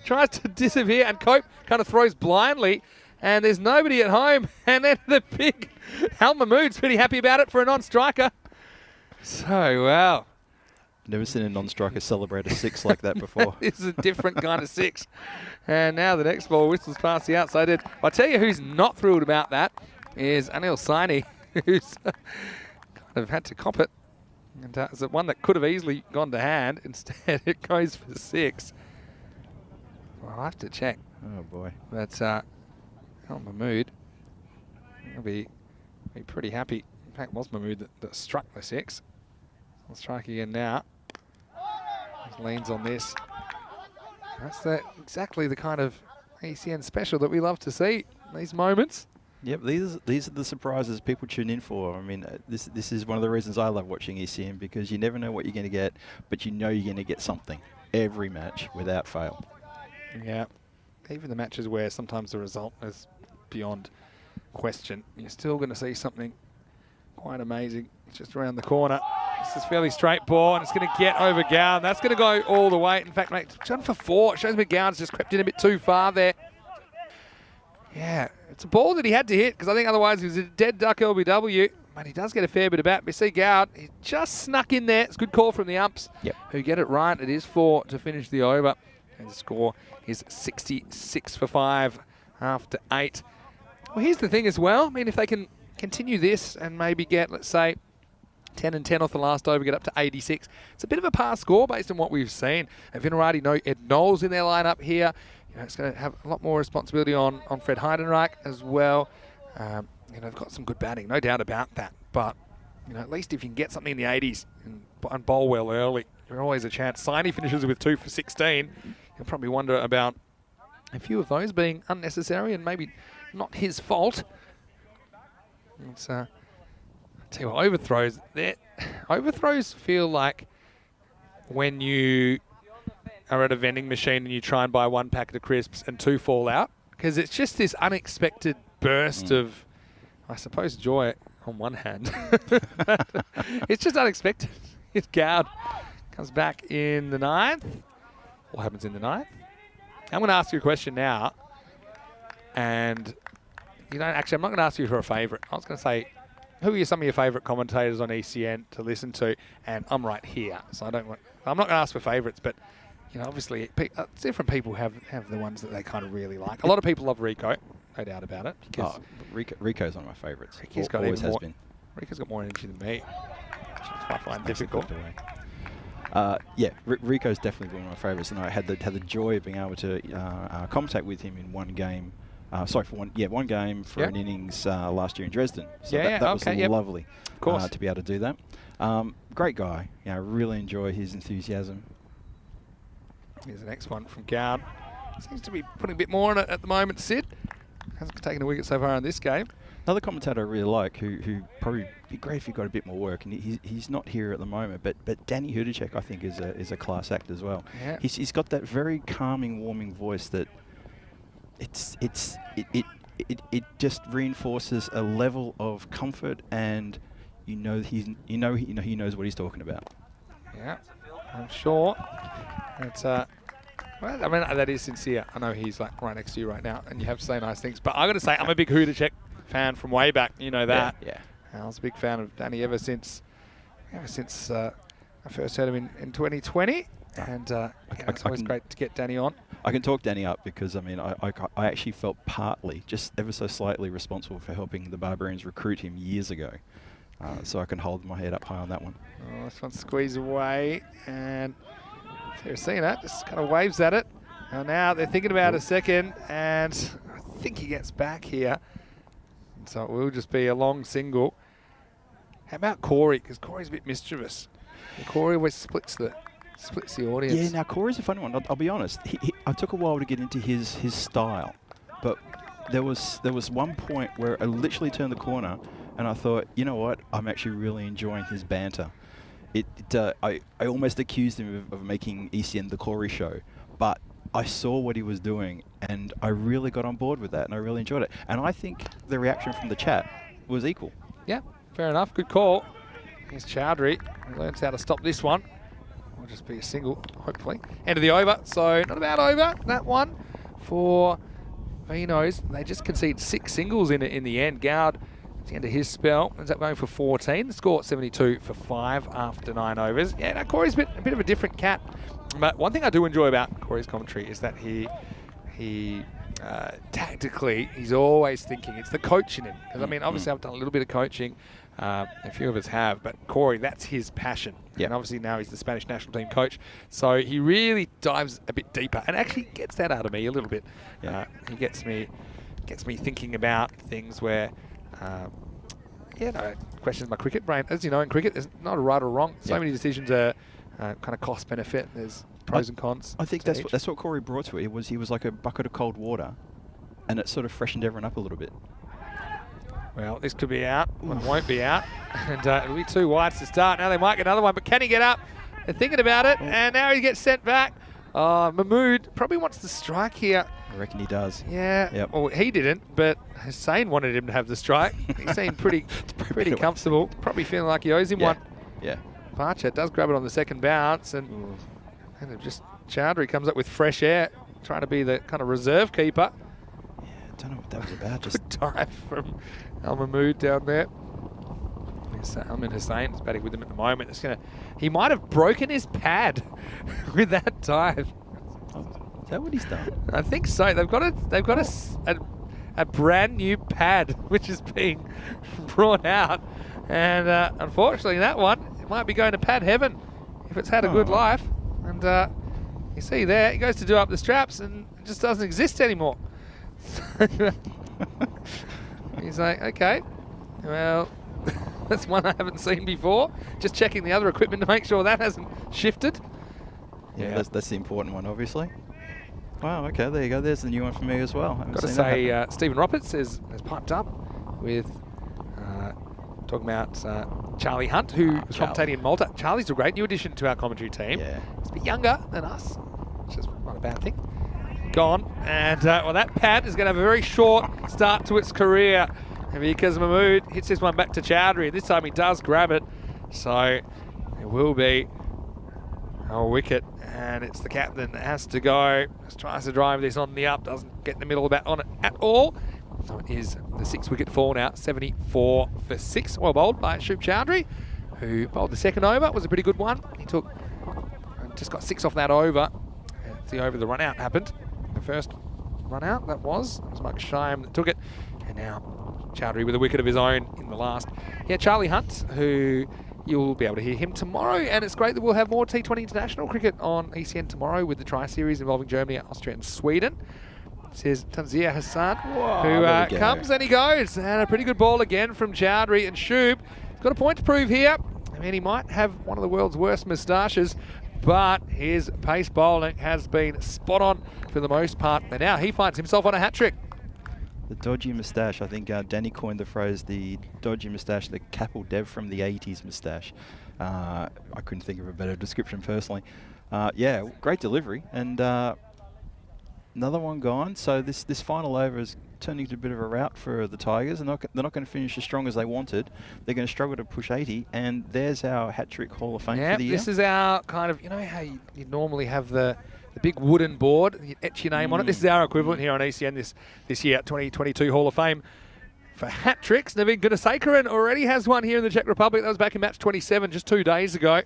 tries to disappear, and Cope kind of throws blindly, and there's nobody at home. And then the big Al Mahmood's pretty happy about it for a non-striker. So, wow. Never seen a non-striker celebrate a 6 like that before. This is a different kind of 6. And now the next ball whistles past the outside edge. I'll tell you who's not thrilled about that is Anil Saini, who's kind of had to cop it. And it's the one that could have easily gone to hand. Instead, it goes for 6. Well, I'll have to check. Oh, boy. But Al Mahmood will be pretty happy. In fact, it was Mahmood that struck the 6. I'll strike again now. He leans on this. That's exactly the kind of ECN special that we love to see, these moments. Yep, these are the surprises people tune in for. I mean, this is one of the reasons I love watching ECN, because you never know what you're going to get, but you know you're going to get something every match without fail. Yeah, even the matches where sometimes the result is beyond question, you're still going to see something quite amazing. It's just around the corner. This is fairly straight ball, and it's going to get over Gowan. That's going to go all the way. In fact, mate, it's done for 4. It shows me Gowan's just crept in a bit too far there. Yeah, it's a ball that he had to hit, because I think otherwise he was a dead duck LBW. But he does get a fair bit of bat. We see Gowan, he just snuck in there. It's a good call from the umps, who get it right. It is 4 to finish the over. And the score is 66 for 5 after 8. Well, here's the thing as well. I mean, if they can continue this and maybe get, let's say, 10 and 10 off the last over, get up to 86. It's a bit of a par score based on what we've seen. And Vinarati, no Ed Knowles in their lineup here. You know, it's going to have a lot more responsibility on Fred Heidenreich as well. You know, they've got some good batting, no doubt about that. But, you know, at least if you can get something in the 80s and bowl well early, there's always a chance. Siney finishes with 2 for 16. You'll probably wonder about a few of those being unnecessary and maybe not his fault. It's I tell you what, overthrows feel like when you are at a vending machine and you try and buy 1 packet of crisps and 2 fall out, because it's just this unexpected burst of, I suppose, joy on one hand. It's just unexpected. It's Gowd comes back in the 9th. What happens in the 9th? I'm going to ask you a question now, and you know, actually, I'm not going to ask you for a favourite. I was going to say, who are some of your favourite commentators on ECN to listen to? And I'm right here, so I'm not going to ask for favourites, but you know, obviously, different people have the ones that they kind of really like. A lot of people love Rico, no doubt about it. Because Rico's one of my favourites. Rico's got always has been. Rico's got more energy than me, which I find difficult. Yeah, Rico's definitely one of my favourites, and I had the joy of being able to commentate with him in one game. One game for an innings last year in Dresden. So that was lovely, of course, to be able to do that. Great guy. You know, I really enjoy his enthusiasm. Here's the next one from Gowd. Seems to be putting a bit more on it at the moment. Sid hasn't taken a wicket so far in this game. Another commentator I really like, who probably be great if he got a bit more work, and he's not here at the moment, but Danny Hudacek, I think, is a class act as well. Yeah. He's got that very calming, warming voice that it just reinforces a level of comfort, and he knows what he's talking about. Yeah, I'm sure. It's well, I mean, that is sincere. I know he's like right next to you right now, and you have to say nice things. But I got to say, I'm a big Hudacek fan from way back. You know that. Yeah. I was a big fan of Danny ever since I first heard him in 2020, and it's always great to get Danny on. I can talk Danny up because I mean I actually felt partly, just ever so slightly, responsible for helping the Barbarians recruit him years ago. So I can hold my head up high on that one. Oh, this one squeezed away, and Teresina just kind of waves at it. And now they're thinking about a second, and I think he gets back here. And so it will just be a long single. How about Corey? Because Corey's a bit mischievous. And Corey always splits the audience. Yeah, now Corey's a funny one. I'll be honest. I took a while to get into his style, but there was one point where I literally turned the corner, and I thought, you know what? I'm actually really enjoying his banter. I almost accused him of making ECN the Corey show, but I saw what he was doing, and I really got on board with that, and I really enjoyed it. And I think the reaction from the chat was equal. Yeah, fair enough. Good call. Here's Chowdhury. He learns how to stop this one. Will just be a single, hopefully. End of the over, so not a bad over, that one for Vinos. They just conceded 6 singles in the end. Gowd, at the end of his spell, ends up going for 14. The score at 72 for 5 after 9 overs. Yeah, now Corey's a bit of a different cat. But one thing I do enjoy about Corey's commentary is that he tactically, he's always thinking. It's the coach in him. Because, I mean, obviously I've done a little bit of coaching. A few of us have. But Corey, that's his passion. Yep. And obviously now he's the Spanish national team coach. So he really dives a bit deeper and actually gets that out of me a little bit. Yeah. He gets me thinking about things where, questions my cricket brain. As you know, in cricket, there's not a right or wrong. So many decisions are kind of cost benefit. There's pros and cons. I think that's what Corey brought to it. He was like a bucket of cold water, and it sort of freshened everyone up a little bit. Well, this could be out. One won't be out. And it'll be 2 wides to start. Now they might get another one, but can he get up? They're thinking about it, and now he gets sent back. Mahmood probably wants to strike here. I reckon he does. Yeah. Yep. Well, he didn't, but Hussain wanted him to have the strike. He seemed pretty comfortable. Probably feeling like he owes him one. Yeah. Parcher does grab it on the second bounce, and just Chowdhury comes up with fresh air, trying to be the kind of reserve keeper. Yeah, I don't know what that was about. Good dive from Al Mahmood down there. Almin Hussain is batting with him at the moment. He might have broken his pad with that dive. Is that what he's done? I think so. They've got a a brand new pad which is being brought out. And unfortunately, that one, it might be going to pad heaven if it's had a good life. And you see there, he goes to do up the straps and it just doesn't exist anymore. He's like, okay, well, that's one I haven't seen before. Just checking the other equipment to make sure that hasn't shifted. Yeah, that's the important one, obviously. Wow, okay, there you go. There's the new one for me as well. Got to say, Stephen Roberts has piped up with talking about Charlie Hunt, who was commentating in Malta. Charlie's a great new addition to our commentary team. Yeah. He's a bit younger than us, which is not a bad thing. Gone, and well, that pad is going to have a very short start to its career because Mahmood hits this one back to Chowdhury. This time he does grab it, so it will be a wicket, and it's the captain that has to go. Just tries to drive this on the up, doesn't get in the middle on it at all. So it is the 6-wicket fall now, 74 for 6. Well bowled by Shoop Chowdhury, who bowled the second over. It was a pretty good one. He just got 6 off that over. It's the over the run out happened. The first run out, that was Mike Shyam that took it. And now Chowdhury with a wicket of his own in the last. Yeah, Charlie Hunt, who you'll be able to hear him tomorrow. And it's great that we'll have more T20 international cricket on ECN tomorrow with the Tri-Series involving Germany, Austria and Sweden. This is Tanzir Hassan, who comes and he goes. And a pretty good ball again from Chowdhury. And Shoop has got a point to prove here. I mean, he might have one of the world's worst moustaches, but his pace bowling has been spot on for the most part. And now he finds himself on a hat-trick. The dodgy moustache. I think Danny coined the phrase, the dodgy moustache, the Kapil Dev from the 80s moustache. I couldn't think of a better description personally. Yeah, great delivery. And another one gone. So this final over is turning into a bit of a rout for the Tigers. They're not going to finish as strong as they wanted. They're going to struggle to push 80. And there's our hat-trick Hall of Fame for the year. This is our kind of, you know how you normally have the big wooden board, you etch your name on it. This is our equivalent here on ECN this year, 2022 Hall of Fame for hat tricks. Navin Gunasekaran already has one here in the Czech Republic. That was back in match 27 just 2 days ago.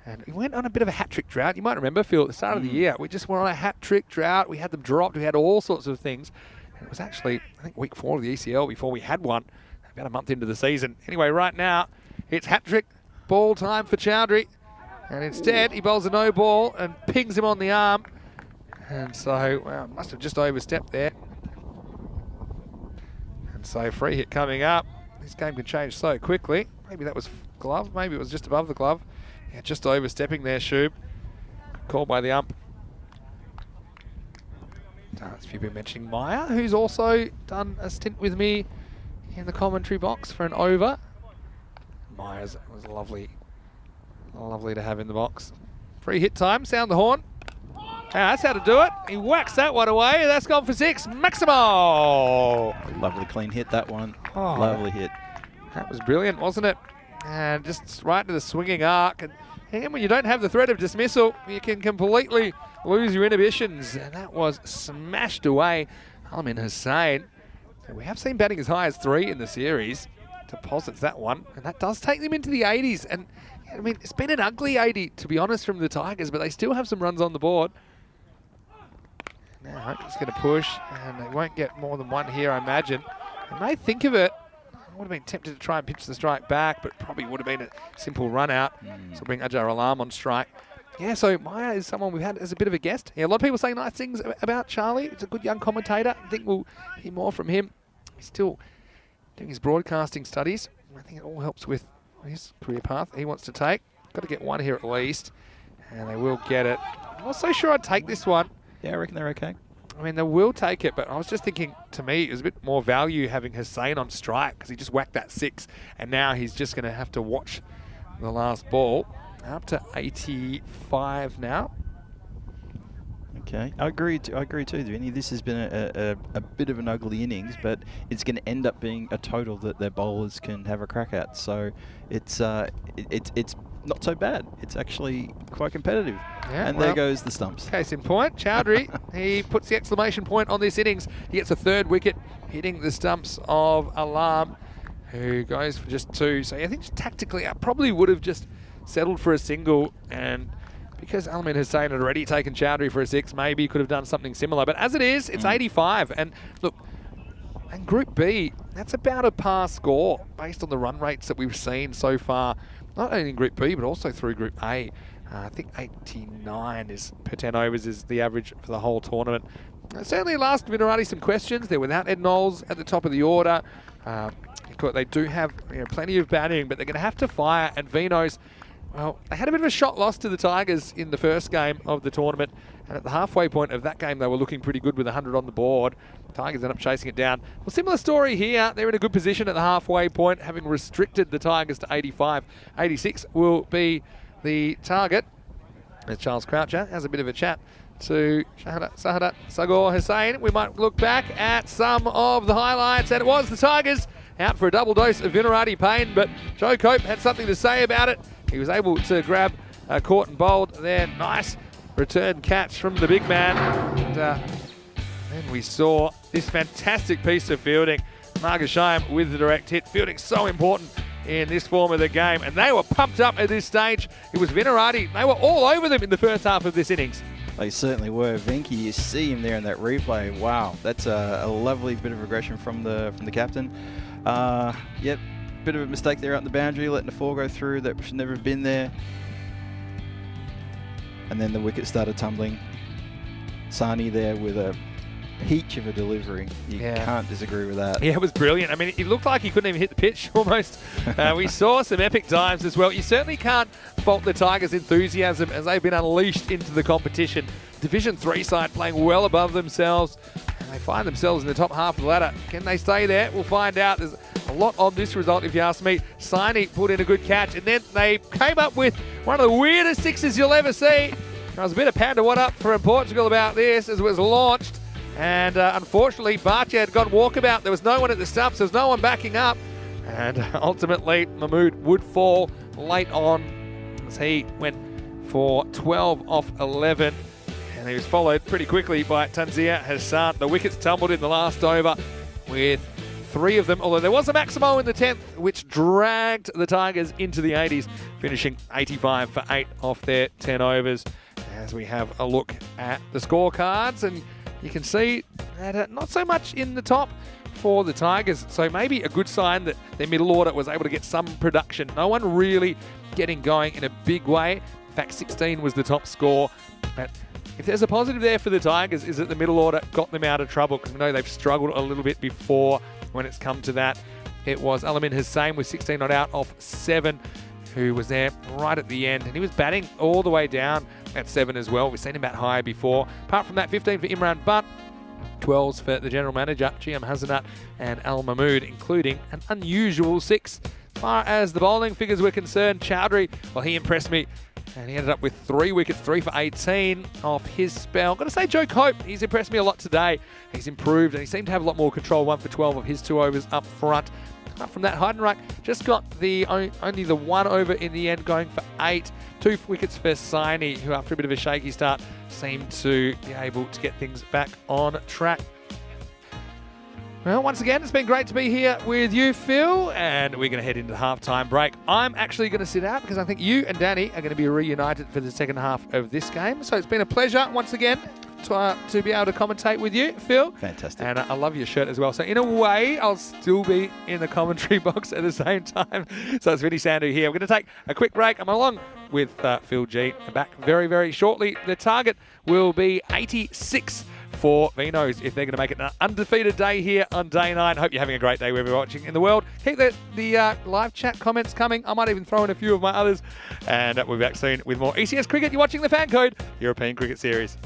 And we went on a bit of a hat trick drought. You might remember, Phil, at the start of the year, we just went on a hat trick drought. We had them dropped. We had all sorts of things. And it was actually, I think, week 4 of the ECL before we had one, about a month into the season. Anyway, right now, it's hat trick ball time for Chowdhury. And instead, he bowls a no ball and pings him on the arm. And so, well, must have just overstepped there. And so, free hit coming up. This game can change so quickly. Maybe that was glove. Maybe it was just above the glove. Yeah, just overstepping there, Shoop. Called by the ump. You've been mentioning Maya, who's also done a stint with me in the commentary box for an over. Maya's was lovely to have in the box. Free hit time, sound the horn. That's how to do it. He whacks that one away. That's gone for 6. Maximo! Lovely clean hit, that one. Oh, lovely hit. That was brilliant, wasn't it? And just right to the swinging arc. And when you don't have the threat of dismissal, you can completely lose your inhibitions. And that was smashed away. Alamin Hussain. So we have seen batting as high as 3 in the series. Deposits that one. And that does take them into the 80s. And I mean, it's been an ugly 80, to be honest, from the Tigers, but they still have some runs on the board. Now he's going to push, and they won't get more than 1 here, I imagine. They may think of it. I would have been tempted to try and pitch the strike back, but probably would have been a simple run out. So bring Ajar Alam on strike. Yeah, so Maya is someone we've had as a bit of a guest. Yeah, a lot of people saying nice things about Charlie. He's a good young commentator. I think we'll hear more from him. He's still doing his broadcasting studies. I think it all helps with his career path he wants to take. Got to get 1 here at least, and they will get it. I'm not so sure I'd take this one. Yeah, I reckon they're okay. I mean, they will take it, but I was just thinking, to me, it was a bit more value having Hussain on strike because he just whacked that 6, and now he's just going to have to watch the last ball. Up to 85 now. Okay, I agree too, Vinny. This has been a bit of an ugly innings, but it's going to end up being a total that their bowlers can have a crack at. So it's not so bad. It's actually quite competitive. Yeah, and there goes the stumps. Case in point, Chowdhury, he puts the exclamation point on this innings. He gets a 3rd wicket, hitting the stumps of Alam, who goes for just 2. So I think tactically, I probably would have just settled for a single, and because Alamin Hussain had already taken Chowdhury for a 6, maybe he could have done something similar. But as it is, it's 85. And look, And Group B, that's about a par score based on the run rates that we've seen so far, not only in Group B, but also through Group A. I think 89 is per 10 overs is the average for the whole tournament. Certainly last Vinorati some questions. They're without Ed Knowles at the top of the order. They do have plenty of batting, but they're going to have to fire. And Vinos, well, they had a bit of a shot loss to the Tigers in the first game of the tournament. And at the halfway point of that game, they were looking pretty good with 100 on the board. Tigers end up chasing it down. Well, similar story here. They're in a good position at the halfway point, having restricted the Tigers to 85. 86 will be the target. As Charles Croucher has a bit of a chat to Sahadat Sagor Hussain. We might look back at some of the highlights, and it was the Tigers out for a double dose of Vinorati pain, but Joe Cope had something to say about it. He was able to grab caught and bowled there. Nice return catch from the big man. And then we saw this fantastic piece of fielding. Margashime with the direct hit. Fielding so important in this form of the game, and they were pumped up at this stage. It was Vinorati. They were all over them in the first half of this innings. They certainly were. Venky, you see him there in that replay. Wow, that's a lovely bit of aggression from the captain. Yep, bit of a mistake there out in the boundary, letting the 4 go through that should never have been there. And then the wicket started tumbling. Sani there with a peach of a delivery. You can't disagree with that. Yeah, it was brilliant. I mean, it looked like he couldn't even hit the pitch almost. We saw some epic dives as well. You certainly can't fault the Tigers' enthusiasm as they've been unleashed into the competition. Division 3 side playing well above themselves. And they find themselves in the top half of the ladder. Can they stay there? We'll find out. There's a lot on this result, if you ask me. Sini put in a good catch, and then they came up with one of the weirdest sixes you'll ever see. There was a bit of panda what up for Portugal about this as it was launched. And unfortunately, Barcia had gone walkabout. There was no one at the stumps. There was no one backing up. And ultimately, Mahmood would fall late on as he went for 12 off 11. And he was followed pretty quickly by Tanzia Hassan. The wickets tumbled in the last over with 3 of them, although there was a Maximo in the 10th, which dragged the Tigers into the 80s, finishing 85 for 8 off their 10 overs. As we have a look at the scorecards, and you can see that not so much in the top for the Tigers. So maybe a good sign that their middle order was able to get some production. No one really getting going in a big way. In fact, 16 was the top score. But if there's a positive there for the Tigers, is that the middle order got them out of trouble, because we know they've struggled a little bit before when it's come to that. It was Alamin Hussain with 16 not out off 7, who was there right at the end, and he was batting all the way down at 7 as well. We've seen him bat high before. Apart from that, 15 for Imran Butt, 12s for the general manager, Chiam Hazanat and Al Mahmood, including an unusual 6. As far as the bowling figures were concerned, Chowdhury, well, he impressed me, and he ended up with 3 wickets, 3 for 18 off his spell. I've got to say, Joe Cope, he's impressed me a lot today. He's improved, and he seemed to have a lot more control, 1 for 12 of his 2 overs up front. Apart from that, Heidenreich just got only the 1 over in the end, going for 8. 2 wickets for Sini, who after a bit of a shaky start seemed to be able to get things back on track. Well, once again, it's been great to be here with you, Phil, and we're going to head into the halftime break. I'm actually going to sit out because I think you and Danny are going to be reunited for the second half of this game. So it's been a pleasure once again to be able to commentate with you, Phil. Fantastic. And I love your shirt as well. So in a way, I'll still be in the commentary box at the same time. So it's Vinny Sandhu here. We're going to take a quick break. I'm along with Phil G. Back very, very shortly. The target will be 86 for Vinos if they're going to make it an undefeated day here on day 9. Hope you're having a great day wherever you're watching in the world. Keep the live chat comments coming. I might even throw in a few of my others. And we'll be back soon with more ECS Cricket. You're watching the FanCode European Cricket Series.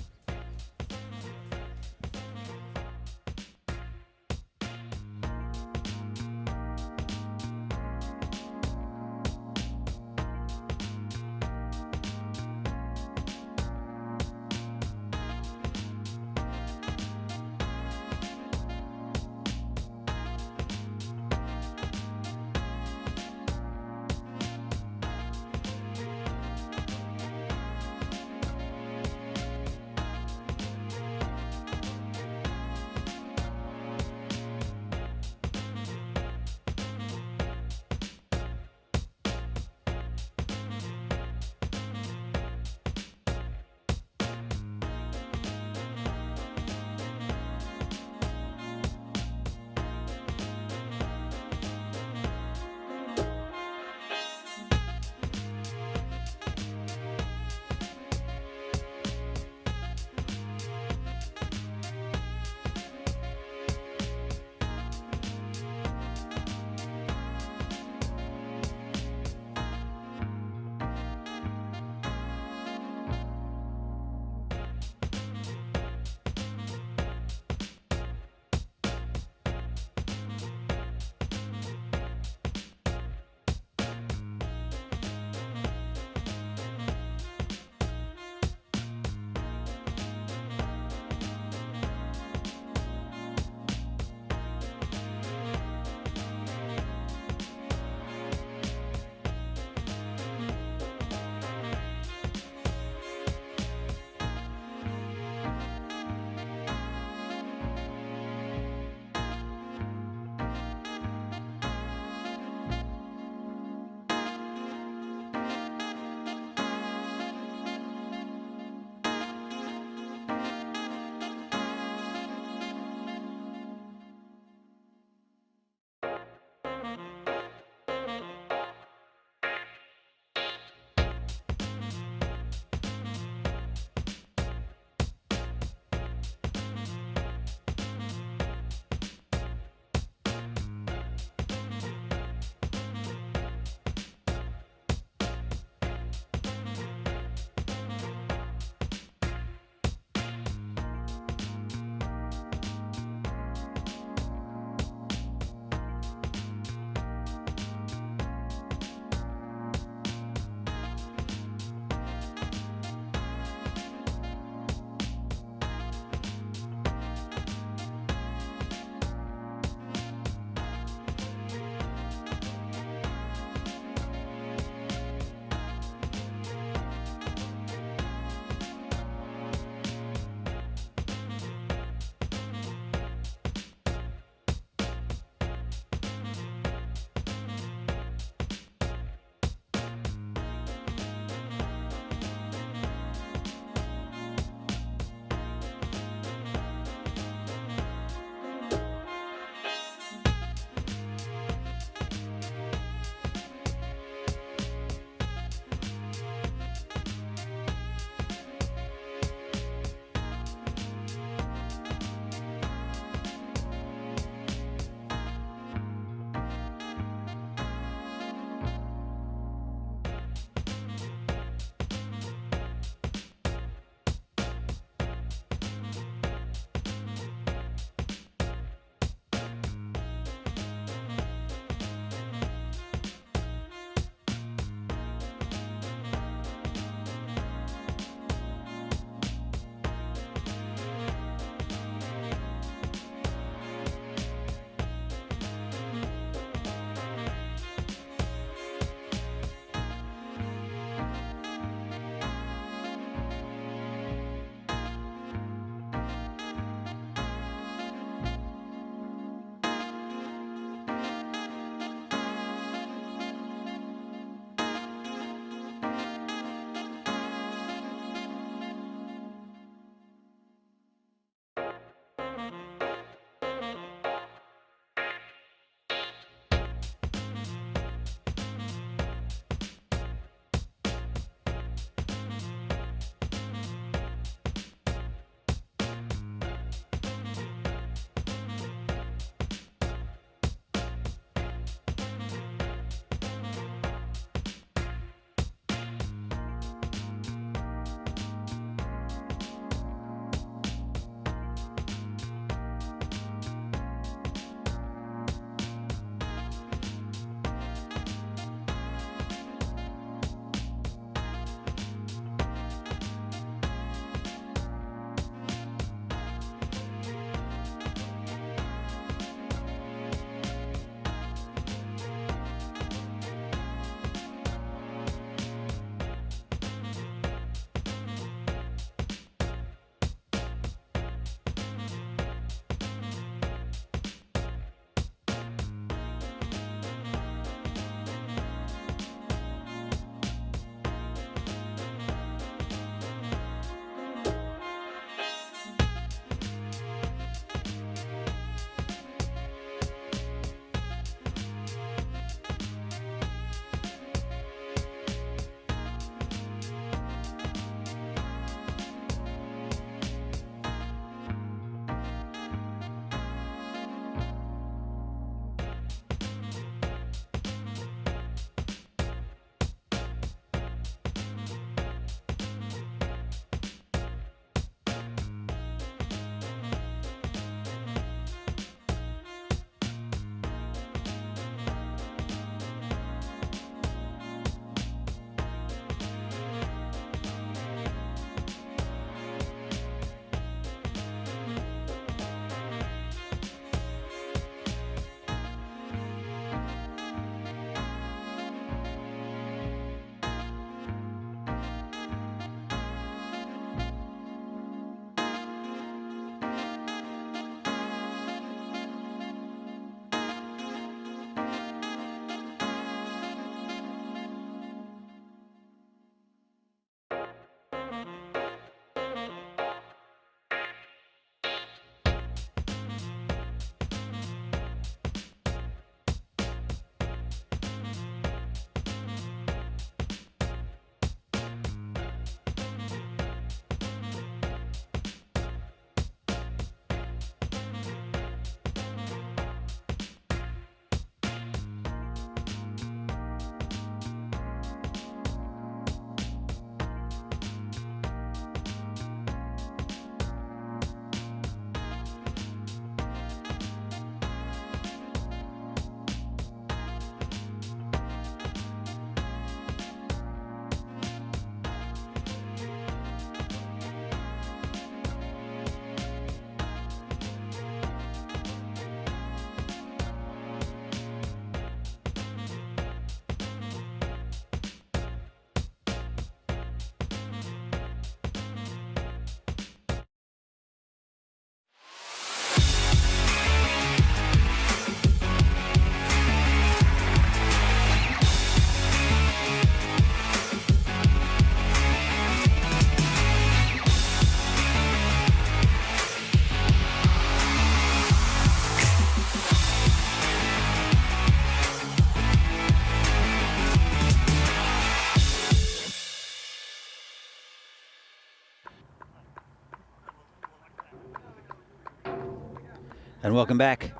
And welcome back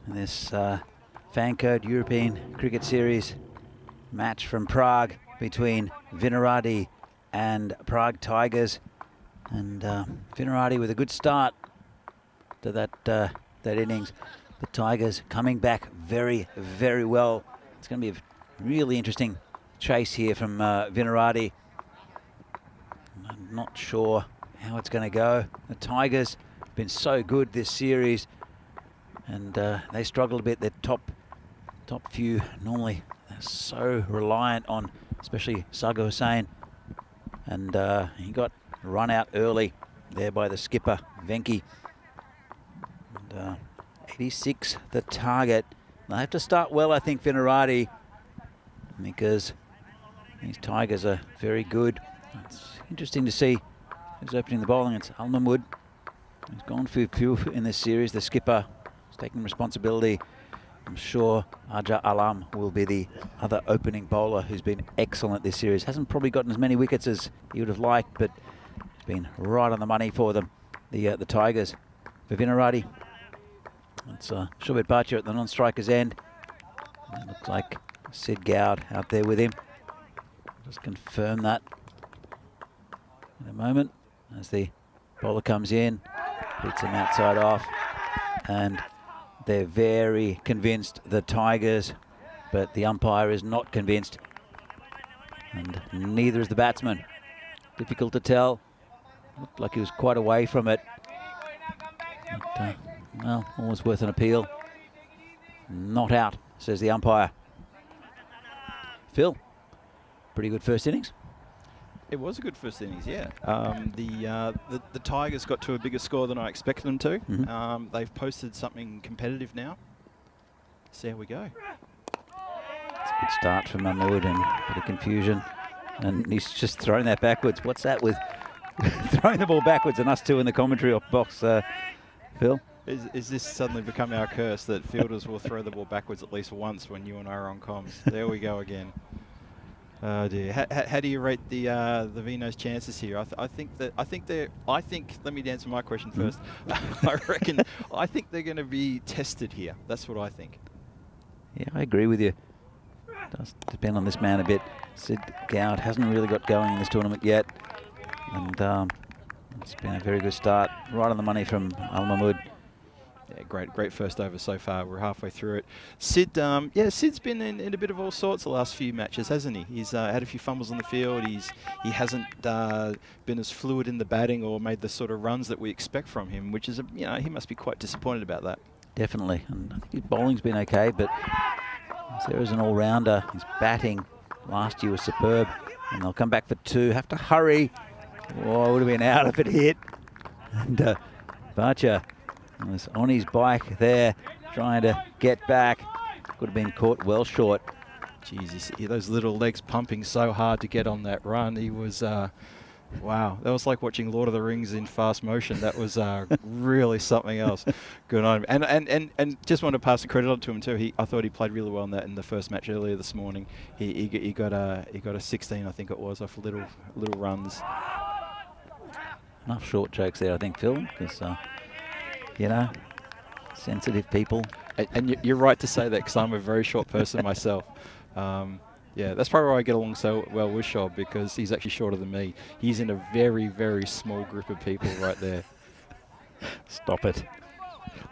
in this FanCode European Cricket Series match from Prague between Vinarati and Prague Tigers. And Vinarati with a good start to that innings. The Tigers coming back very, very well. It's going to be a really interesting chase here from Vinarati. I'm not sure how it's going to go. The Tigers have been so good this series, and they struggled a bit. Their top few normally they're so reliant on, especially Sagar Hussain, and he got run out early there by the skipper Venki. And 86 the target. They have to start well, I think, Vinarati, because these Tigers are very good. It's interesting to see who's opening the bowling. It's Al Mahmood. He's gone for a few in this series. The skipper is taking responsibility. I'm sure Aja Alam will be the other opening bowler who's been excellent this series. Hasn't probably gotten as many wickets as he would have liked, but it's been right on the money for them, the Tigers. For Vinarati, it's Shobit Bhatia at the non-striker's end. It looks like Sid Gowd out there with him. Just confirm that in a moment as the bowler comes in, hits him outside off, and they're very convinced, the Tigers, but the umpire is not convinced, and neither is the batsman. Difficult to tell. Looked like he was quite away from it. But, well, always worth an appeal. Not out, says the umpire. Phil, pretty good first innings. It was a good first innings, yeah. The Tigers got to a bigger score than I expected them to. Mm-hmm. They've posted something competitive now. See how we go. It's a good start for Mahmood, and a bit of confusion. And he's just throwing that backwards. What's that with throwing the ball backwards and us two in the commentary box, Phil? Is this suddenly become our curse that fielders will throw the ball backwards at least once when you and I are on comms? There we go again. Oh dear. How do you rate the Vinos' chances here? I think. Let me answer my question first. I think they're going to be tested here. That's what I think. Yeah, I agree with you. Does depend on this man a bit. Sid Gowd hasn't really got going in this tournament yet, and it's been a very good start. Right on the money from Al Mahmood. Yeah, great first over so far. We're halfway through it. Sid, Sid's been in a bit of all sorts the last few matches, hasn't he? He's had a few fumbles on the field. He hasn't been as fluid in the batting or made the sort of runs that we expect from him, which is he must be quite disappointed about that. Definitely, and I think his bowling's been okay, but there is an all-rounder. His batting last year was superb, and they'll come back for two. Have to hurry. Oh, would have been out if it hit. And Bhatia was on his bike there, trying to get back. Could have been caught well short. Jeez, you see those little legs pumping so hard to get on that run. He was, wow. That was like watching Lord of the Rings in fast motion. That was really something else. Good on him. And just want to pass the credit on to him too. I thought he played really well in the first match earlier this morning. He got a 16, I think it was, off little runs. Enough short jokes there, I think, Phil, because sensitive people. And you're right to say that, because I'm a very short person myself. Yeah, that's probably why I get along so well with Shob, because he's actually shorter than me. He's in a very, very small group of people right there. Stop it.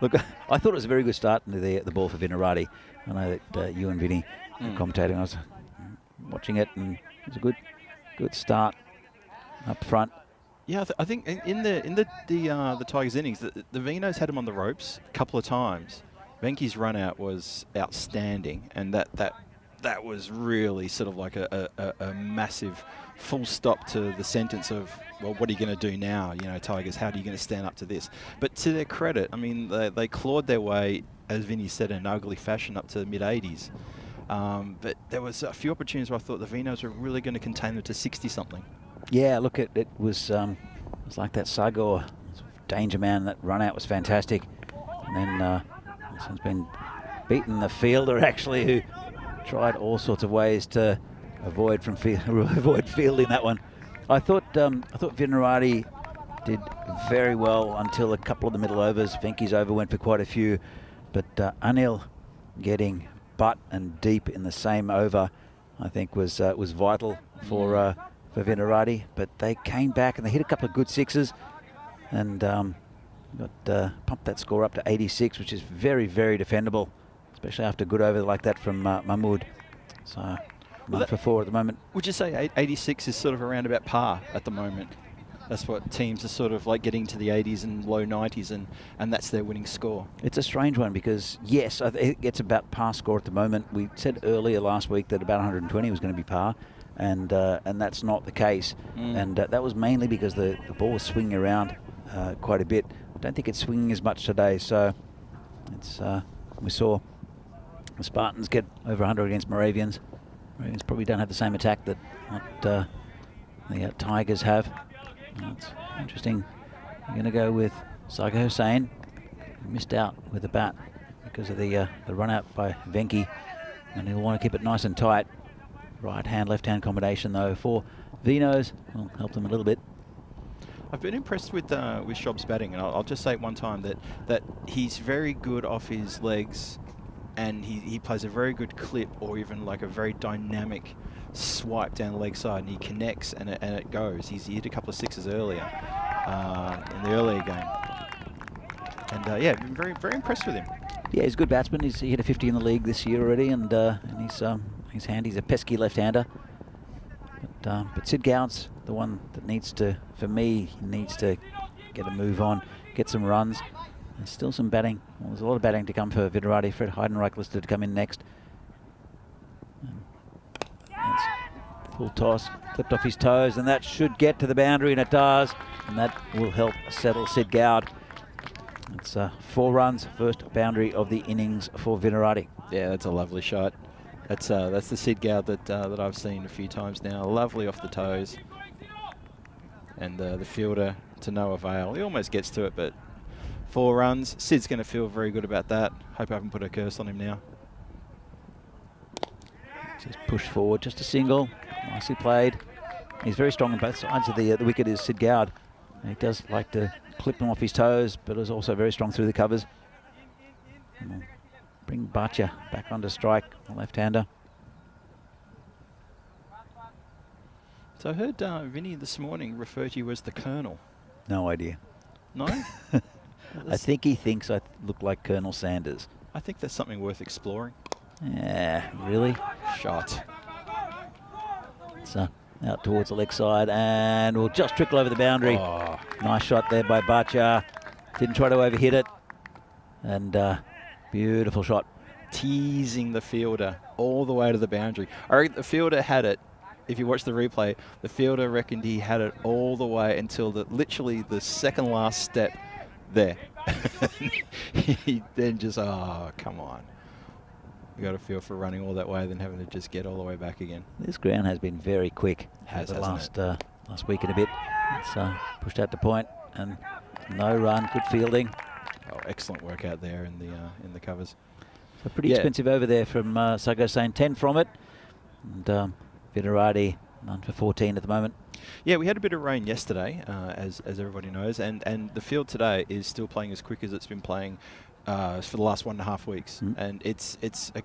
Look, I thought it was a very good start into the ball for Vinarati. I know that you and Vinny were commentating. I was watching it, and it was a good start up front. Yeah, I think in the Tigers innings, the Vinos had him on the ropes a couple of times. Venki's run out was outstanding, and that was really sort of like a massive full stop to the sentence of, well, what are you going to do now? Tigers, how are you going to stand up to this? But to their credit, I mean, they clawed their way, as Vinny said, in an ugly fashion up to the mid-80s. But there was a few opportunities where I thought the Vinos were really going to contain them to 60-something. Yeah, look, it was like that Sagar danger man. That run out was fantastic. And then this one's been beaten the fielder, actually, who tried all sorts of ways to avoid fielding that one. I thought Vinarati did very well until a couple of the middle overs. Venky's over went for quite a few, but Anil getting butt and deep in the same over, I think was vital for Vinarati. But they came back and they hit a couple of good sixes, and pumped that score up to 86, which is very, very defendable, especially after a good over like that from Mahmood. So 9 for 4 at the moment. Would you say 86 is sort of around about par at the moment? That's what teams are sort of like getting to the 80s and low 90s, and that's their winning score. It's a strange one because, yes, I think it's about par score at the moment. We said earlier last week that about 120 was going to be par, and that's not the case. And that was mainly because the ball was swinging around quite a bit. I don't think it's swinging as much today, so it's we saw the Spartans get over 100 against Moravians. Moravians probably don't have the same attack that the Tigers have. It's interesting. You're going to go with Saga Hussain. Missed out with the bat because of the run out by Venky, and he'll want to keep it nice and tight. Right hand, left hand combination though for Vinos will help them a little bit. I've been impressed with Shob's batting, and I'll just say it one time that he's very good off his legs, and he plays a very good clip, or even like a very dynamic swipe down the leg side, and he connects and it goes. He hit a couple of sixes earlier in the earlier game, and yeah, been very, very impressed with him. Yeah, he's a good batsman. He hit a 50 in the league this year already, and he's handy. He's a pesky left-hander. But Sid Gowd's the one that needs to, for me, needs to get a move on, get some runs. There's still some batting. Well, there's a lot of batting to come for Vinarati. Fred Heidenreich listed to come in next. That's full toss, clipped off his toes, and that should get to the boundary, and it does. And that will help settle Sid Gowd. It's 4 runs, first boundary of the innings for Vinarati. Yeah, that's a lovely shot. That's the Sid Gowd that I've seen a few times now. Lovely off the toes, and the fielder to no avail. He almost gets to it, but 4 runs. Sid's going to feel very good about that. Hope I haven't put a curse on him now. Just push forward, just a single. Nicely played. He's very strong on both sides of the wicket. Is Sid Gowd. He does like to clip him off his toes, but is also very strong through the covers. Bring Bacha back onto strike, the left-hander. So I heard Vinny this morning refer to you as the Colonel. No idea. No? I think he thinks I look like Colonel Sanders. I think that's something worth exploring. Yeah, really? Shot. It's out towards the leg side, and will just trickle over the boundary. Oh. Nice shot there by Bacha. Didn't try to overhit it. And beautiful shot. Teasing the fielder all the way to the boundary. I reckon the fielder had it. If you watch the replay, the fielder reckoned he had it all the way until literally the second last step there. He then just, oh, come on. You got to feel for running all that way, then having to just get all the way back again. This ground has been very quick. Has the last week and a bit. It's pushed out to point, and no run, good fielding. Oh, excellent work out there in the covers. So pretty expensive over there from Sago saying 10 from it. And Vinarati 9 for 14 at the moment. Yeah, we had a bit of rain yesterday, as everybody knows, and the field today is still playing as quick as it's been playing for the last 1.5 weeks. And it's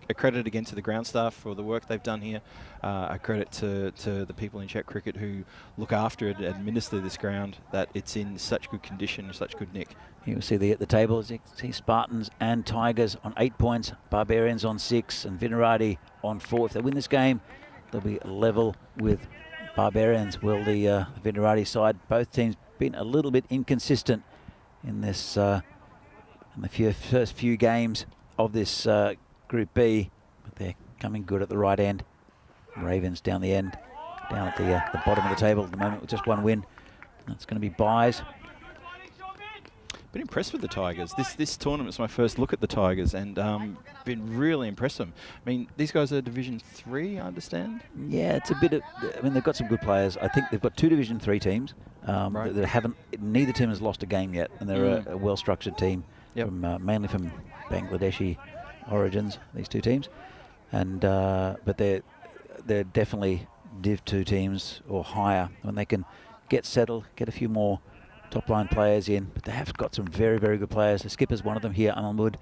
a credit again to the ground staff for the work they've done here, a credit to the people in Czech cricket who look after it and administer this ground, that it's in such good condition, such good nick. You will see the tables, you see Spartans and Tigers on 8 points, Barbarians on 6, and Vinarati on 4. If they win this game, they'll be level with Barbarians. Well, the Vinarati side, both teams been a little bit inconsistent in this in the first few games of this Group B, but they're coming good at the right end. Ravens down the end, down at the bottom of the table at the moment with just 1 win. That's going to be buys. Been impressed with the Tigers. This tournament's my first look at the Tigers, and been really impressed with them. I mean, these guys are Division 3, I understand? Yeah, it's a bit of, I mean, they've got some good players. I think they've got 2 Division 3 teams right. that haven't, neither team has lost a game yet, and they're a well-structured team, mainly from Bangladeshi origins, these 2 teams. And but they're definitely Div 2 teams or higher when they can get settled, get a few more top line players in, but they have got some very, very good players. The skipper's one of them here, Mahmood.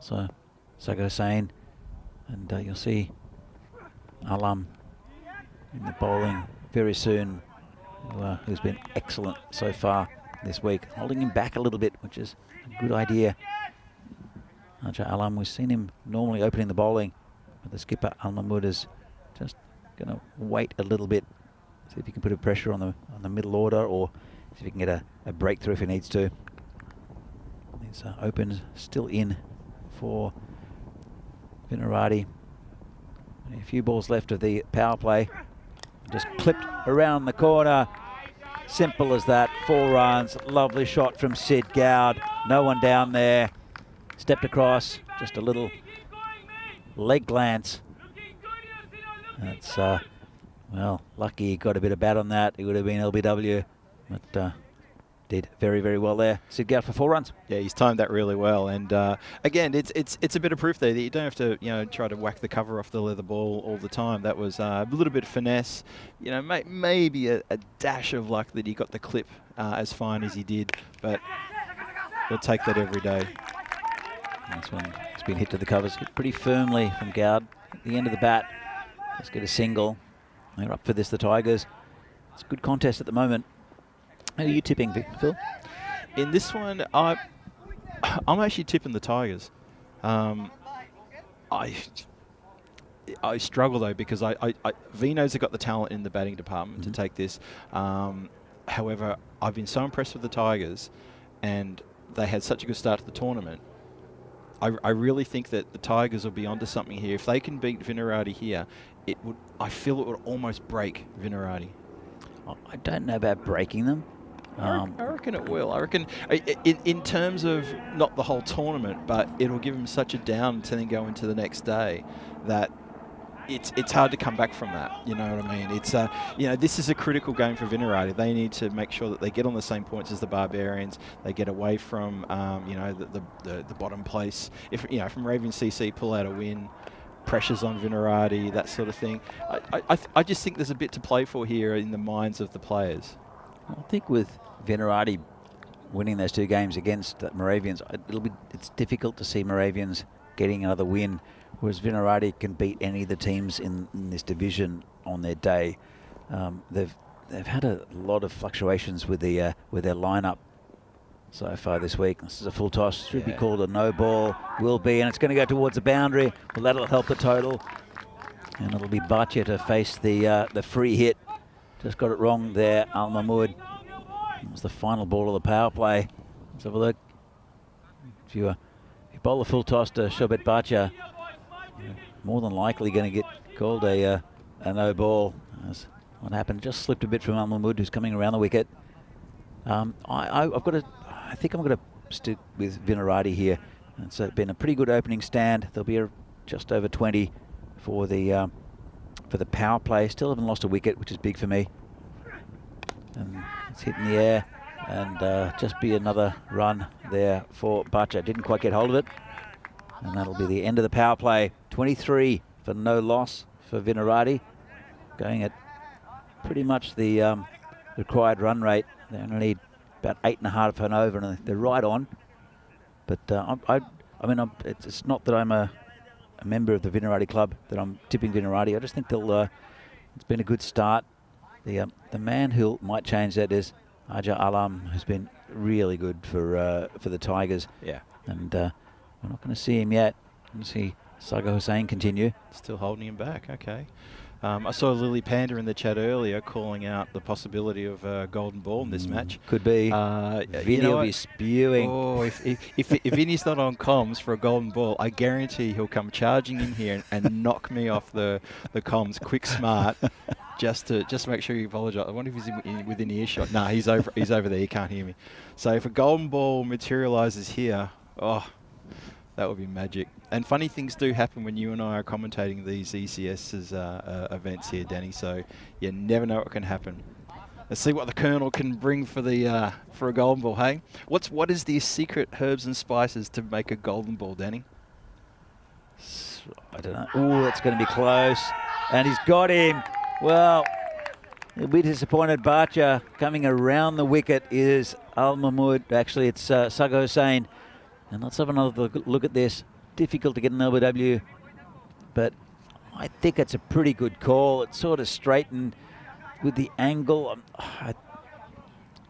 So Saga Hussain, and you'll see Alam in the bowling very soon, who's been excellent so far this week, holding him back a little bit, which is a good idea. Ajay Alam, we've seen him normally opening the bowling, but the skipper Al Mahmood is just going to wait a little bit, see if he can put a pressure on the middle order, or see if he can get a breakthrough if he needs to. These opens still in for Vinarati. A few balls left of the power play. Just clipped around the corner. Simple as that. 4 runs. Lovely shot from Sid Gowd. No one down there. Stepped across. Just a little leg glance. That's, well, lucky he got a bit of bat on that. It would have been LBW. But did very, very well there. Sid Gowd for 4 runs. Yeah, he's timed that really well. And again, it's a bit of proof there that you don't have to, try to whack the cover off the leather ball all the time. That was a little bit of finesse, maybe a dash of luck that he got the clip as fine as he did. But he'll take that every day. This one has been hit to the covers, hit pretty firmly from Gowd at the end of the bat. Let's get a single. They're up for this, the Tigers. It's a good contest at the moment. How are you tipping, Phil? In this one, I'm actually tipping the Tigers. I struggle though, because Vino's got the talent in the batting department to take this. However, I've been so impressed with the Tigers, and they had such a good start to the tournament. I really think that the Tigers will be onto something here. If they can beat Vinarati here, I feel it would almost break Vinarati. I don't know about breaking them. I reckon it will. I reckon in terms of not the whole tournament, but it'll give them such a down to then go into the next day that it's hard to come back from that. You know what I mean? It's this is a critical game for Vinarati. They need to make sure that they get on the same points as the Barbarians. They get away from the bottom place. If from Moravian CC pull out a win, pressures on Vinarati, that sort of thing. I just think there's a bit to play for here in the minds of the players. I think with Vinarati winning those 2 games against Moravians, it's difficult to see Moravians getting another win, whereas Vinarati can beat any of the teams in this division on their day. They've had a lot of fluctuations with their lineup so far this week. This is a full toss, should be called a no ball, will be, and it's going to go towards the boundary. Well, that'll help the total, and it'll be Bhatia to face the free hit. Just got it wrong there, Al Mahmood. It was the final ball of the power play. Let's have a look. If you bowl a full toss to Shobet Bhatia, you're more than likely going to get called a no ball. That's what happened. Just slipped a bit from Al Mahmood, who's coming around the wicket. I think I'm going to stick with Vinarati here. It's been a pretty good opening stand. There'll be just over 20 for the power play. Still haven't lost a wicket, which is big for me. And it's hit in the air, and just be another run there for Bhatia. Didn't quite get hold of it, and that'll be the end of the power play. 23 for no loss for Vinarati, going at pretty much the required run rate. They only need about 8.5 and over, and they're right on. But it's not that I'm a member of the Vinarati club that I'm tipping Vinarati. I just think it's been a good start. The man who might change that is Ajay Alam, who's been really good for the Tigers. Yeah. And we're not going to see him yet. We're going to see Saga Hussain continue. Still holding him back. Okay. I saw Lily Panda in the chat earlier calling out the possibility of a golden ball in this match. Could be. Vinny will be spewing. Oh, if Vinny's not on comms for a golden ball, I guarantee he'll come charging in here and knock me off the comms quick smart, just to make sure you apologise. I wonder if he's within earshot. Nah, he's over there. He can't hear me. So if a golden ball materialises here, that would be magic. And funny things do happen when you and I are commentating these ECS's events here, Danny. So you never know what can happen. Let's see what the Colonel can bring for a golden ball. Hey, what is the secret herbs and spices to make a golden ball, Danny? I don't know. Oh, it's going to be close, and he's got him. Well, A bit disappointed. Barcha coming around the wicket is Al Mahmood. Actually, it's Saga Hussain. And let's have another look at this. Difficult to get an LBW, but I think it's a pretty good call. It's sort of straightened with the angle.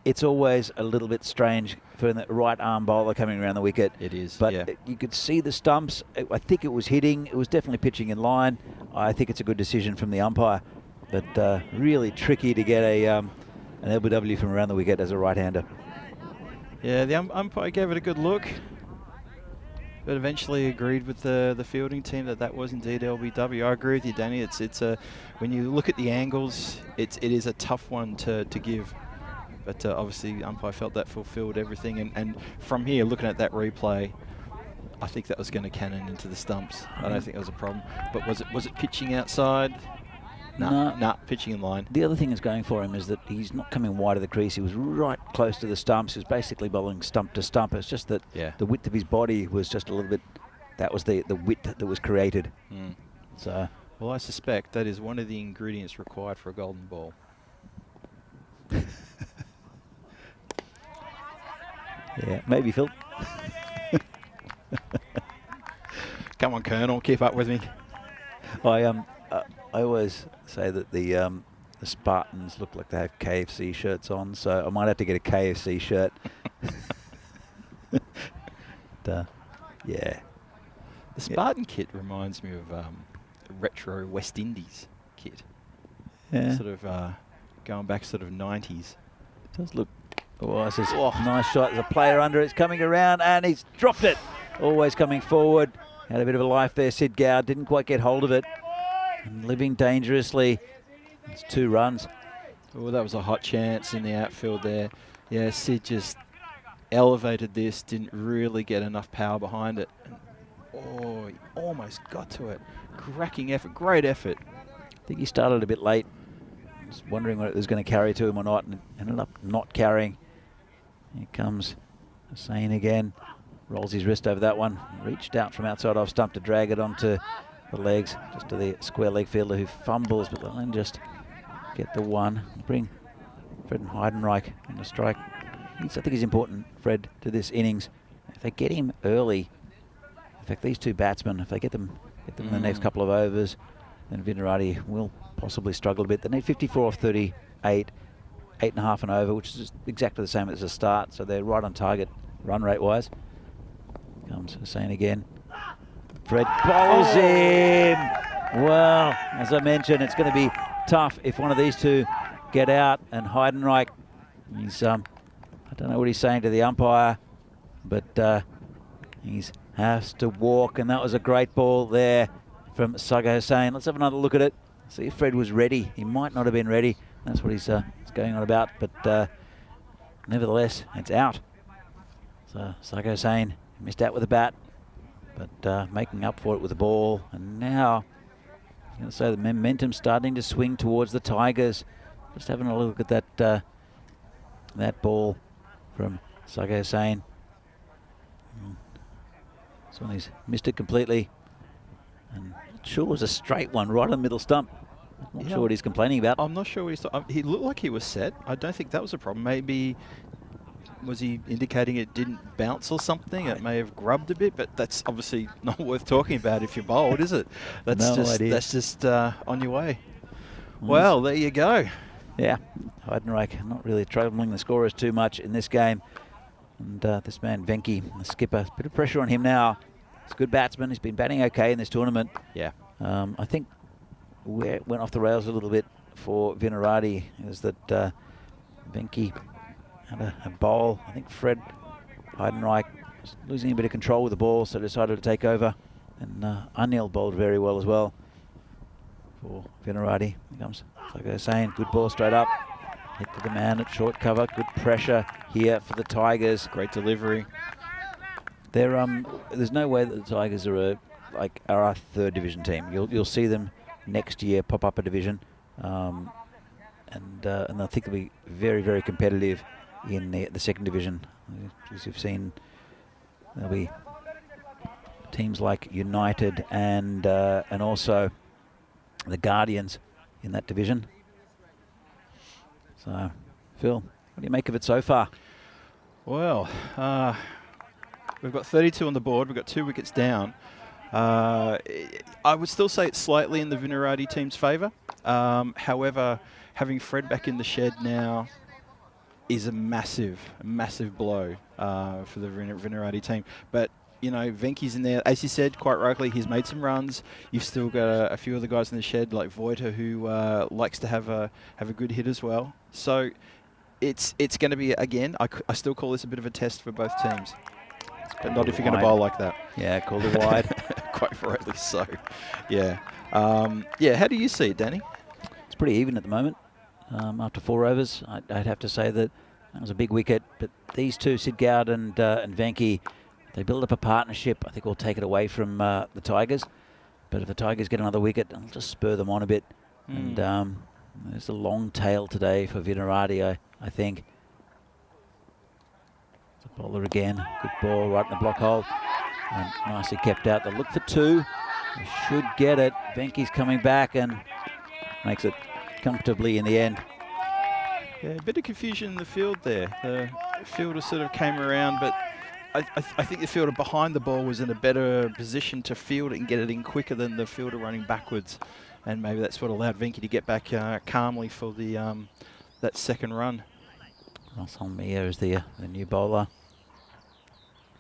It's always a little bit strange for the right arm bowler coming around the wicket. It is, but yeah. you could see the stumps. I think it was hitting. It was definitely pitching in line. I think it's a good decision from the umpire, but really tricky to get an LBW from around the wicket as a right-hander. Yeah, the umpire gave it a good look, but eventually agreed with the fielding team that was indeed LBW. I agree with you, Danny. It's a when you look at the angles, it is a tough one to give. But obviously, the umpire felt that fulfilled everything. And from here, looking at that replay, I think that was going to cannon into the stumps. I don't think that was a problem. But was it pitching outside? No, pitching in line. The other thing that's going for him is that he's not coming wide of the crease. He was right close to the stumps. He was basically bowling stump to stump. It's just that the width of his body was just a little bit. That was the width that was created. So. Well, I suspect that is one of the ingredients required for a golden ball. Yeah, maybe, Phil. Come on, Colonel, keep up with me. I always say that the Spartans look like they have KFC shirts on, so I might have to get a KFC shirt. Yeah. The Spartan kit reminds me of a retro West Indies kit. Yeah. Sort of going back sort of 90s. It does look. Oh, this is nice shot. There's a player under it. It's coming around and he's dropped it. Always coming forward. Had a bit of a life there, Sid Gow. Didn't quite get hold of it. And living dangerously. It's 2 runs. Oh, that was a hot chance in the outfield there. Yeah, Sid just elevated this. Didn't really get enough power behind it. And, oh, he almost got to it. Cracking effort. Great effort. I think he started a bit late. Was wondering whether it was going to carry to him or not, and ended up not carrying. Here comes Hussain again. Rolls his wrist over that one. Reached out from outside off stump to drag it onto the legs, just to the square leg fielder who fumbles, but then just get the one. Bring Fred and Heidenreich on the strike. I think he's important, Fred, to this innings. If they get him early, in fact, these 2 batsmen, if they get them in the next couple of overs, then Vinarati will possibly struggle a bit. They need 54 off 38, 8.5 and over, which is exactly the same as the start, so they're right on target run rate wise. Comes Hussain again. Fred bowls him. Well, as I mentioned, it's going to be tough if one of these 2 get out, and Heidenreich, he's I don't know what he's saying to the umpire, but he's has to walk, and that was a great ball there from Saga Hussain. Let's have another look at it. See if Fred was ready. He might not have been ready. That's what he's going on about, but nevertheless, it's out. So Saga Hussain missed out with the bat, but making up for it with the ball. And now, I'm going to say the momentum starting to swing towards the Tigers. Just having a look at that ball from Saga Hussain. This one he's missed it completely. And not sure it was a straight one right on the middle stump. Not sure what he's complaining about. I'm not sure what he's he looked like he was set. I don't think that was a problem. Maybe was he indicating it didn't bounce or something? It may have grubbed a bit, but that's obviously not worth talking about if you're bowled, is it? That's no just idea. That's just on your way. Well, there you go. Yeah, Heidenreich not really troubling the scorers too much in this game. And this man, Venki, the skipper, a bit of pressure on him now. He's a good batsman. He's been batting okay in this tournament. Yeah. I think where it went off the rails a little bit for Vinarati is that Venki had a bowl. I think Fred Heidenreich was losing a bit of control with the ball, so decided to take over. And Anil bowled very well as well for Vinarati. Here comes Saga Hussain, good ball straight up. Hit to the man at short cover. Good pressure here for the Tigers. Great delivery. There's no way that the Tigers are our 3rd division team. You'll see them next year pop up a division, and I think they'll be very, very competitive in the 2nd division. As you've seen, there'll be teams like United and also the Guardians in that division. So, Phil, what do you make of it so far? Well, we've got 32 on the board. We've got 2 wickets down. I would still say it's slightly in the Vinerati team's favour. However, having Fred back in the shed now is a massive blow for the Vinerati team. But, you know, Venky's in there. As you said, quite rightly, he's made some runs. You've still got a few other guys in the shed, like Voiter, who likes to have a good hit as well. So it's going to be, again, I still call this a bit of a test for both teams. But not if you're going to bowl like that. Yeah, called it wide. Quite rightly so. Yeah. Yeah, how do you see it, Danny? It's pretty even at the moment. After 4 overs, I'd have to say that was a big wicket. But these two, Sidgard and Venky, they build up a partnership. I think we'll take it away from the Tigers. But if the Tigers get another wicket, it'll just spur them on a bit. And there's a long tail today for Vinerati, I think. The bowler again. Good ball right in the block hole. And nicely kept out. They'll look for 2. They should get it. Venky's coming back and makes it comfortably in the end. Yeah, a bit of confusion in the field there. The fielder sort of came around, but I think the fielder behind the ball was in a better position to field it and get it in quicker than the fielder running backwards. And maybe that's what allowed Venky to get back calmly for the that second run. Russell Mia is the new bowler.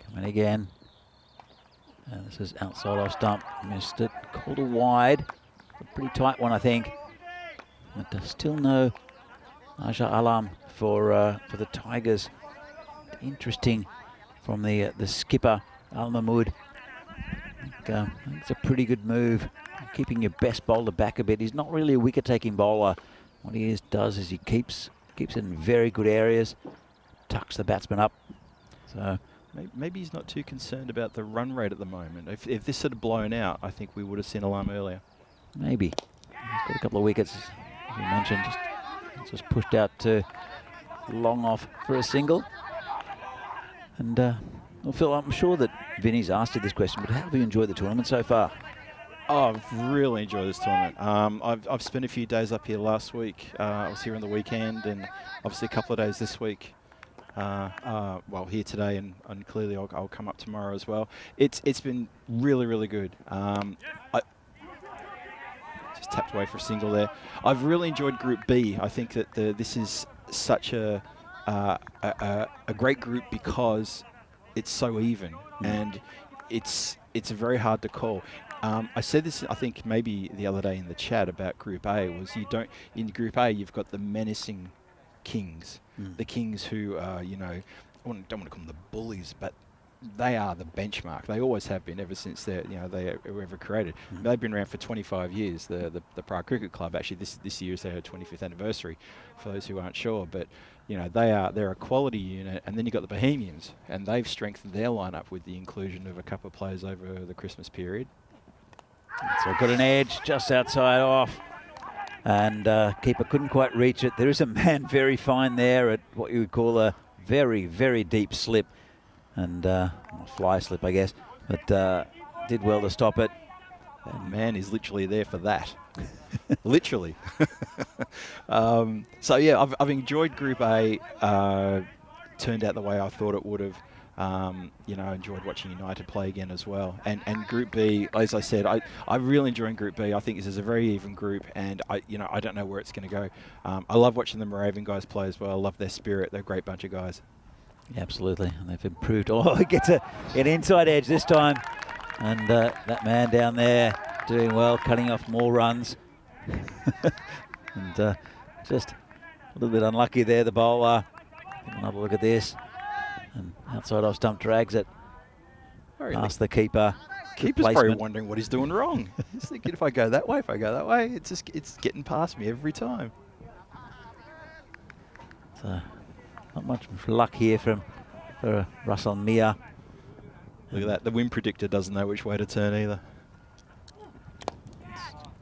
Coming again. And this is outside off stump. Missed it. Called a wide. A pretty tight one, I think. But still no Aja Alam for the Tigers. Interesting from the skipper, Al Mahmood. I think it's a pretty good move. Keeping your best bowler back a bit. He's not really a wicket-taking bowler. What he does is he keeps it in very good areas, tucks the batsman up. So maybe he's not too concerned about the run rate at the moment. If this had blown out, I think we would have seen Alam earlier. Maybe. He's got a couple of wickets, as you mentioned, just pushed out to long off for a single. And well, Phil, I'm sure that Vinny's asked you this question, but how have you enjoyed the tournament so far? Oh, I've really enjoyed this tournament. I've spent a few days up here last week. I was here on the weekend, and obviously a couple of days this week. Well, here today, and clearly I'll come up tomorrow as well. It's been really good. I just tapped away for a single there. I've really enjoyed Group B. I think that this is such a great group because it's so even, and it's very hard to call. I said this, I think, maybe the other day in the chat about Group A, was in Group A, you've got the menacing kings, the kings who are, you know, I don't want to call them the bullies, but they are the benchmark. They always have been ever since they were ever created. They've been around for 25 years. The Prague Cricket Club, actually, this year is their 25th anniversary, for those who aren't sure. But you know, they're a quality unit. And then you've got the Bohemians, and they've strengthened their lineup with the inclusion of a couple of players over the Christmas period. So got an edge just outside off, and keeper couldn't quite reach it. There is a man very fine there at what you would call a very deep slip, and fly slip, I guess, but did well to stop it. That man is literally there for that. Literally. So yeah, I've enjoyed Group A. Turned out the way I thought it would have. You know, enjoyed watching United play again as well. And Group B, as I said, I really enjoying Group B. I think this is a very even group, and I don't know where it's going to go. I love watching the Moravian guys play as well. I love their spirit. They're a great bunch of guys. Yeah, absolutely, and they've improved. Oh, he gets an inside edge this time, and that man down there doing well, cutting off more runs. And just a little bit unlucky there, the bowler. Another look at this. And outside off stump drags it past the keeper. Keeper's probably wondering what he's doing wrong. He's thinking, if I go that way, it's getting past me every time. So not much luck here for Russell Mia. Look at that. The wind predictor doesn't know which way to turn either.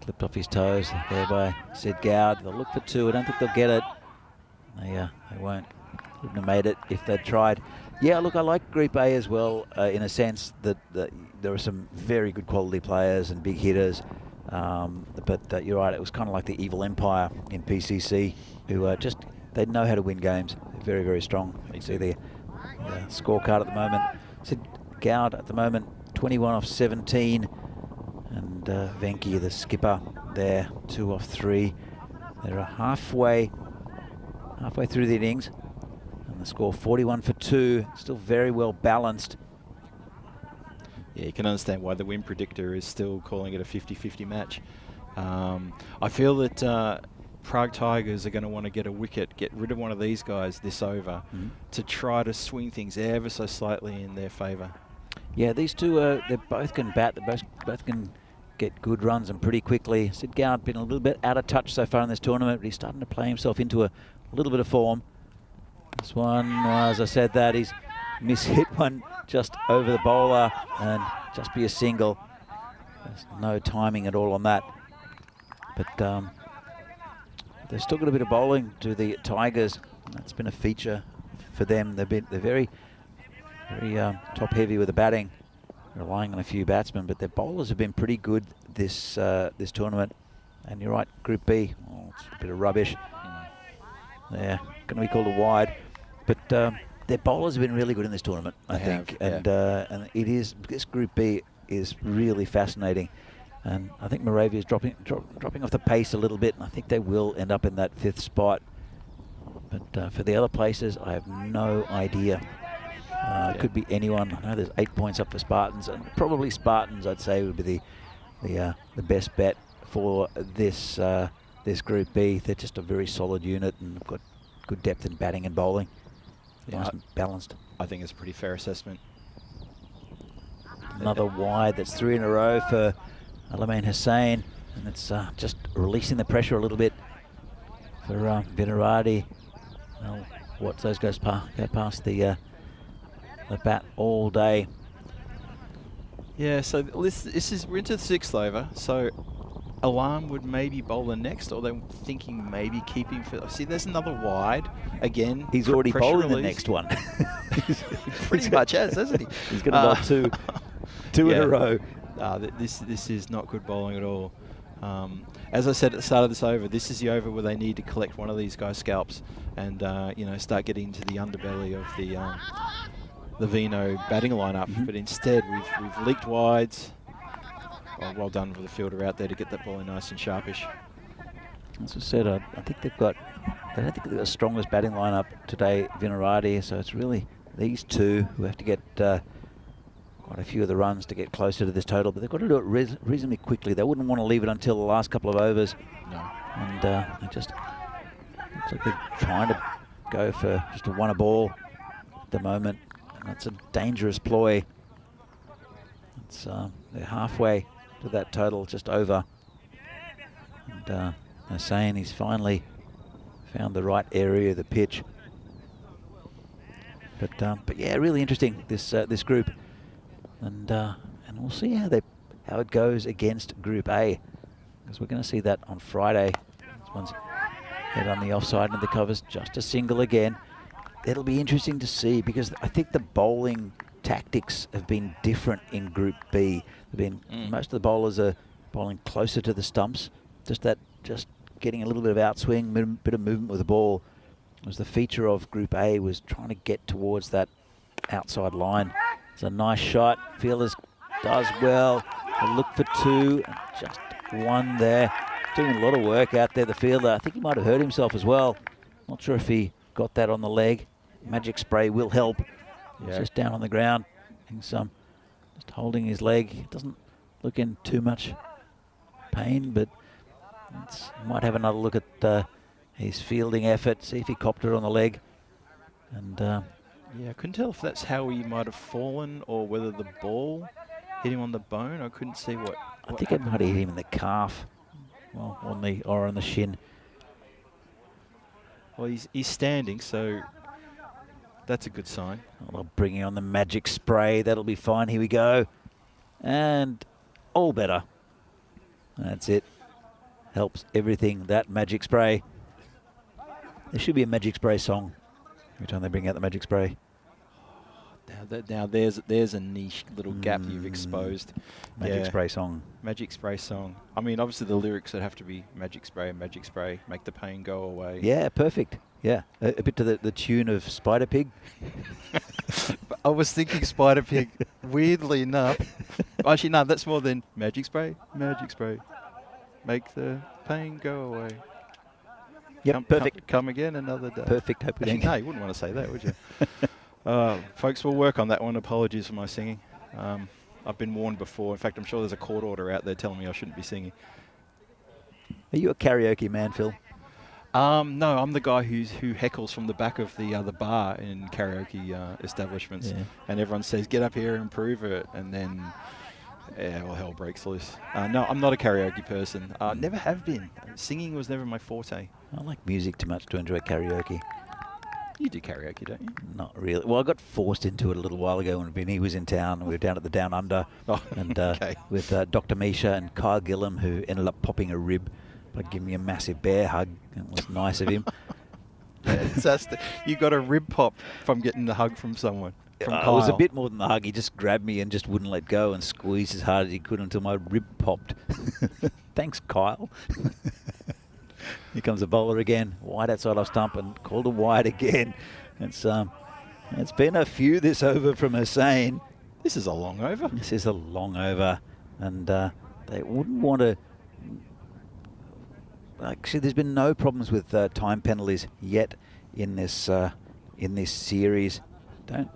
Clipped off his toes there by Sid Gowd. They'll look for 2. I don't think they'll get it. They won't. Wouldn't have made it if they'd tried. Yeah, look, I like Group A as well, in a sense that there are some very good quality players and big hitters. But you're right, it was kind of like the evil empire in PCC, who just they know how to win games. They're very, very strong. You can see the scorecard at the moment. Sid Goud at the moment, 21 off 17. And Venki, the skipper, there, 2 off 3. They're halfway through the innings. And the score 41 for 2. Still very well balanced. Yeah, you can understand why the win predictor is still calling it a 50-50 match. I feel that Prague Tigers are going to want to get a wicket, get rid of one of these guys this over, to try to swing things ever so slightly in their favour. Yeah, these two, they both can bat. They both can get good runs and pretty quickly. Sid Goud been a little bit out of touch so far in this tournament, but he's starting to play himself into a little bit of form. This one, as I said, that he's mishit one just over the bowler and just be a single. There's no timing at all on that. But they've still got a bit of bowling to the Tigers. That's been a feature for them. They're very top heavy with the batting, relying on a few batsmen, but their bowlers have been pretty good this tournament. And you're right, Group B, it's a bit of rubbish. They're going to be called a wide, but their bowlers have been really good in this tournament, I think. And it is, this Group B is really fascinating. And I think Moravia is dropping off the pace a little bit, and I think they will end up in that 5th spot. But for the other places, I have no idea. It could be anyone. I know there's 8 points up for Spartans, and probably Spartans, I'd say, would be the best bet for this Group B. They're just a very solid unit and have got good depth in batting and bowling. Nice and balanced. I think it's a pretty fair assessment. Another wide. That's 3 in a row for Alamin Hussain, and it's just releasing the pressure a little bit for Vinarati. Well, watch those guys go past the bat all day. Yeah, so this is, we're into the 6th over, so Alarm would maybe bowl the next, or they're thinking maybe keeping for. See, there's another wide again. He's already bowling the next one. Pretty much has, hasn't he? He's going to bowl two in a row. This is not good bowling at all. As I said at the start of this over, this is the over where they need to collect one of these guys' scalps and start getting into the underbelly of the Vino batting lineup. But instead, we've leaked wides. Well done for the fielder out there to get that ball in nice and sharpish. As I said, I think they don't think they've got the strongest batting lineup today, Vinarati. So it's really these two who have to get quite a few of the runs to get closer to this total, but they've got to do it reasonably quickly. They wouldn't want to leave it until the last couple of overs. No. And they just looks like they're trying to go for just a one a ball at the moment, and that's a dangerous ploy. It's they're halfway to that total, just over. And they're saying he's finally found the right area of the pitch. But yeah, really interesting this group. And we'll see how it goes against Group A, because we're going to see that on Friday. This one's head on the offside and the covers just a single again. It'll be interesting to see, because I think the bowling tactics have been different in Group B. Most of the bowlers are bowling closer to the stumps. Just getting a little bit of outswing, bit of movement with the ball was the feature of Group A, was trying to get towards that outside line. It's a nice shot. Fielders does well. A look for 2, and just 1 there. Doing a lot of work out there, the fielder. I think he might have hurt himself as well. Not sure if he got that on the leg. Magic spray will help. He's just down on the ground. Just holding his leg. He doesn't look in too much pain, but might have another look at his fielding effort, see if he copped it on the leg. And yeah, I couldn't tell if that's how he might have fallen or whether the ball hit him on the bone. I couldn't see what I think it might have hit him in the calf, well, on the shin. Well, he's standing, so that's a good sign. Well, bringing on the magic spray. That'll be fine. Here we go. And all better. That's it. Helps everything, that magic spray. There should be a magic spray song every time they bring out the magic spray. Now there's a niche little gap you've exposed. Magic spray song. Magic spray song. I mean, obviously the lyrics would have to be magic spray, make the pain go away. Yeah, perfect. Yeah, a bit to the tune of Spider Pig. I was thinking Spider Pig, weirdly enough. Actually, no, that's more than Magic Spray, Magic Spray. Make the pain go away. Yep, perfect. Come again another day. Perfect. Hope Actually, no, you wouldn't want to say that, would you? Folks, we'll work on that one. Apologies for my singing. I've been warned before. In fact, I'm sure there's a court order out there telling me I shouldn't be singing. Are you a karaoke man, Phil? No, I'm the guy who heckles from the back of the bar in karaoke establishments, and everyone says, "Get up here and prove it," and then, well, hell breaks loose. No, I'm not a karaoke person. Never have been. Singing was never my forte. I like music too much to enjoy karaoke. You do karaoke, don't you? Not really. Well, I got forced into it a little while ago when Vinny was in town. We were down at the Down Under, and with Dr. Misha and Kyle Gillum, who ended up popping a rib by giving me a massive bear hug. It was nice of him. Fantastic. You got a rib pop from getting the hug from someone. From It was a bit more than the hug. He just grabbed me and just wouldn't let go and squeezed as hard as he could until my rib popped. Thanks, Kyle. Here comes the bowler again. Wide outside off stump and called a wide again. It's been a few this over from Hussain. This is a long over. This is a long over, and they wouldn't want to. Actually, there's been no problems with time penalties yet in this series. Don't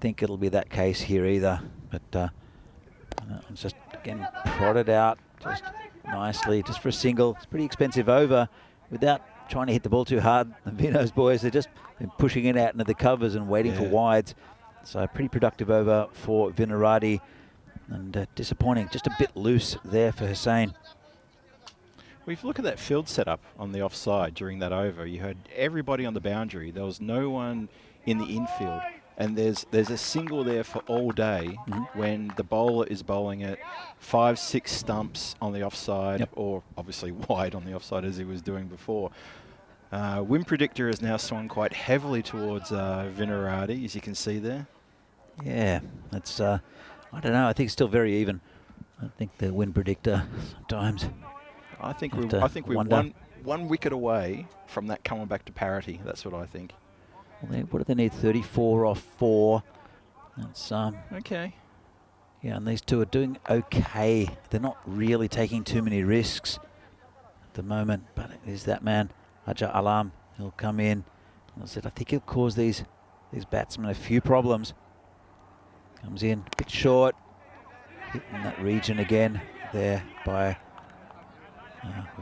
think it'll be that case here either. But I'm just again prodded out just nicely, just for a single. It's pretty expensive over without trying to hit the ball too hard. The Vino's boys, they're just been pushing it out into the covers and waiting for wides. So a pretty productive over for Vinarati, and disappointing, just a bit loose there for Hussain. Well, if you look at that field setup on the offside during that over, you had everybody on the boundary. There was no one in the infield. And there's a single there for all day when the bowler is bowling it 5-6 stumps on the offside, or obviously wide on the offside as he was doing before. Wind predictor has now swung quite heavily towards Vinarati, as you can see there. Yeah, that's I don't know. I think it's still very even. I think the wind predictor sometimes. I think we're one wicket away from that coming back to parity. That's what I think. Well, what do they need? 34 off 4. That's okay. Yeah, and these two are doing okay. They're not really taking too many risks at the moment. But it is that man, Aja Alam. He'll come in. I think he'll cause these batsmen a few problems. Comes in a bit short, hitting that region again there by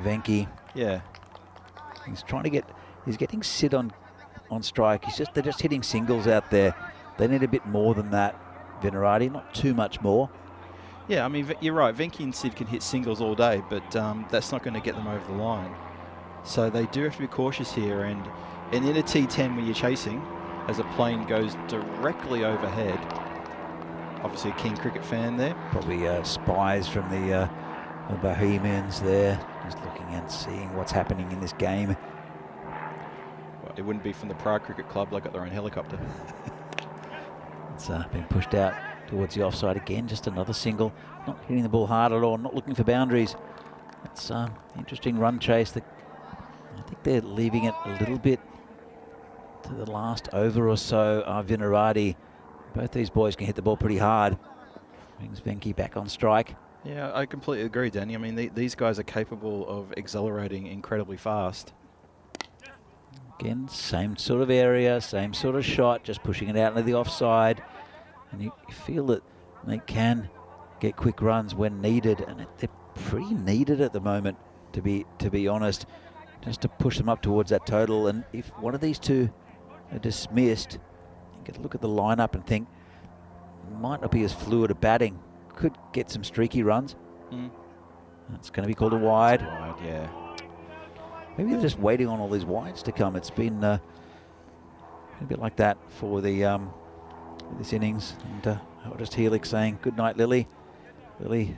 Venki. Yeah, He's getting Sid on strike. They're just hitting singles out there. They need a bit more than that, Vinarati, not too much more. Yeah, I mean, you're right. Venki and Sid can hit singles all day, but that's not going to get them over the line. So they do have to be cautious here. And in a T10 when you're chasing, as a plane goes directly overhead, obviously a keen cricket fan there. Probably spies from the Bohemians there, just looking and seeing what's happening in this game. It wouldn't be from the Prague Cricket Club. They got their own helicopter. It's been pushed out towards the offside again. Just another single. Not hitting the ball hard at all. Not looking for boundaries. It's interesting run chase. I think they're leaving it a little bit to the last over or so. Vinarati. Both these boys can hit the ball pretty hard. Brings Venki back on strike. Yeah, I completely agree, Danny. I mean, these guys are capable of accelerating incredibly fast. Again, same sort of area, same sort of shot, just pushing it out into the offside. And you feel that they can get quick runs when needed, and they're pretty needed at the moment, to be honest, just to push them up towards that total. And if one of these two are dismissed, you get a look at the lineup and think, might not be as fluid a batting, could get some streaky runs. It's going to be called a wide. Wide, yeah. Maybe they're just waiting on all these wides to come. It's been a bit like that for the this innings. And just Helix saying good night, Lily. Lily,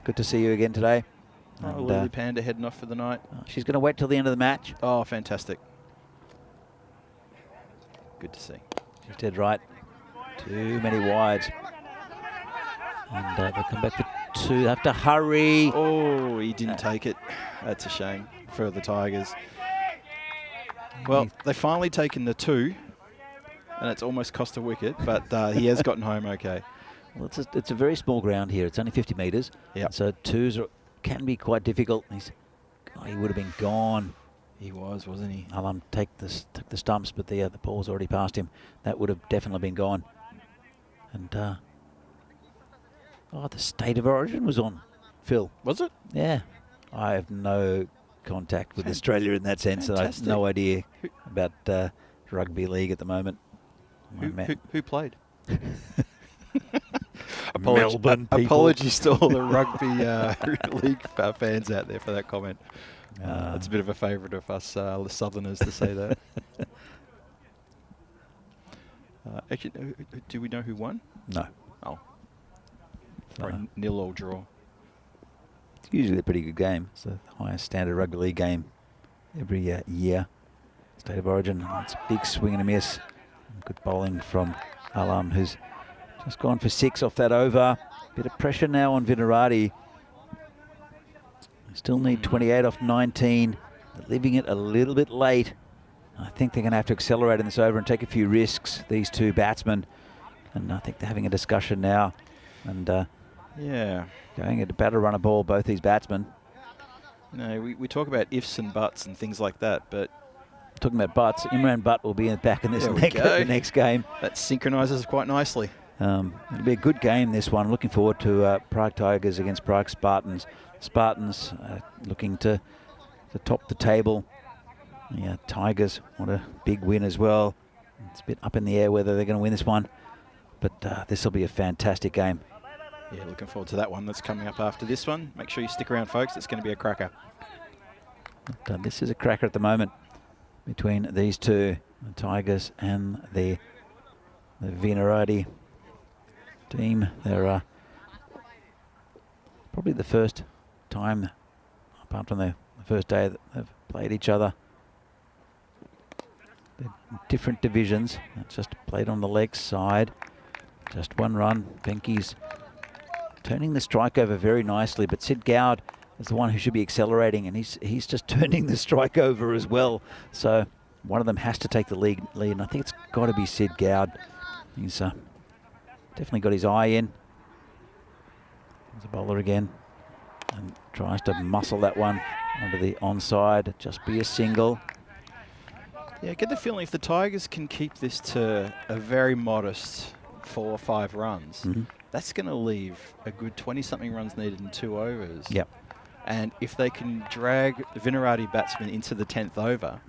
good to see you again today. Oh, Lily Panda heading off for the night. She's going to wait till the end of the match. Oh, fantastic. Good to see. She's dead right. Too many wides. And they'll come back for 2. They have to hurry. Oh, he didn't take it. That's a shame for the Tigers. Well, they've finally taken the 2, and it's almost cost a wicket, but he has gotten home okay. Well, it's a very small ground here. It's only 50 metres. Yeah. So 2s can be quite difficult. He would have been gone. He was, wasn't he? Alam took the stumps, but the ball's already past him. That would have definitely been gone. And the state of origin was on, Phil. Was it? Yeah. I have no contact with Australia in that sense. And I have no idea about rugby league at the moment. Who played? Melbourne people. Apologies to all the rugby league fans out there for that comment. It's a bit of a favourite of us Southerners to say that. Actually, do we know who won? No. Oh. Probably nil or draw. It's usually a pretty good game. It's the highest standard rugby league game every year. State of origin. It's a big swing and a miss. Good bowling from Alam, who's just gone for 6 off that over. Bit of pressure now on Vinarati. They still need 28 off 19. They're leaving it a little bit late. I think they're going to have to accelerate in this over and take a few risks, these two batsmen. And I think they're having a discussion now. And yeah, going at a better run of ball, both these batsmen. You know, we talk about ifs and buts and things like that, but talking about butts, Imran Butt will be back in this the next game. That synchronises quite nicely. It'll be a good game, this one. Looking forward to Prague Tigers against Prague Spartans. Spartans looking to top the table. Yeah, Tigers want a big win as well. It's a bit up in the air whether they're going to win this one, but this will be a fantastic game. Yeah, looking forward to that one that's coming up after this one. Make sure you stick around, folks. It's going to be a cracker. But, this is a cracker at the moment between these two, the Tigers and the Vinarati team. They're probably the first time, apart from the first day, that they've played each other. They're different divisions. It's just played on the leg side. Just one run. Benke's turning the strike over very nicely, but Sid Gowd is the one who should be accelerating, and he's just turning the strike over as well. So one of them has to take the lead, and I think it's got to be Sid Gowd. He's definitely got his eye in. There's a bowler again, and tries to muscle that one onto the onside. Just be a single. Yeah, I get the feeling if the Tigers can keep this to a very modest 4 or 5 runs, that's going to leave a good 20-something runs needed in 2 overs. Yep. And if they can drag the Vinarati batsman into the 10th over,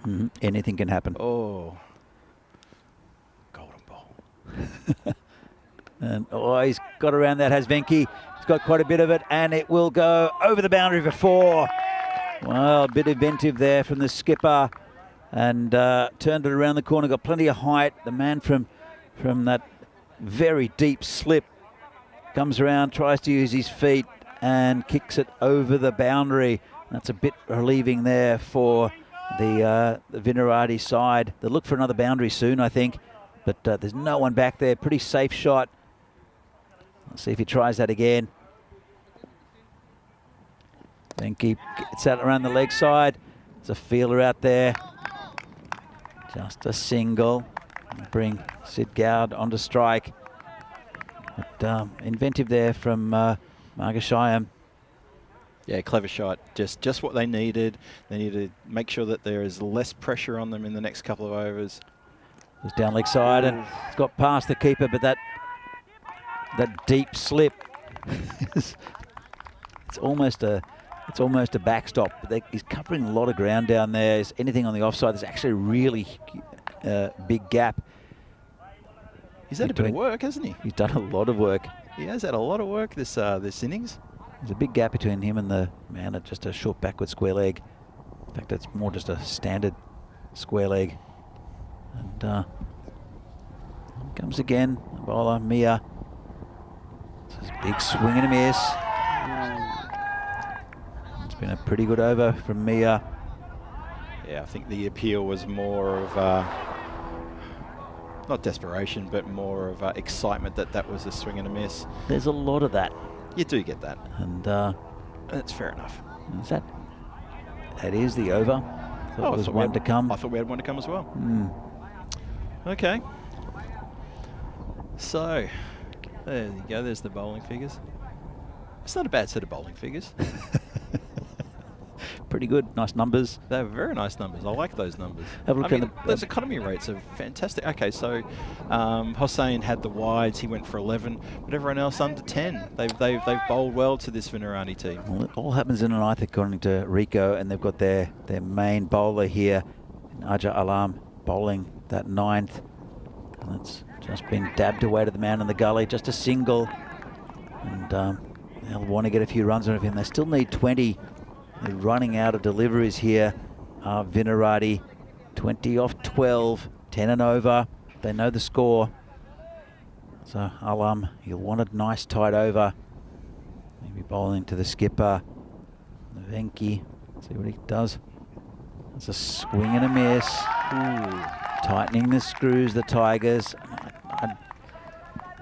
anything can happen. Oh, golden ball. And he's got around that, has Venki. He's got quite a bit of it, and it will go over the boundary for 4. Well, a bit inventive there from the skipper, and turned it around the corner, got plenty of height. The man from that very deep slip comes around, tries to use his feet, and kicks it over the boundary. That's a bit relieving there for the Vinarati side. They'll look for another boundary soon, I think, but there's no one back there. Pretty safe shot. Let's see if he tries that again. Venki gets that around the leg side. There's a feeler out there. Just a single. Bring Sid Gowd onto strike. But inventive there from Margashayam. Yeah, clever shot. Just what they needed. They need to make sure that there is less pressure on them in the next couple of overs. It's down leg side, and it's got past the keeper, but that deep slip, it's almost a backstop. But he's covering a lot of ground down there. Is anything on the offside? There's actually a really big gap. He's had a bit of work, hasn't he? He's done a lot of work. He has had a lot of work this innings. There's a big gap between him and the man at just a short backward square leg. In fact, it's more just a standard square leg. And comes again, bowler Mia. It's a big swing and a miss. It's been a pretty good over from Mia. Yeah, I think the appeal was more of not desperation, but more of excitement that was a swing and a miss. There's a lot of that. You do get that. And that's fair enough. That is the over. Thought there was one to come. I thought we had one to come as well. Hmm. Okay. So, there you go. There's the bowling figures. It's not a bad set of bowling figures. Pretty good. Nice numbers. They're very nice numbers. I like those numbers. Have a look I mean, at those economy rates are fantastic. Okay, so Hossein had the wides. He went for 11, but everyone else under 10. They've bowled well to this Venerani team. Well, it all happens in a ninth according to Rico, and they've got their main bowler here, Aja Alam, bowling that ninth. And it's just been dabbed away to the man in the gully, just a single. And they'll want to get a few runs out of him. They still need 20. They're running out of deliveries here. Venerati, 20 off 12, 10 and over. They know the score. So Alam, he'll want a nice tight over. Maybe bowling to the skipper. Venki, see what he does. It's a swing and a miss. Ooh. Tightening the screws, the Tigers.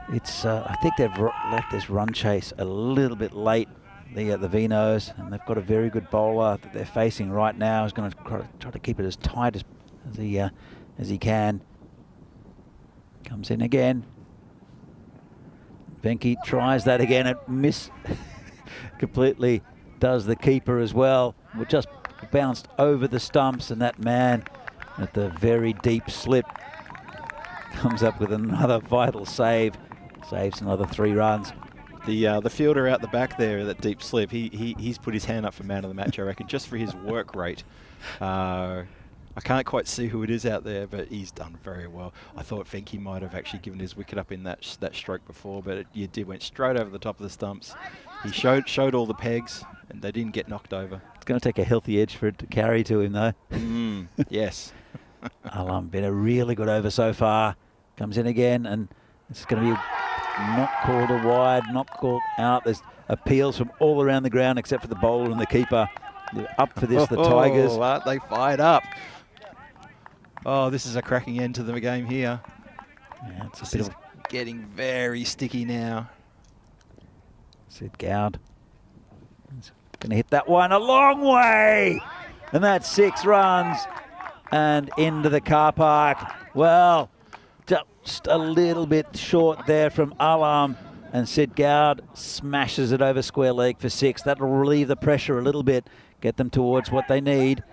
I think they've left this run chase a little bit late. The Vinos, and they've got a very good bowler that they're facing right now. He's going to try to keep it as tight as he can. Comes in again. Venki tries that again. It miss completely. Does the keeper as well. It just bounced over the stumps, and that man at the very deep slip comes up with another vital save. Saves another 3 runs. The fielder out the back there, that deep slip, he's put his hand up for man of the match, I reckon, just for his work rate. I can't quite see who it is out there, but he's done very well. I thought Venki might have actually given his wicket up in that stroke before, but it went straight over the top of the stumps. He showed all the pegs, and they didn't get knocked over. It's going to take a healthy edge for it to carry to him, though. Yes. Alam, been a really good over so far. Comes in again, and it's going to be not called a wide, not called out. There's appeals from all around the ground except for the bowler and the keeper. They're up for this, the Tigers. Aren't they fired up? Oh, this is a cracking end to the game here. Yeah, it's This is getting very sticky now. Sid Gowd. He's going to hit that one a long way. And that's 6 runs. And into the car park. Well, just a little bit short there from Alam, and Sid Gowd smashes it over square leg for 6. That'll relieve the pressure a little bit, get them towards what they need.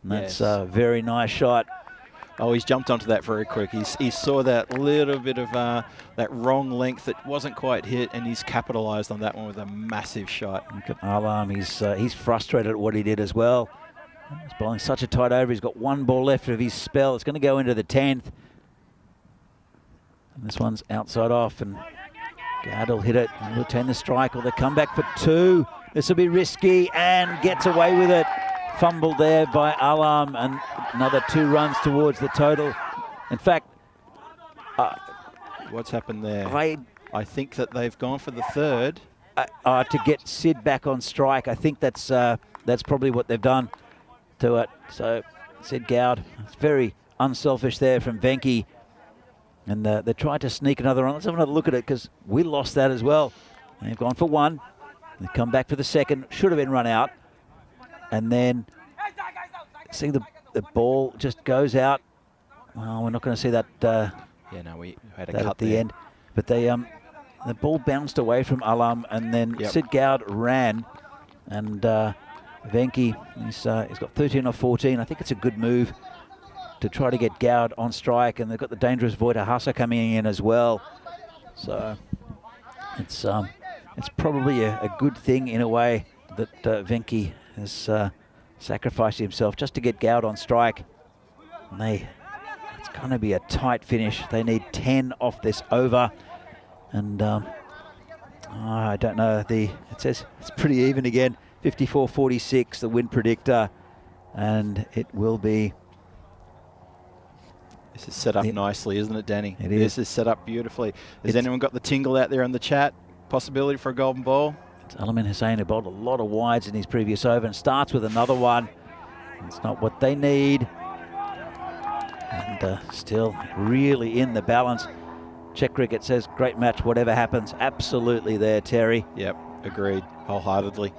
And that's a very nice shot. Oh, he's jumped onto that very quick. He saw that little bit of that wrong length that wasn't quite hit, and he's capitalised on that one with a massive shot. Look at Alam. He's frustrated at what he did as well. He's bowling such a tight over. He's got 1 ball left of his spell. It's going to go into the 10th. And this one's outside off, and Gowd will hit it and retain the strike, or they come back for 2. This will be risky, and gets away with it. Fumbled there by Alam, and another 2 runs towards the total. In fact, what's happened there? I think that they've gone for the 3rd. To get Sid back on strike. I think that's probably what they've done to it. So Sid Gowd, it's very unselfish there from Venki. And they tried to sneak another run. Let's have another look at it, because we lost that as well. They've gone for 1. They come back for the 2nd. Should have been run out. And then see the ball just goes out. Well, we're not going to see that. Yeah, no, we had a that cut at the there. end. But the ball bounced away from Alam, and then Sid Gowd ran. And Venki, he's got 13 or 14. I think it's a good move to try to get Gowd on strike, and they've got the dangerous Voita Hassa coming in as well. So it's probably a good thing in a way that Venki has sacrificed himself just to get Gowd on strike. And it's going to be a tight finish. They need 10 off this over, and I don't know. It says it's pretty even again. 54-46, the win predictor, and it will be. This is set up nicely, isn't it, Danny? It is. This is set up beautifully. Has anyone got the tingle out there on the chat? Possibility for a golden ball? It's Alamin Hussain, who bowled a lot of wides in his previous over, and starts with another one. It's not what they need. And still really in the balance. Czech cricket says, great match, whatever happens. Absolutely there, Terry. Yep, agreed, wholeheartedly.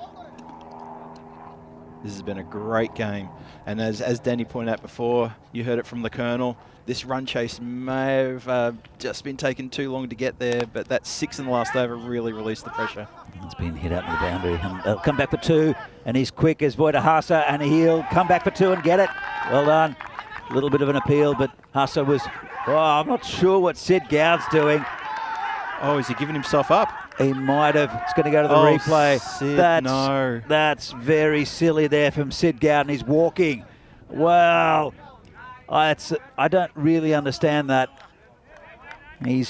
This has been a great game. And as Danny pointed out before, you heard it from the Colonel, this run chase may have just been taking too long to get there, but that 6 in the last over really released the pressure. It's been hit out to the boundary, and they'll come back for 2, and he's quick as Voida, and he'll come back for 2 and get it. Well done. A little bit of an appeal, but Hassa was, I'm not sure what Sid Gowd's doing. Oh, is he giving himself up? He might have. It's going to go to the replay. Sid, That's very silly there from Sid Gowd, and he's walking. Well, I don't really understand that. He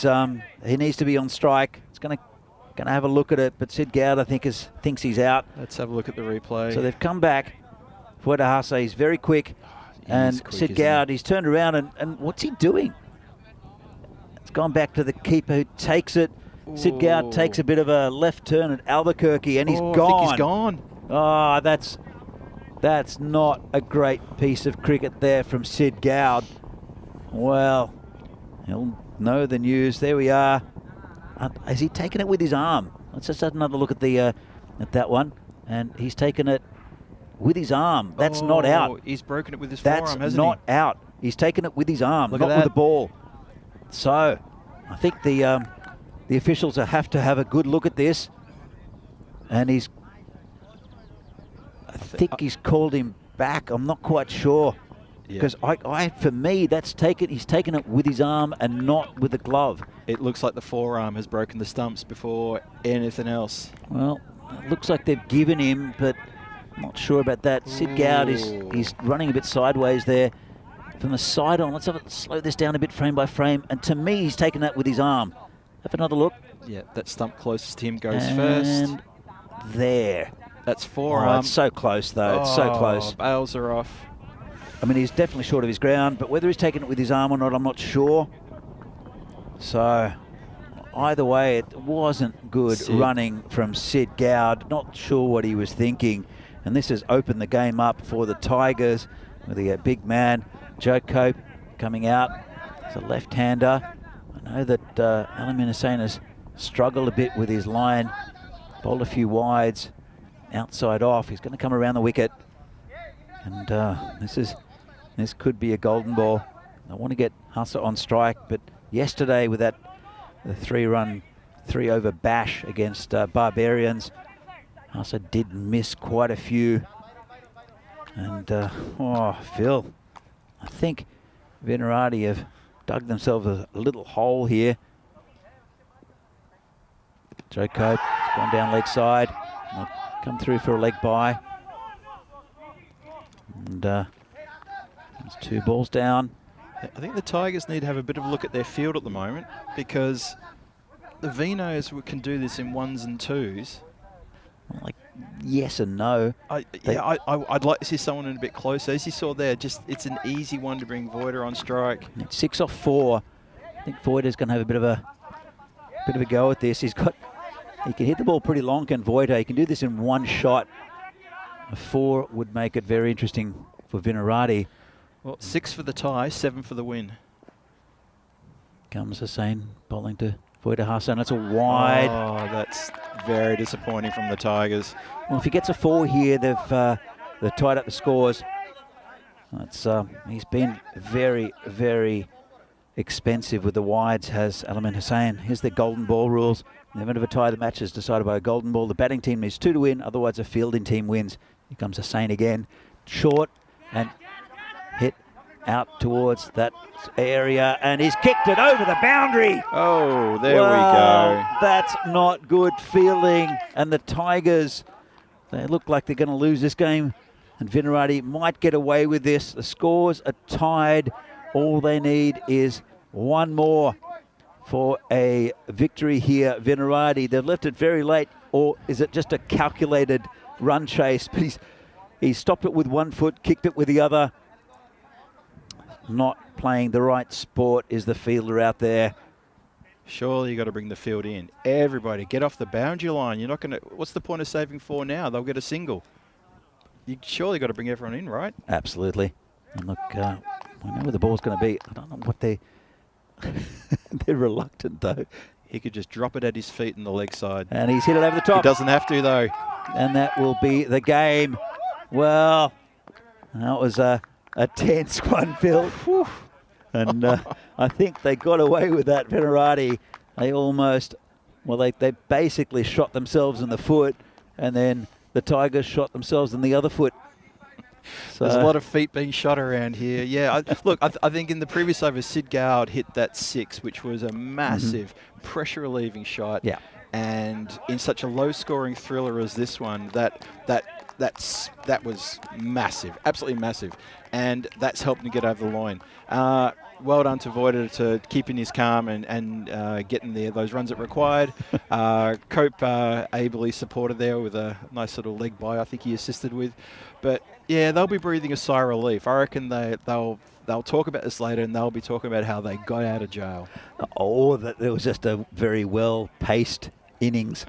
needs to be on strike. It's going to have a look at it, but Sid Gowd, I think, thinks he's out. Let's have a look at the replay. So they've come back. Voida Hassa, he's very quick. And quick, Sid Gowd, he's turned around, and what's he doing? It's gone back to the keeper who takes it. Sid Gowd takes a bit of a left turn at Albuquerque, and he's gone. I think he's gone. Oh, that's not a great piece of cricket there from Sid Gowd. Well, he'll know the news. There we are. Has he taken it with his arm? Let's just have another look at that one. And he's taken it with his arm. That's not out. He's broken it with his forearm, hasn't he? That's not out. He's taken it with his arm, Look not at with that. the ball. So, I think the officials have to have a good look at this. And I think he's called him back. I'm not quite sure. Because for me, he's taken it with his arm and not with the glove. It looks like the forearm has broken the stumps before anything else. Well, it looks like they've given him, but I'm not sure about that. Sid Gowd he's running a bit sideways there. From the side on, let's slow this down a bit frame by frame. And to me, he's taken that with his arm. Have another look. Yeah, that stump closest to him goes first. And there. That's forearm. It's so close, though. It's so close. Bails are off. I mean, he's definitely short of his ground, but whether he's taken it with his arm or not, I'm not sure. So, either way, it wasn't good running from Sid Gowd. Not sure what he was thinking. And this has opened the game up for the Tigers with the big man, Joe Cope, coming out as a left-hander. I know that Alamin Hussain has struggled a bit with his line, bowled a few wides, outside off. He's going to come around the wicket. And this could be a golden ball. I want to get Hassa on strike, but yesterday with the 3-run, 3-over bash against Barbarians, Hassa did miss quite a few. And, Phil, I think Venerati have dug themselves a little hole here. Joe Cope has gone down leg side. They'll come through for a leg bye. And there's 2 balls down. I think the Tigers need to have a bit of a look at their field at the moment, because the Vinos can do this in 1s and 2s. Like, yes and no. I'd like to see someone in a bit closer. As you saw there, it's an easy one to bring Voida on strike. It's 6 off 4. I think Voida's going to have a bit of a go at this. He can hit the ball pretty long, can Voida. He can do this in 1 shot. A 4 would make it very interesting for Venerati. Well, 6 for the tie, 7 for the win. Comes Hussain bowling to Voida Hassa, and it's a wide. Oh, that's very disappointing from the Tigers. Well, if he gets a 4 here, they've tied up the scores. He's been very, very expensive with the wides, has Alamin Hussain. Here's the golden ball rules. Never to tie the matches decided by a golden ball. The batting team needs 2 to win, otherwise a fielding team wins. Here comes Hussain again. Short and hit out towards that area, and he's kicked it over the boundary. Oh, there we go. That's not good fielding. And the Tigers, they look like they're going to lose this game. And Venerati might get away with this. The scores are tied. All they need is 1 more for a victory here. Venerati, they've left it very late, or is it just a calculated run chase? But he stopped it with 1 foot, kicked it with the other. Not playing the right sport is the fielder out there. Surely you got to bring the field in. Everybody, get off the boundary line. You're not going to. What's the point of saving 4 now? They'll get a single. You surely got to bring everyone in, right? Absolutely. And look, we know where the ball's going to be. I don't know what they're reluctant though. He could just drop it at his feet in the leg side. And he's hit it over the top. He doesn't have to though. And that will be the game. Well, that was a tense one, Phil. Whew. And I think they got away with that. Venerati, they almost, well, they basically shot themselves in the foot, and then the Tigers shot themselves in the other foot. So there's a lot of feet being shot around here. Yeah, I think in the previous over, Sid Gowd hit that 6, which was a massive pressure relieving shot. Yeah. And in such a low-scoring thriller as this one, that was massive, absolutely massive, and that's helped him get over the line. Well done to Voida to keeping his calm and getting those runs it required. Cope ably supported there with a nice little leg by, I think he assisted with. But yeah, they'll be breathing a sigh of relief. I reckon they'll talk about this later, and they'll be talking about how they got out of jail. Oh, that it was just a very well-paced innings.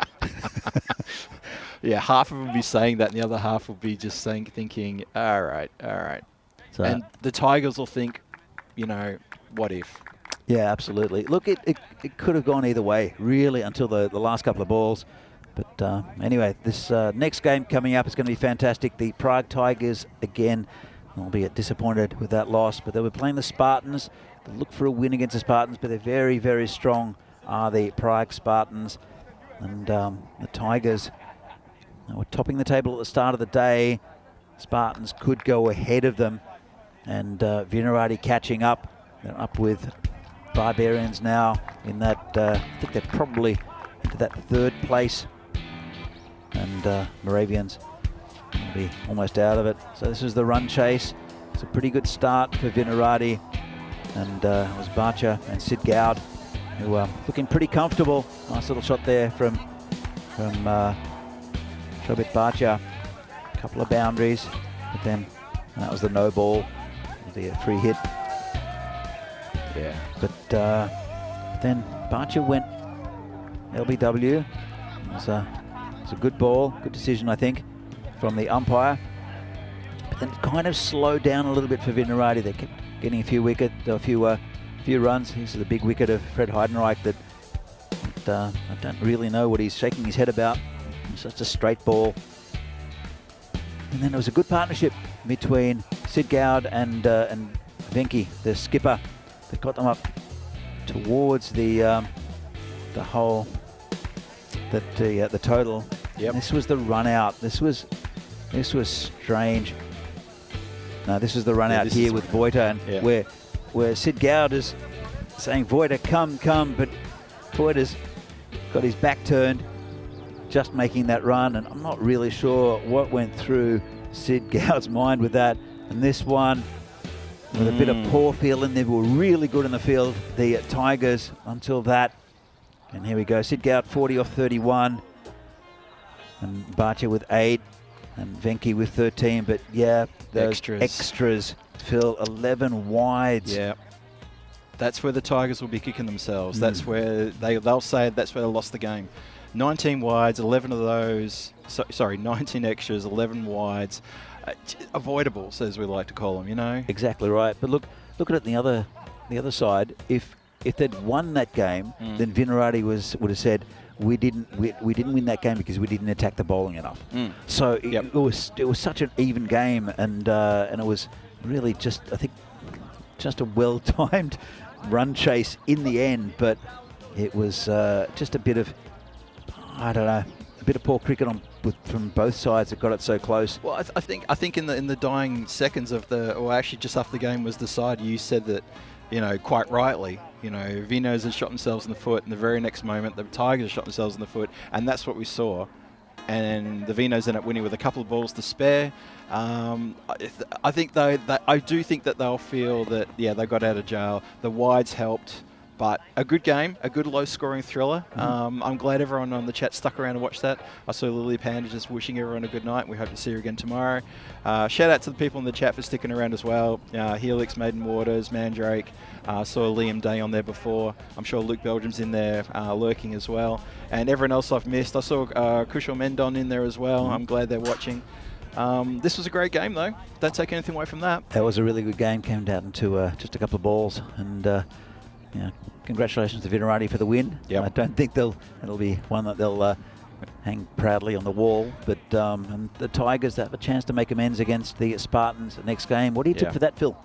Yeah, half of them will be saying that, and the other half will be just thinking, all right. So, and the Tigers will think, what if? Yeah, absolutely. Look, it could have gone either way, really, until the last couple of balls. But anyway, this next game coming up is going to be fantastic. The Prague Tigers, again, albeit disappointed with that loss, but they were playing the Spartans. They look for a win against the Spartans, but they're very, very strong, are the Prague Spartans. And the Tigers were topping the table at the start of the day. Spartans could go ahead of them. And Venerati catching up. They're up with Barbarians now in that, I think they're probably into that 3rd place. And Moravians will be almost out of it. So this is the run chase. It's a pretty good start for Venerati. And it was Barcha and Sid Gowd who are looking pretty comfortable. Nice little shot there from Shobit Barcha. A couple of boundaries, but then that was the no ball. The free hit. Yeah. But then Barcha went LBW. It was a good ball, good decision, I think, from the umpire. But then it kind of slowed down a little bit for Venerati. They kept getting a few runs. Here's the big wicket of Fred Heidenreich that I don't really know what he's shaking his head about. It's just a straight ball. And then it was a good partnership between Sid Gowd and Venki, the skipper, that got them up towards the hole, the total. Yep. This was the run out. This was strange. No, this was the run out here with Voita, and where Sid Gowd is saying, Voita, come, but Voita's got his back turned, just making that run, and I'm not really sure what went through Sid Gowd's mind with that. And this one, with a bit of poor feeling, they were really good in the field, the Tigers, until that. And here we go, Sid Gowd 40 off 31, and Barcha with 8, and Venki with 13. But yeah, those extras, Phil, 11 wides. Yeah. That's where the Tigers will be kicking themselves. That's where they'll say that's where they lost the game. 19 wides, 11 of those, 19 extras, 11 wides. Avoidables, as we like to call them, Exactly right. But look at it on the other side. If they'd won that game, then Venerati would have said, we didn't win that game because we didn't attack the bowling enough. So it was such an even game, and it was really just, I think, just a well-timed run chase in the end. But it was just a bit of, I don't know, a bit of poor cricket from both sides that got it so close. Well, I think in the dying seconds of actually just after the game was decided, you said that, quite rightly, Vinos had shot themselves in the foot, and the very next moment the Tigers shot themselves in the foot, and that's what we saw. And the Vinos ended up winning with a couple of balls to spare. I think though that I do think that they'll feel that they got out of jail. The wides helped. But a good game, a good low-scoring thriller. I'm glad everyone on the chat stuck around and watched that. I saw Lily Panda just wishing everyone a good night. We hope to see her again tomorrow. Shout out to the people in the chat for sticking around as well. Helix, Maiden Waters, Mandrake. Saw Liam Day on there before. I'm sure Luke Belgium's in there lurking as well. And everyone else I've missed. I saw Kushal Mendon in there as well. I'm glad they're watching. This was a great game, though. Don't take anything away from that. That was a really good game. Came down to just a couple of balls. And congratulations to Venerati for the win. Yep. I don't think it'll be one that they'll hang proudly on the wall. But and the Tigers have a chance to make amends against the Spartans the next game. What do you tip for that, Phil?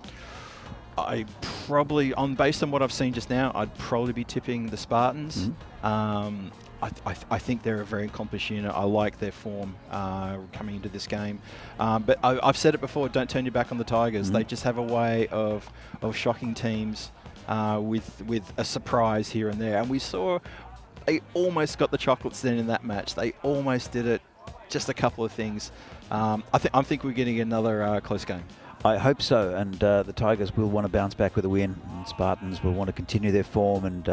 I probably, based on what I've seen just now, I'd probably be tipping the Spartans. I think they're a very accomplished unit. I like their form coming into this game. But I've said it before, don't turn your back on the Tigers. They just have a way of shocking teams with a surprise here and there. And we saw they almost got the chocolates then in that match. They almost did it, just a couple of things. I think we're getting another close game. I hope so, and the Tigers will want to bounce back with a win, and Spartans will want to continue their form and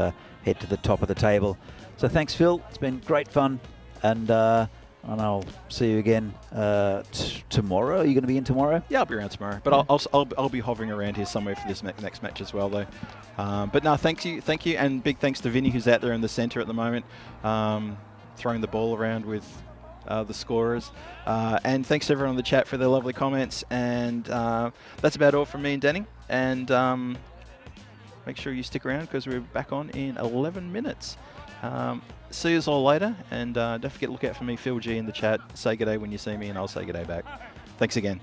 head to the top of the table. So thanks, Phil. It's been great fun, and I'll see you again tomorrow. Are you going to be in tomorrow? Yeah, I'll be around tomorrow, but I'll be hovering around here somewhere for this next match as well, though. But no, thank you, and big thanks to Vinny, who's out there in the centre at the moment, throwing the ball around with the scorers. And thanks to everyone in the chat for their lovely comments. And that's about all from me and Danny. And make sure you stick around because we're back on in 11 minutes. See you all later. And don't forget to look out for me, Phil G, in the chat. Say g'day when you see me and I'll say g'day back. Thanks again.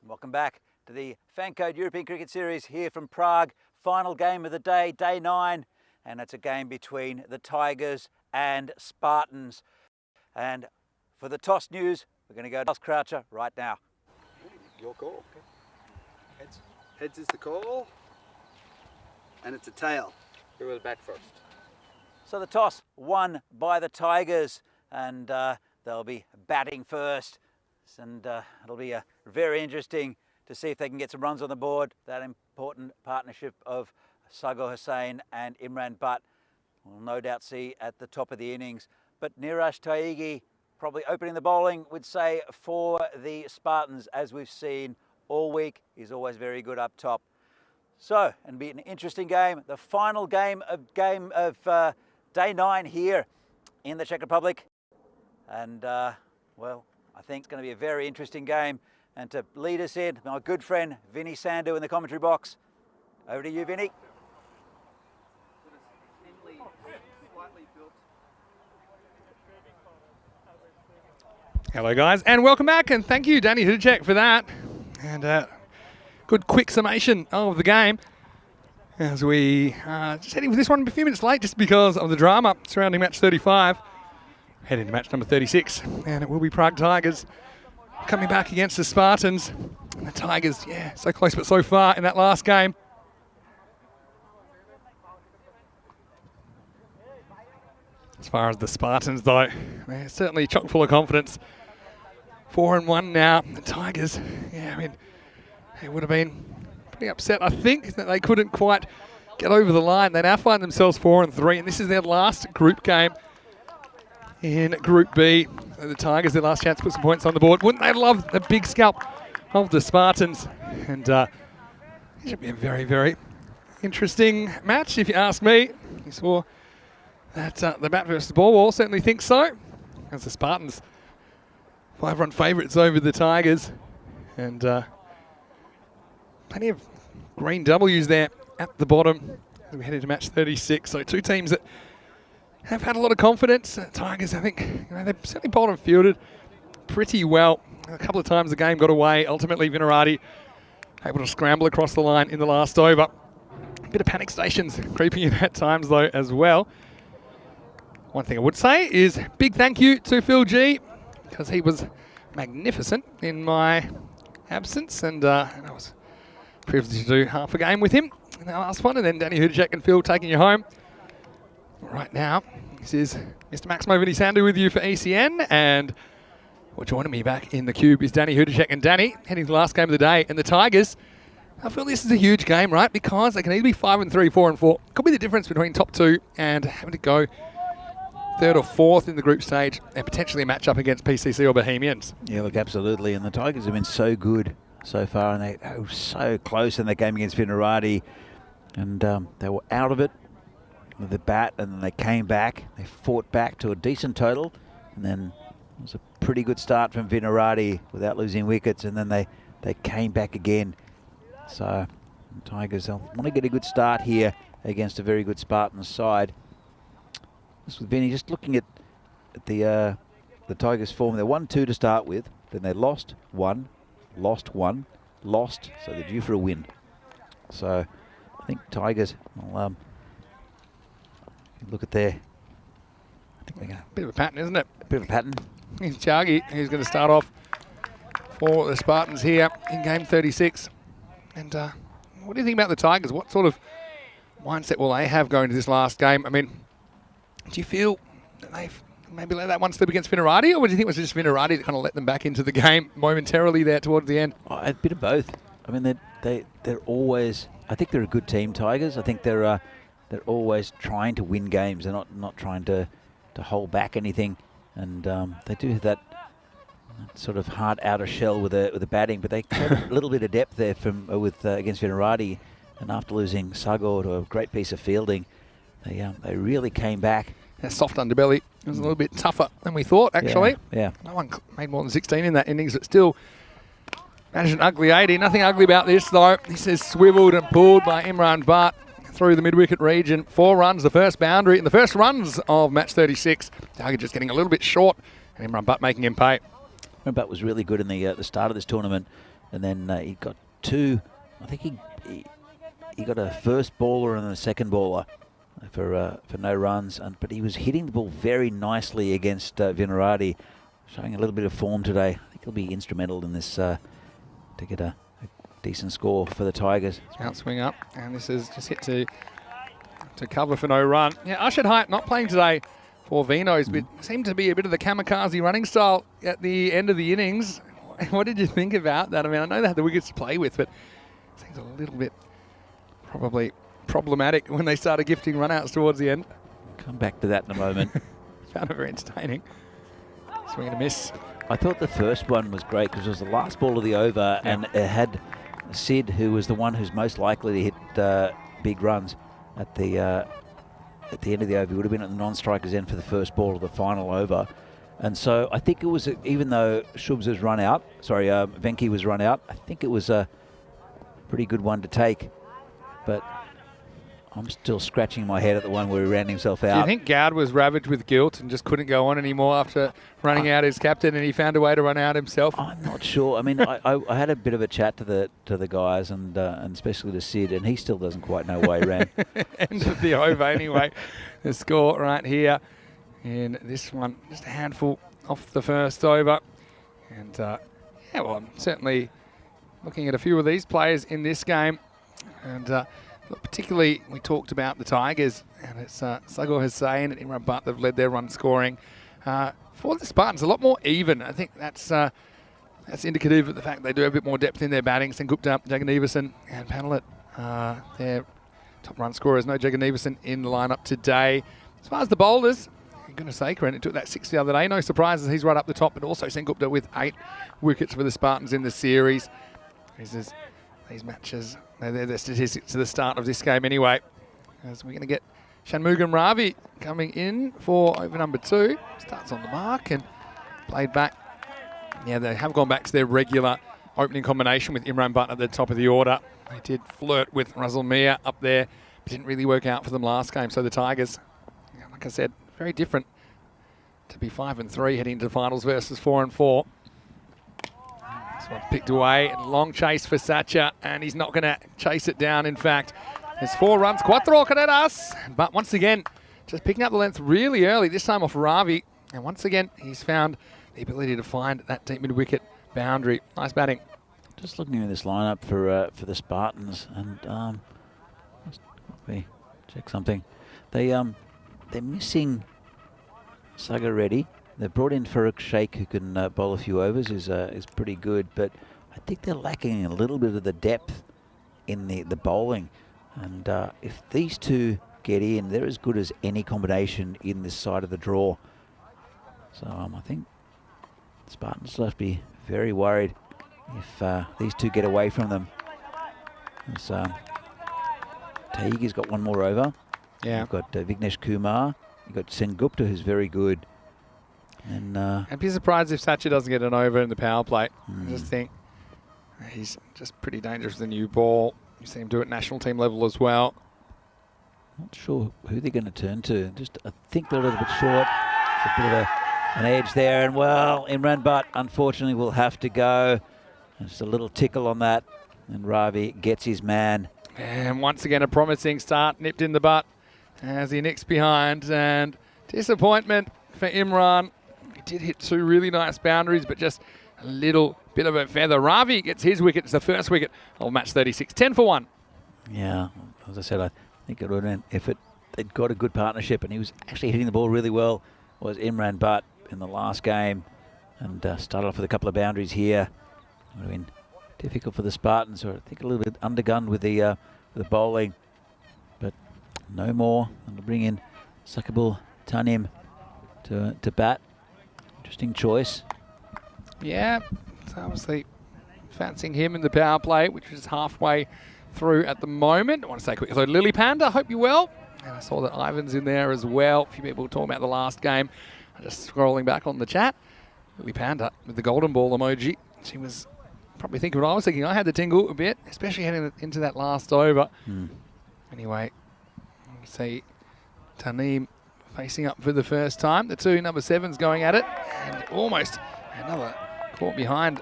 Welcome back to the FanCode European Cricket Series here from Prague. Final game of the day, day 9, and it's a game between the Tigers and Spartans. And for the toss news, we're going to go to Croucher right now. Your call. Heads. Heads is the call. And it's a tail. Who will bat first? So the toss won by the Tigers, and they'll be batting first. And it'll be very interesting to see if they can get some runs on the board. That important partnership of Sago Hussain and Imran Butt we'll no doubt see at the top of the innings. But Niraj Taigi probably opening the bowling, would say, for the Spartans, as we've seen all week. He's always very good up top. So, it'll be an interesting game. The final game of day 9 here in the Czech Republic. And, well, I think it's going to be a very interesting game. And to lead us in, my good friend Vinny Sandu in the commentary box. Over to you, Vinny. Hello guys, and welcome back, and thank you Danny Hudacek for that. And good quick summation of the game as we just heading for this one a few minutes late just because of the drama surrounding match 35. Heading to match number 36, and it will be Prague Tigers coming back against the Spartans. And the Tigers, yeah, so close but so far in that last game. As far as the Spartans though, they're certainly chock full of confidence. 4-1 now. The Tigers, yeah, I mean, they would have been pretty upset, I think, that they couldn't quite get over the line. They now find themselves 4-3, and this is their last group game in Group B. So the Tigers, their last chance to put some points on the board. Wouldn't they love the big scalp of the Spartans? And it should be a very, very interesting match, if you ask me. You saw that the bat versus ball wall, certainly think so, as the Spartans 5-run favourites over the Tigers, and plenty of green W's there at the bottom as we head into match 36. So two teams that have had a lot of confidence. Tigers, I think, they've certainly bowled and fielded pretty well. A couple of times the game got away. Ultimately, Vinarati able to scramble across the line in the last over. A bit of panic stations creeping in at times though as well. One thing I would say is big thank you to Phil G, because he was magnificent in my absence, and I was privileged to do half a game with him in the last one, and then Danny Hudacek and Phil taking you home. Right now, this is Mr. Maximo Vinny Sandu with you for ECN, and joining me back in the cube is Danny Hudacek. And Danny, heading to the last game of the day, and the Tigers, I feel this is a huge game, right? Because they can either be 5-3, 4-4. Could be the difference between top 2 and having to go 3rd or 4th in the group stage, and potentially a match up against PCC or Bohemians. Yeah, look, absolutely. And the Tigers have been so good so far, and they were so close in the game against Vinarati. And they were out of it with the bat, and then they came back. They fought back to a decent total, and then it was a pretty good start from Vinarati without losing wickets, and then they came back again. So the Tigers want to get a good start here against a very good Spartans side. This with Vinny, just looking at the Tigers' form, they're 1-2 to start with, then they lost 1, lost 1, lost, so they're due for a win. So I think Tigers will look at their, I think they're going to, Bit of a pattern, isn't it? a bit of a pattern. Here's Chagi, who's going to start off for the Spartans here in game 36. And what do you think about the Tigers? What sort of mindset will they have going to this last game? I mean, do you feel that they've maybe let that one slip against Vinarati, or do you think it was just Vinarati that kind of let them back into the game momentarily there towards the end? Oh, a bit of both. I mean, they're always, I think they're a good team, Tigers. I think they're always trying to win games. They're not trying to hold back anything, and they do have that sort of hard outer shell with the batting, but they had a little bit of depth there against Vinarati, and after losing Sago to a great piece of fielding, they really came back. That soft underbelly was a little bit tougher than we thought, actually. Yeah. No one made more than 16 in that innings, but still managed an ugly 80. Nothing ugly about this, though. This is swiveled and pulled by Imran Butt through the mid-wicket region. 4 runs, the first boundary, and the first runs of match 36. Target just getting a little bit short, and Imran Butt making him pay. Imran Butt was really good in the start of this tournament, and then he got two. I think he got a first baller and a second baller for no runs, but he was hitting the ball very nicely against Vinarati, showing a little bit of form today. I think he'll be instrumental in this to get a decent score for the Tigers. Outswing up, and this is just hit to cover for no run. Yeah, Ushered Height not playing today for Vinos, but seemed to be a bit of the kamikaze running style at the end of the innings. What did you think about that? I mean, I know they had the wickets to play with, but it seems a little bit probably problematic when they started gifting runouts towards the end. Come back to that in a moment. Found it very entertaining. Swing and a miss. I thought the first one was great because it was the last ball of the over, and it had Sid, who was the one who's most likely to hit big runs at the end of the over. He would have been at the non-striker's end for the first ball of the final over. And so I think it was, even though Shubs was run out, Venki was run out, I think it was a pretty good one to take. But I'm still scratching my head at the one where he ran himself out. Do you think Gowd was ravaged with guilt and just couldn't go on anymore after running out his captain, and he found a way to run out himself? I'm not sure. I mean, I had a bit of a chat to the guys and especially to Sid, and he still doesn't quite know why he ran. End of the over anyway. The score right here in this one, just a handful off the first over. And I'm certainly looking at a few of these players in this game. And particularly, we talked about the Tigers, and it's Sagar Hussain and Imran Butt. They've led their run scoring. For the Spartans, a lot more even. I think that's indicative of the fact they do have a bit more depth in their batting. Sengupta, Jagannathan and Panelit, their top run scorers. No Jagannathan in the lineup today. As far as the bowlers, Gunasekharan, it took that 6 the other day. No surprises, he's right up the top, but also Sengupta with 8 wickets for the Spartans in the series. These matches, they're the statistics to the start of this game anyway. As we're going to get Shanmugam Ravi coming in for over number 2. Starts on the mark and played back. Yeah, they have gone back to their regular opening combination with Imran Butt at the top of the order. They did flirt with Russell Mir up there, but didn't really work out for them last game. So the Tigers, like I said, very different to be 5-3 heading into the finals versus 4-4. This one picked away, and long chase for Sacha, and he's not going to chase it down. In fact, there's 4 runs, cuatro carreras, but once again, just picking up the length really early, this time off Ravi, and once again, he's found the ability to find that deep mid-wicket boundary. Nice batting. Just looking at this lineup for the Spartans, and let me check something. They're missing Sagar Reddy. They've brought in Farooq Sheikh, who can bowl a few overs, is pretty good, but I think they're lacking a little bit of the depth in the bowling. And if these two get in, they're as good as any combination in this side of the draw. So I think the Spartans will have to be very worried if these two get away from them. Teague's got 1 more over. Yeah. You've got Vignesh Kumar. You've got Sengupta, who's very good. And I'd be surprised if Sacha doesn't get an over in the power play. I just think he's just pretty dangerous with the new ball. You see him do it at national team level as well. Not sure who they're going to turn to. I think they're a little bit short. It's a bit of an edge there. And well, Imran Butt unfortunately will have to go. Just a little tickle on that. And Ravi gets his man. And once again, a promising start, nipped in the butt as he nicks behind. And disappointment for Imran. He did hit 2 really nice boundaries, but just a little bit of a feather. Ravi gets his wicket. It's the first wicket of match 36. 10 for 1. Yeah, as I said, I think it would have been if they'd got a good partnership, and he was actually hitting the ball really well, was Imran Butt in the last game, and started off with a couple of boundaries here. Would have been difficult for the Spartans, or I think a little bit undergunned with the bowling, but no more. And they'll bring in Sakabul Tanim to bat. Interesting choice. Yeah, so obviously fancying him in the power play, which is halfway through at the moment. I want to say quickly, so Lily Panda, hope you're well. And I saw that Ivan's in there as well. A few people talking about the last game. I'm just scrolling back on the chat. Lily Panda with the golden ball emoji. She was probably thinking what I was thinking. I had the tingle a bit, especially heading into that last over. Anyway, you see Tanim facing up for the first time. The 2 number 7s going at it, and almost another caught behind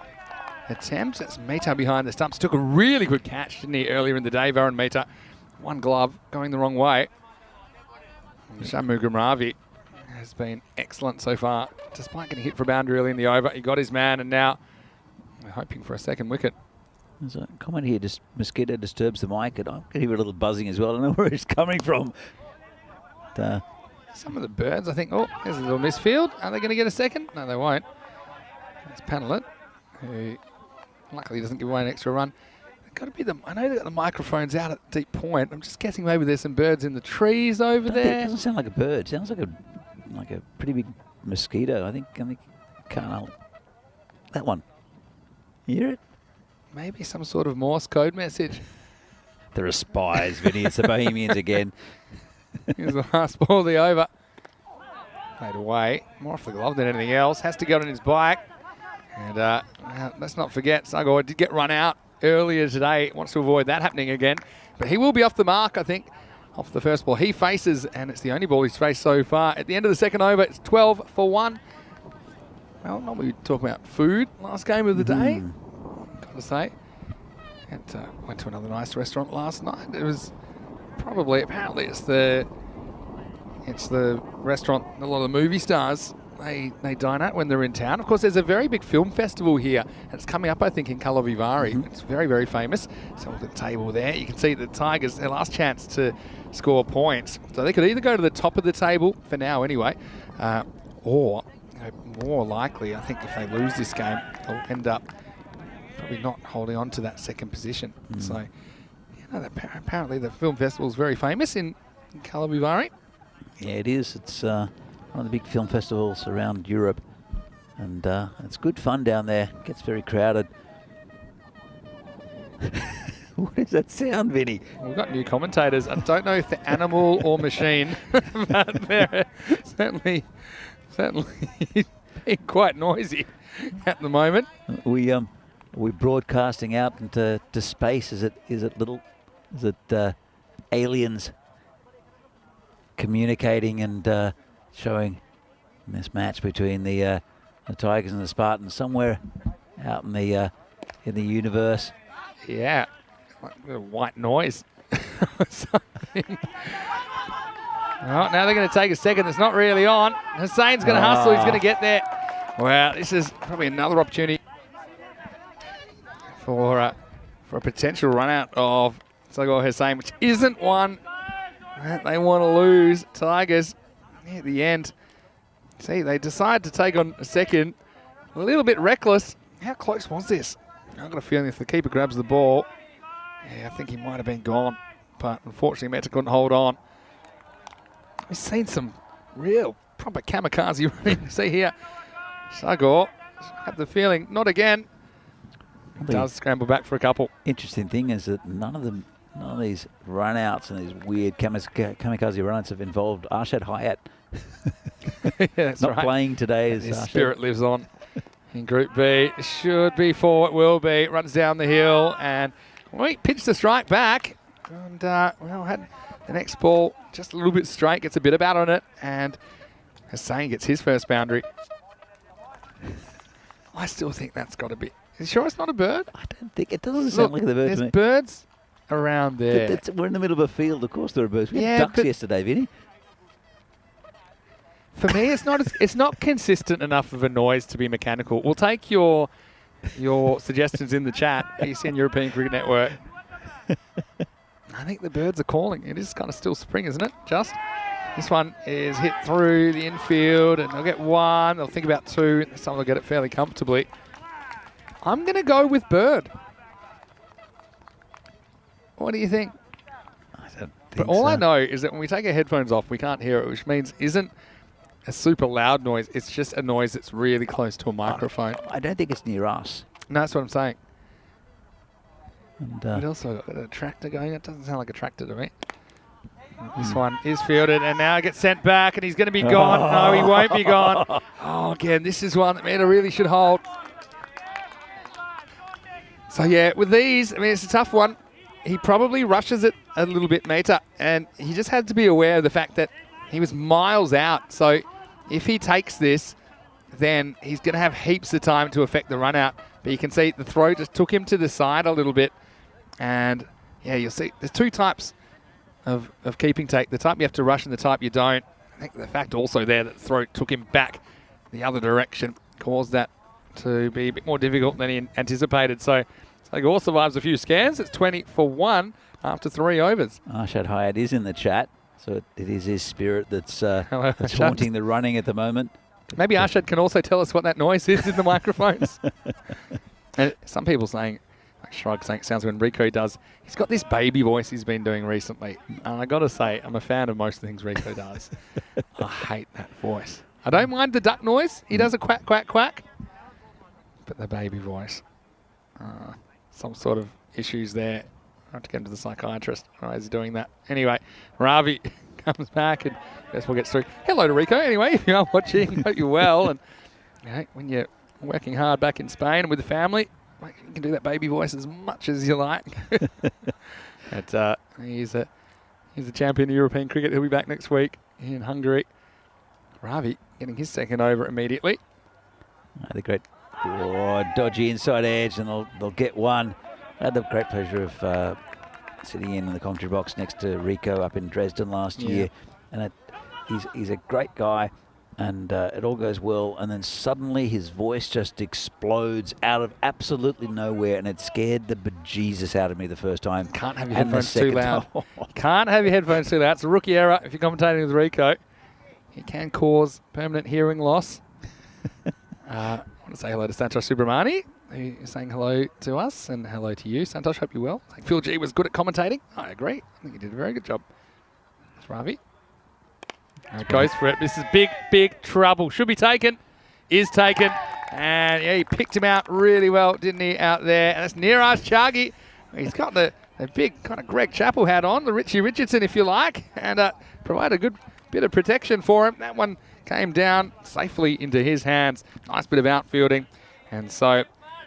attempt. It's Meta behind the stumps. Took a really good catch, didn't he, earlier in the day, Varun Meta. One glove going the wrong way. Shamugamravi has been excellent so far, despite getting hit for a boundary early in the over. He got his man, and now we're hoping for a second wicket. There's a comment here, mosquito disturbs the mic, and I can hear a little buzzing as well. I don't know where it's coming from. But, some of the birds, I think, oh, there's a little misfield. Are they going to get a second? No, they won't. It's Panelet, who luckily doesn't give away an extra run. Got to be I know they've got the microphones out at deep point. I'm just guessing maybe there's some birds in the trees over there. It doesn't sound like a bird. It sounds like a pretty big mosquito. I think can't that one. You hear it? Maybe some sort of Morse code message. There are spies, Vinny. It's the Bohemians again. Here's the last ball of the over. Played away. More off the glove than anything else. Has to get on his bike. And let's not forget, Sagor did get run out earlier today. Wants to avoid that happening again. But he will be off the mark, I think, off the first ball he faces, and it's the only ball he's faced so far. At the end of the second over, it's 12 for 1. Well, not we talking about food. Last game of the day, got to say. And went to another nice restaurant last night. It was apparently it's the restaurant a lot of the movie stars they dine at when they're in town. Of course, there's a very big film festival here, and it's coming up, I think, in Karlovy. It's very, very famous. So look at the table there. You can see the Tigers, their last chance to score points. So they could either go to the top of the table, for now anyway, or more likely, I think, if they lose this game, they'll end up probably not holding on to that second position. So, apparently the film festival is very famous in Karlovy. Yeah, it is. It's one of the big film festivals around Europe, and it's good fun down there. Gets very crowded. What is that sound, Vinny? We've got new commentators. I don't know if they're animal or machine, but they're certainly being quite noisy at the moment. We're broadcasting out into space. Is it aliens communicating and showing this match between the Tigers and the Spartans somewhere out in the universe? Yeah, like a white noise or something. Oh, now they're going to take a second. It's not really on. Hussein's going to hustle. He's going to get there. Well, this is probably another opportunity for a potential run out of Sagor Hussein, which isn't one that they want to lose. Tigers at the end. See, they decide to take on a second. A little bit reckless. How close was this? I've got a feeling if the keeper grabs the ball, I think he might have been gone. But unfortunately, Meta couldn't hold on. We've seen some real proper kamikaze running. See here, Sagor, I have the feeling, not again. Does scramble back for a couple. Interesting thing is that none of these run-outs and these weird kamikaze run-outs have involved Arshad Hayat. Yeah, that's not playing today. His spirit lives on in Group B. Should be 4, it will be. Runs down the hill and pitched the strike back. And, had the next ball just a little bit straight, gets a bit of bat on it, and Hussein gets his first boundary. I still think that's got to be. Are you sure it's not a bird? I don't think it doesn't sound like the bird to me. There's birds around there. We're in the middle of a field. Of course there are birds. We had ducks yesterday, Vinny. For me, it's not consistent enough of a noise to be mechanical. We'll take your suggestions in the chat, ECN European Cricket Network. I think the birds are calling. It is kind of still spring, isn't it? Just this one is hit through the infield, and they'll get 1. They'll think about 2. Some will get it fairly comfortably. I'm going to go with bird. What do you think? I don't think but all I know is that when we take our headphones off, we can't hear it, which means isn't a super loud noise. It's just a noise that's really close to a microphone. I don't think it's near us. No, that's what I'm saying. And, we also got a tractor going. It doesn't sound like a tractor to me. This one is fielded and now gets sent back, and he's going to be gone. No, he won't be gone. Oh, again, this is one that Meta really should hold. So, yeah, with these, I mean, it's a tough one. He probably rushes it a little bit, Meta, and he just had to be aware of the fact that he was miles out. So if he takes this, then he's going to have heaps of time to affect the run out. But you can see the throw just took him to the side a little bit. And, yeah, you'll see there's two types of keeping take. The type you have to rush and the type you don't. I think the fact also there that the throw took him back the other direction caused that to be a bit more difficult than he anticipated. So Gore survives a few scans. It's 20 for 1 after 3 overs. Arshad Hayat is in the chat, so it is his spirit that's haunting the running at the moment. Maybe Arshad can also tell us what that noise is in the microphones. And some people saying, like Shrug saying it sounds when Rico does. He's got this baby voice he's been doing recently. And I got to say, I'm a fan of most of the things Rico does. I hate that voice. I don't mind the duck noise. He does a quack, quack, quack. But the baby voice. Some sort of issues there. I have to get him to the psychiatrist. Why is he doing that? Anyway, Ravi comes back and guess we'll get through. Hello to Rico. Anyway, if you are watching, hope you're well. And when you're working hard back in Spain and with the family, you can do that baby voice as much as you like. But he's a champion of European cricket. He'll be back next week in Hungary. Ravi getting his second over immediately. The great dodgy inside edge, and they'll get one. I had the great pleasure of sitting in the commentary box next to Rico up in Dresden last year, and he's a great guy, and it all goes well, and then suddenly his voice just explodes out of absolutely nowhere, and it scared the bejesus out of me the first time. Can't have your headphones too loud. Can't have your headphones too loud. It's a rookie error if you're commentating with Rico. It can cause permanent hearing loss. I want to say hello to Santosh Subramani, who is saying hello to us, and hello to you, Santosh. Hope you're well. Phil G was good at commentating. I agree. I think he did a very good job. That's Ravi. Goes for it. This is big, big trouble. Should be taken. Is taken. And yeah, he picked him out really well, didn't he, out there? And that's Niraj Chagi. He's got the big kind of Greg Chappell hat on, the Richie Richardson, if you like, and provide a good bit of protection for him. That one came down safely into his hands. Nice bit of outfielding. And so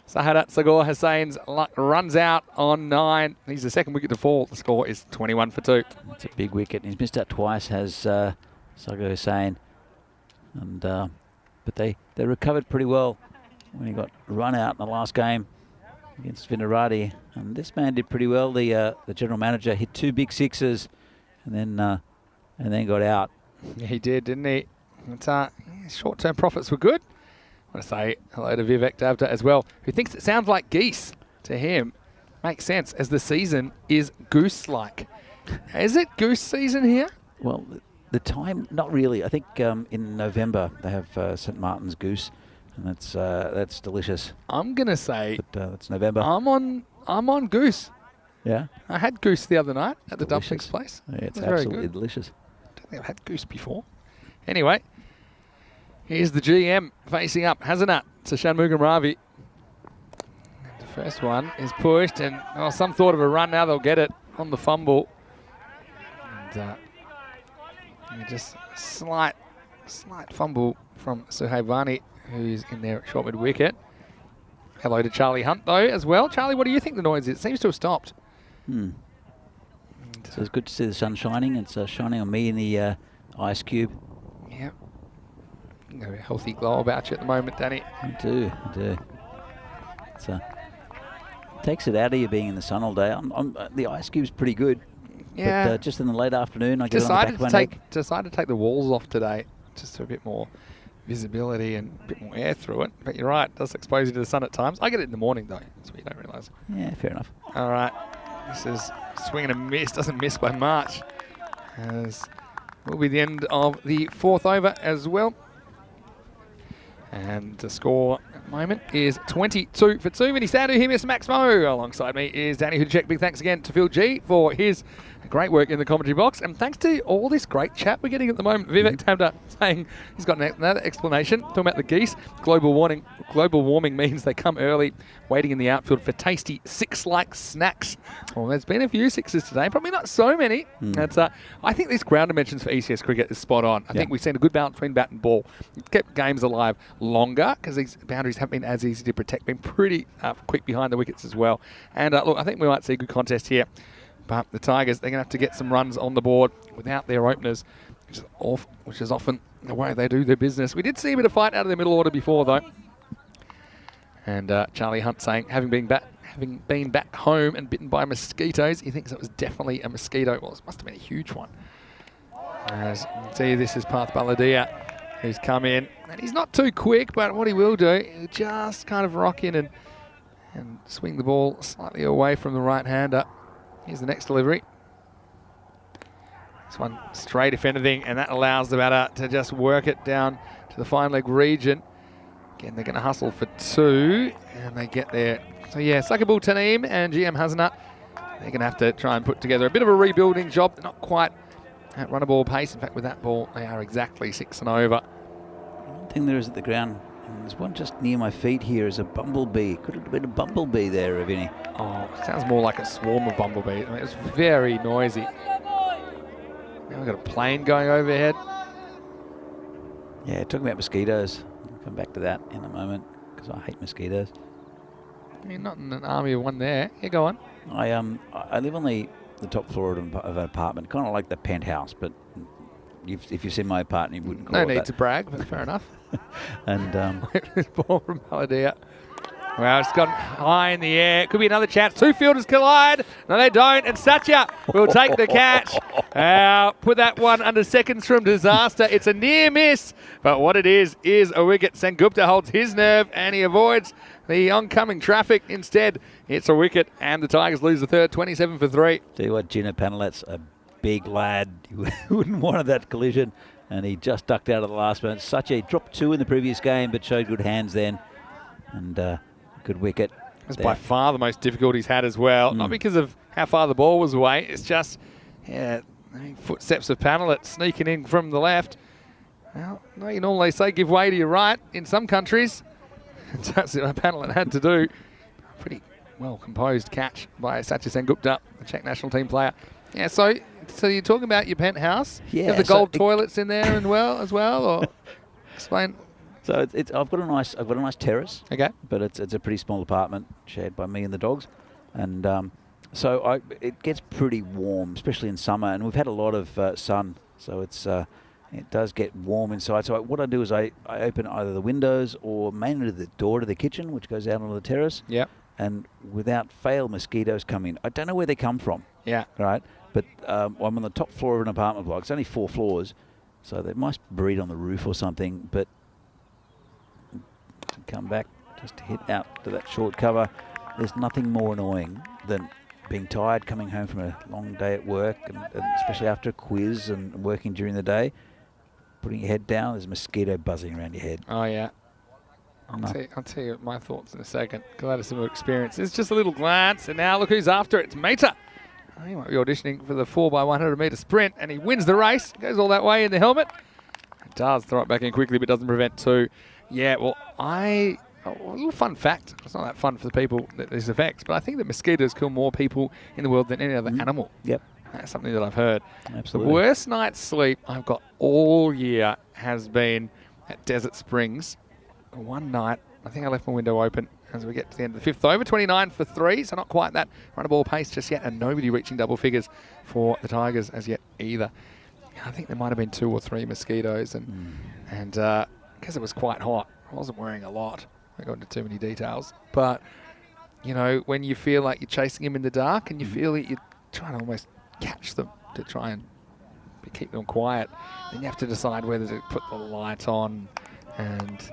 Sahadat Sagor Hussein's runs out on 9. He's the second wicket to fall. The score is 21 for 2. That's a big wicket. He's missed out twice, has Sagor Hussein. And but they recovered pretty well when he got run out in the last game against Vinarati. And this man did pretty well. The general manager hit 2 big sixes and then got out. Yeah, he did, didn't he? But, short-term profits were good. I want to say hello to Vivek Davda as well, who thinks it sounds like geese to him. Makes sense, as the season is goose-like. Is it goose season here? Well, the time, not really. I think in November they have St. Martin's goose, and that's delicious. I'm going to say... But it's November. I'm on goose. Yeah? I had goose the other night at the Dumplings place. Yeah, it's very absolutely good. delicious. I don't think I've had goose before. Anyway, here's the GM facing up Hasanat to Shanmugam Ravi. And the first one is pushed, and some thought of a run. Now they'll get it on the fumble. And just slight fumble from Suhaib Vani, who's in there at short mid wicket. Hello to Charlie Hunt, though, as well. Charlie, what do you think the noise is? It seems to have stopped. So it's good to see the sun shining. It's shining on me in the ice cube. Yeah. You got a healthy glow about you at the moment, Danny. I do. It's takes it out of you being in the sun all day. The ice cube's pretty good. Yeah. But just in the late afternoon, I get on the back of my neck. Decided to take the walls off today, just for a bit more visibility and a bit more air through it. But you're right, it does expose you to the sun at times. I get it in the morning, though. That's what you don't realise. Yeah, fair enough. All right. This is swing and a miss. Doesn't miss by much. As will be the end of the 4th over as well. And the score at the moment is 22 for 2. Vinny Sandu here, Mr. Max Mo. Alongside me is Danny Hudacek. Big thanks again to Phil G for his great work in the commentary box. And thanks to all this great chat we're getting at the moment. Vivek Tabda saying he's got another explanation. Talking about the geese. Global warming means they come early, waiting in the outfield for tasty 6-like snacks. Well, there's been a few 6s today. Probably not so many. That's, I think these ground dimensions for ECS cricket is spot on. I think we've seen a good balance between bat and ball. It's kept games alive longer because these boundaries haven't been as easy to protect. Been pretty quick behind the wickets as well. And look, I think we might see a good contest here. But the Tigers, they're going to have to get some runs on the board without their openers, which is often the way they do their business. We did see a bit of fight out of the middle order before, though. And Charlie Hunt saying, having been back home and bitten by mosquitoes, he thinks it was definitely a mosquito. Well, it must have been a huge one. As you can see, this is Path Baladia, who's come in. And he's not too quick, but what he will do, he'll just kind of rock in and swing the ball slightly away from the right-hander. Here's the next delivery. This one straight, if anything, and that allows the batter to just work it down to the fine leg region. Again, they're going to hustle for 2, and they get there. So yeah, Sakabul Taneem and GM Hasanat, they're going to have to try and put together a bit of a rebuilding job. They're not quite at run a ball pace. In fact, with that ball, they are exactly 6 and over. One thing there is at the ground, and there's one just near my feet here, is a bumblebee. Could have been a bumblebee there, Vinny. Oh, sounds more like a swarm of bumblebees. I mean, it's very noisy. Now we've got a plane going overhead. Yeah, talking about mosquitoes. I'll come back to that in a moment because I hate mosquitoes. You're not in an army of one there. Yeah, go on. I live on the top floor of an apartment, kind of like the penthouse, but if you've seen my apartment, you wouldn't call it that. No need to brag, but fair enough. And this ball from Baladia. Well, it's gone high in the air. Could be another chance. 2 fielders collide. No, they don't. And Satya will take the catch. Put that one under seconds from disaster. It's a near miss. But what it is a wicket. Sengupta holds his nerve and he avoids the oncoming traffic. Instead, it's a wicket and the Tigers lose the third, 27 for 3. Tell you what, Gino Panalet's a big lad. He wouldn't want that collision. And he just ducked out of the last one. Dropped 2 in the previous game, but showed good hands then. And good wicket. It's by far the most difficult he's had as well. Not because of how far the ball was away. It's just, footsteps of Panalet sneaking in from the left. Well, no, you normally say give way to your right in some countries. That's what Panalet had to do. Pretty well composed catch by Satya Sengupta, the Czech national team player. Yeah, so you're talking about your penthouse? Yeah. You have the gold toilets in there as well, or explain. So I've got a nice terrace. Okay. But it's a pretty small apartment shared by me and the dogs, and so it gets pretty warm, especially in summer. And we've had a lot of sun, so it does get warm inside. So what I do is I open either the windows or mainly the door to the kitchen, which goes out onto the terrace. Yeah. And without fail, mosquitoes come in. I don't know where they come from. Yeah. Right. But I'm on the top floor of an apartment block. It's only 4 floors, so they must breed on the roof or something. But to come back just to hit out to that short cover, there's nothing more annoying than being tired, coming home from a long day at work, and especially after a quiz and working during the day, putting your head down, there's a mosquito buzzing around your head. Oh, yeah. I'll tell you my thoughts in a second, because I had a similar experience. It's just a little glance, and now look who's after it. It's Mehta. He might be auditioning for the 4x100 metre sprint, and he wins the race. Goes all that way in the helmet. It does throw it back in quickly, but doesn't prevent 2. Yeah, well, a little fun fact. It's not that fun for the people that this affects, but I think that mosquitoes kill more people in the world than any other animal. Yep. That's something that I've heard. Absolutely. The worst night's sleep I've got all year has been at Desert Springs. One night, I think I left my window open as we get to the end of the 5th over, 29 for 3, so not quite that run a ball pace just yet, and nobody reaching double figures for the Tigers as yet either. I think there might have been 2 or 3 mosquitoes, and because it was quite hot, I wasn't wearing a lot. I got into too many details. But, you know, when you feel like you're chasing them in the dark and you feel that you're trying to almost catch them to try and keep them quiet, then you have to decide whether to put the light on and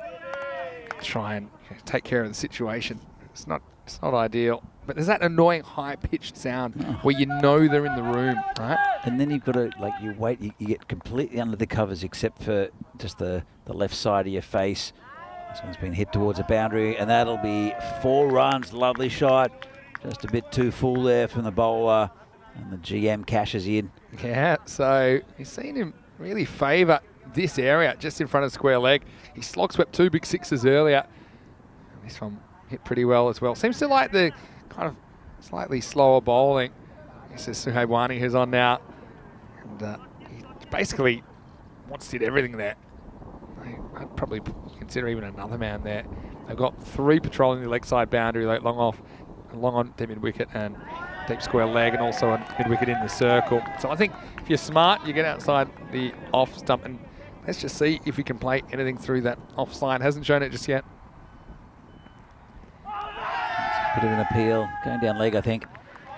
try and take care of the situation. It's not ideal. But there's that annoying high-pitched sound where you know they're in the room, right? And then you've got to, you wait, you get completely under the covers except for just the left side of your face. This one's been hit towards a boundary, and that'll be 4 runs. Lovely shot. Just a bit too full there from the bowler, and the GM cashes in. Yeah, so you've seen him really favour this area just in front of square leg. He slog swept 2 big 6s earlier. And this one hit pretty well as well. Seems to like the kind of slightly slower bowling. This is Suhaib Wani who's on now. And he basically did everything there. I'd probably consider even another man there. They've got 3 patrolling the leg side boundary, like long on deep mid wicket and deep square leg, and also a mid wicket in the circle. So I think if you're smart, you get outside the off stump, and let's just see if we can play anything through that off side. Hasn't shown it just yet. Bit of an appeal. Going down leg, I think.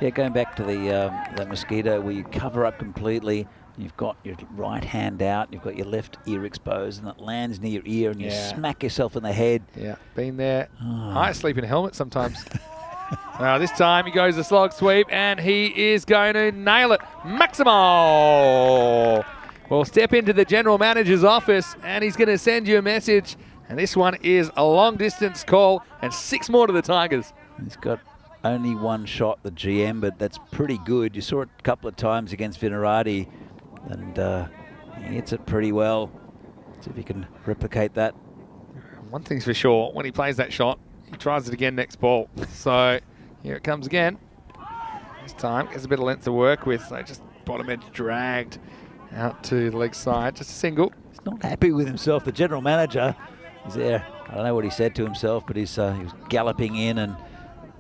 Yeah, going back to the that mosquito where you cover up completely. You've got your right hand out, you've got your left ear exposed, and it lands near your ear, and you smack yourself in the head. Yeah, been there. I sleep in a helmet sometimes. This time he goes the slog sweep, and he is going to nail it. Maximo will step into the general manager's office, and he's going to send you a message. And this one is a long distance call, and 6 more to the Tigers. He's got only 1 shot, the GM, but that's pretty good. You saw it a couple of times against Vinarati, and he hits it pretty well. See if he can replicate that. One thing's for sure, when he plays that shot, he tries it again next ball. So here it comes again. This time gets a bit of length to work with. So just bottom edge dragged out to the leg side. Just a single. He's not happy with himself. The general manager is there. I don't know what he said to himself, but he was galloping in and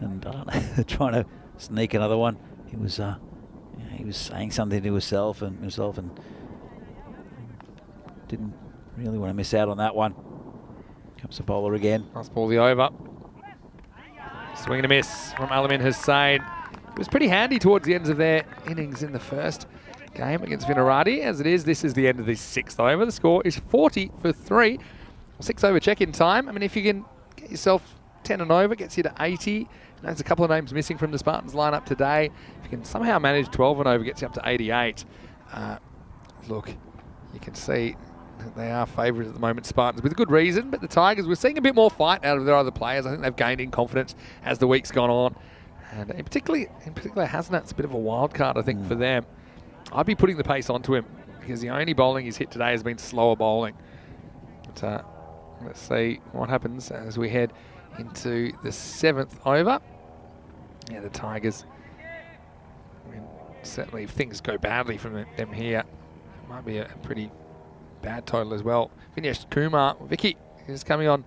I don't know, trying to sneak another one. He was saying something to himself and didn't really want to miss out on that one. Comes the bowler again. Nice ball the over. Swing and a miss from Alamin Hussain. It was pretty handy towards the ends of their innings in the first game against Vinarati. As it is, this is the end of the 6th over. The score is 40 for 3. 6 over check-in time. I mean, if you can get yourself 10 and over, gets you to 80. There's a couple of names missing from the Spartans lineup today. If you can somehow manage 12 and over, gets you up to 88. Look, you can see that they are favourites at the moment, Spartans, with good reason. But the Tigers, we're seeing a bit more fight out of their other players. I think they've gained in confidence as the week's gone on. And in particular, Hasnat's a bit of a wild card, I think, for them. I'd be putting the pace onto him because the only bowling he's hit today has been slower bowling. But let's see what happens as we head into the 7th over. Yeah, the Tigers, I mean, certainly if things go badly from them here, it might be a pretty bad total as well. Vinesh Kumar, Vicky is coming on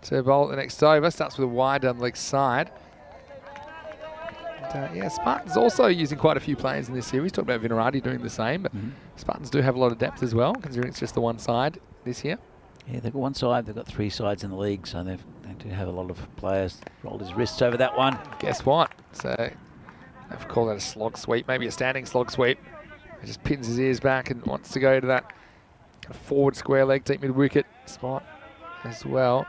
to bowl the next over. Starts with a wide down the leg side. And, yeah, Spartans also using quite a few players in this series. Talked about Vinarati doing the same, but Spartans do have a lot of depth as well, considering it's just the one side this year. Yeah, they've got one side, they've got 3 sides in the league, so they do have a lot of players. Rolled his wrists over that one. Guess what? So, I've called that a slog sweep, maybe a standing slog sweep. He just pins his ears back and wants to go to that forward square leg, deep mid wicket spot as well.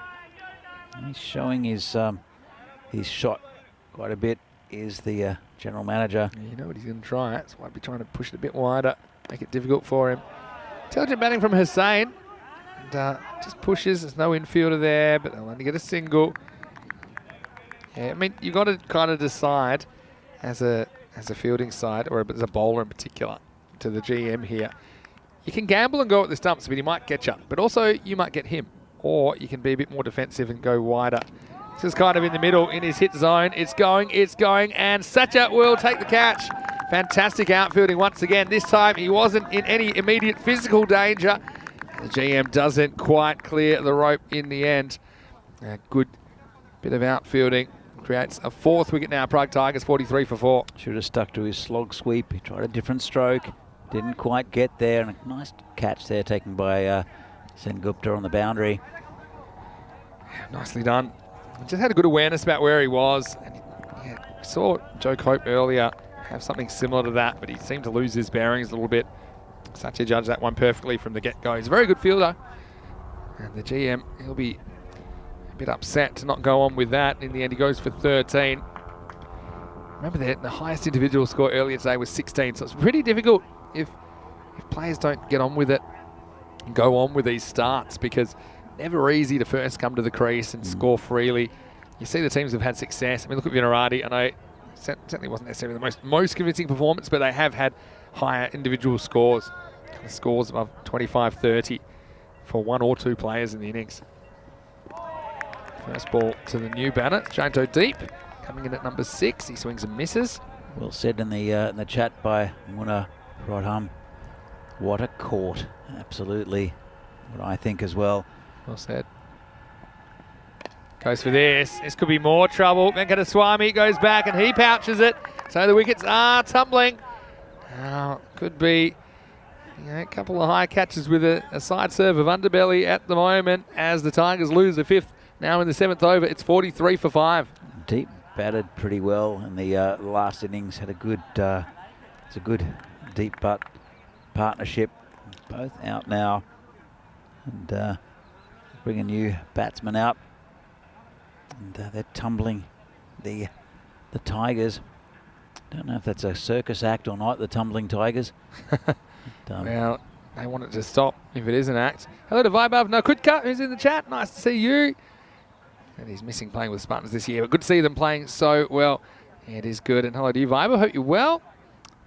He's showing his shot quite a bit, is the general manager. Yeah, you know what he's going to try, so I'd be trying to push it a bit wider, make it difficult for him. Intelligent batting from Hussain. And just pushes, there's no infielder there, but they'll only get a single. Yeah, I mean, you've got to kind of decide as a fielding side, or as a bowler in particular, to the GM here. You can gamble and go at the stumps, but he might get you. But also, you might get him. Or you can be a bit more defensive and go wider. This is kind of in the middle in his hit zone. It's going, and Satya will take the catch. Fantastic outfielding once again. This time, he wasn't in any immediate physical danger. The GM doesn't quite clear the rope in the end. A good bit of outfielding. Creates a 4th wicket now. Prague Tigers 43 for 4. Should have stuck to his slog sweep. He tried a different stroke. Didn't quite get there. And a nice catch there taken by Sen Gupta on the boundary. Nicely done. Just had a good awareness about where he was. And yeah, we saw Joe Cope earlier have something similar to that, but he seemed to lose his bearings a little bit. Satya judged that one perfectly from the get-go. He's a very good fielder. And the GM, he'll be a bit upset to not go on with that. In the end, he goes for 13. Remember that the highest individual score earlier today was 16, so it's pretty difficult if players don't get on with it and go on with these starts, because never easy to first come to the crease and score freely. You see the teams have had success. I mean, look at Vinarati. I know it certainly wasn't necessarily the most convincing performance, but they have had higher individual scores. Scores above 25-30 for 1 or 2 players in the innings. First ball to the new batter, Janto Deep, coming in at number 6. He swings and misses. Well said in the chat by Muna Rodham. What a court. Absolutely what I think as well. Well said. Goes for this. This could be more trouble. Venkateswamy goes back and he pouches it. So the wickets are tumbling. Could be a couple of high catches with a side serve of underbelly at the moment as the Tigers lose the 5th. Now in the 7th over, it's 43 for 5. Deep batted pretty well in the last innings. Had a good, it's a good deep butt partnership. Both out now, and bring a new batsman out, and they're tumbling the Tigers. Don't know if that's a circus act or not, the tumbling Tigers. Well, they want it to stop if it is an act. Hello to Vibe Nakutka, who's in the chat. Nice to see you. And he's missing playing with Spartans this year, but good to see them playing so well. It is good. And hello to you, Vibe. I hope you're well.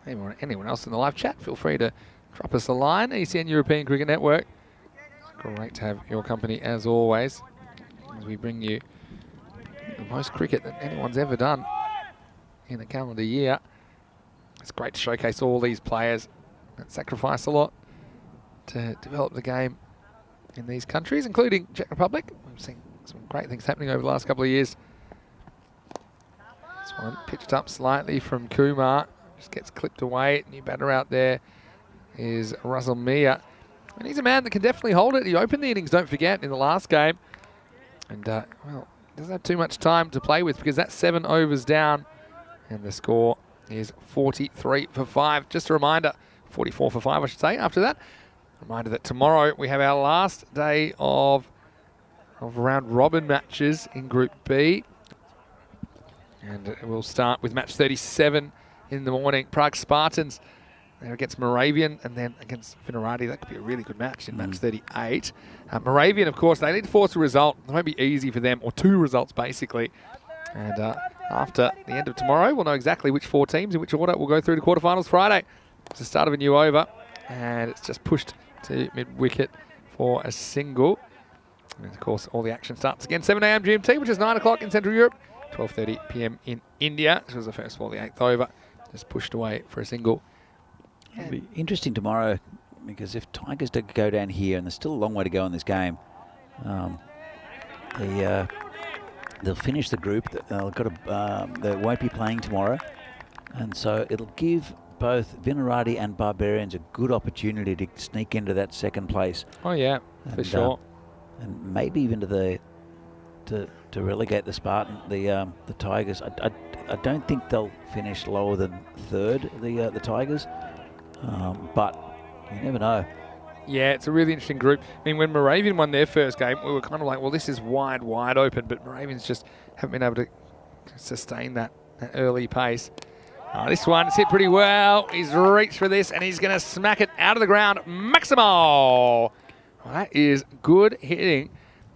Anyone else in the live chat, feel free to drop us a line. ECN European Cricket Network. Great to have your company as always, as we bring you the most cricket that anyone's ever done in a calendar year. It's great to showcase all these players that sacrifice a lot to develop the game in these countries, including Czech Republic. We've seen some great things happening over the last couple of years. This one pitched up slightly from Kumar. Just gets clipped away. New batter out there is Russell Mia. And he's a man that can definitely hold it. He opened the innings, don't forget, in the last game. And, well, doesn't have too much time to play with because that's 7 overs down. And the score is 43 for 5. Just a reminder, 44 for 5, I should say, after that. Reminder that tomorrow we have our last day of round robin matches in Group B. And we'll start with match 37 in the morning. Prague Spartans, they're against Moravian, and then against Vinarati. That could be a really good match in match 38. Moravian, of course, they need to force a result. It won't be easy for them, or 2 results basically. And after the end of tomorrow, we'll know exactly which 4 teams in which order will go through to quarterfinals Friday. It's the start of a new over, and it's just pushed to mid-wicket for a single. And of course, all the action starts again 7 a.m. GMT, which is 9 o'clock in Central Europe, 12:30 p.m. in India. This was the first ball, the 8th over. Just pushed away for a single. It'll be interesting tomorrow because if Tigers do go down here, and there's still a long way to go in this game, they'll finish the group. They won't be playing tomorrow, and so it'll give both Vinarati and Barbarians a good opportunity to sneak into that second place. Oh yeah, for sure. And maybe even to relegate the Tigers. I don't think they'll finish lower than 3rd, the Tigers, but you never know. Yeah, it's a really interesting group. I mean, when Moravian won their first game, we were kind of like, well, this is wide open, but Moravians just haven't been able to sustain that early pace. This one's hit pretty well. He's reached for this, and he's going to smack it out of the ground. Maximo! Well, that is good hitting.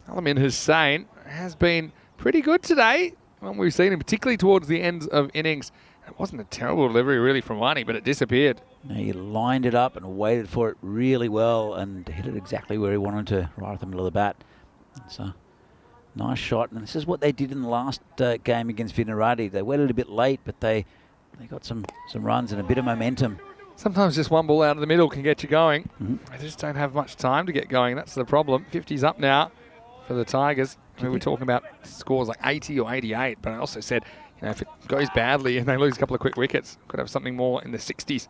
Alamin Hussain has been pretty good today. Well, we've seen him particularly towards the ends of innings. It wasn't a terrible delivery really from Wani, but it disappeared. Now he lined it up and waited for it really well and hit it exactly where he wanted to, right at the middle of the bat. It's a nice shot, and this is what they did in the last game against Vinarati. They waited a bit late, but they got some runs and a bit of momentum. Sometimes just one ball out of the middle can get you going. They just don't have much time to get going. That's the problem. 50's up now for the Tigers. I mean, we're talking about scores like 80 or 88, but I also said, you know, if it goes badly and they lose a couple of quick wickets, could have something more in the 60s.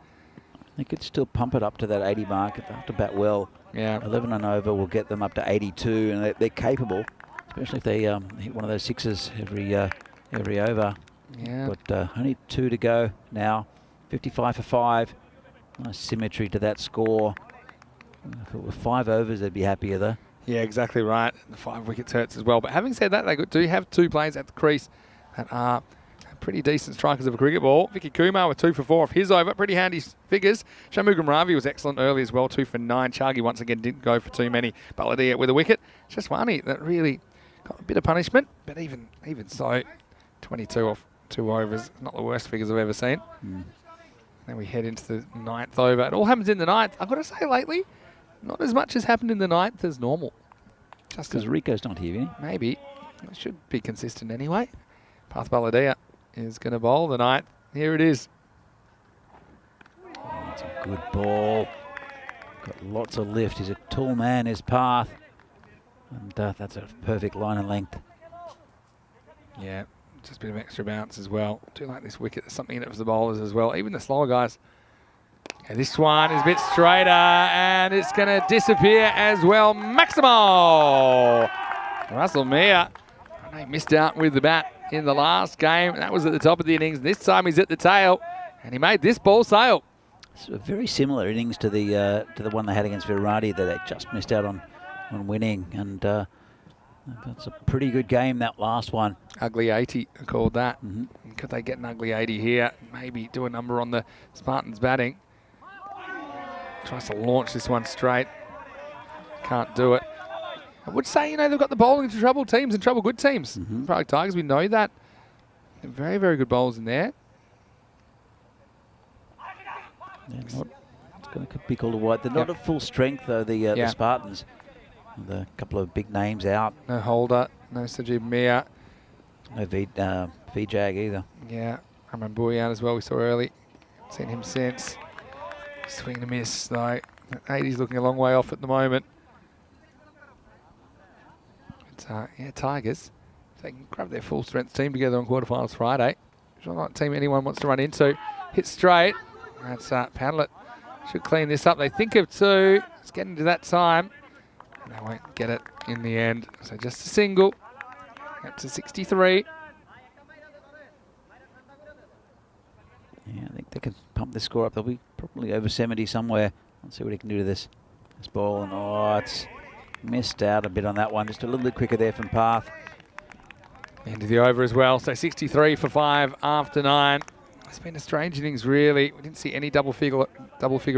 They could still pump it up to that 80 mark if they have to bat well. Yeah. 11 and over will get them up to 82, and they're capable, especially if they hit one of those 6s every over. Yeah. But only 2 to go now. 55 for 5. Nice symmetry to that score. If it were 5 overs, they'd be happier though. Yeah, exactly right. The 5 wickets hurts as well. But having said that, they do have 2 players at the crease that are pretty decent strikers of a cricket ball. Vicky Kumar with 2 for 4 off his over. Pretty handy figures. Shanmugam Ravi was excellent early as well, 2 for 9. Chagi once again didn't go for too many. Baladia with a wicket. It's just Wani that really got a bit of punishment. But even so, 22 off 2 overs. Not the worst figures I've ever seen. Then we head into the 9th over. It all happens in the 9th. I've got to say lately, not as much has happened in the 9th as normal. Just because Rico's not here, isn't he? Maybe. It should be consistent anyway. Path Baladia is going to bowl the 9th. Here it is. That's a good ball. Got lots of lift. He's a tall man, his Path. And that's a perfect line and length. Yeah, just a bit of extra bounce as well. Do like this wicket. There's something in it for the bowlers as well, even the slower guys. And this one is a bit straighter, and it's going to disappear as well. Maximo! Russell Mia. He missed out with the bat. in the last game. That was at the top of the innings. This time he's at the tail, and he made this ball sail. It's a very similar innings to the one they had against Virati that they just missed out on winning, and that's a pretty good game, that last one. Ugly 80, I called that. Could they get an ugly 80 here? Maybe do a number on the Spartans batting. Tries to launch this one straight. Can't do it. I would say, you know, they've got the bowling to trouble teams and trouble good teams. Probably Tigers, we know that. Very, very good bowls in there. It's going to be called a wide. They're not at full strength, though, the Spartans. With a couple of big names out. No Holder, no Sajid Mia. No Vijag either. Yeah, Amran Bouyan as well, we saw early. Seen him since. Swing and a miss, though. 80's looking a long way off at the moment. But, yeah, Tigers, if they can grab their full strength team together on quarterfinals Friday, which is not a team anyone wants to run into. Hit straight. That's Padlet. Should clean this up. They think of two. It's getting to that time. And they won't get it in the end. So just a single. Up to 63. Yeah, I think they can pump the score up. They'll be probably over 70 somewhere. Let's see what he can do to this ball. And oh, it's missed out a bit on that one. Just a little bit quicker there from Path. End of the over as well. So 63 for 5 after 9. It's been a strange innings, really. We didn't see any double figure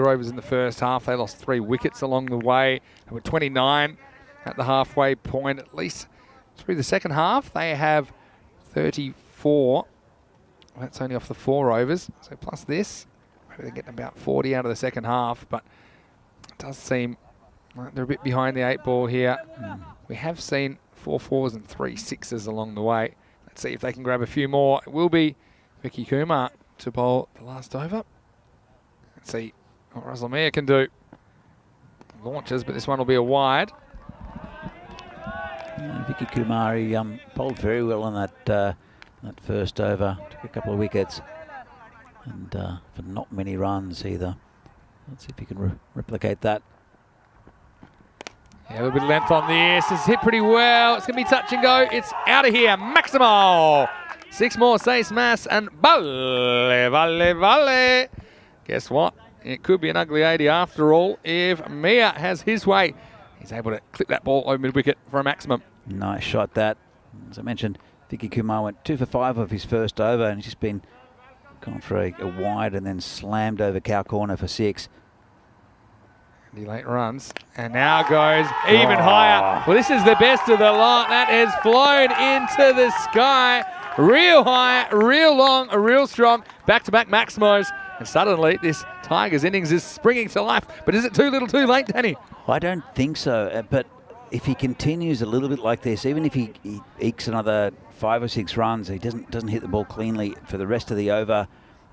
overs in the first half. They lost 3 wickets along the way. They were 29 at the halfway point. At least through the second half, they have 34. That's only off the 4 overs. So plus this, maybe they're getting about 40 out of the second half. But it does seem like they're a bit behind the 8 ball here. We have seen 4 4s and 3 6s along the way. Let's see if they can grab a few more. It will be Vicky Kumar to bowl the last over. Let's see what Russell Meyer can do. Launches, but this one will be a wide. Vicky Kumar, he bowled very well on that first over. Took a couple of wickets, and for not many runs either. Let's see if he can replicate that. Yeah, a little bit of length on this. It's hit pretty well. It's going to be touch and go. It's out of here. Maximal. 6 more, say smash, and vale. Guess what? It could be an ugly 80 after all. If Mia has his way, he's able to clip that ball over mid-wicket for a maximum. Nice shot that. As I mentioned, Vicky Kumar went 2 for 5 of his first over, and he's just been gone for a wide and then slammed over cow corner for 6. And he late runs, and now goes even higher. Well, this is the best of the lot. That has flown into the sky. Real high, real long, real strong. Back-to-back Maximos. And suddenly, this Tigers innings is springing to life. But is it too little too late, Danny? I don't think so. But if he continues a little bit like this, even if he ekes another 5 or 6 runs, he doesn't hit the ball cleanly for the rest of the over,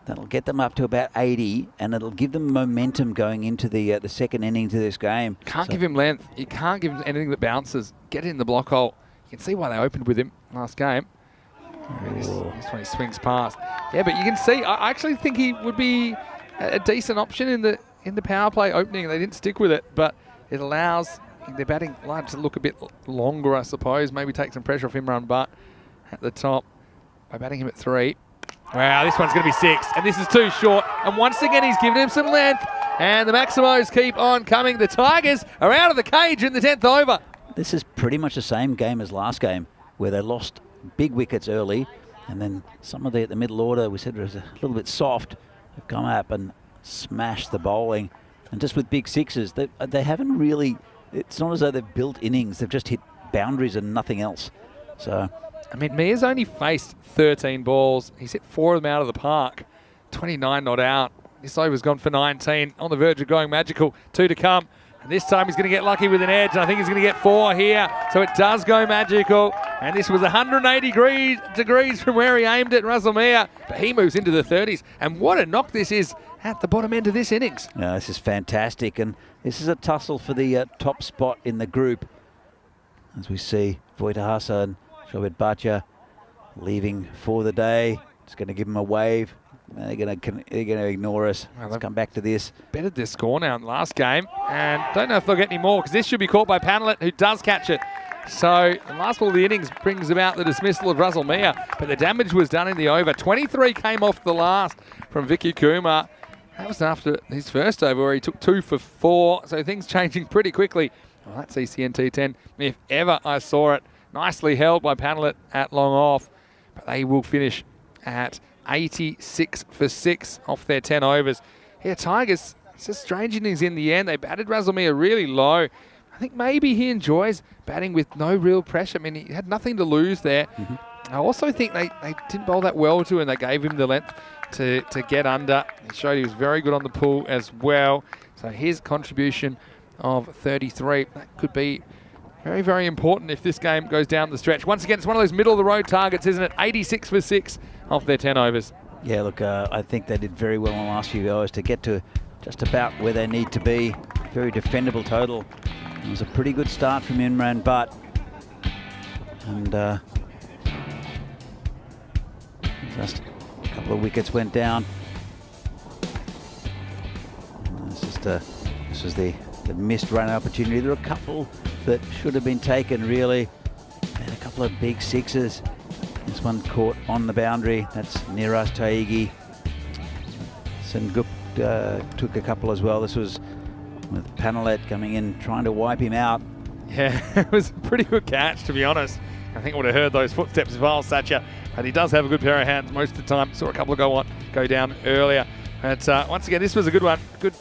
that'll get them up to about 80, and it'll give them momentum going into the second innings of this game. Can't give him length. You can't give him anything that bounces. Get it in the block hole. You can see why they opened with him last game. This one he swings past. Yeah, but you can see, I actually think he would be a decent option in the power play opening. They didn't stick with it, but it allows their batting line to look a bit longer, I suppose. Maybe take some pressure off Imran Butt at the top by batting him at 3. Wow, this one's going to be 6, and this is too short. And once again, he's given him some length, and the Maximos keep on coming. The Tigers are out of the cage in the 10th over. This is pretty much the same game as last game, where they lost big wickets early, and then some of the middle order we said was a little bit soft. They've come up and smashed the bowling, and just with big 6s, they haven't really. It's not as though they've built innings; they've just hit boundaries and nothing else. So, I mean, Mia's only faced 13 balls. He's hit 4 of them out of the park. 29 not out. This over's gone for 19. On the verge of going magical. 2 to come. And this time he's going to get lucky with an edge. And I think he's going to get 4 here. So it does go magical. And this was 180 degrees from where he aimed it, Russell Mia. But he moves into the 30s. And what a knock this is at the bottom end of this innings. Yeah, this is fantastic. And this is a tussle for the top spot in the group. As we see Voitahasa and Shobet Bhatia leaving for the day. Just going to give him a wave. They're going to ignore us. Well, let's come back to this. Bettered their score now in the last game. And don't know if they'll get any more, because this should be caught by Panellet, who does catch it. So the last ball of the innings brings about the dismissal of Russell Mia, but the damage was done in the over. 23 came off the last from Vicky Kumar. That was after his first over where he took 2 for 4, so things changing pretty quickly. Well, that's ECN T10, if ever I saw it. Nicely held by Panelet at long off, but they will finish at 86 for 6 off their 10 overs. Yeah, Tigers, it's a strange innings in the end. They batted Russell Mia really low. I think maybe he enjoys batting with no real pressure. I mean, he had nothing to lose there. I also think they didn't bowl that well to him. They gave him the length to get under. He showed he was very good on the pull as well. So his contribution of 33, that could be very, very important if this game goes down the stretch. Once again, it's one of those middle-of-the-road targets, isn't it? 86 for 6 off their 10 overs. Yeah, look, I think they did very well in the last few hours to get to just about where they need to be. Very defendable total. It was a pretty good start from Imran Butt. And just a couple of wickets went down. And this was the missed run opportunity. There were a couple that should have been taken, really. And a couple of big sixes. This one caught on the boundary. That's Neeraj Taigi. Sengupta took a couple as well. This was with Panelet coming in, trying to wipe him out. Yeah, it was a pretty good catch, to be honest. I think I would have heard those footsteps of Al Satcher, but he does have a good pair of hands most of the time. Saw a couple go down earlier. But once again, this was a good one. Good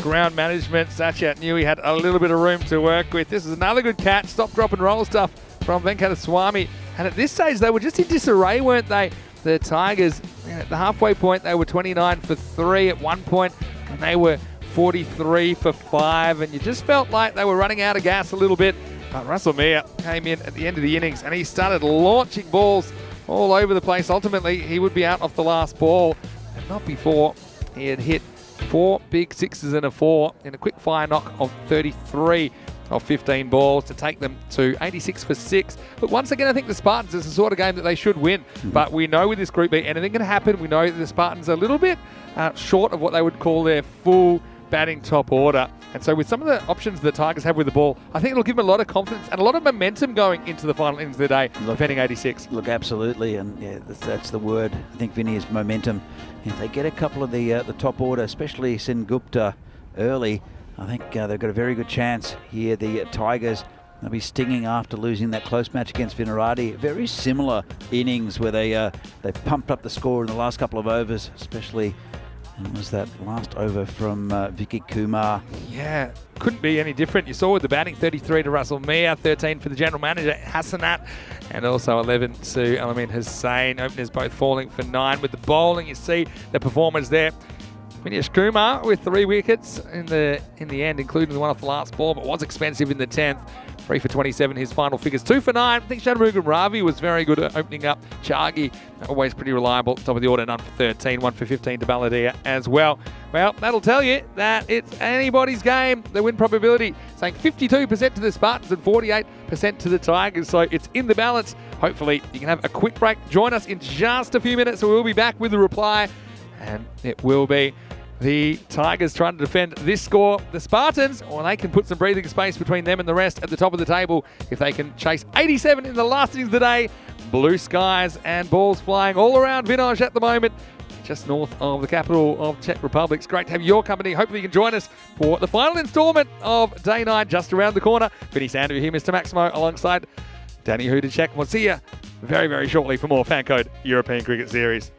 ground management. Satcher knew he had a little bit of room to work with. This is another good catch. Stop, drop and roll stuff from Venkataswamy. And at this stage, they were just in disarray, weren't they? The Tigers, at the halfway point, they were 29 for 3 at one point, and they were 43 for 5, and you just felt like they were running out of gas a little bit. But Russell Mia came in at the end of the innings, and he started launching balls all over the place. Ultimately, he would be out off the last ball, and not before he had hit 4 big sixes and a 4 in a quick fire knock of 33 of 15 balls to take them to 86 for 6. But once again, I think the Spartans is the sort of game that they should win. But we know with this Group B, anything can happen. We know that the Spartans are a little bit short of what they would call their full batting top order. And so with some of the options the Tigers have with the ball, I think it'll give them a lot of confidence and a lot of momentum going into the final innings of the day, defending 86. Look, absolutely, and yeah, that's the word. I think, Vinny, is momentum. If they get a couple of the top order, especially Sengupta early, I think they've got a very good chance here. The Tigers, they'll be stinging after losing that close match against Vinarati. Very similar innings where they pumped up the score in the last couple of overs, especially. And was that last over from Vicky Kumar. Yeah, couldn't be any different. You saw with the batting, 33 to Russell Mia, 13 for the general manager, Hassanat, and also 11 to Alamin Hussain. Openers both falling for 9. With the bowling, you see the performance there. Vinesh Kumar with 3 wickets in the end, including the one off the last ball, but was expensive in the 10th. 3 for 27, his final figures. 2 for 9. I think Shanmugan Ravi was very good at opening up. Chagi, always pretty reliable. Top of the order, none for 13. 1 for 15 to Balladeer as well. Well, that'll tell you that it's anybody's game. The win probability saying 52% to the Spartans and 48% to the Tigers. So it's in the balance. Hopefully, you can have a quick break. Join us in just a few minutes, so we'll be back with the reply. And it will be the Tigers trying to defend this score. The Spartans, or they can put some breathing space between them and the rest at the top of the table if they can chase 87 in the last innings of the day. Blue skies and balls flying all around Vinaj at the moment, just north of the capital of Czech Republic. It's great to have your company. Hopefully you can join us for the final instalment of Day 9 just around the corner. Vinny Sander here, Mr. Maximo, alongside Danny Hudacek. We'll see you very, very shortly for more FanCode European Cricket Series.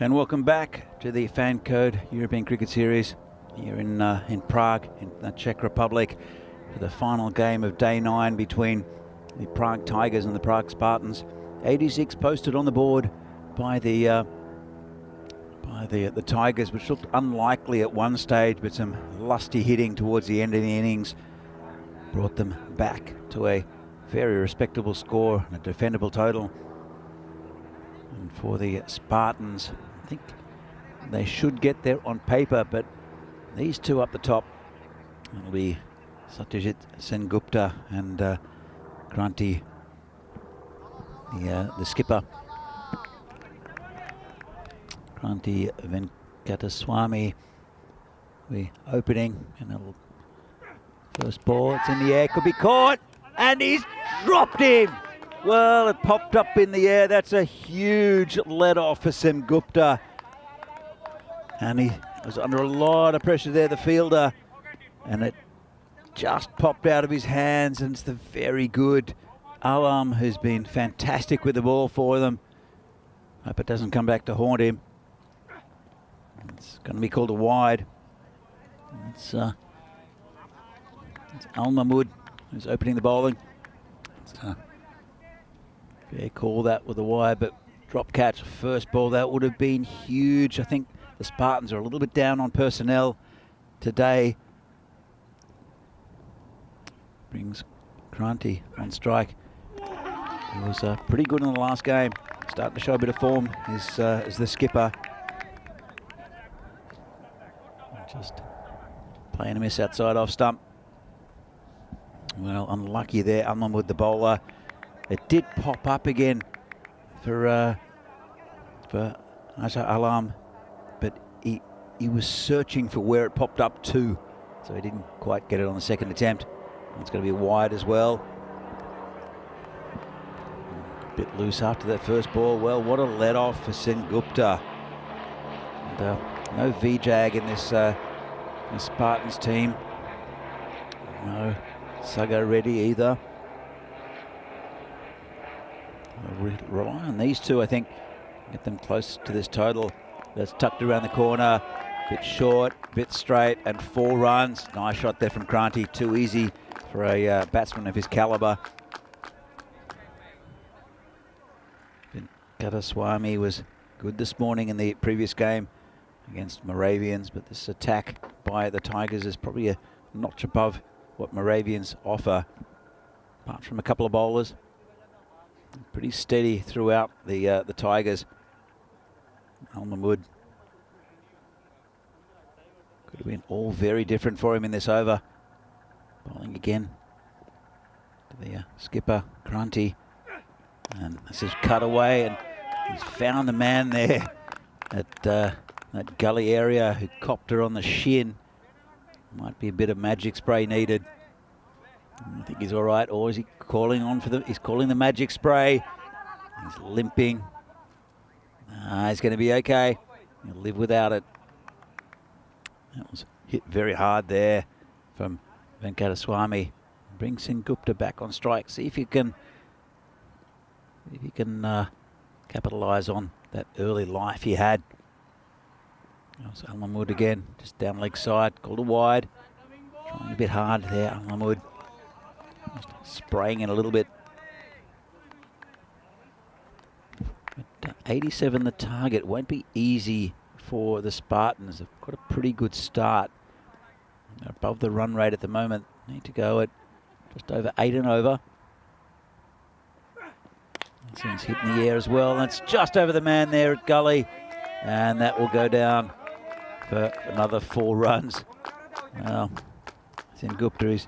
And welcome back to the FanCode European Cricket Series here in Prague, in the Czech Republic, for the final game of day 9 between the Prague Tigers and the Prague Spartans. 86 posted on the board by the Tigers, which looked unlikely at one stage, but some lusty hitting towards the end of the innings brought them back to a very respectable score, a defendable total. And for the Spartans, I think they should get there on paper, but these two up the top, it'll be Satyajit Sengupta and Kranti, the skipper. Kranti Venkataswamy, the opening, and it'll first ball, it's in the air, could be caught, and he's dropped him. Well, it popped up in the air. That's a huge let off for Sengupta. And he was under a lot of pressure there, the fielder. And it just popped out of his hands, and it's the very good Alam, who's been fantastic with the ball for them. Hope it doesn't come back to haunt him. It's going to be called a wide. It's Al Mahmood who's opening the bowling. Fair call that with a wide, but drop catch first ball, that would have been huge. I think the Spartans are a little bit down on personnel today. Brings Kranti on strike. He was pretty good in the last game. Starting to show a bit of form is the skipper. Just playing a miss outside off stump. Well, unlucky there, Alman with the bowler. It did pop up again for Asha Alam, but he was searching for where it popped up to, so he didn't quite get it on the second attempt. It's going to be wide as well. A bit loose after that first ball. Well, what a let off for Sengupta. And, no VJag in this Spartans team. No Saga Reddy either. Rely on these two, I think, get them close to this total. That's tucked around the corner, bit short, bit straight, and 4 runs. Nice shot there from Kranti, too easy for a batsman of his caliber. Venkataswamy was good this morning in the previous game against Moravians, but this attack by the Tigers is probably a notch above what Moravians offer, apart from a couple of bowlers. Pretty steady throughout the Tigers. Al Mahmood could have been all very different for him in this over. Bowling again to the skipper, Kranti. And this is cut away, and he's found the man there at that gully area who copped her on the shin. Might be a bit of magic spray needed. I think he's all right, or is he calling on for he's calling the magic spray. He's limping. He's going to be okay. He'll live without it. That was hit very hard there from Venkataswamy. Bring Sengupta back on strike. See if you can capitalise on that early life he had. That was Al Mahmood again, just down leg side, called a wide. Trying a bit hard there, Al Mahmood. Just spraying it a little bit. But 87 the target. Won't be easy for the Spartans. They've got a pretty good start. They're above the run rate at the moment. Need to go at just over 8 and over. This one's hitting the air as well. And it's just over the man there at gully. And that will go down for another 4 runs. Well, Sengupta is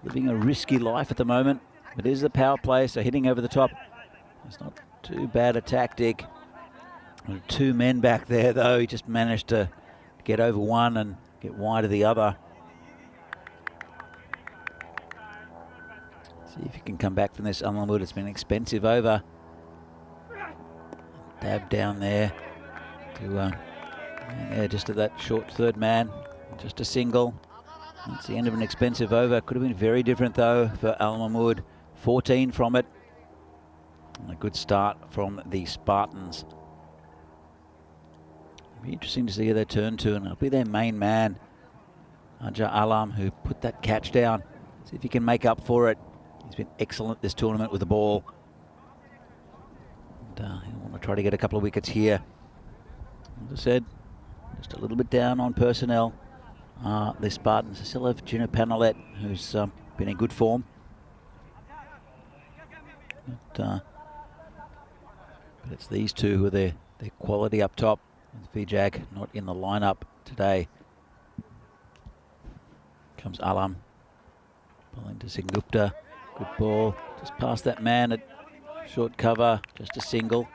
living a risky life at the moment. It is the power play, so hitting over the top. It's not too bad a tactic. 2 men back there, though. He just managed to get over one and get wide of the other. See if you can come back from this. Unlimited, it's been an expensive over. Dab down there to just to that short third man. Just a single. That's the end of an expensive over. Could have been very different, though, for Al Mahmood. 14 from it. And a good start from the Spartans. Be interesting to see who they turn to, and it'll be their main man, Aja Alam, who put that catch down. See if he can make up for it. He's been excellent this tournament with the ball. And he'll want to try to get a couple of wickets here. As I said, just a little bit down on personnel. The Spartans still have Gino Panalet, who's been in good form. But it's these two who are their quality up top. Vijay not in the lineup today. Comes Alam. Bowling to Singh Gupta. Good ball. Just past that man at short cover. Just a single.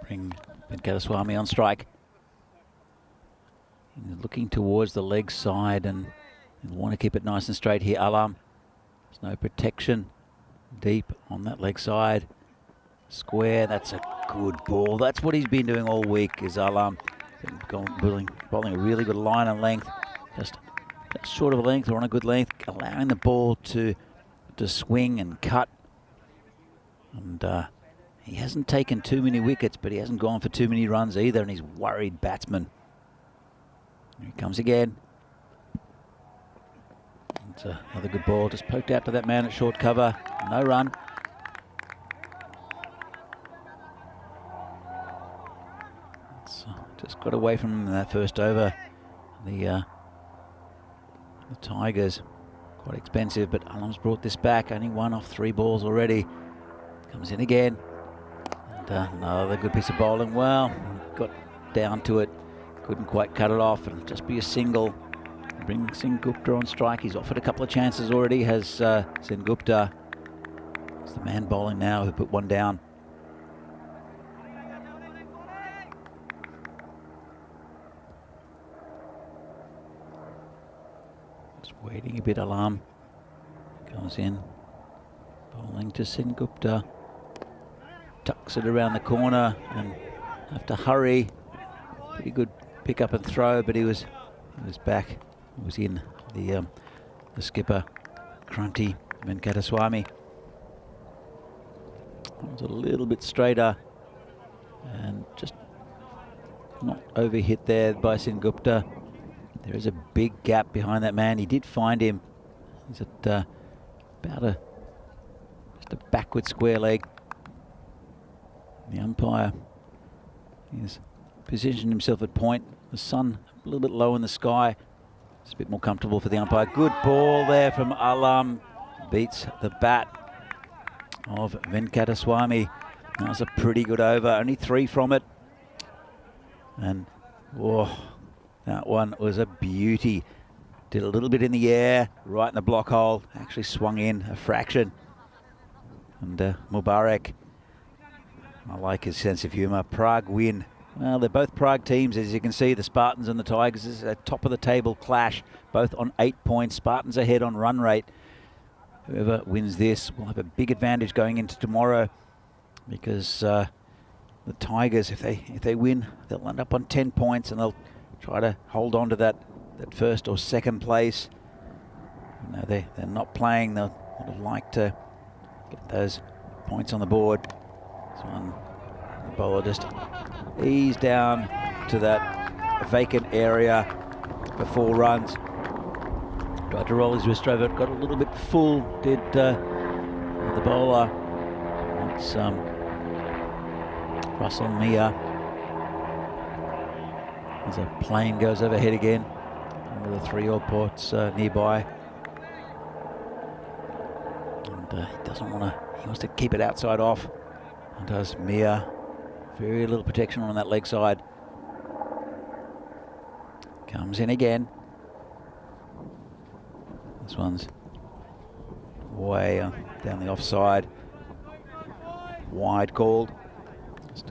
Bring Venkateswamy on strike. He's looking towards the leg side and want to keep it nice and straight here. Alam. There's no protection deep on that leg side. Square. That's a good ball. That's what he's been doing all week, is Alam. Bowling a really good line and length. Just short of a length or on a good length, allowing the ball to swing and cut. And he hasn't taken too many wickets, but he hasn't gone for too many runs either, and he's worried batsman. Here he comes again. It's another good ball, just poked out to that man at short cover. No run. Just got away from him in that first over. The Tigers, quite expensive, but Alam's brought this back. Only one off 3 balls already. Comes in again. And another good piece of bowling. Well, got down to it. Couldn't quite cut it off. It'll just be a single. Bring Singh Gupta on strike. He's offered a couple of chances already, has Singh Gupta. It's the man bowling now who put one down. Waiting a bit, Alam comes in, bowling to Singh Gupta, tucks it around the corner and have to hurry. Pretty good pick up and throw, but he was back. He was in the skipper, Krunty Venkateswamy. It was a little bit straighter and just not overhit there by Singh Gupta. There is a big gap behind that man. He did find him. He's at about just a backward square leg. The umpire has positioned himself at point. The sun a little bit low in the sky. It's a bit more comfortable for the umpire. Good ball there from Alam. Beats the bat of Venkateswamy. That was a pretty good over. Only 3 from it. And whoa. That one was a beauty. Did a little bit in the air, right in the block hole. Actually swung in a fraction. And Mubarak, I like his sense of humour. Prague win. Well, they're both Prague teams, as you can see. The Spartans and the Tigers. This is a top of the table clash, both on 8 points. Spartans ahead on run rate. Whoever wins this will have a big advantage going into tomorrow, because the Tigers, if they win, they'll end up on 10 points and they'll try to hold on to that first or second place. You know, they're not playing. They'll would have liked to get those points on the board. This one, the bowler just eased down to that vacant area for 4 runs. Tried to roll his wrist over it, got a little bit full, did the bowler. It's Russell Mia. As a plane goes overhead again, under the 3 odd ports nearby. And he doesn't want to, he wants to keep it outside off. And does Mia. Very little protection on that leg side. Comes in again. This one's way down the offside. Wide called. Just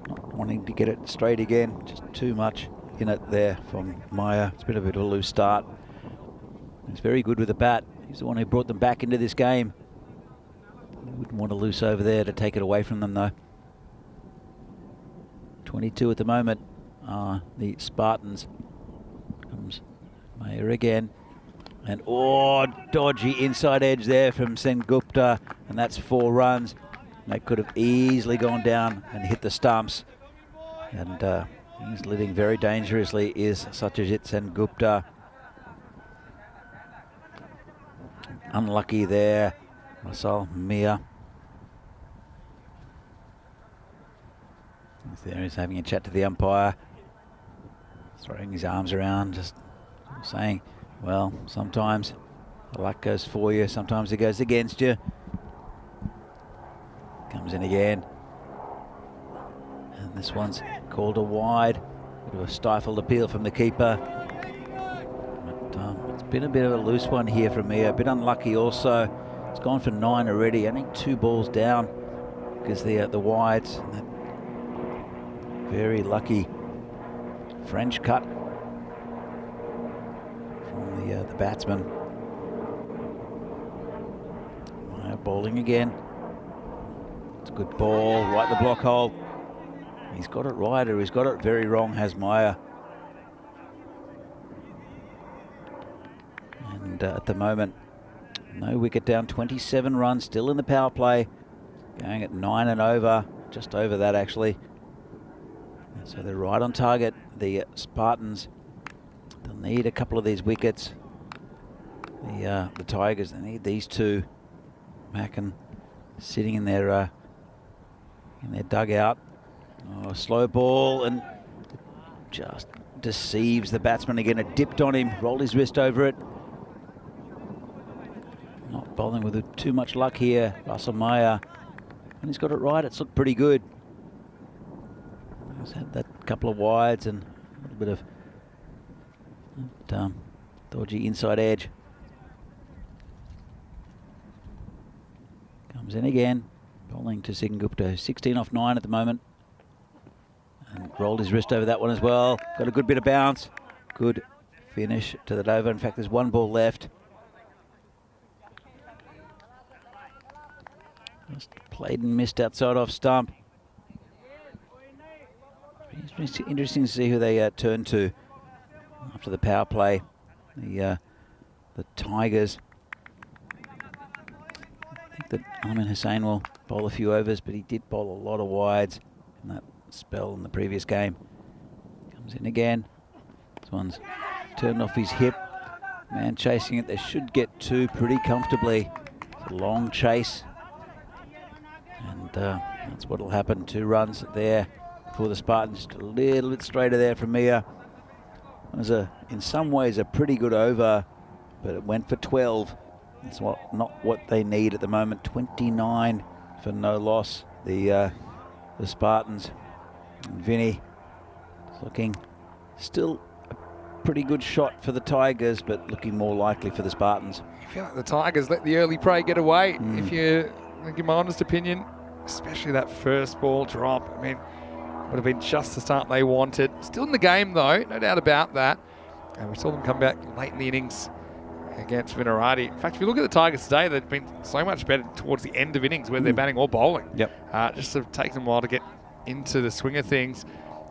not wanting to get it straight again. Just too much in it there from Maya. It's been a bit of a loose start. He's very good with the bat. He's the one who brought them back into this game. Wouldn't want to loose over there to take it away from them though. 22 at the moment. The Spartans. Comes Mayer again. And dodgy inside edge there from Singh Gupta. And that's 4 runs. That could have easily gone down and hit the stumps. And he's living very dangerously, is Satyajit Sengupta. Unlucky there, Marcel Mia. He's there, he's having a chat to the umpire, throwing his arms around, just saying, well, sometimes the luck goes for you, sometimes it goes against you. Comes in again. And this one's called a wide. Bit of a stifled appeal from the keeper. But it's been a bit of a loose one here from Mia. A bit unlucky also. It's gone for 9 already. Only 2 balls down because the wides. And that very lucky French cut from the batsman. Mia bowling again. It's a good ball, right in the block hole. He's got it right, or he's got it very wrong, has Meyer. And at the moment, no wicket down, 27 runs, still in the power play. Going at 9 and over, just over that actually. And so they're right on target, the Spartans. They'll need a couple of these wickets. The Tigers, they need these two. Mackin sitting in their dugout. Oh, slow ball, and just deceives the batsman again. It dipped on him, rolled his wrist over it. Not bowling with too much luck here, Russell Meyer. And he's got it right, it's looked pretty good. He's had that couple of wides and a little bit of dodgy inside edge. Comes in again, bowling to Sengupta, 16 off 9 at the moment. And rolled his wrist over that one as well. Got a good bit of bounce. Good finish to that over. In fact, there's 1 ball left. Just played and missed outside off stump. It's interesting to see who they turn to after the power play. The Tigers. I think that Amin Hussain will bowl a few overs, but he did bowl a lot of wides in that spell in the previous game. Comes in again. This one's turned off his hip. Man chasing it. They should get 2 pretty comfortably. It's a long chase. And that's what will happen. 2 runs there for the Spartans. Just a little bit straighter there from Mia. It was in some ways a pretty good over, but it went for 12. That's not what they need at the moment. 29 for no loss. The Spartans. And Vinny is looking still a pretty good shot for the Tigers, but looking more likely for the Spartans. I feel like the Tigers let the early prey get away. If you give my honest opinion, especially that first ball drop. I mean, would have been just the start they wanted. Still in the game though, no doubt about that. And we saw them come back late in the innings against Vinarati. In fact, if you look at the Tigers today, they've been so much better towards the end of innings, whether they're batting or bowling. Yep. Just sort of takes them a while to get into the swing of things.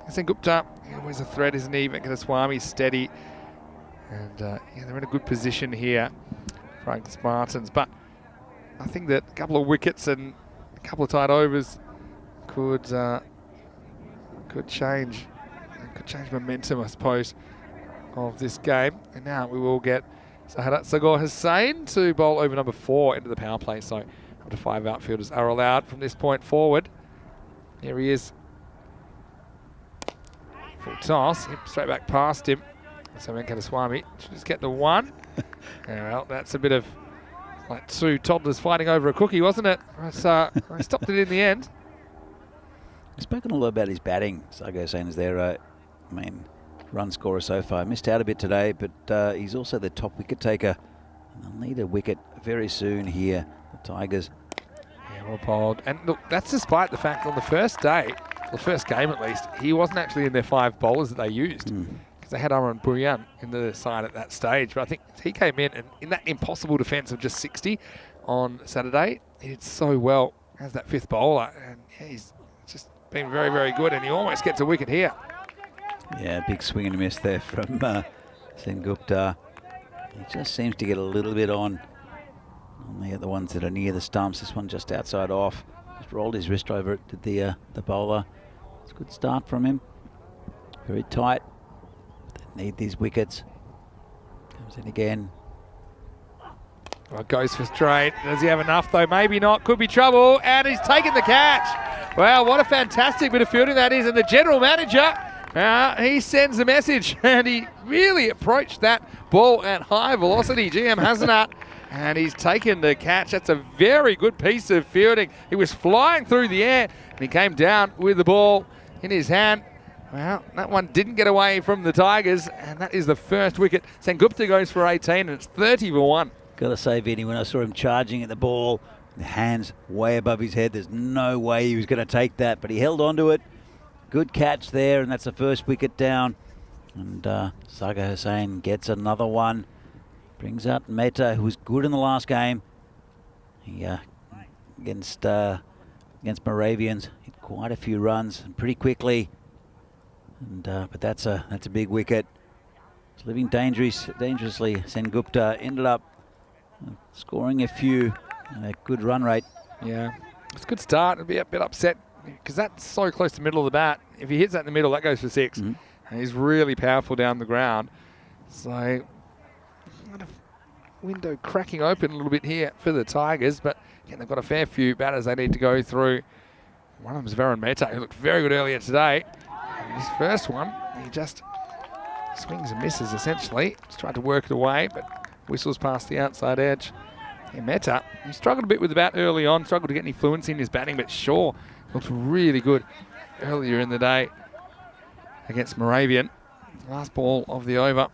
Sengupta, always a threat, isn't he? Venkateswamy steady. And yeah, they're in a good position here, Frank Spartans. But I think that a couple of wickets and a couple of tight overs could change momentum, I suppose, of this game. And now we will get Sahadat Sagor Hussain to bowl over number 4 into the power play. So up to 5 outfielders are allowed from this point forward. Here he is. Full toss, straight back past him. So Venkateswamy should just get the 1. Yeah, well, that's a bit of like 2 toddlers fighting over a cookie, wasn't it? So I stopped it in the end. We've spoken a lot about his batting. Sago Hussain is their main run scorer so far. Missed out a bit today, but he's also the top wicket taker. And they'll need a wicket very soon here, the Tigers. Yeah, well bowled. And look, that's despite the fact on the first day, the first game at least, he wasn't actually in their 5 bowlers that they used. Because they had Arun Bhuyan in the side at that stage. But I think he came in, and in that impossible defence of just 60 on Saturday, he did so well as that 5th bowler. And yeah, he's just been very, very good, and he almost gets a wicket here. Yeah, big swing and a miss there from Sengupta. He just seems to get a little bit on the ones that are near the stumps. This one just outside off. It's just rolled his wrist over it, did the bowler. It's a good start from him. Very tight. They need these wickets. Comes in again. Well, goes for straight. Does he have enough though? Maybe not. Could be trouble. And he's taken the catch. Wow, what a fantastic bit of fielding that is. And the general manager, he sends a message. And he really approached that ball at high velocity. GM Hasanat. And he's taken the catch. That's a very good piece of fielding. He was flying through the air. And he came down with the ball in his hand. Well, that one didn't get away from the Tigers. And that is the first wicket. Sengupta goes for 18. And it's 30 for 1. Got to say, Vinny, when I saw him charging at the ball, the hands way above his head, there's no way he was going to take that, but he held on to it. Good catch there, and that's the first wicket down. And Saga Hussain gets another one. Brings out Mehta, who was good in the last game. He against Moravians, hit quite a few runs and pretty quickly. And but that's a big wicket. It's living dangerously. Sengupta ended up scoring a few. A good run rate. Yeah, it's a good start. I'd be a bit upset because that's so close to the middle of the bat. If he hits that in the middle, that goes for 6. And he's really powerful down the ground. So, kind of window cracking open a little bit here for the Tigers. But again, they've got a fair few batters they need to go through. One of them is Varun Mehta, who looked very good earlier today. And his first one, he just swings and misses essentially. Just tried to work it away, but whistles past the outside edge. Yeah, Mehta, he struggled a bit with the bat early on, struggled to get any fluency in his batting, but Shaw looked really good earlier in the day against Moravian. Last ball of the over.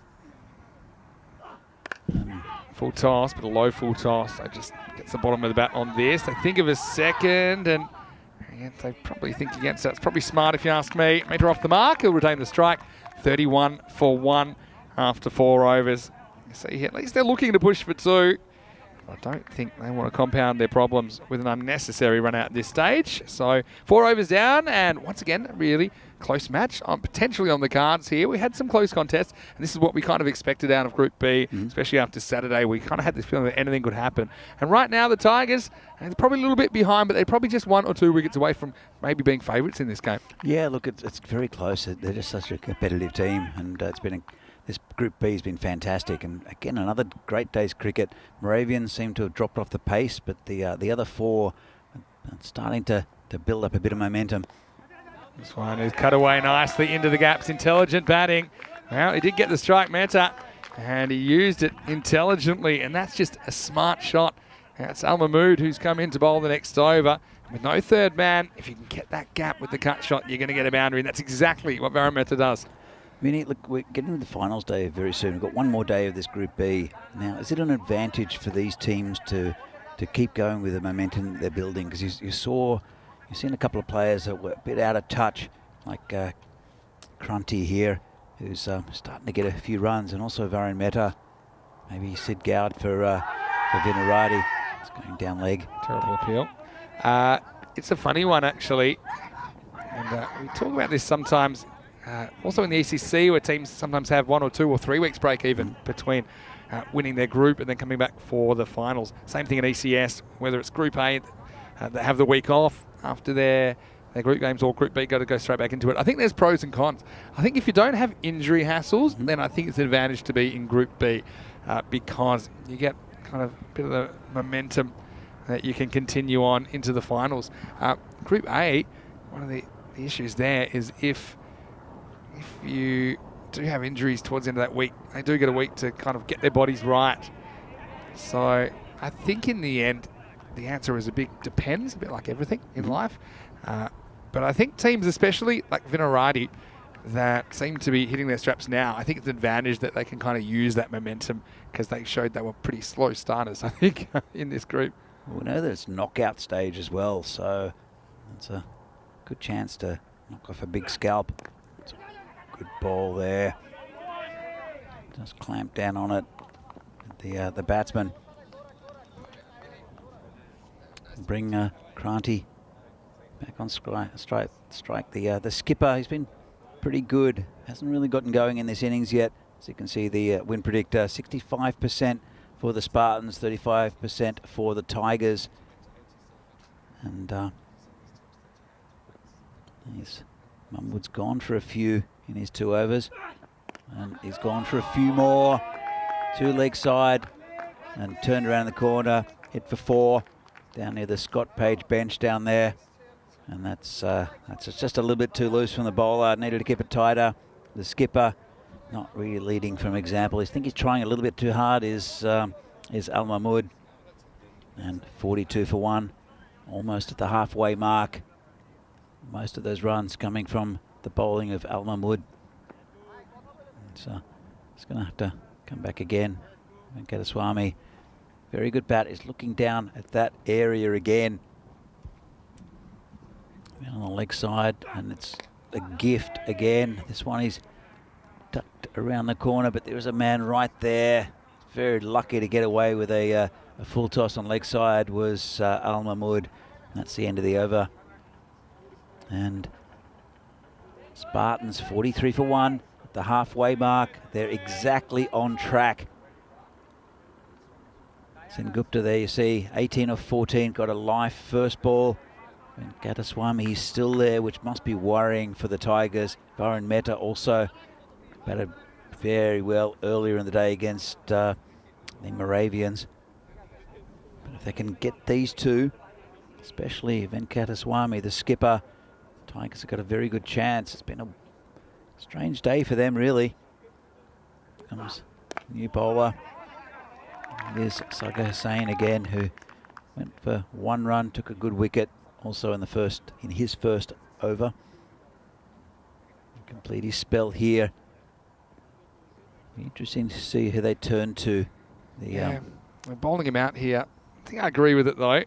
Full toss, but a low full toss. So just gets the bottom of the bat on this. They think of a second, and they probably think against that. It's probably smart if you ask me. Mehta off the mark, he'll retain the strike. 31 for 1 after 4 overs. So at least they're looking to push for 2. I don't think they want to compound their problems with an unnecessary run out at this stage. So 4 overs down, and once again, a really close match potentially on the cards here. We had some close contests, and this is what we kind of expected out of Group B, especially after Saturday. We kind of had this feeling that anything could happen. And right now, the Tigers, they're probably a little bit behind, but they're probably just 1 or 2 wickets away from maybe being favourites in this game. Yeah, look, it's very close. They're just such a competitive team, and it's been this Group B has been fantastic, and again another great day's cricket. Moravians seem to have dropped off the pace, but the other 4 are starting to build up a bit of momentum. This one is cut away nicely into the gaps. Intelligent batting. Well, he did get the strike, Mehta, and he used it intelligently, and that's just a smart shot. It's Al Mahmood who's come in to bowl the next over. And with no third man, if you can get that gap with the cut shot, you're going to get a boundary, and that's exactly what Varun Mehta does. Vinny, look, we're getting to the finals day very soon. We've got one more day of this Group B. Now, is it an advantage for these teams to keep going with the momentum they're building? Because you've seen a couple of players that were a bit out of touch, like Krunty here, who's starting to get a few runs, and also Varun Mehta. Maybe Sid Gowd for Vinarati. It's going down leg. Terrible appeal. It's a funny one, actually. And we talk about this sometimes. Also in the ECC, where teams sometimes have 1 or 2 or 3 weeks break even between winning their group and then coming back for the finals. Same thing in ECS, whether it's Group A, they have the week off after their group games, or Group B got to go straight back into it. I think there's pros and cons. I think if you don't have injury hassles, then I think it's an advantage to be in Group B because you get kind of a bit of the momentum that you can continue on into the finals. Group A, one of the issues there is if you do have injuries towards the end of that week, they do get a week to kind of get their bodies right. So I think in the end, the answer is depends, a bit like everything in life. But I think teams, especially like Vinarati, that seem to be hitting their straps now, I think it's an advantage that they can kind of use that momentum because they showed they were pretty slow starters, I think, in this group. We know that it's knockout stage as well, so it's a good chance to knock off a big scalp. It's a good ball there. Just clamp down on it. The batsman. Bring Kranti back on strike. The skipper, he's been pretty good. Hasn't really gotten going in this innings yet. As you can see, the win predictor, 65% for the Spartans, 35% for the Tigers. And Mumwood's gone for a few in his 2 overs, and he's gone for a few more. 2 leg side, and turned around the corner, hit for 4 down near the Scott Page bench down there, and that's just a little bit too loose from the bowler. Needed to keep it tighter. The skipper not really leading from example. I think he's trying a little bit too hard. Is Al Mahmood, and 42 for 1, almost at the halfway mark. Most of those runs coming from the bowling of Al Mahmood. So it's going to have to come back again. Venkateswamy, very good bat, is looking down at that area again. On the leg side, and it's a gift again. This one is tucked around the corner, but there is a man right there. Very lucky to get away with a full toss on leg side was Al Mahmood. That's the end of the over. And Spartans 43 for 1 at the halfway mark. They're exactly on track. Sengupta there, you see, 18 of 14, got a life first ball. Venkateswamy, he's still there, which must be worrying for the Tigers. Varun Mehta also batted very well earlier in the day against the Moravians. But if they can get these two, especially Venkateswamy, the skipper, Tigers have got a very good chance. It's been a strange day for them, really. Comes new bowler. There's Saga Hussain again, who went for 1 run, took a good wicket, also in his first over. Complete his spell here. Be interesting to see who they turn to. They're bowling him out here. I think I agree with it though.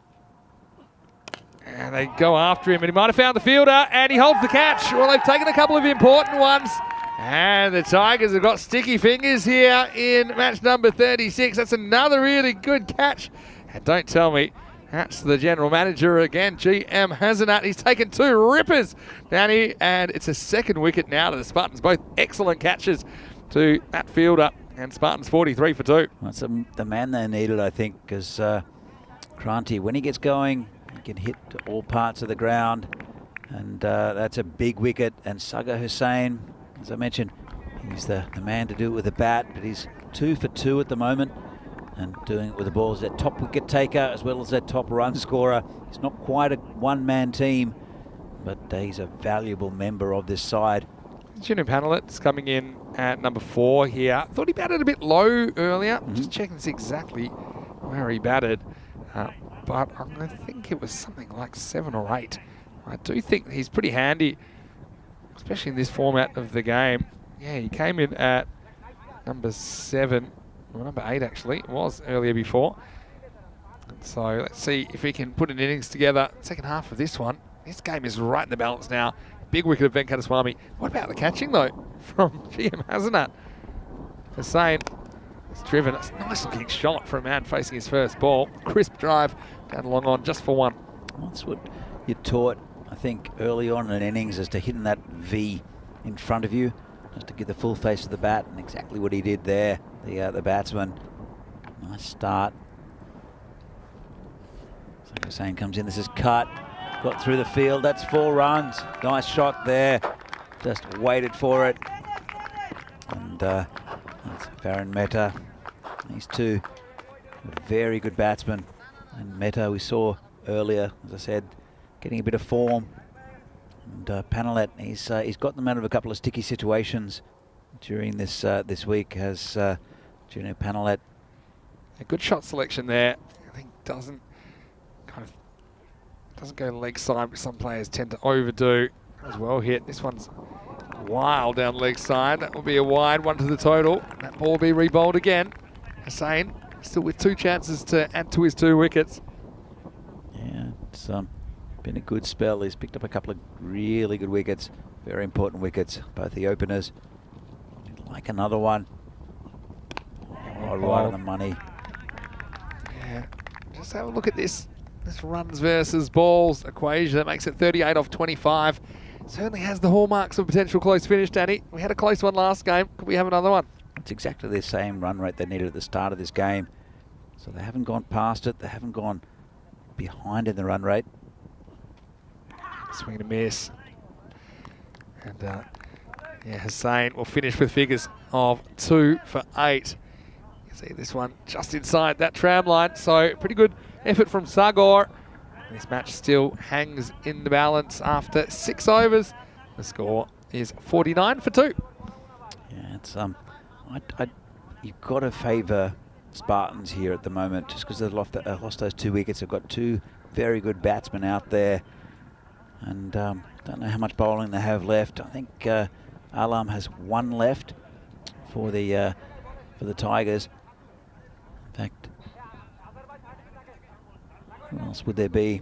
And they go after him, and he might have found the fielder, and he holds the catch. Well, they've taken a couple of important ones, and the Tigers have got sticky fingers here in match number 36. That's another really good catch. And don't tell me that's the general manager again, GM Hasanat. He's taken 2 rippers down here, and it's a 2nd wicket now to the Spartans. Both excellent catches to that fielder, and Spartans 43 for 2. That's the man they needed, I think, because Kranti, when he gets going, he can hit all parts of the ground, and that's a big wicket. And Saga Hussain, as I mentioned, he's the man to do it with the bat, but he's 2 for 2 at the moment, and doing it with the ball as their top wicket taker as well as their top run scorer. He's not quite a one-man team, but he's a valuable member of this side. Junior Panelet's coming in at number 4 here. Thought he batted a bit low earlier. Just checking to see exactly where he batted. But I think it was something like 7 or 8. I do think he's pretty handy, especially in this format of the game. Yeah, he came in at number 7, or number 8 actually. It was earlier before. And so let's see if he can put an innings together. Second half of this one. This game is right in the balance now. Big wicket of Venkateswamy. What about the catching though from GM Hasanat? Hussain. It's driven. It's a nice looking shot for a man facing his first ball. Crisp drive down long on just for 1. That's what you're taught, I think, early on in an innings, is to hitting that V in front of you, just to get the full face of the bat, and exactly what he did there, the batsman. Nice start. So Hussain comes in. This is cut. Got through the field. That's 4 runs. Nice shot there. Just waited for it. And that's Varun Mehta. These two very good batsmen. And Mehta, we saw earlier, as I said, getting a bit of form. And Panelet, he's got them out of a couple of sticky situations during this week. Has Juno Panelet. A good shot selection there. I think doesn't go leg side, which some players tend to overdo. As well hit. This one's wild down leg side. That will be a wide one to the total. That ball will be rebowled again. Hussain still with 2 chances to add to his 2 wickets. Yeah, it's been a good spell. He's picked up a couple of really good wickets. Very important wickets, both the openers. Like another one. Oh, right on the money. Yeah, just have a look at this. This runs versus balls equation that makes it 38 off 25. Certainly has the hallmarks of a potential close finish, Danny. We had a close one last game. Could we have another one? It's exactly the same run rate they needed at the start of this game. So they haven't gone past it. They haven't gone behind in the run rate. Swing and a miss. And yeah, Hussain will finish with figures of 2 for 8. You see this one just inside that tram line. So pretty good effort from Sagor. This match still hangs in the balance after 6 overs. The score is 49 for 2. Yeah, it's you've got to favour Spartans here at the moment, just because they've lost those 2 wickets. They've got 2 very good batsmen out there, and don't know how much bowling they have left. I think Alam has 1 left for the Tigers. In fact, who else would there be?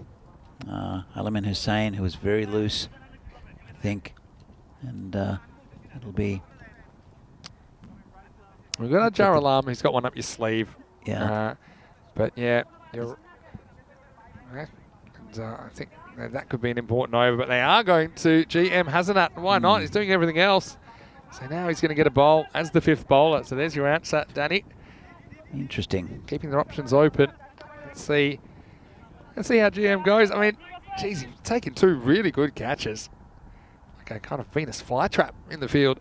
Alamin Hussain, who was very loose, I think, and it'll be. We've got a Jar Alam who's got one up your sleeve. Yeah. But yeah, you're. And, I think that could be an important over, but they are going to GM Hasanat. Why not? He's doing everything else. So now he's going to get a bowl as the 5th bowler. So there's your answer, Danny. Interesting. Keeping their options open. Let's see how GM goes. I mean, geez, he's taken 2 really good catches. Like a kind of Venus flytrap in the field.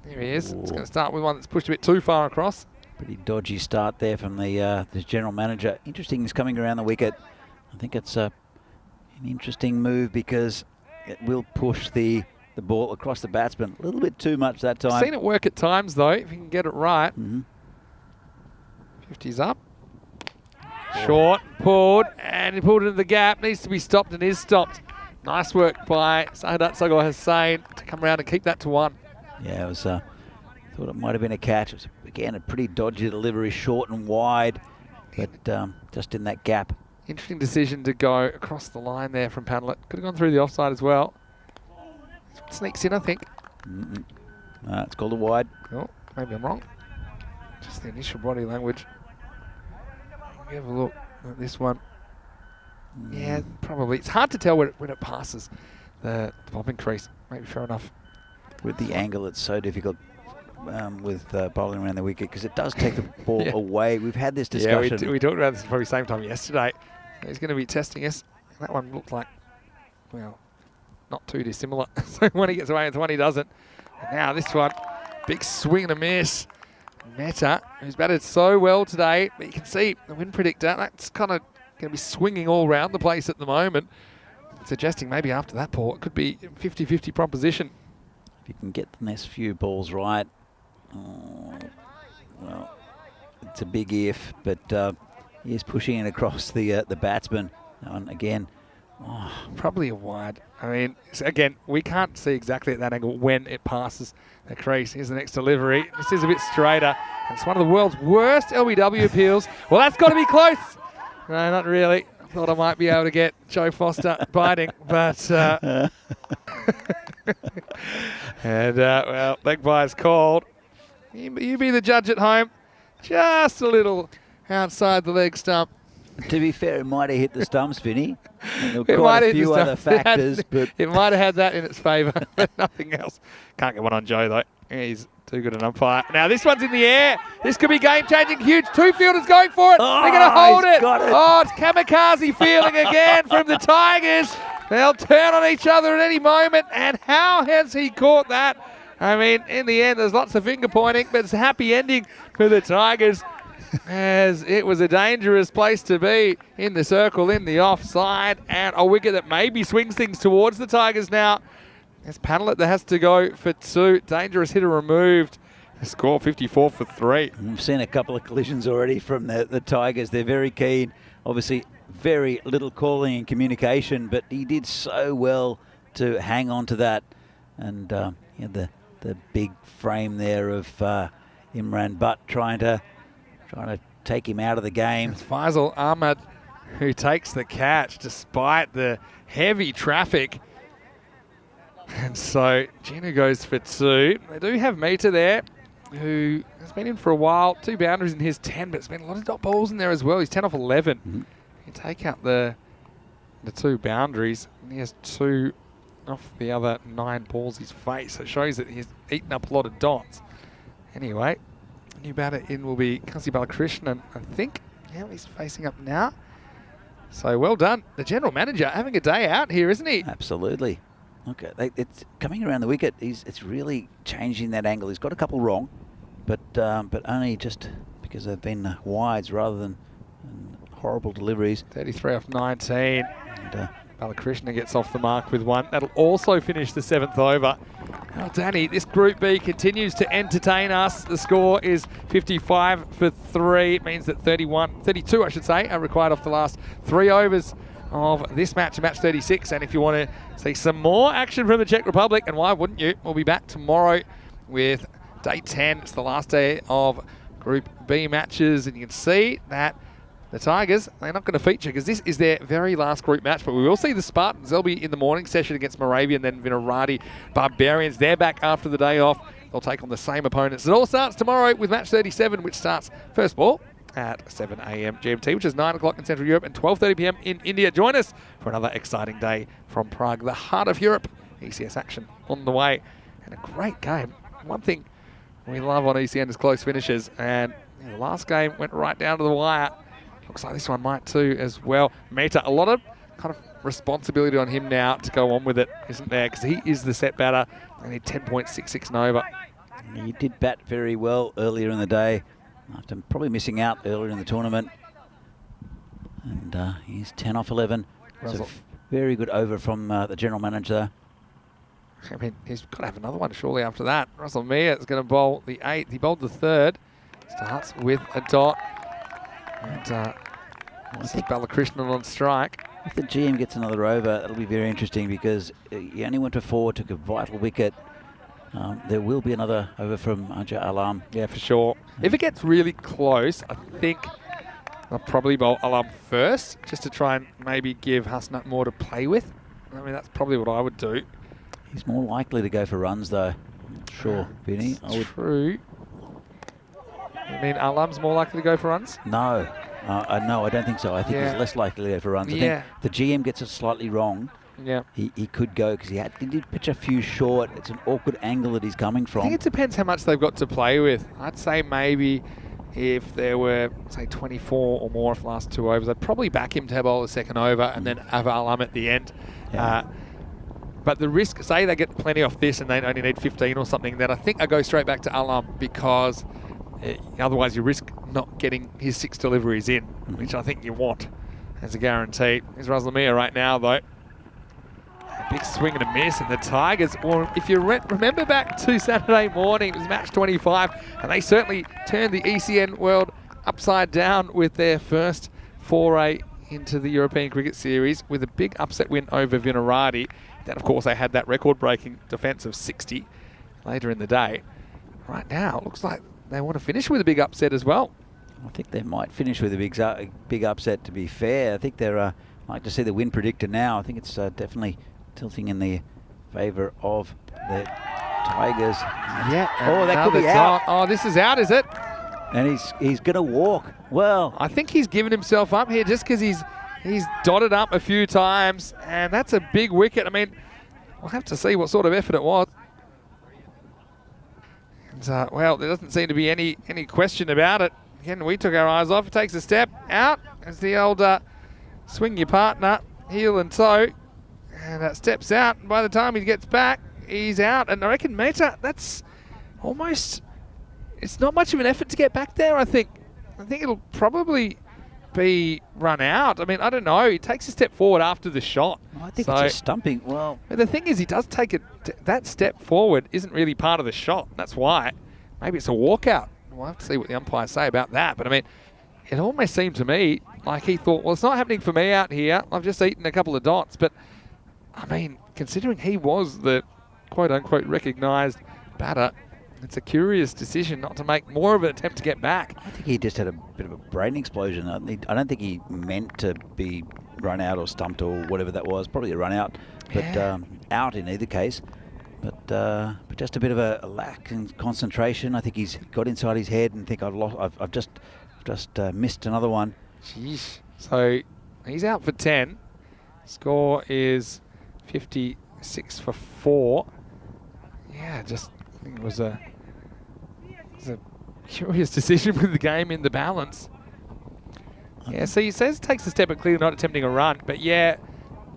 There he is. It's going to start with one that's pushed a bit too far across. Pretty dodgy start there from the general manager. Interesting, he's coming around the wicket. I think it's an interesting move because it will push the ball across the batsman a little bit too much that time. I've seen it work at times though, if you can get it right. 50's up. Short, pulled, and he pulled it into the gap. Needs to be stopped and is stopped. Nice work by Sahadat Sagor Hussain to come around and keep that to 1. Yeah, it was. Thought it might have been a catch. It was, again, a pretty dodgy delivery, short and wide, but just in that gap. Interesting decision to go across the line there from Panlet. Could have gone through the offside as well. Sneaks in, I think. It's called a wide. Oh, maybe I'm wrong. Just the initial body language. Have a look at this one. Yeah, probably. It's hard to tell when it passes the bobbing crease. Maybe fair enough. With the angle, it's so difficult with bowling around the wicket because it does take the ball away. We've had this discussion. Yeah, we talked about this probably same time yesterday. He's going to be testing us. That one looked like, well, not too dissimilar. So when he gets away with one, he doesn't. And now this one, big swing and a miss. Mehta, who's batted so well today, but you can see the wind predictor, that's kind of going to be swinging all around the place at the moment, suggesting maybe after that ball it could be 50-50 proposition. If you can get the next few balls right, well, it's a big if, but he is pushing it across the batsman. And again, probably a wide. I mean, again, we can't see exactly at that angle when it passes the crease. Here's the next delivery. This is a bit straighter. It's one of the world's worst LBW appeals. Well, that's got to be close. No, not really. I thought I might be able to get Joe Foster biting, but... and, well, leg bye's called. You be the judge at home. Just a little outside the leg stump. To be fair, it might have hit the stumps, Vinny. There were quite a few other factors, but it might have had that in its favour, but nothing else. Can't get one on Joe though. He's too good an umpire. Now this one's in the air. This could be game-changing. Huge. 2 fielders going for it. They're going to hold it. Oh, it's kamikaze fielding again from the Tigers. They'll turn on each other at any moment. And how has he caught that? I mean, in the end, there's lots of finger pointing, but it's a happy ending for the Tigers, as it was a dangerous place to be in the circle, in the offside, and a wicket that maybe swings things towards the Tigers now. There's Panlet that has to go for 2. Dangerous hitter removed. The score 54 for 3. We've seen a couple of collisions already from the Tigers. They're very keen. Obviously, very little calling and communication, but he did so well to hang on to that. And the big frame there of Imran Butt trying to take him out of the game. It's Faisal Ahmad who takes the catch despite the heavy traffic. And so Gina goes for 2. They do have Mehta there, who has been in for a while. 2 boundaries in his 10, but it's been a lot of dot balls in there as well. He's 10 off 11. You take out the 2 boundaries, and he has 2 off the other 9 balls he's faced. So it shows that he's eaten up a lot of dots. Anyway, new batter in will be Kasi Balakrishnan, I think. Yeah, he's facing up now. So well done. The general manager having a day out here, isn't he? Absolutely. Look, it's coming around the wicket. It's really changing that angle. He's got a couple wrong, but only just because they've been wides rather than horrible deliveries. 33 off 19. And, Balakrishna gets off the mark with one. That'll also finish the 7th over. Well, Danny, this Group B continues to entertain us. The score is 55 for 3. It means that 32, I should say, are required off the last 3 overs of this match, match 36. And if you want to see some more action from the Czech Republic, and why wouldn't you, we'll be back tomorrow with day 10. It's the last day of Group B matches, and you can see that the Tigers, they're not going to feature because this is their very last group match, but we will see the Spartans. They'll be in the morning session against Moravian, then Vinarati Barbarians. They're back after the day off. They'll take on the same opponents. It all starts tomorrow with match 37, which starts first ball at 7 a.m. GMT, which is 9 o'clock in Central Europe and 12:30 p.m. in India. Join us for another exciting day from Prague, the heart of Europe. ECS action on the way, and a great game. One thing we love on ECN is close finishes, and the last game went right down to the wire. Looks like this one might too as well. Mehta, a lot of kind of responsibility on him now to go on with it, isn't there? Because he is the set batter. They need 10.66 and over. He did bat very well earlier in the day, after probably missing out earlier in the tournament. And he's 10 off 11. It's a very good over from the general manager. I mean, he's got to have another one surely after that. Russell Meir is going to bowl the 8th. He bowled the 3rd. Starts with a dot. And this is Balakrishnan on strike. If the GM gets another over, that'll be very interesting because he only went to 4, took a vital wicket. There will be another over from Ajay Alam. Yeah, for sure. If it gets really close, I think I'll probably bowl Alam first, just to try and maybe give Hasnat more to play with. I mean, that's probably what I would do. He's more likely to go for runs, though. I'm not sure, Vinny. True. You mean Alam's more likely to go for runs? No. No, I don't think so. I think he's less likely to go for runs. I think the GM gets it slightly wrong. Yeah. He could go because he did pitch a few short. It's an awkward angle that he's coming from. I think it depends how much they've got to play with. I'd say maybe if there were, say, 24 or more of the last 2 overs, I'd probably back him to bowl the 2nd over and then have Alam at the end. Yeah. But the risk, say they get plenty off this and they only need 15 or something, then I think I go straight back to Alam because otherwise you risk not getting his 6 deliveries in, which I think you want as a guarantee. Here's Razzlemir right now, though. A big swing and a miss, and the Tigers, or if you remember back to Saturday morning, it was match 25, and they certainly turned the ECN world upside down with their first foray into the European Cricket Series with a big upset win over Vinarati. Then, of course, they had that record-breaking defence of 60 later in the day. Right now, it looks like they want to finish with a big upset as well. I think they might finish with a big upset, to be fair. I think they're like to see the win predictor now. I think it's definitely tilting in the favour of the Tigers. Yeah. Oh, that could be out. Oh, this is out, is it? And he's going to walk. Well, I think he's given himself up here just because he's dotted up a few times, and that's a big wicket. I mean, we'll have to see what sort of effort it was. And, well, there doesn't seem to be any question about it. Again, we took our eyes off. It takes a step out. It's the old swing your partner, heel and toe. And that steps out. And by the time he gets back, he's out. And I reckon Mehta, that's almost... It's not much of an effort to get back there, I think. I think it'll probably be run out. I mean, I don't know. He takes a step forward after the shot. I think it's just stumping. Well, but the thing is, he does take it. That step forward isn't really part of the shot. That's why. Maybe it's a walkout. We'll have to see what the umpires say about that. But I mean, it almost seemed to me like he thought, well, it's not happening for me out here. I've just eaten a couple of dots. But I mean, considering he was the quote-unquote recognised batter, it's a curious decision not to make more of an attempt to get back. I think he just had a bit of a brain explosion. I don't think he meant to be run out or stumped or whatever that was. Probably a run out, but out in either case. But just a bit of a lack in concentration. I think he's got inside his head and think I've just missed another one. Jeez. So he's out for 10. Score is 56 for 4. Yeah, just I think it was a curious decision with the game in the balance. Yeah, so he says takes a step and clearly not attempting a run. But yeah,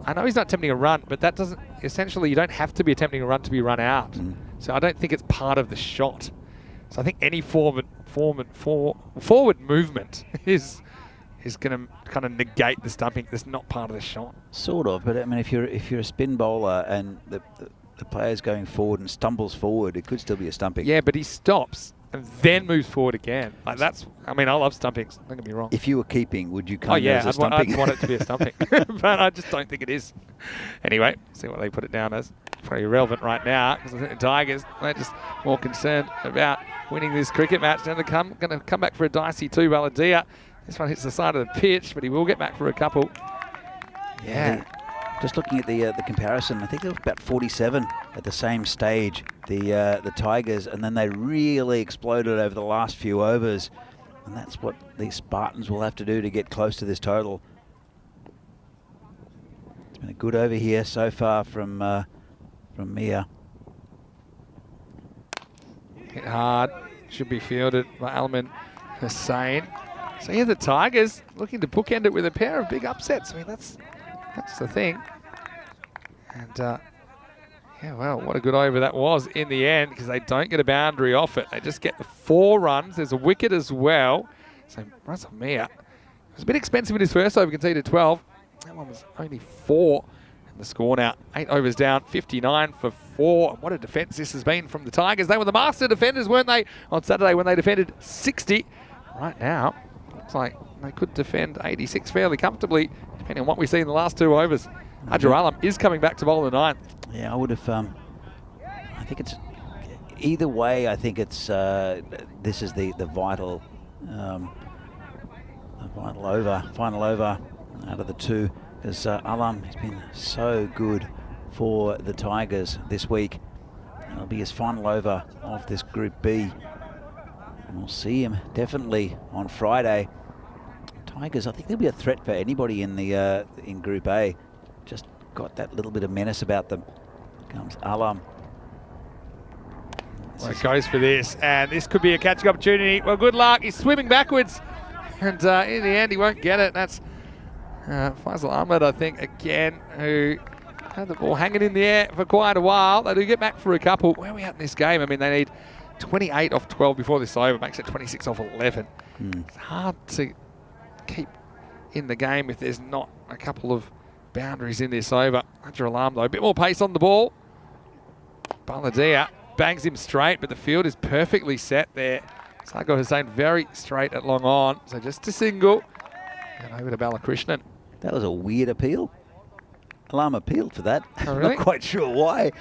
I know he's not attempting a run, but that doesn't, essentially you don't have to be attempting a run to be run out. So I don't think it's part of the shot. So I think any forward movement is going to kind of negate the stumping. That's not part of the shot. Sort of, but I mean, if you're a spin bowler and the player's going forward and stumbles forward, it could still be a stumping. Yeah, but he stops and then moves forward again. Like that's, I mean, I love stumpings. Don't get me wrong. If you were keeping, would you come as a I'd stumping? want it to be a stumping, but I just don't think it is. Anyway, see what they put it down as. Pretty irrelevant right now because I think the Tigers, they're just more concerned about winning this cricket match. Now they're going to come back for a dicey 2. Baladia. This one hits the side of the pitch, but he will get back for a couple. Yeah. Just looking at the comparison, I think they were about 47 at the same stage, the Tigers, and then they really exploded over the last few overs, and that's what the Spartans will have to do to get close to this total. It's been a good over here so far from Mia. Hit hard, should be fielded by Alman Hussain. So yeah, the Tigers looking to bookend it with a pair of big upsets. I mean, that's the thing. And yeah, well, what a good over that was in the end because they don't get a boundary off it. They just get the 4 runs. There's a wicket as well. So Russell Mia was a bit expensive in his first over, conceded 12. That one was only 4. And the score now, 8 overs down, 59 for 4. And what a defence this has been from the Tigers. They were the master defenders, weren't they, on Saturday when they defended 60. Right now, looks like they could defend 86 fairly comfortably, depending on what we see in the last 2 overs. Adjar Alam is coming back to bowl the 9th. Yeah, I would have. I think it's either way. I think it's this is the vital final over out of the 2 because Alam has been so good for the Tigers this week. It'll be his final over of this Group B. And we'll see him definitely on Friday. Tigers, I think they'll be a threat for anybody in the in Group A. Just got that little bit of menace about them. Comes Alam. Well, it goes for this, and this could be a catching opportunity. Well, good luck. He's swimming backwards, and in the end, he won't get it. That's Faisal Ahmed, I think, again, who had the ball hanging in the air for quite a while. They do get back for a couple. Where are we at in this game? I mean, they need 28 off 12 before this over. Makes it 26 off 11. It's hard to keep in the game if there's not a couple of boundaries in this over. Adjar Alam, though, a bit more pace on the ball. Baladia bangs him straight, but the field is perfectly set there. Sagar Hussain very straight at long on. So just a single. And over to Balakrishnan. That was a weird appeal. Alam appealed for that. Oh, really? Not quite sure why.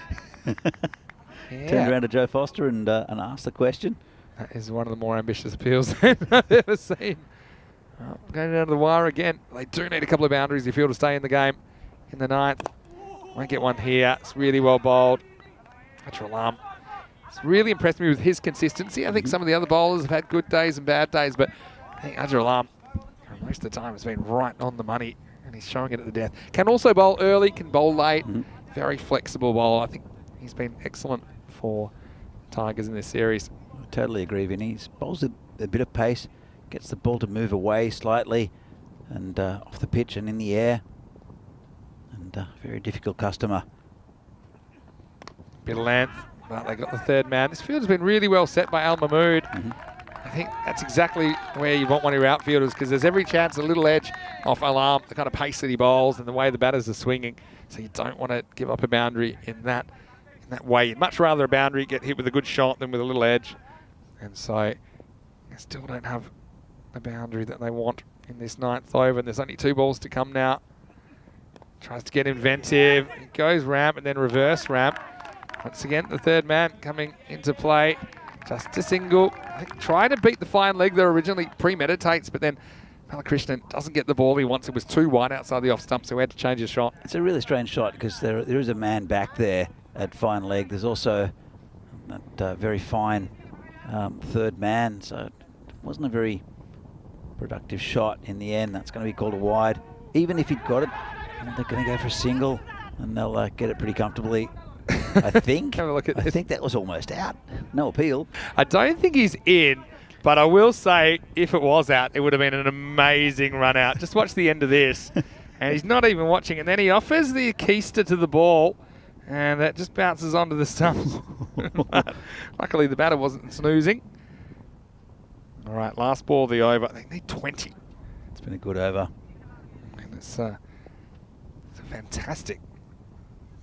Yeah. Turned around to Joe Foster and asked the question. That is one of the more ambitious appeals I've ever seen. Oh, going down to the wire again. They do need a couple of boundaries if you want to stay in the game in the 9th. Won't get one here. It's really well bowled. Adjar Alam. It's really impressed me with his consistency. I think some of the other bowlers have had good days and bad days, but I think Adjar Alam, most of the time, has been right on the money, and he's showing it at the death. Can also bowl early, can bowl late. Very flexible bowler. I think he's been excellent for Tigers in this series. I totally agree, Vinny. He bowls a bit of pace, gets the ball to move away slightly, and off the pitch and in the air. And very difficult customer. Bit of length, but they got the 3rd man. This field has been really well set by Al Mahmood. I think that's exactly where you want one of your outfielders because there's every chance a little edge off Alam, the kind of pace that he bowls and the way the batters are swinging. So you don't want to give up a boundary in that way. You'd much rather a boundary get hit with a good shot than with a little edge. And so they still don't have the boundary that they want in this 9th over. And there's only 2 balls to come now. Tries to get inventive. He goes ramp and then reverse ramp. Once again, the 3rd man coming into play. Just a single. I think trying to beat the fine leg there originally premeditates, but then Balakrishnan doesn't get the ball he wants. It was too wide outside the off stump, so he had to change his shot. It's a really strange shot because there is a man back there at fine leg. There's also that very fine 3rd man, so it wasn't a very productive shot in the end. That's going to be called a wide. Even if he'd got it, they're going to go for a single, and they'll get it pretty comfortably. I think. Have a look at this. I think that was almost out. No appeal. I don't think he's in, but I will say if it was out, it would have been an amazing run out. Just watch the end of this. And he's not even watching. And then he offers the keister to the ball. And that just bounces onto the stumps. Luckily, the batter wasn't snoozing. All right, last ball of the over. They need 20. It's been a good over. And it's a fantastic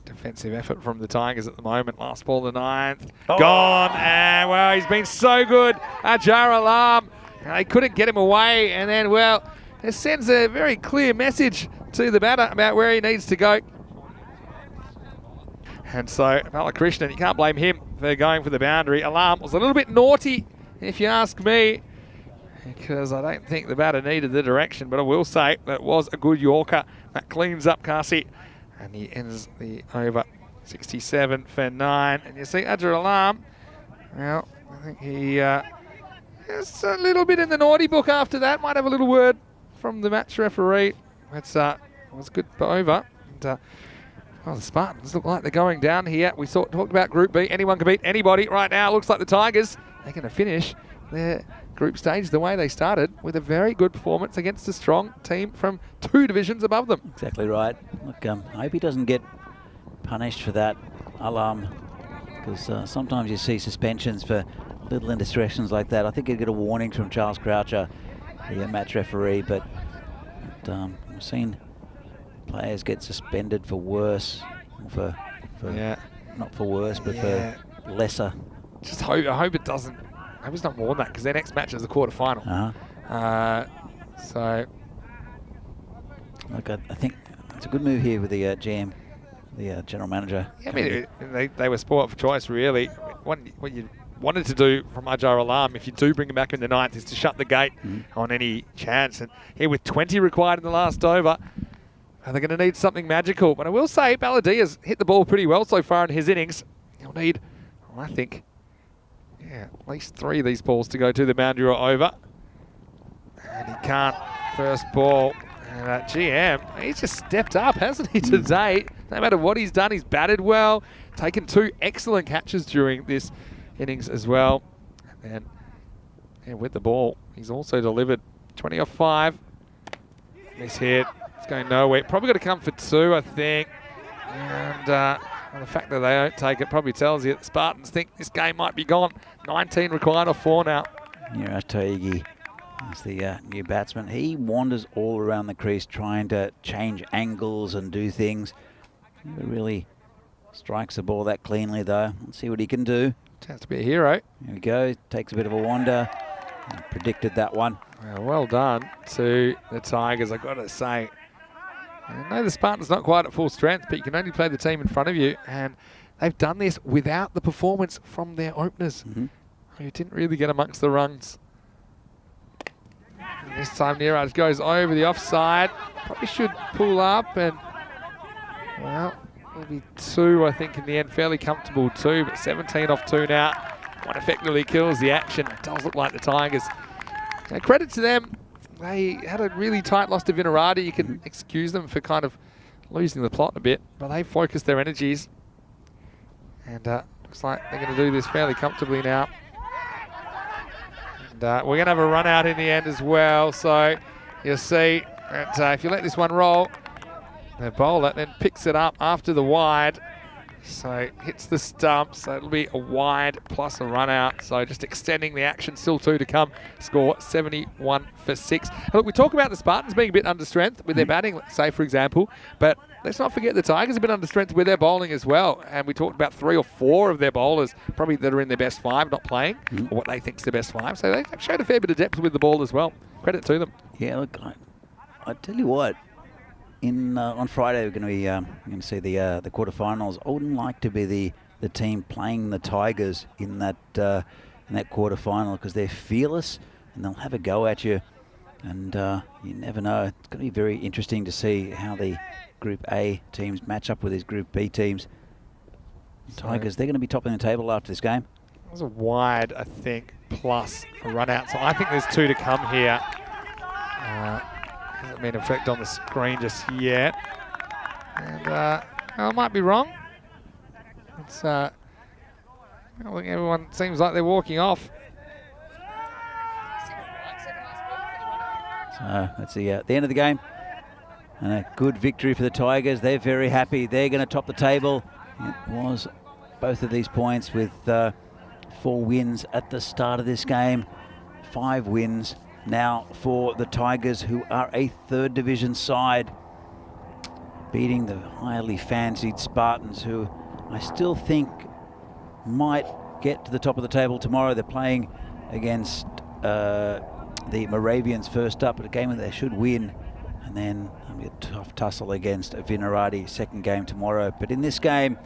defensive effort from the Tigers at the moment. Last ball of the 9th. Oh. Gone. And, well, he's been so good. Ajar Alam. They couldn't get him away. And then, well, it sends a very clear message to the batter about where he needs to go. And so, Balakrishnan, you can't blame him for going for the boundary. Alam was a little bit naughty, if you ask me, because I don't think the batter needed the direction, but I will say that was a good Yorker. That cleans up Kasi, and he ends the over 67 for 9. And you see Ajar Alam, well, I think he is a little bit in the naughty book after that. Might have a little word from the match referee. It was good for over. And, well, the Spartans look like they're going down here. We talked about Group B. Anyone can beat anybody right now. Looks like the Tigers, they're going to finish their group stage the way they started, with a very good performance against a strong team from 2 divisions above them. Exactly right. Look, I hope he doesn't get punished for that, Alam, because sometimes you see suspensions for little indiscretions like that. I think he'd get a warning from Charles Croucher, the match referee, but I've seen players get suspended for worse, for not for worse, but for lesser. Just hope, I hope it doesn't. I hope it's not more than that, because their next match is the quarterfinal. So, look, I think it's a good move here with the GM, the general manager. Yeah, I mean, they were sport for choice, really. What you wanted to do from Ajar Alam, if you do bring him back in the 9th, is to shut the gate on any chance. And here, with 20 required in the last over, they're going to need something magical. But I will say, Baladia's hit the ball pretty well so far in his innings. He'll need, I think, at least 3 of these balls to go to the boundary or over. And he can't. First ball. And GM, he's just stepped up, hasn't he, today? No matter what he's done, he's batted well, taken 2 excellent catches during this innings as well. And then with the ball, he's also delivered 20 off 5. Miss hit. It's going nowhere. Probably got to come for 2, I think. And the fact that they don't take it probably tells you that the Spartans think this game might be gone. 19 required off 4 now. Toigi is the new batsman. He wanders all around the crease trying to change angles and do things. He really strikes the ball that cleanly, though. Let's see what he can do. Chance to be a hero. Here we go. Takes a bit of a wander. Predicted that one. Well done to the Tigers, I've got to say. I know the Spartans not quite at full strength, but you can only play the team in front of you, and they've done this without the performance from their openers, who didn't really get amongst the runs. And this time Niraj goes over the offside. Probably should pull up, and well, it'll be 2, I think, in the end. Fairly comfortable 2, but 17 off 2 now. One effectively kills the action. It does look like the Tigers. Now, credit to them. They had a really tight loss to Vinarati. You can excuse them for kind of losing the plot a bit, but they focused their energies. And looks like they're going to do this fairly comfortably now. And we're going to have a run out in the end as well. So you'll see that if you let this one roll, the bowler then picks it up after the wide. So hits the stump, so it'll be a wide plus a run out. So just extending the action, still 2 to come. Score 71 for 6. Look, we talk about the Spartans being a bit under strength with their batting, let's say, for example, but let's not forget the Tigers have been under strength with their bowling as well. And we talked about 3 or 4 of their bowlers probably that are in their best 5 not playing, or what they think is their best 5. So they showed a fair bit of depth with the ball as well. Credit to them. Yeah, look, I tell you what, on Friday we're going to see the quarterfinals. I wouldn't like to be the team playing the Tigers in that quarterfinal, because they're fearless and they'll have a go at you, and you never know. It's going to be very interesting to see how the Group A teams match up with these Group B teams. Tigers, they're going to be topping the table after this game. It was a wide, I think, plus a run out. So I think there's 2 to come here. Hasn't been effect on the screen just yet. And I might be wrong. It's I think everyone seems like they're walking off. So that's the end of the game. And a good victory for the Tigers. They're very happy. They're going to top the table. It was both of these points with 4 wins at the start of this game. 5 wins now for the Tigers, who are a 3rd division side, beating the highly fancied Spartans, who I still think might get to the top of the table tomorrow. They're playing against the Moravians first up, but a game that they should win. And then a tough tussle against Vinarati, second game tomorrow. But in this game,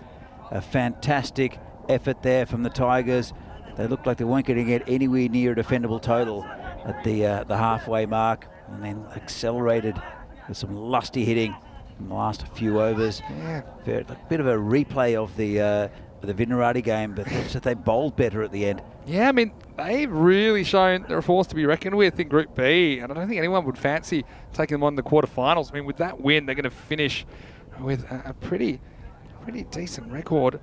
a fantastic effort there from the Tigers. They looked like they weren't going to get anywhere near a defendable total at the halfway mark, and then accelerated with some lusty hitting in the last few overs. Yeah. A bit of a replay of the Vinarati game, but just they bowled better at the end. Yeah, I mean, they've really shown they're a force to be reckoned with in Group B, and I don't think anyone would fancy taking them on the quarterfinals. I mean, with that win, they're going to finish with a pretty decent record,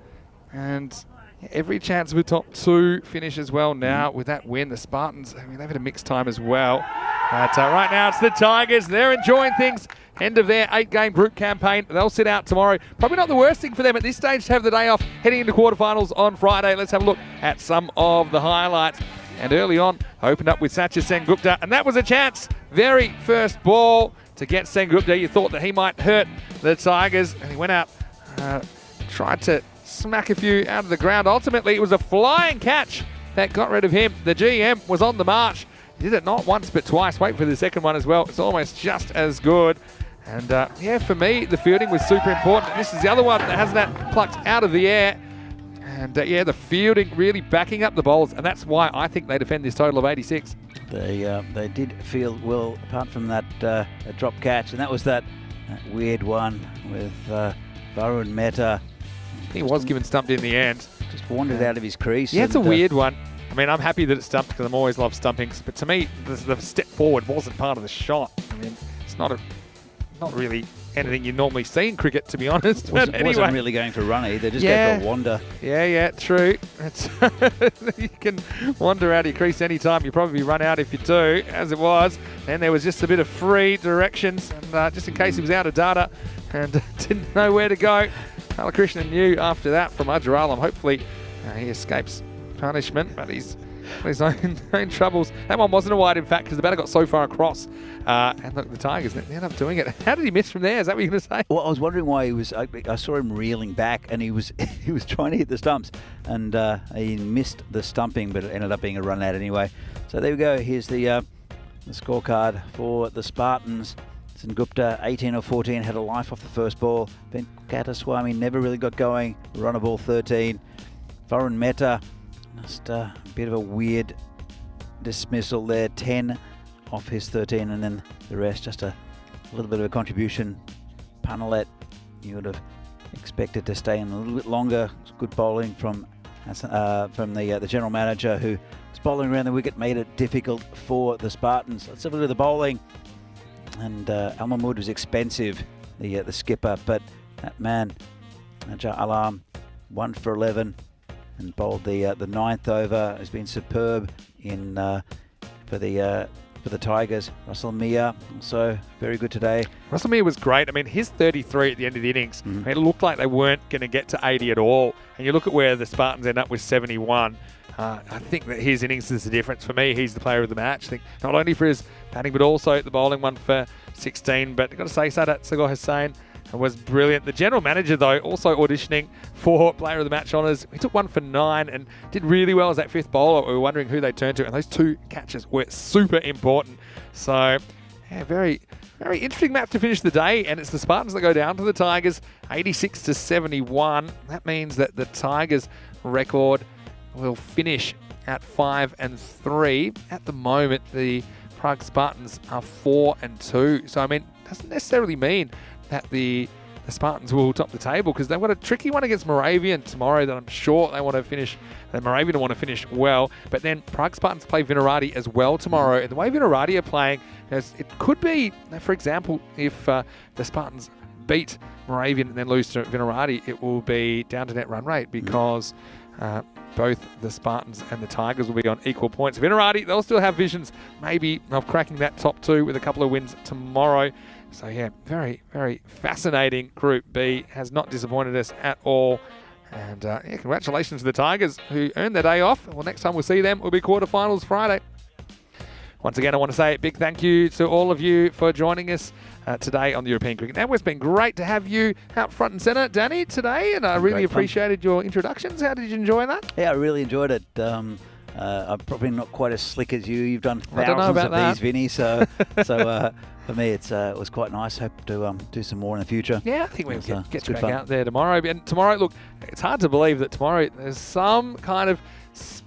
and every chance of a top 2 finish as well now with that win. The Spartans, I mean, they've had a mixed time as well. But right now it's the Tigers. They're enjoying things. End of their 8-game group campaign. They'll sit out tomorrow. Probably not the worst thing for them at this stage to have the day off heading into quarterfinals on Friday. Let's have a look at some of the highlights. And early on, opened up with Satya Sengupta, and that was a chance. Very first ball to get Sengupta. You thought that he might hurt the Tigers, and he went out, tried to smack a few out of the ground. Ultimately, it was a flying catch that got rid of him. The GM was on the march. He did it not once but twice. Wait for the second one as well. It's almost just as good. And yeah, for me, the fielding was super important. And this is the other one that has that plucked out of the air. And yeah, the fielding really backing up the bowls. And that's why I think they defend this total of 86. They did field well, apart from that drop catch. And that was that weird one with Varun Mehta. He was given stumped in the end. Just wandered out of his crease. Yeah, it's a weird one. I mean, I'm happy that it's stumped because I'm always love stumpings. But to me, the step forward wasn't part of the shot. I mean, it's not really anything you normally see in cricket, to be honest. Wasn't anyway, really going for a run. They just go for a wander. Yeah, true. You can wander out of your crease anytime. You probably run out if you do, as it was. And there was just a bit of free directions, and just in case he was out of data and didn't know where to go. Balakrishnan knew after that from Ajaralam. Hopefully he escapes punishment, but he's his own troubles. That one wasn't a wide, in fact, because the batter got so far across. And look, the Tigers, they ended up doing it. How did he miss from there? Is that what you're going to say? Well, I was wondering why he was. I saw him reeling back, and he was trying to hit the stumps, and he missed the stumping, but it ended up being a run out anyway. So there we go. Here's the scorecard for the Spartans. Sengupta, 18 of 14, had a life off the first ball. Venkataswamy never really got going. Run of ball 13. Varun Mehta, just a bit of a weird dismissal there. 10 off his 13, and then the rest just a little bit of a contribution. Panalet, you would have expected to stay in a little bit longer. It's good bowling from the general manager, who was bowling around the wicket, made it difficult for the Spartans. Let's have a look at the bowling. And Al Mahmood was expensive, the skipper, but that man, Najjar Alam, 1 for 11, and bowled the ninth over. Has been superb in for the Tigers. Russell Mia also very good today. Russell Mia was great. I mean, his 33 at the end of the innings, I mean, it looked like they weren't going to get to 80 at all. And you look at where the Spartans end up with 71. I think that his innings is the difference. For me, he's the player of the match. I think not only for his batting, but also the bowling, 1 for 16. But I've got to say, Sadat Sagar Hussain was brilliant. The general manager, though, also auditioning for player of the match honours. He took 1 for 9 and did really well as that fifth bowler. We were wondering who they turned to, and those 2 catches were super important. So, yeah, very, very interesting match to finish the day, and it's the Spartans that go down to the Tigers, 86 to 71. That means that the Tigers record will finish at 5-3. At the moment, the Prague Spartans are 4-2. So, I mean, doesn't necessarily mean that the Spartans will top the table, because they've got a tricky one against Moravian tomorrow that I'm sure they want to finish. The Moravian want to finish well, but then Prague Spartans play Vinarati as well tomorrow. And the way Vinarati are playing, it could be, for example, if the Spartans beat Moravian and then lose to Vinarati, it will be down to net run rate, because both the Spartans and the Tigers will be on equal points. Vinarati, they'll still have visions maybe of cracking that top 2 with a couple of wins tomorrow. So yeah, very, very fascinating Group B. Has not disappointed us at all. And yeah, congratulations to the Tigers who earned their day off. Well, next time we'll see them will be quarterfinals Friday. Once again, I want to say a big thank you to all of you for joining us today on the European Cricket Network. It's been great to have you out front and centre, Danny, today, and I really appreciated your introductions. How did you enjoy that? Yeah, I really enjoyed it. I'm probably not quite as slick as you. You've done thousands of these, Vinny, so for me, it was quite nice. Hope to do some more in the future. Yeah, I think we'll get back out there tomorrow. And tomorrow, look, it's hard to believe that tomorrow there's some kind of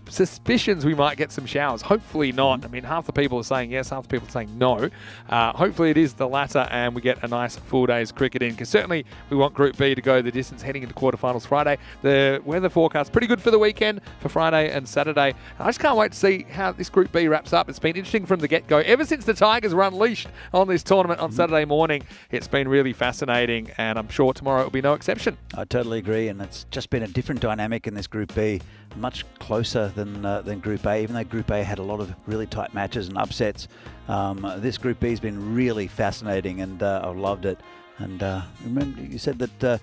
suspicions we might get some showers. Hopefully not. I mean, half the people are saying yes, half the people are saying no. Hopefully it is the latter and we get a nice full day's cricket in, because certainly we want Group B to go the distance heading into quarterfinals Friday. The weather forecast pretty good for the weekend for Friday and Saturday. I just can't wait to see how this Group B wraps up. It's been interesting from the get-go. Ever since the Tigers were unleashed on this tournament on Saturday morning, it's been really fascinating, and I'm sure tomorrow will be no exception. I totally agree, and it's just been a different dynamic in this Group B, much closer than Group A, even though Group A had a lot of really tight matches and upsets. This Group B has been really fascinating, and I've loved it. And remember, you said that the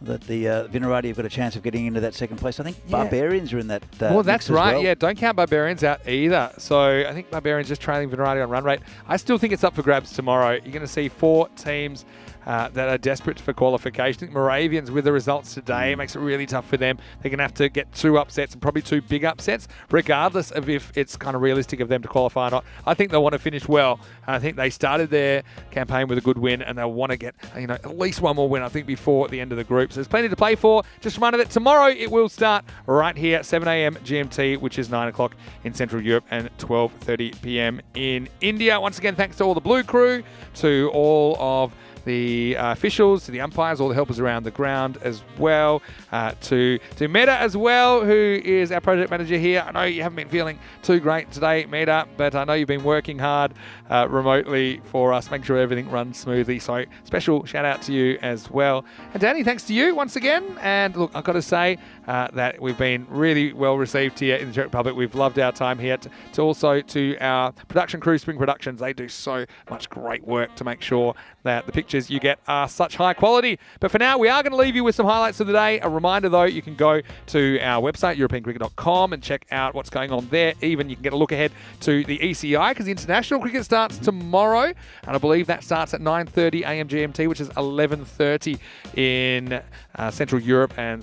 Vinirati have got a chance of getting into that second place. I think Barbarians are in that well, that's mix right. as well. Yeah, don't count Barbarians out either. So I think Barbarians just trailing Vinirati on run rate. I still think it's up for grabs tomorrow. You're going to see 4 teams that are desperate for qualification. I think Moravians, with the results today, makes it really tough for them. They're going to have to get 2 upsets and probably 2 big upsets, regardless of if it's kind of realistic of them to qualify or not. I think they'll want to finish well. I think they started their campaign with a good win, and they'll want to get at least one more win, I think, before the end of the group. So there's plenty to play for. Just a reminder that tomorrow it will start right here at 7 a.m. GMT, which is 9 o'clock in Central Europe and 12:30 p.m. in India. Once again, thanks to all the Blue crew, to all of the officials, to the umpires, all the helpers around the ground as well, to Meta as well, who is our project manager here. I know you haven't been feeling too great today, Meta, but I know you've been working hard remotely for us, make sure everything runs smoothly. So special shout out to you as well. And Danny, thanks to you once again. And look, I've got to say that we've been really well received here in the Czech Republic. We've loved our time here. To also to our production crew, Spring Productions, they do so much great work to make sure that the pictures you get are such high quality. But for now, we are going to leave you with some highlights of the day. A reminder, though, you can go to our website, europeancricket.com, and check out what's going on there. Even you can get a look ahead to the ECI, because the international cricket starts tomorrow, and I believe that starts at 9:30 a.m. GMT, which is 11:30 in Central Europe, and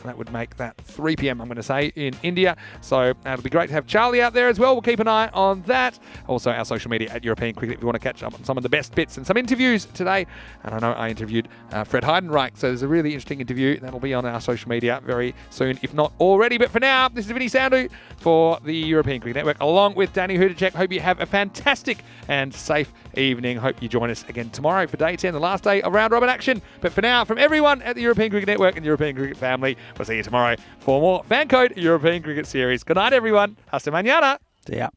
that would make that 3 p.m. I'm going to say in India. So it'll be great to have Charlie out there as well. We'll keep an eye on that. Also, our social media at European Cricket if you want to catch up on some of the best bits and some interviews today. And I know I interviewed Fred Heidenreich, so there's a really interesting interview that'll be on our social media very soon, if not already. But for now, this is Vinny Sandu for the European Cricket Network, along with Danny Hudacek. Hope you have a fantastic and safe evening. Hope you join us again tomorrow for day 10, the last day of round robin action. But for now, from everyone at the European Cricket Network and the European Cricket family, we'll see you tomorrow for more FanCode European Cricket Series. Good night, everyone. Hasta mañana. See ya.